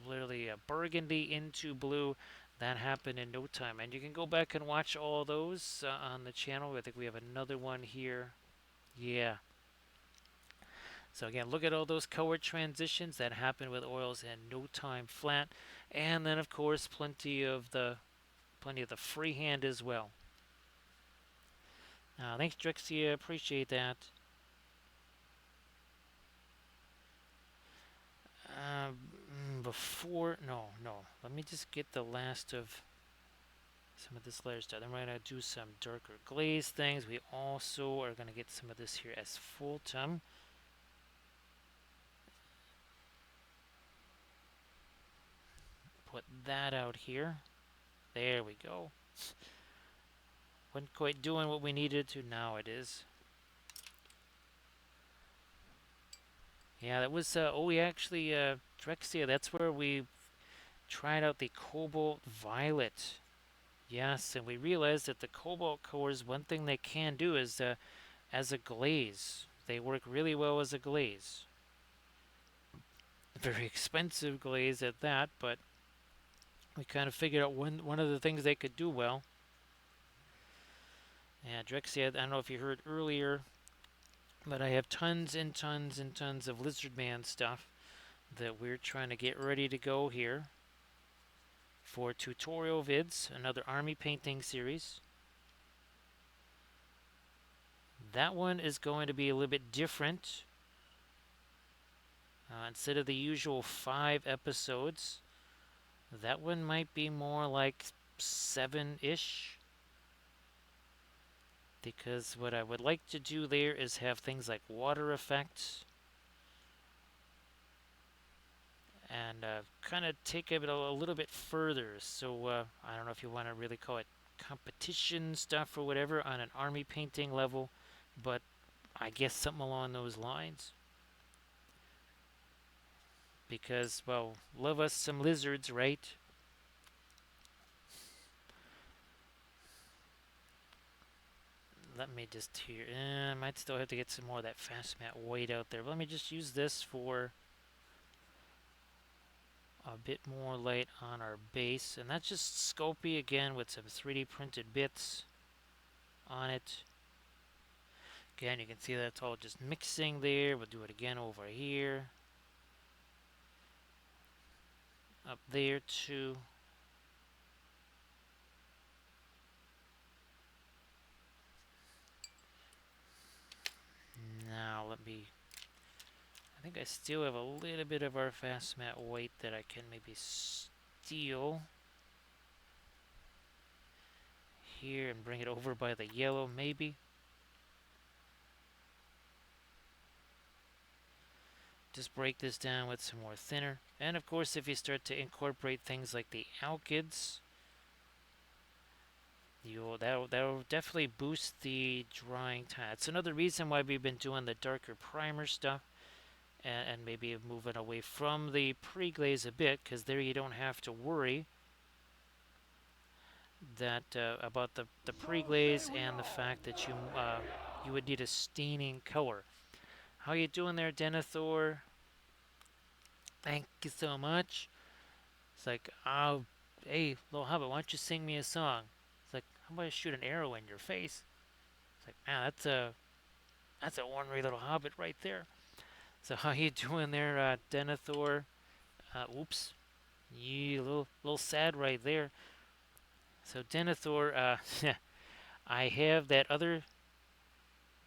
Literally a burgundy into blue. That happened in no time. And you can go back and watch all those on the channel. I think we have another one here. Yeah. So again, look at all those color transitions that happen with oils in no time flat. And then of course plenty of the freehand as well. Thanks Drexia, appreciate that. Let me just get the last of some of this layers done. Then we're going to do some darker glaze things. We also are going to get some of this here as full tone. Put that out here. There we go. Wasn't quite doing what we needed to. Now it is. Yeah, that was, Drexia, that's where we tried out the Cobalt Violet. Yes, and we realized that the Cobalt colors, one thing they can do is as a glaze. They work really well as a glaze. Very expensive glaze at that, but we kind of figured out one of the things they could do well. Yeah, Drexia, I don't know if you heard earlier, but I have tons and tons and tons of Lizardman stuff that we're trying to get ready to go here for tutorial vids, another army painting series. That one is going to be a little bit different. Instead of the usual 5 episodes, that one might be more like 7-ish. Because what I would like to do there is have things like water effects and kind of take it a little bit further. So I don't know if you want to really call it competition stuff or whatever on an army painting level, but I guess something along those lines. Because, well, love us some lizards, right? Let me just here. I might still have to get some more of that fast matte white out there. But let me just use this for a bit more light on our base. And that's just Sculpey again with some 3D printed bits on it. Again, you can see that it's all just mixing there. We'll do it again over here. Up there too. Now let me, I think I still have a little bit of our fast matte white that I can maybe steal here and bring it over by the yellow maybe. just break this down with some more thinner. And of course, if you start to incorporate things like the alkyds, that'll definitely boost the drying time. It's another reason why we've been doing the darker primer stuff, and maybe moving away from the pre-glaze a bit, because there you don't have to worry that about the So say pre-glaze we and the all fact that go. you would need a staining color. How you doing there, Denethor? Thank you so much. It's like, oh, hey, little hobbit, why don't you sing me a song? It's like, how about I shoot an arrow in your face? It's like, man, that's a ornery little hobbit right there. So how you doing there, Denethor? Oops, you little sad right there. So Denethor, I have that other,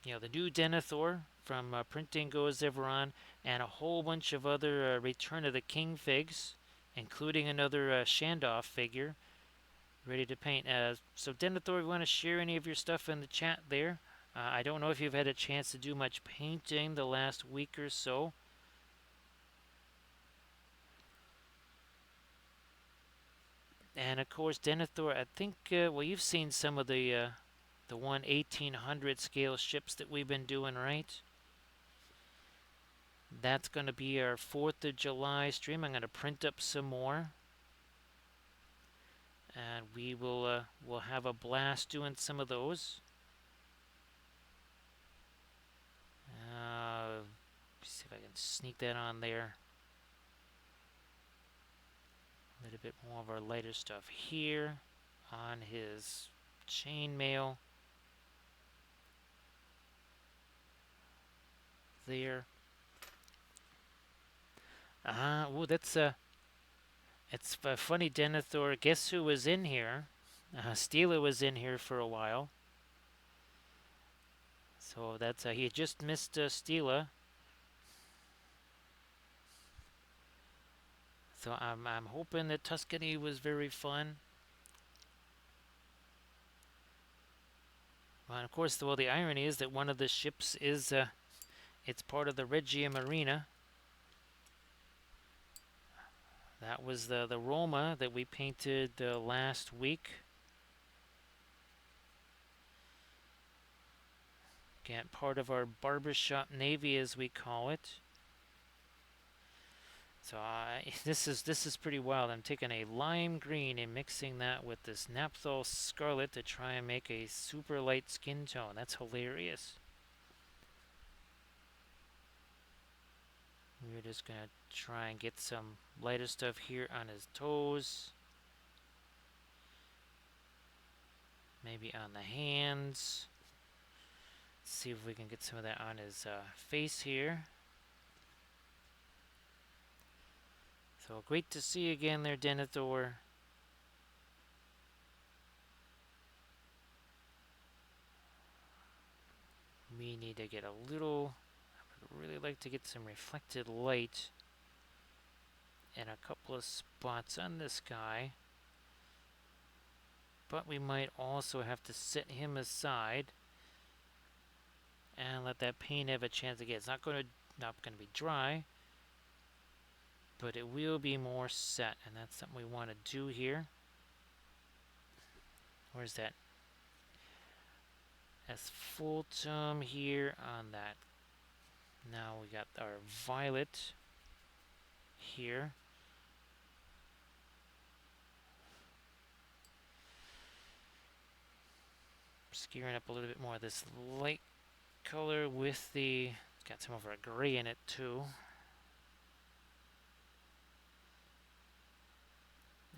the new Denethor from Printing Goes Everon, and a whole bunch of other Return of the King figs, including another Shandoff figure ready to paint. So Denethor, you want to share any of your stuff in the chat there? I don't know if you've had a chance to do much painting the last week or so. And of course, Denethor, I think, well, you've seen some of the 1/1800 scale ships that we've been doing, right? That's going to be our 4th of July stream. I'm going to print up some more. And we'll have a blast doing some of those. See if I can sneak that on there. A little bit more of our lighter stuff here on his chainmail. There. That's it's funny, Denethor. Guess who was in here? Stila was in here for a while. So that's he just missed Stila. So I'm hoping that Tuscany was very fun. Well, and of course, the irony is that one of the ships is it's part of the Regia Marina. That was the Roma that we painted last week. Again, part of our barbershop navy, as we call it. So this is pretty wild. I'm taking a lime green and mixing that with this Naphthol Scarlet to try and make a super light skin tone. That's hilarious. We're just going to try and get some lighter stuff here on his toes. Maybe on the hands. Let's see if we can get some of that on his face here. So great to see you again there, Denethor. We need to get a little... I would really like to get some reflected light in a couple of spots on this guy. But we might also have to set him aside and let that paint have a chance to get. It's not going to be dry, but it will be more set, and that's something we want to do here. Where's that? That's full tone here on that. Now we got our violet here. Skewering up a little bit more of this light color with the... It's got some of our gray in it too.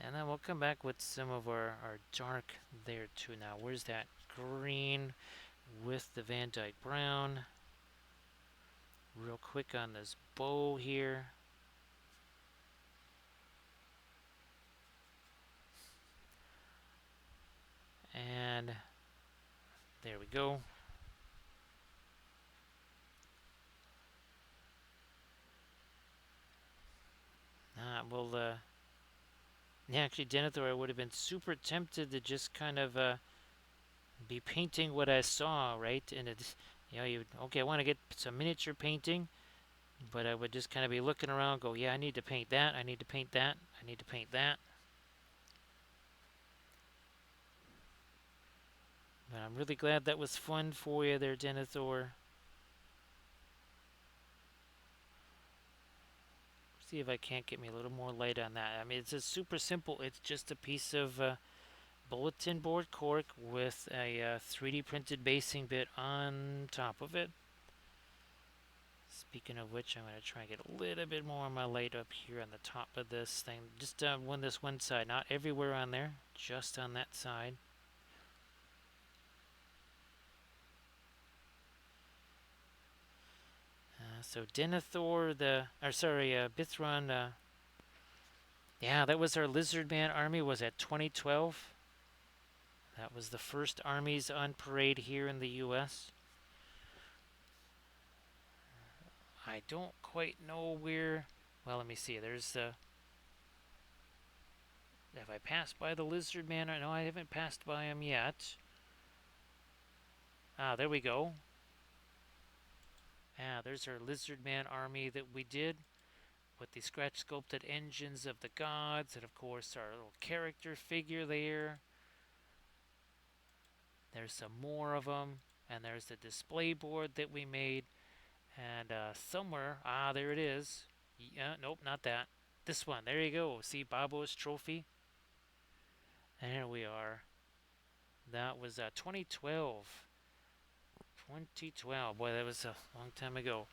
And then we'll come back with some of our dark there too. Now, where's that green with the Van Dyke brown? Real quick on this bow here. And there we go. Yeah, actually, Denethor, I would have been super tempted to just kind of be painting what I saw, right? And it's, okay, I want to get some miniature painting. But I would just kind of be looking around, go, yeah, I need to paint that, I need to paint that, I need to paint that. But I'm really glad that was fun for you there, Denethor. See if I can't get me a little more light on that. I mean, it's just super simple. It's just a piece of bulletin board cork with a 3D printed basing bit on top of it. Speaking of which, I'm going to try and get a little bit more of my light up here on the top of this thing. Just on this one side, not everywhere on there, just on that side. So Denethor, Bithron, yeah, that was our Lizard Man army, was at 2012. That was the first armies on parade here in the U.S. I don't quite know where. Well, let me see. There's the. Have I passed by the Lizard Man? No, I haven't passed by him yet. Ah, there we go. Ah, there's our Lizard Man army that we did with the scratch sculpted engines of the gods, and of course our little character figure there. There's some more of them, and there's the display board that we made. And somewhere, there it is. Yeah, nope, not that. This one, there you go. See Babo's trophy? There we are. That was 2012. 2012. Boy, that was a long time ago.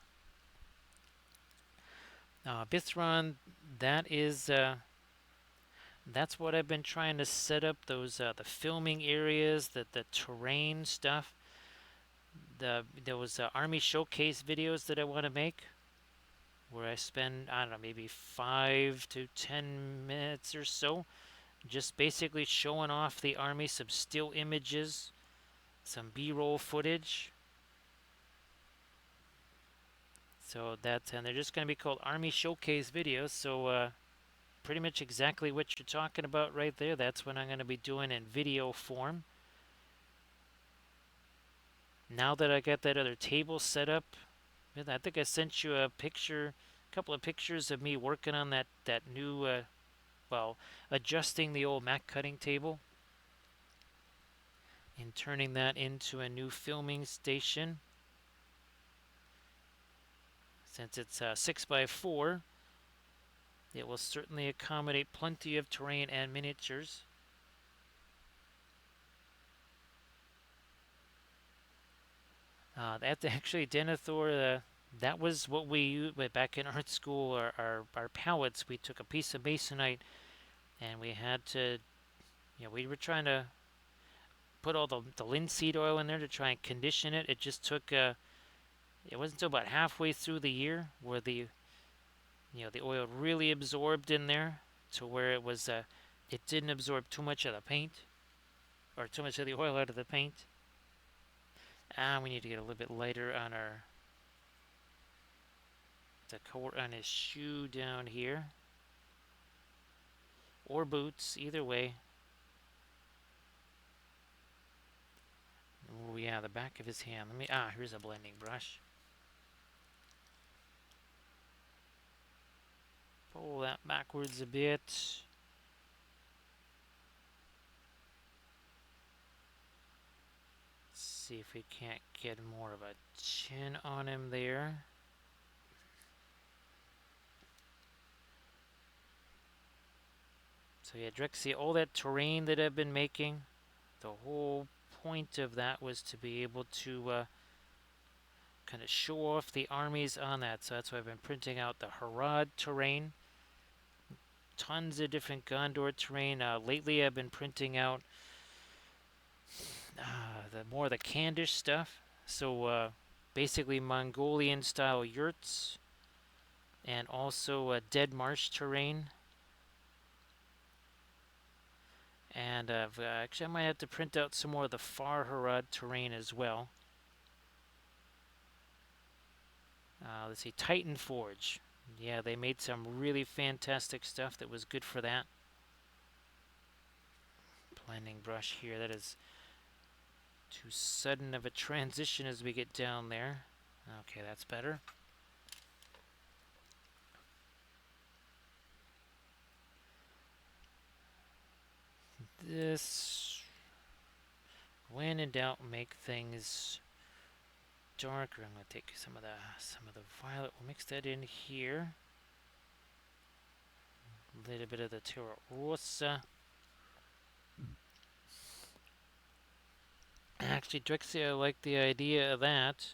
Bithron, that is, that's what I've been trying to set up. Those the filming areas, the terrain stuff. There was army showcase videos that I want to make, where I spend, I don't know, maybe 5 to 10 minutes or so, just basically showing off the army, some still images, some B-roll footage. So that's, and they're just going to be called Army Showcase videos. So pretty much exactly what you're talking about right there. That's what I'm going to be doing in video form. Now that I got that other table set up, I think I sent you a picture, a couple of pictures of me working on that new, well, adjusting the old Mac cutting table and turning that into a new filming station. Since it's 6x4, it will certainly accommodate plenty of terrain and miniatures. That's actually Denethor. That was what we used back in art school. Our palettes. We took a piece of masonite, and we had to, we were trying to put all the linseed oil in there to try and condition it. It just took. It wasn't until about halfway through the year where the oil really absorbed in there to where it was. It didn't absorb too much of the paint, or too much of the oil out of the paint. We need to get a little bit lighter on the coat on his shoe down here, or boots, either way. Oh yeah, the back of his hand. Here's a blending brush. Pull that backwards a bit. See if we can't get more of a chin on him there. So yeah, Drexy, all that terrain that I've been making, the whole point of that was to be able to kind of show off the armies on that. So that's why I've been printing out the Harad terrain, tons of different Gondor terrain. Lately I've been printing out the Kandish stuff. So basically Mongolian style yurts, and also dead marsh terrain. And actually I might have to print out some more of the Far Harad terrain as well. Let's see, Titan Forge. Yeah, they made some really fantastic stuff that was good for that. Blending brush here. That is too sudden of a transition as we get down there. Okay, that's better. when in doubt, make things darker. I'm going to take some of the violet. We'll mix that in here. A little bit of the Terra Rosa. Actually, Drexy, I like the idea of that.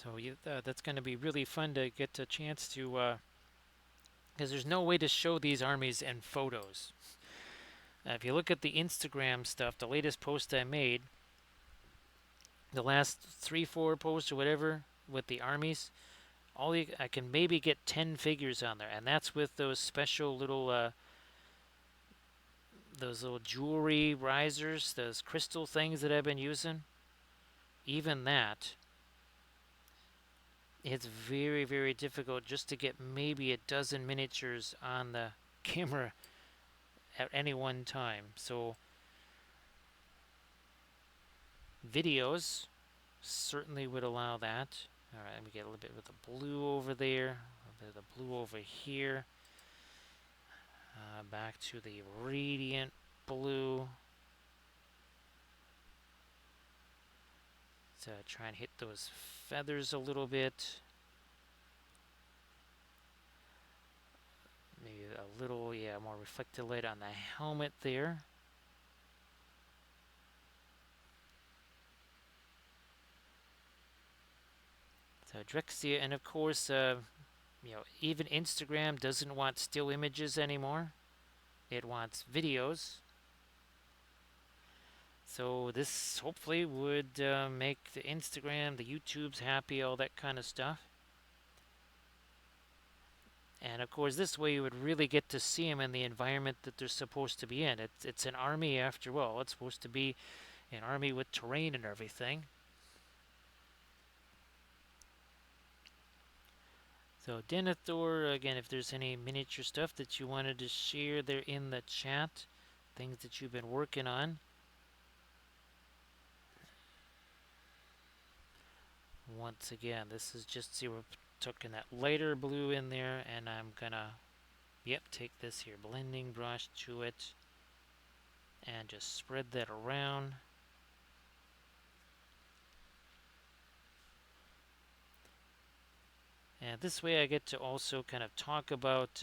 So that's going to be really fun to get a chance to, because there's no way to show these armies in photos. If you look at the Instagram stuff, the latest post I made, the last 3-4 posts or whatever with the armies, I can maybe get 10 figures on there, and that's with those special those little jewelry risers, those crystal things that I've been using. Even that, it's very, very difficult just to get maybe a dozen miniatures on the camera at any one time. So videos certainly would allow that. All right, let me get a little bit of the blue over there, a little bit of the blue over here. Back to the radiant blue. So try and hit those feathers a little bit. Maybe a little, yeah, more reflected light on the helmet there. So Drexia, and of course, even Instagram doesn't want still images anymore. It wants videos. So this hopefully would make the Instagram, the YouTubes happy, all that kind of stuff. And of course, this way you would really get to see them in the environment that they're supposed to be in. It's an army after all. It's supposed to be an army with terrain and everything. So Denethor, again, if there's any miniature stuff that you wanted to share there in the chat, things that you've been working on. Once again, this is just, see, we're taking that lighter blue in there, and I'm gonna, take this here blending brush to it, and just spread that around. And this way I get to also kind of talk about,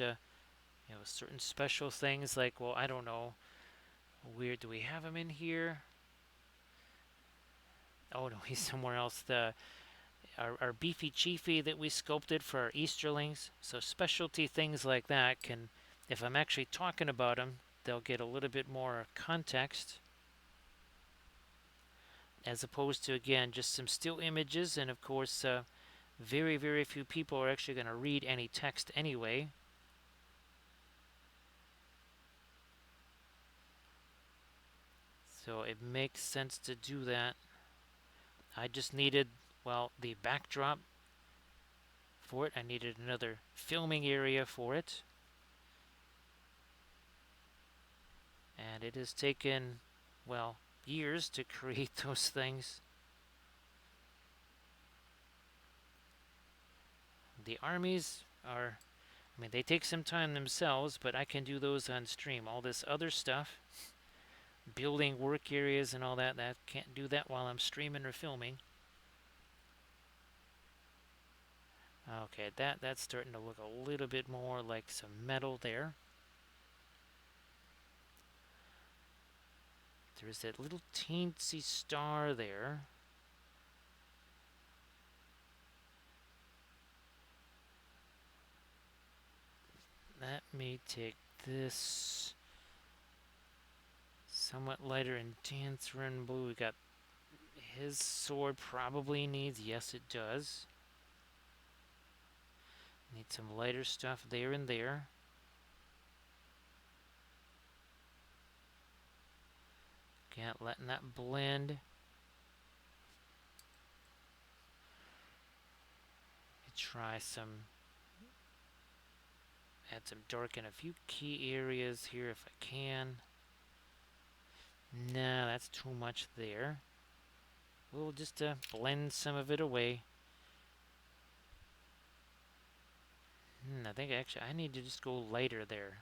certain special things like, well, I don't know, where do we have him in here? Oh no, he's somewhere else. Our beefy chiefy that we sculpted for our Easterlings. So specialty things like that can, if I'm actually talking about them, they'll get a little bit more context. As opposed to, again, just some still images, and of course, very, very few people are actually going to read any text anyway. So it makes sense to do that. I just needed, well, the backdrop for it. I needed another filming area for it. And it has taken, well, years to create those things. The armies are, I mean, they take some time themselves, but I can do those on stream. All this other stuff, building work areas and all that, can't do that while I'm streaming or filming. Okay, that's starting to look a little bit more like some metal there. There's that little teensy star there. Let me take this somewhat lighter Endancerin blue. We got his sword probably needs, yes it does. Need some lighter stuff there and there. Again, letting that blend. Try some, add some dark in a few key areas here if I can. No, that's too much there. We'll just blend some of it away. I think actually I need to just go lighter there.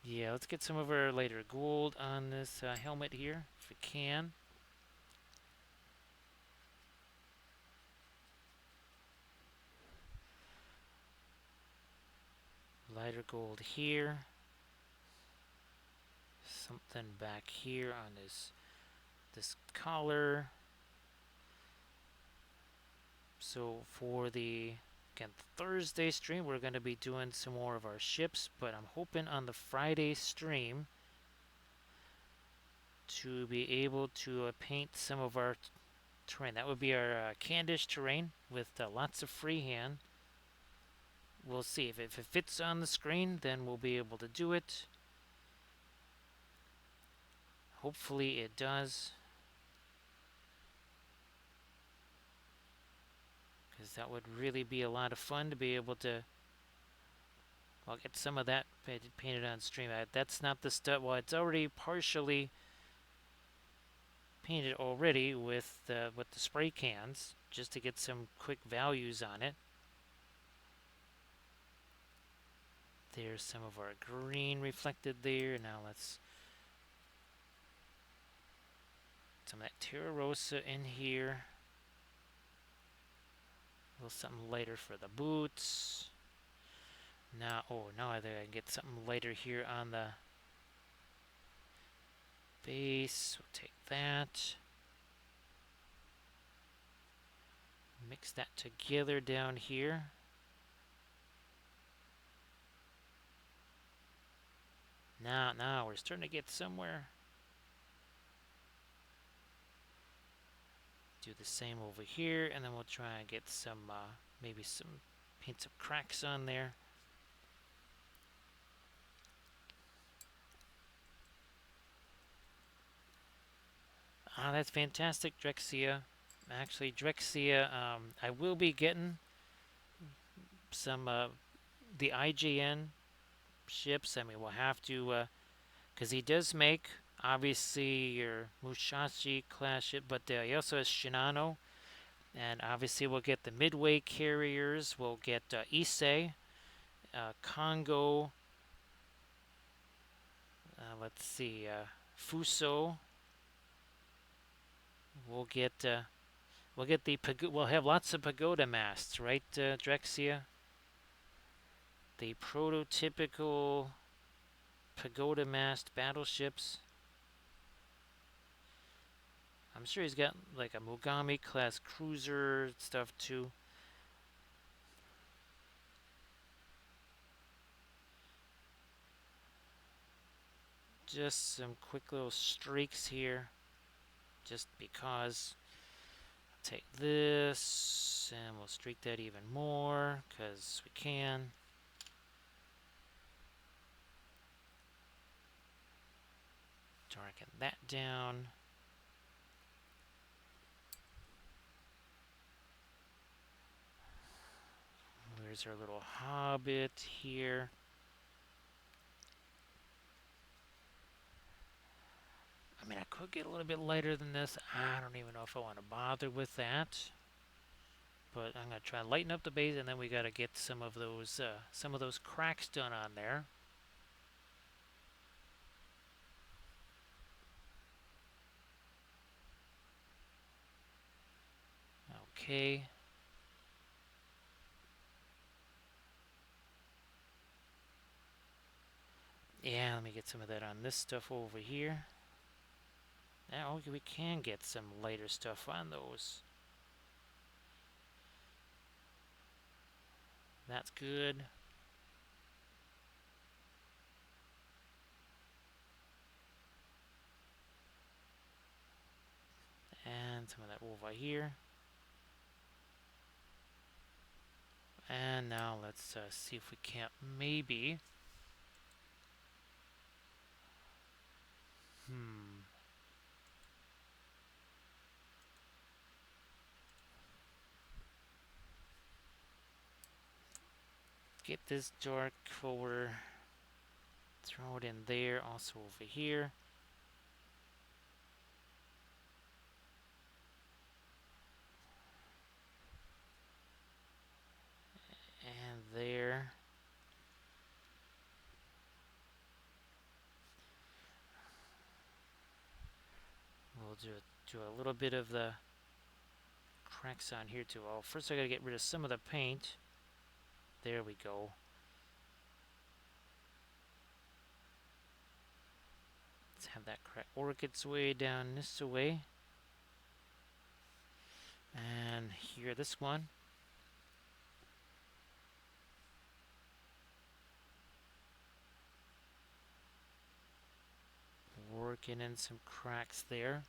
Yeah, let's get some of our lighter gold on this helmet here, if we can. Lighter gold here. Something back here on this collar. So for the again Thursday stream, we're going to be doing some more of our ships, but I'm hoping on the Friday stream to be able to paint some of our terrain. That would be our Candish terrain with lots of freehand. We'll see if it fits on the screen, then we'll be able to do it. Hopefully it does, because that would really be a lot of fun to be able to, well, get some of that painted on stream. That's not the stuff. Well, it's already partially painted already with the spray cans, just to get some quick values on it. There's some of our green reflected there. Now let's some of that Terra Rosa in here. A little something lighter for the boots. Now, oh, now I think I can get something lighter here on the base. We'll take that. Mix that together down here. Now we're starting to get somewhere. Do the same over here, and then we'll try and get some, maybe some, paint some cracks on there. Ah, that's fantastic, Drexia. Actually, Drexia, I will be getting some, the IJN ships. I mean, we'll have to, because he does make, obviously, your Musashi class ship, but he also has Shinano. And obviously, we'll get the midway carriers. We'll get Issei, Congo. Let's see, Fuso. We'll get the we'll have lots of pagoda masts, right, Drexia? The prototypical pagoda mast battleships. I'm sure he's got like a Mogami class cruiser stuff too. Just some quick little streaks here, just because. Take this and we'll streak that even more because we can. Darken that down. Where's our little hobbit here? I mean, I could get a little bit lighter than this. I don't even know if I want to bother with that. But I'm gonna try and lighten up the base, and then we gotta get some of those cracks done on there. Okay. Yeah, let me get some of that on this stuff over here. Now we can get some lighter stuff on those. That's good. And some of that over here. And now let's see if we can't maybe. Get this dark color. Throw it in there, also over here. And there. we'll do a little bit of the cracks on here too. Well, first I gotta get rid of some of the paint. There we go. Let's have that crack work its way down this way. And here, this one. Working in some cracks there.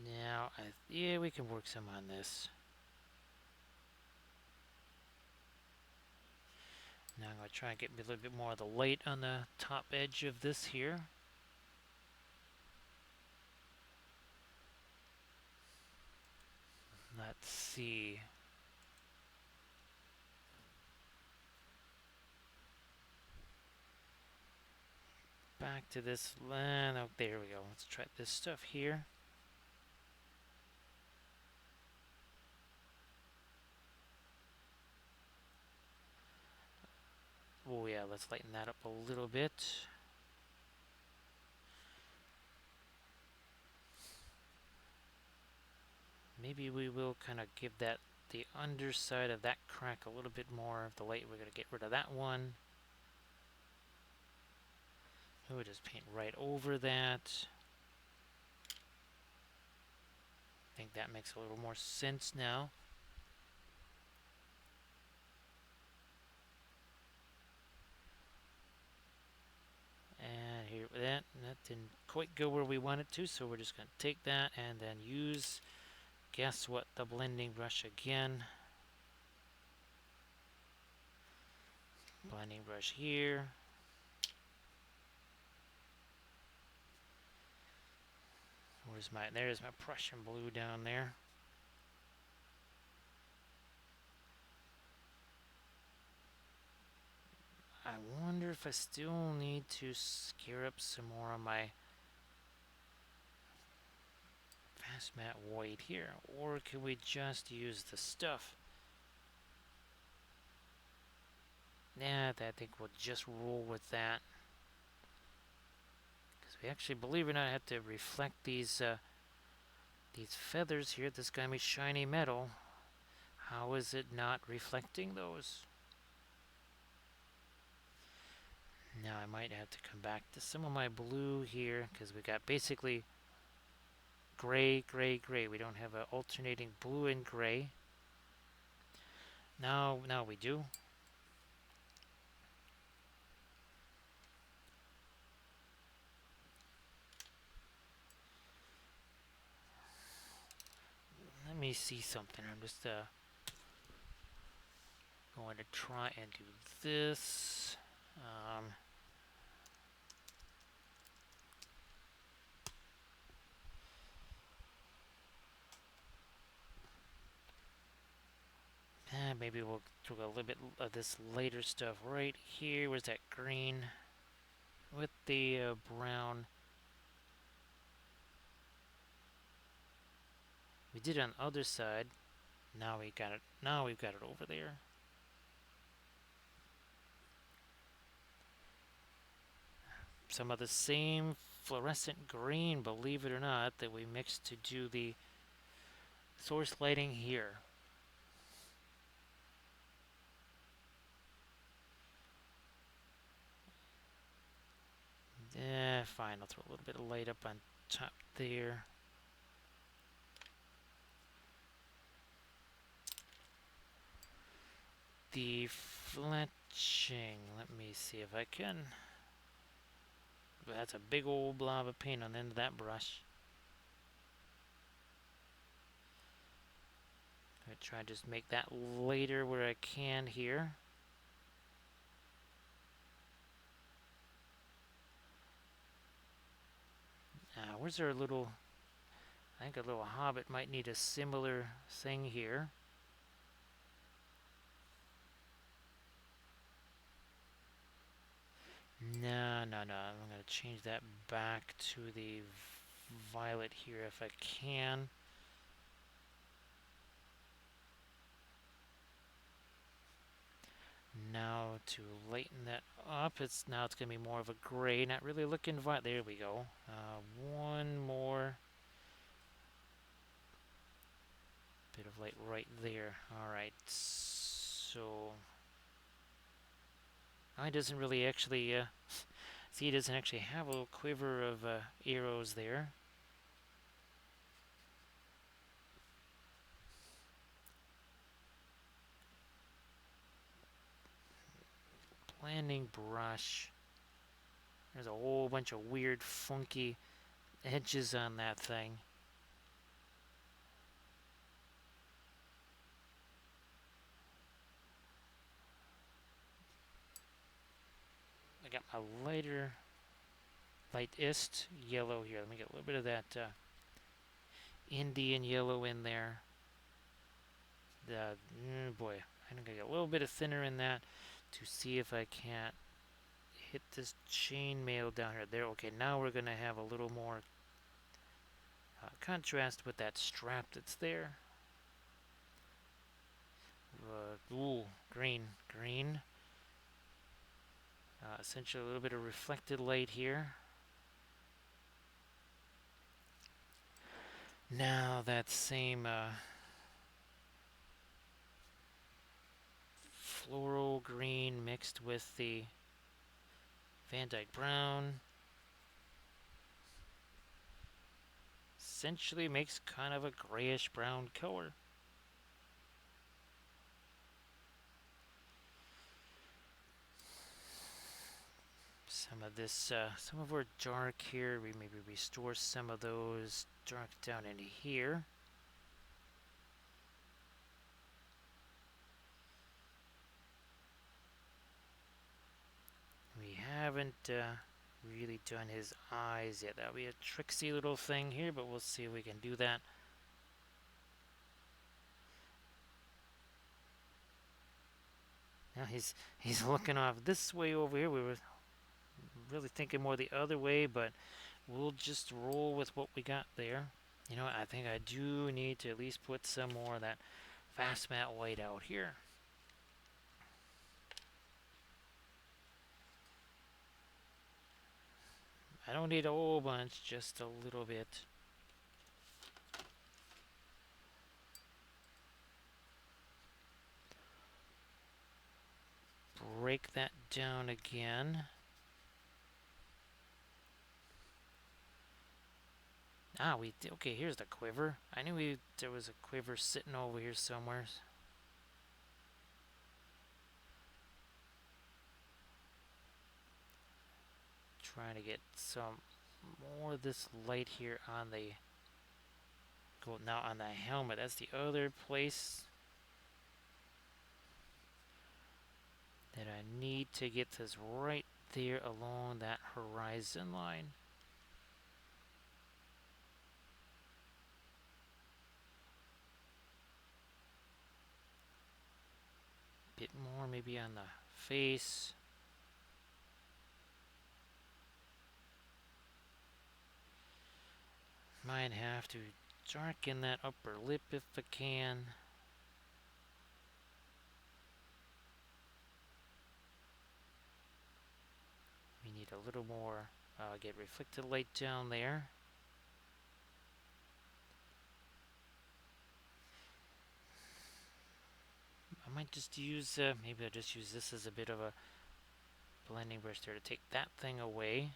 Now, yeah, we can work some on this. Now I'm going to try and get a little bit more of the light on the top edge of this here. Let's see. Back to this land. Oh, there we go. Let's try this stuff here. Oh yeah, let's lighten that up a little bit. Maybe we will kind of give that the underside of that crack a little bit more of the light. We're going to get rid of that one. We'll just paint right over that. I think that makes a little more sense now. And here, that didn't quite go where we wanted to, so we're just going to take that and then use, guess what, the blending brush again. Blending brush here. There's my Prussian blue down there. I wonder if I still need to scare up some more on my fast matte white here, or can we just use the stuff? Yeah, I think we'll just roll with that. Because we actually, believe it or not, have to reflect these feathers here. This gonna be shiny metal. How is it not reflecting those? Now I might have to come back to some of my blue here, because we got basically gray, gray, gray. We don't have an alternating blue and gray. Now we do. Let me see something. I'm just going to try and do this. Maybe we'll do a little bit of this later stuff right here. Where's that green with the brown? We did it on the other side. Now we got it. Now we've got it over there. Some of the same fluorescent green, believe it or not, that we mixed to do the source lighting here. Fine, I'll throw a little bit of light up on top there. The fletching, let me see if I can. That's a big old blob of paint on the end of that brush. I'm going to try to just make that later where I can here. Where's our little... I think a little hobbit might need a similar thing here. No. I'm going to change that back to the violet here if I can. Now to lighten that up, it's going to be more of a gray, not really looking violent. There we go. One more bit of light right there. All right, so it doesn't really actually see. It doesn't actually have a quiver of arrows there. Blending brush. There's a whole bunch of weird, funky edges on that thing. I got my lightest yellow here. Let me get a little bit of that Indian yellow in there. Boy, I'm gonna get a little bit of thinner in that to see if I can't hit this chainmail down here. There, okay, now we're gonna have a little more contrast with that strap that's there. Ooh, green. Essentially a little bit of reflected light here. Now that same floral green mixed with the Van Dyke brown essentially makes kind of a grayish brown color. Some of this, some of our dark here, we maybe restore some of those dark down in here. We haven't really done his eyes yet. That'll be a tricksy little thing here, but we'll see if we can do that. Now he's looking off this way over here. We were really thinking more the other way, but we'll just roll with what we got there. You know what, I think I do need to at least put some more of that fast matte white out here. I don't need a whole bunch, just a little bit. Break that down again. Okay, here's the quiver. I knew there was a quiver sitting over here somewhere. Trying to get some more of this light here on the now on the helmet. That's the other place that I need to get this right there along that horizon line. Bit more maybe on the face. Might have to darken that upper lip if I can. We need a little more, get reflected light down there. I might just use, maybe I'll just use this as a bit of a blending brush there to take that thing away.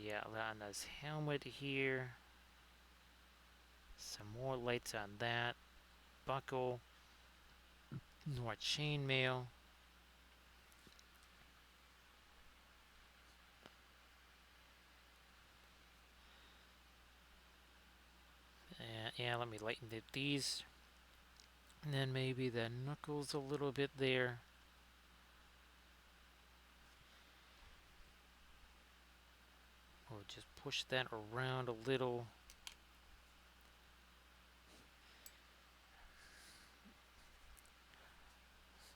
Yeah, on this helmet here. Some more lights on that. Buckle. More chainmail. Yeah, let me lighten these. And then maybe the knuckles a little bit there. We'll just push that around a little.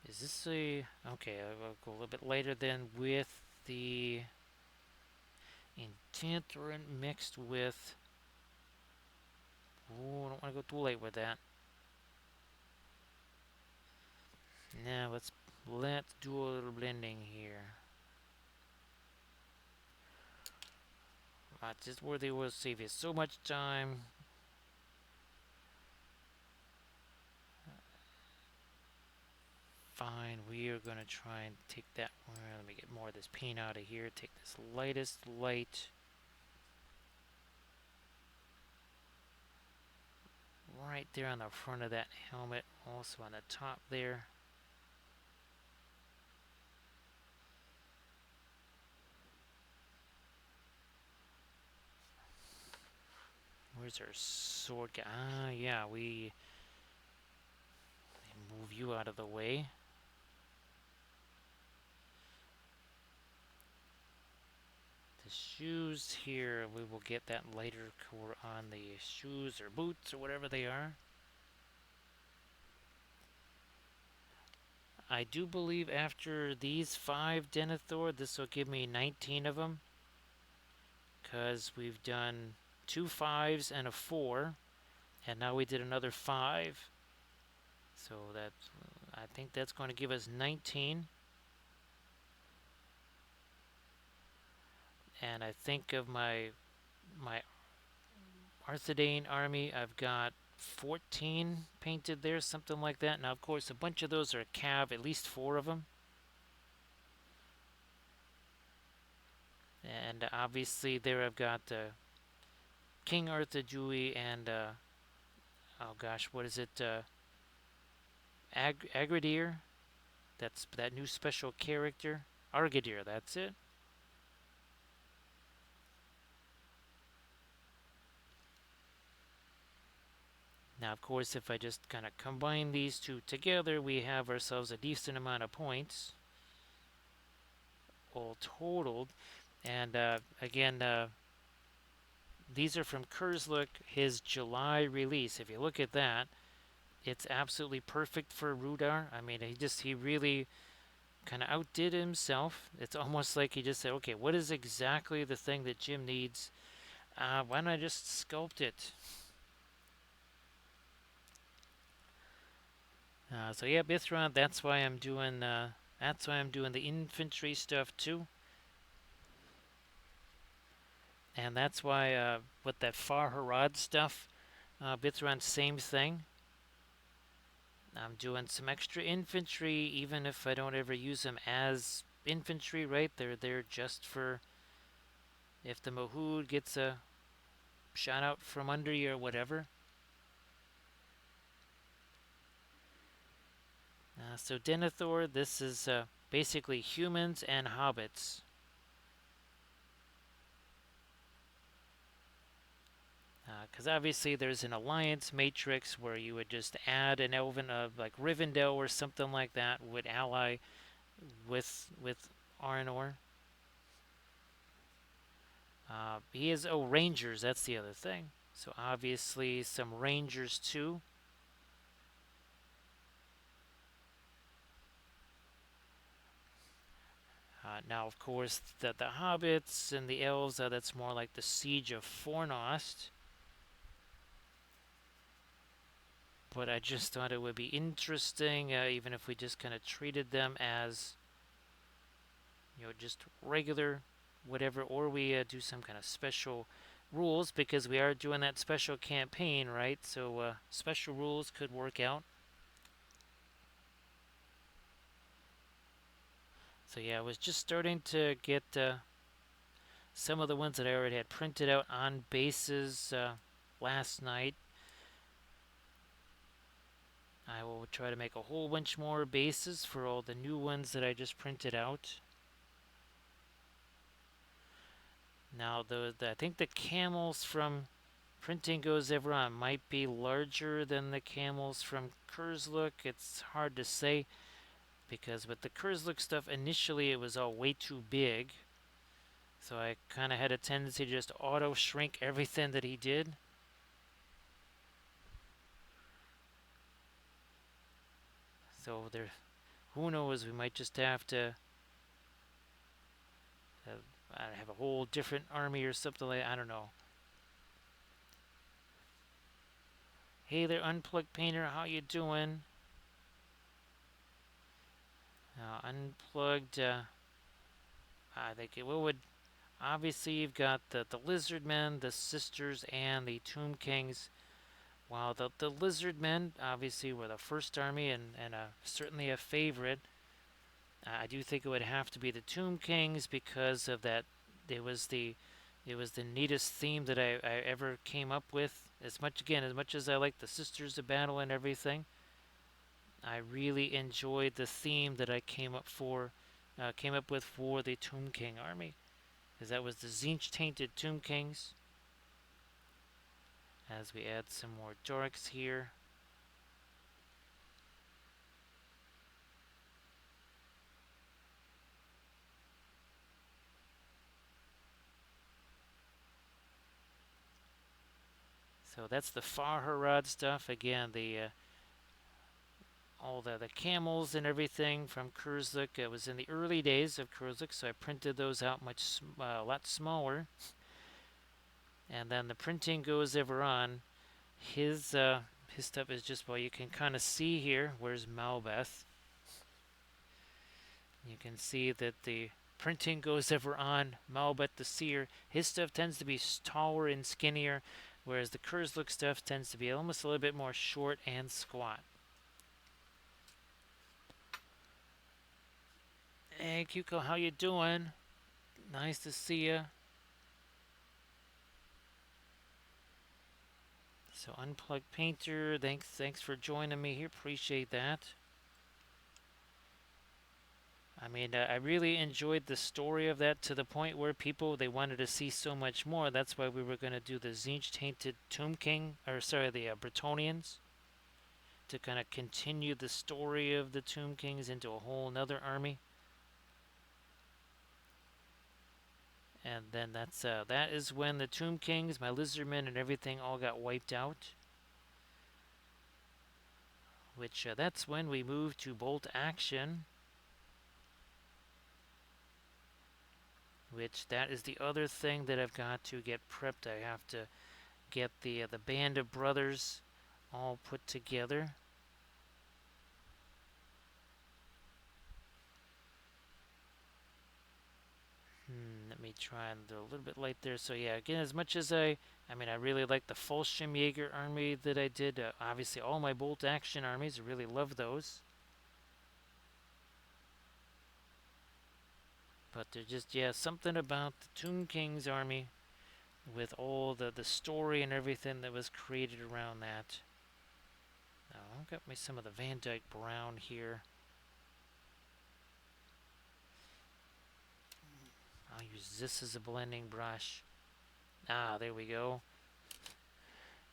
Is this a... Okay, I'll go a little bit later then with the intent mixed with Ooh, I don't want to go too late with that. Now let's do a little blending here. Just where they will save you so much time. Fine, we are gonna try and take that one. Let me get more of this paint out of here. Take this lightest light right there on the front of that helmet, also on the top there. Where's our sword guy? Ah, yeah, we move you out of the way. The shoes here, we will get that lighter color on the shoes or boots or whatever they are. I do believe after these 5 Denethor, this will give me 19 of them. Because we've done 2 5s and a 4. And now we did another 5. So that's, I think that's going to give us 19. And I think of my Arthedain army, I've got 14 painted there, something like that. Now, of course, a bunch of those are Cav, at least 4 of them. And obviously there I've got King Arthur Dewey and, oh gosh, what is it? Agridir? That's that new special character. Argadir, that's it. Now, of course, if I just kind of combine these two together, we have ourselves a decent amount of points, all totaled. And again, these are from Khurzluk, his July release. If you look at that, it's absolutely perfect for Rudar. I mean, he really kind of outdid himself. It's almost like he just said, okay, what is exactly the thing that Jim needs? Why don't I just sculpt it? So yeah, Bithron, that's why I'm doing the infantry stuff too. And that's why with that Far Harad stuff, Bithron, same thing. I'm doing some extra infantry, even if I don't ever use them as infantry, right? They're there just for if the Mahood gets a shot out from under you or whatever. So Denethor, this is basically humans and hobbits. Because obviously there's an alliance matrix where you would just add an elven of like Rivendell or something like that would ally with Arnor. He is rangers. That's the other thing. So obviously some rangers too. Now of course the hobbits and the elves. That's more like the Siege of Fornost. But I just thought it would be interesting, even if we just kind of treated them as, just regular whatever, or we do some kind of special rules, because we are doing that special campaign, right? So special rules could work out. So yeah, I was just starting to get some of the ones that I already had printed out on bases last night. I will try to make a whole bunch more bases for all the new ones that I just printed out. Now, I think the camels from Printing Goes Everon might be larger than the camels from Khurzluk. It's hard to say, because with the Khurzluk stuff, initially it was all way too big. So I kind of had a tendency to just auto-shrink everything that he did. So who knows, we might just have to have a whole different army or something like that. I don't know. Hey there, Unplugged Painter. How you doing? Unplugged. I think what would obviously you've got the lizard men, the sisters, and the tomb kings. While the lizard men obviously were the first army and certainly a favorite. I do think it would have to be the tomb kings because of that. It was the it was the neatest theme that I ever came up with. As much as I like the sisters of battle and everything, I really enjoyed the theme that I came up with for the Tomb King army, because that was the Zinch tainted Tomb Kings. As we add some more dorks here. So that's the Farharad stuff. Again, the all the camels and everything from Khurzluk. It was in the early days of Khurzluk, so I printed those out a lot smaller. And then the printing goes ever on. His stuff is just, well, you can kind of see here. Where's Malbeth? You can see that the printing goes ever on. Malbeth the Seer, his stuff tends to be taller and skinnier, whereas the Khurzluk stuff tends to be almost a little bit more short and squat. Hey Kyuko, how you doing? Nice to see you. So Unplugged Painter, thanks for joining me here. Appreciate that. I mean, I really enjoyed the story of that to the point where people they wanted to see so much more. That's why we were going to do the Zinch tainted Tomb King, or sorry, the Bretonnians, to kind of continue the story of the Tomb Kings into a whole another army. And then that is when the Tomb Kings, my Lizardmen, and everything all got wiped out. Which that's when we moved to bolt action. Which that is the other thing that I've got to get prepped. I have to get the band of brothers all put together. Let me try and do a little bit light there. So yeah, again, as much as I mean, I really like the Fallschirmjäger army that I did. Obviously, all my bolt action armies, I really love those. But there's just, yeah, something about the Tomb King's army with all the story and everything that was created around that. Now, I've got me some of the Van Dyke Brown here. I'll use this as a blending brush. Ah, there we go.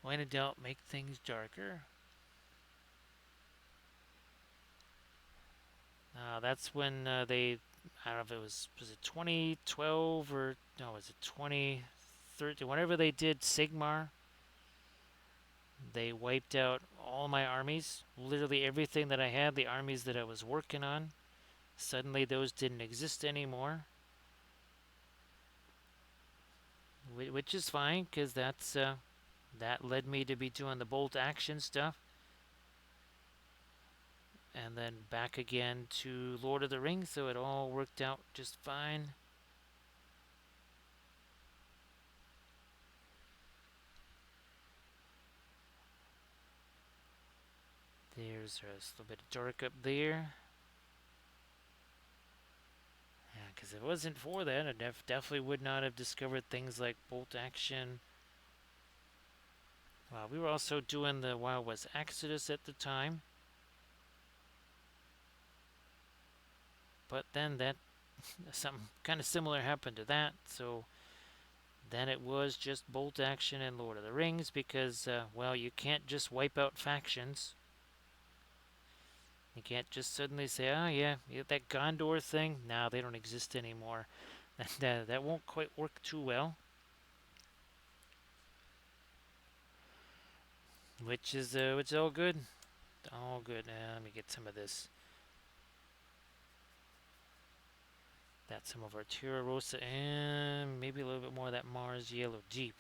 When in doubt, make things darker. That's when they, I don't know if it was it 2012 or, no, was it 2013? Whenever they did Sigmar, they wiped out all my armies. Literally everything that I had, the armies that I was working on. Suddenly those didn't exist anymore. Which is fine, because that led me to be doing the bolt action stuff. And then back again to Lord of the Rings, so it all worked out just fine. There's a little bit of dark up there. Yeah, because if it wasn't for that, I definitely would not have discovered things like bolt action. We were also doing the Wild West Exodus at the time. But then that something kind of similar happened to that, so then it was just bolt action and Lord of the Rings because, well, you can't just wipe out factions. You can't just suddenly say, oh yeah, that Gondor thing, no, they don't exist anymore. That won't quite work too well. Which is all good. All good. Let me get some of this. That's some of our Terra Rosa and maybe a little bit more of that Mars Yellow Deep.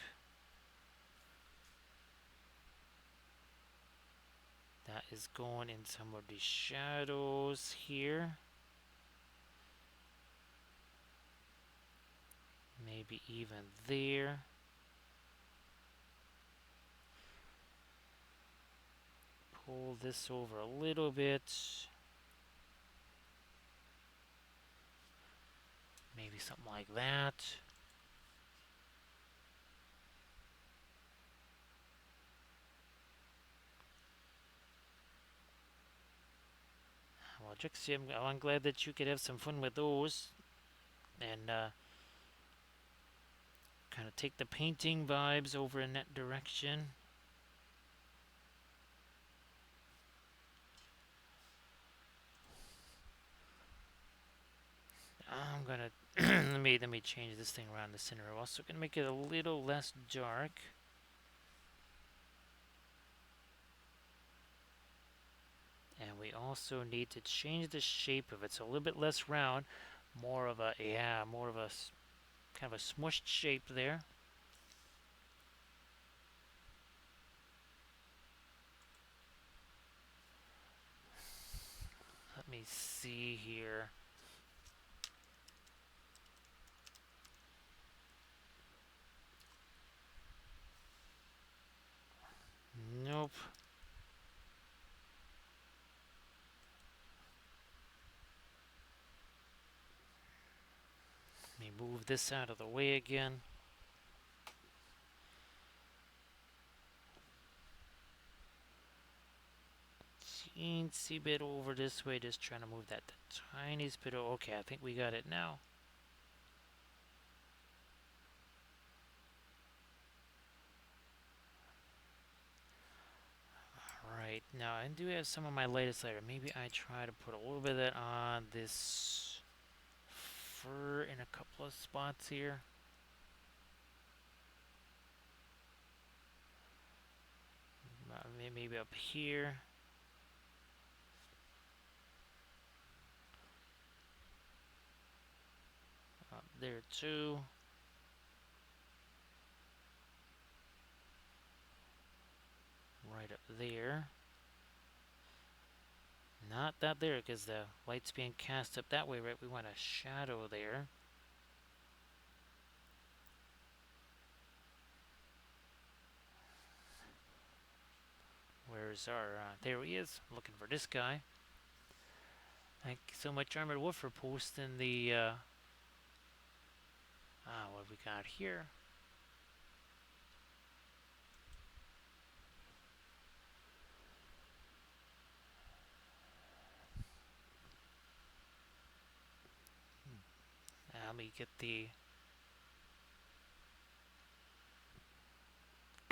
That is going in some of the shadows here. Maybe even there. Pull this over a little bit. Maybe something like that. Well, Trixie, I'm glad that you could have some fun with those. And kind of take the painting vibes over in that direction. I'm gonna let me change this thing around the center. I'm also gonna make it a little less dark. And we also need to change the shape of it, so a little bit less round, more of a kind of a smushed shape there. Let me see here. Nope. Let me move this out of the way again. Teensy bit over this way, just trying to move that the tiniest bit. Okay, I think we got it now. Right, now I do have some of my latest layer. Maybe I try to put a little bit of that on this fur in a couple of spots here. Maybe up here. Up there too. Right up there. Not that there, because the light's being cast up that way, right? We want a shadow there. Where's our, there he is. I'm looking for this guy. Thank you so much, Armored Wolf, for posting the, what have we got here? Let me get the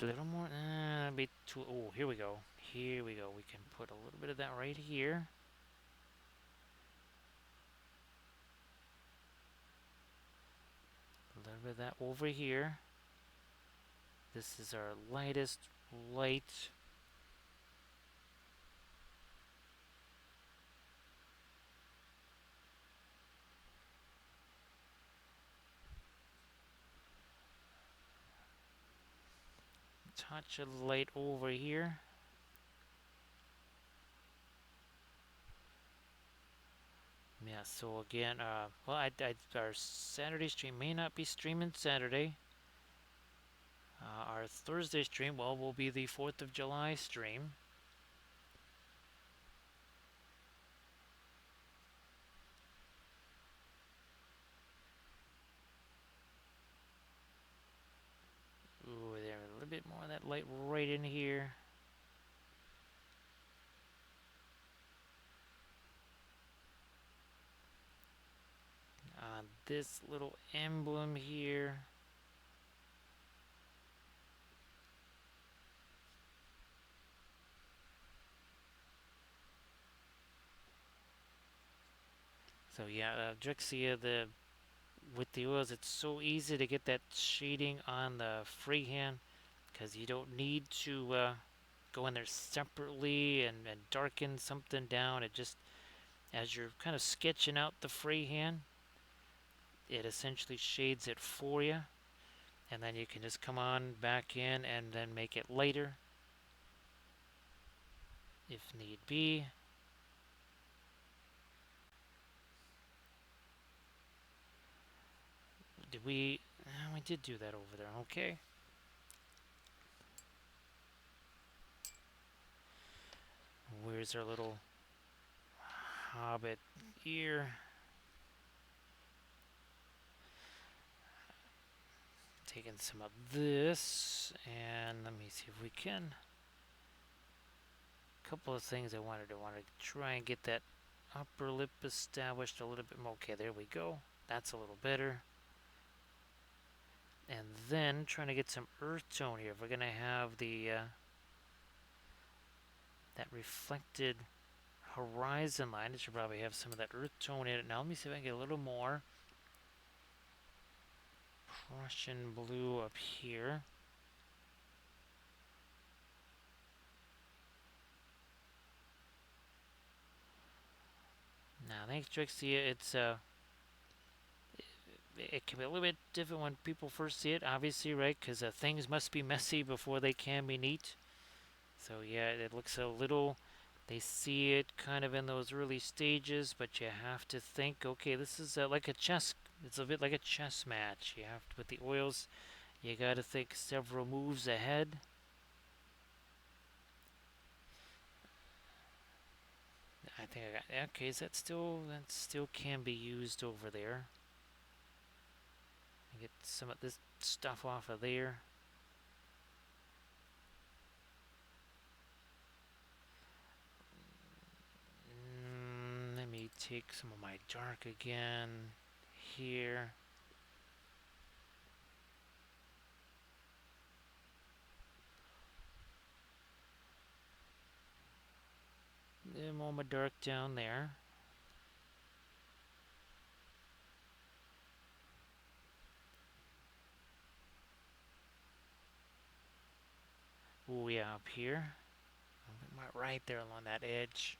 a little more, a bit too, oh, here we go. Here we go. We can put a little bit of that right here. A little bit of that over here. This is our lightest light. Touch of light over here. Yeah, so again, well, our Saturday stream may not be streaming Saturday. Our Thursday stream, well, will be the 4th of July stream. Ooh, there, a little bit more of that light right in here. This little emblem here. So yeah, Drixia, with the oils, it's so easy to get that shading on the freehand because you don't need to go in there separately and darken something down. It just, as you're kind of sketching out the freehand, it essentially shades it for you, and then you can just come on back in and then make it lighter. if need be. Did we? We did do that over there. Okay. Where's our little hobbit ear? Taking some of this, and let me see if we can. A couple of things I wanted to try and get that upper lip established a little bit more. Okay, there we go. That's a little better. And then trying to get some earth tone here. If we're gonna have the that reflected horizon line, it should probably have some of that earth tone in it. Now let me see if I can get a little more Prussian blue up here. Now, thanks, Trixie. It can be a little bit different when people first see it, obviously, right? Because things must be messy before they can be neat. So yeah, it looks a little. They see it kind of in those early stages, but you have to think, okay, this is like a chess. It's a bit like a chess match. You have to, with the oils, you got to think several moves ahead. I think I got. Okay, is that still can be used over there? Get some of this stuff off of there. Let me take some of my dark again here. More of my dark down there. Ooh, yeah, up here. Right there along that edge.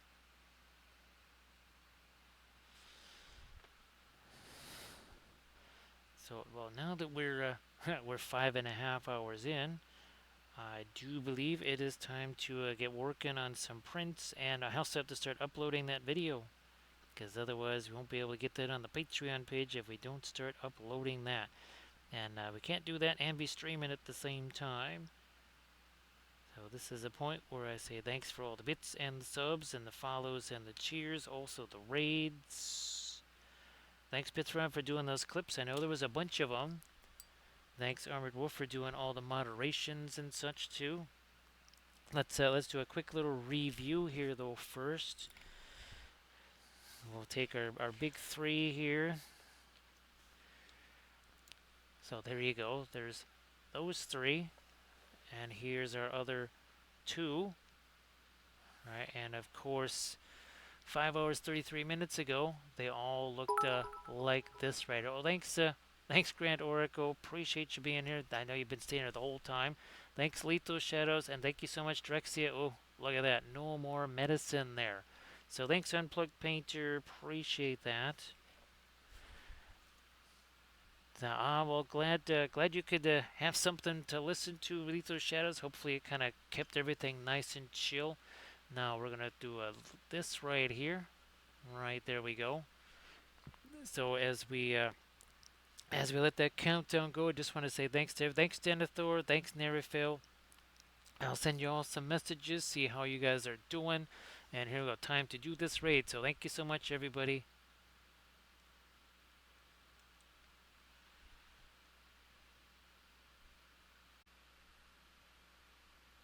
So, well, now that we're we're 5.5 hours in, I do believe it is time to get working on some prints, and I also have to start uploading that video, because otherwise we won't be able to get that on the Patreon page if we don't start uploading that. And we can't do that and be streaming at the same time. So this is a point where I say thanks for all the bits and the subs and the follows and the cheers, also the raids. Thanks Bithron for doing those clips. I know there was a bunch of them. Thanks Armored Wolf for doing all the moderations and such too. Let's do a quick little review here though first. We'll take our big three here. So there you go. There's those three. And here's our other two. Right, and of course 5 hours 33 minutes ago they all looked like this right. Oh, thanks Grant Oracle, appreciate you being here. I know you've been staying here the whole time. Thanks Lethal Shadows, and thank you so much Drexia. Oh, look at that, no more medicine there. So thanks Unplugged Painter, appreciate that. Well, glad you could have something to listen to, Lethal Shadows. Hopefully it kind of kept everything nice and chill. Now we're gonna do this right here. Right, there we go. So as we let that countdown go, I just want to say thanks Denethor, thanks Nerifil. I'll send you all some messages, see how you guys are doing, and here we go. Time to do this raid. So thank you so much, everybody.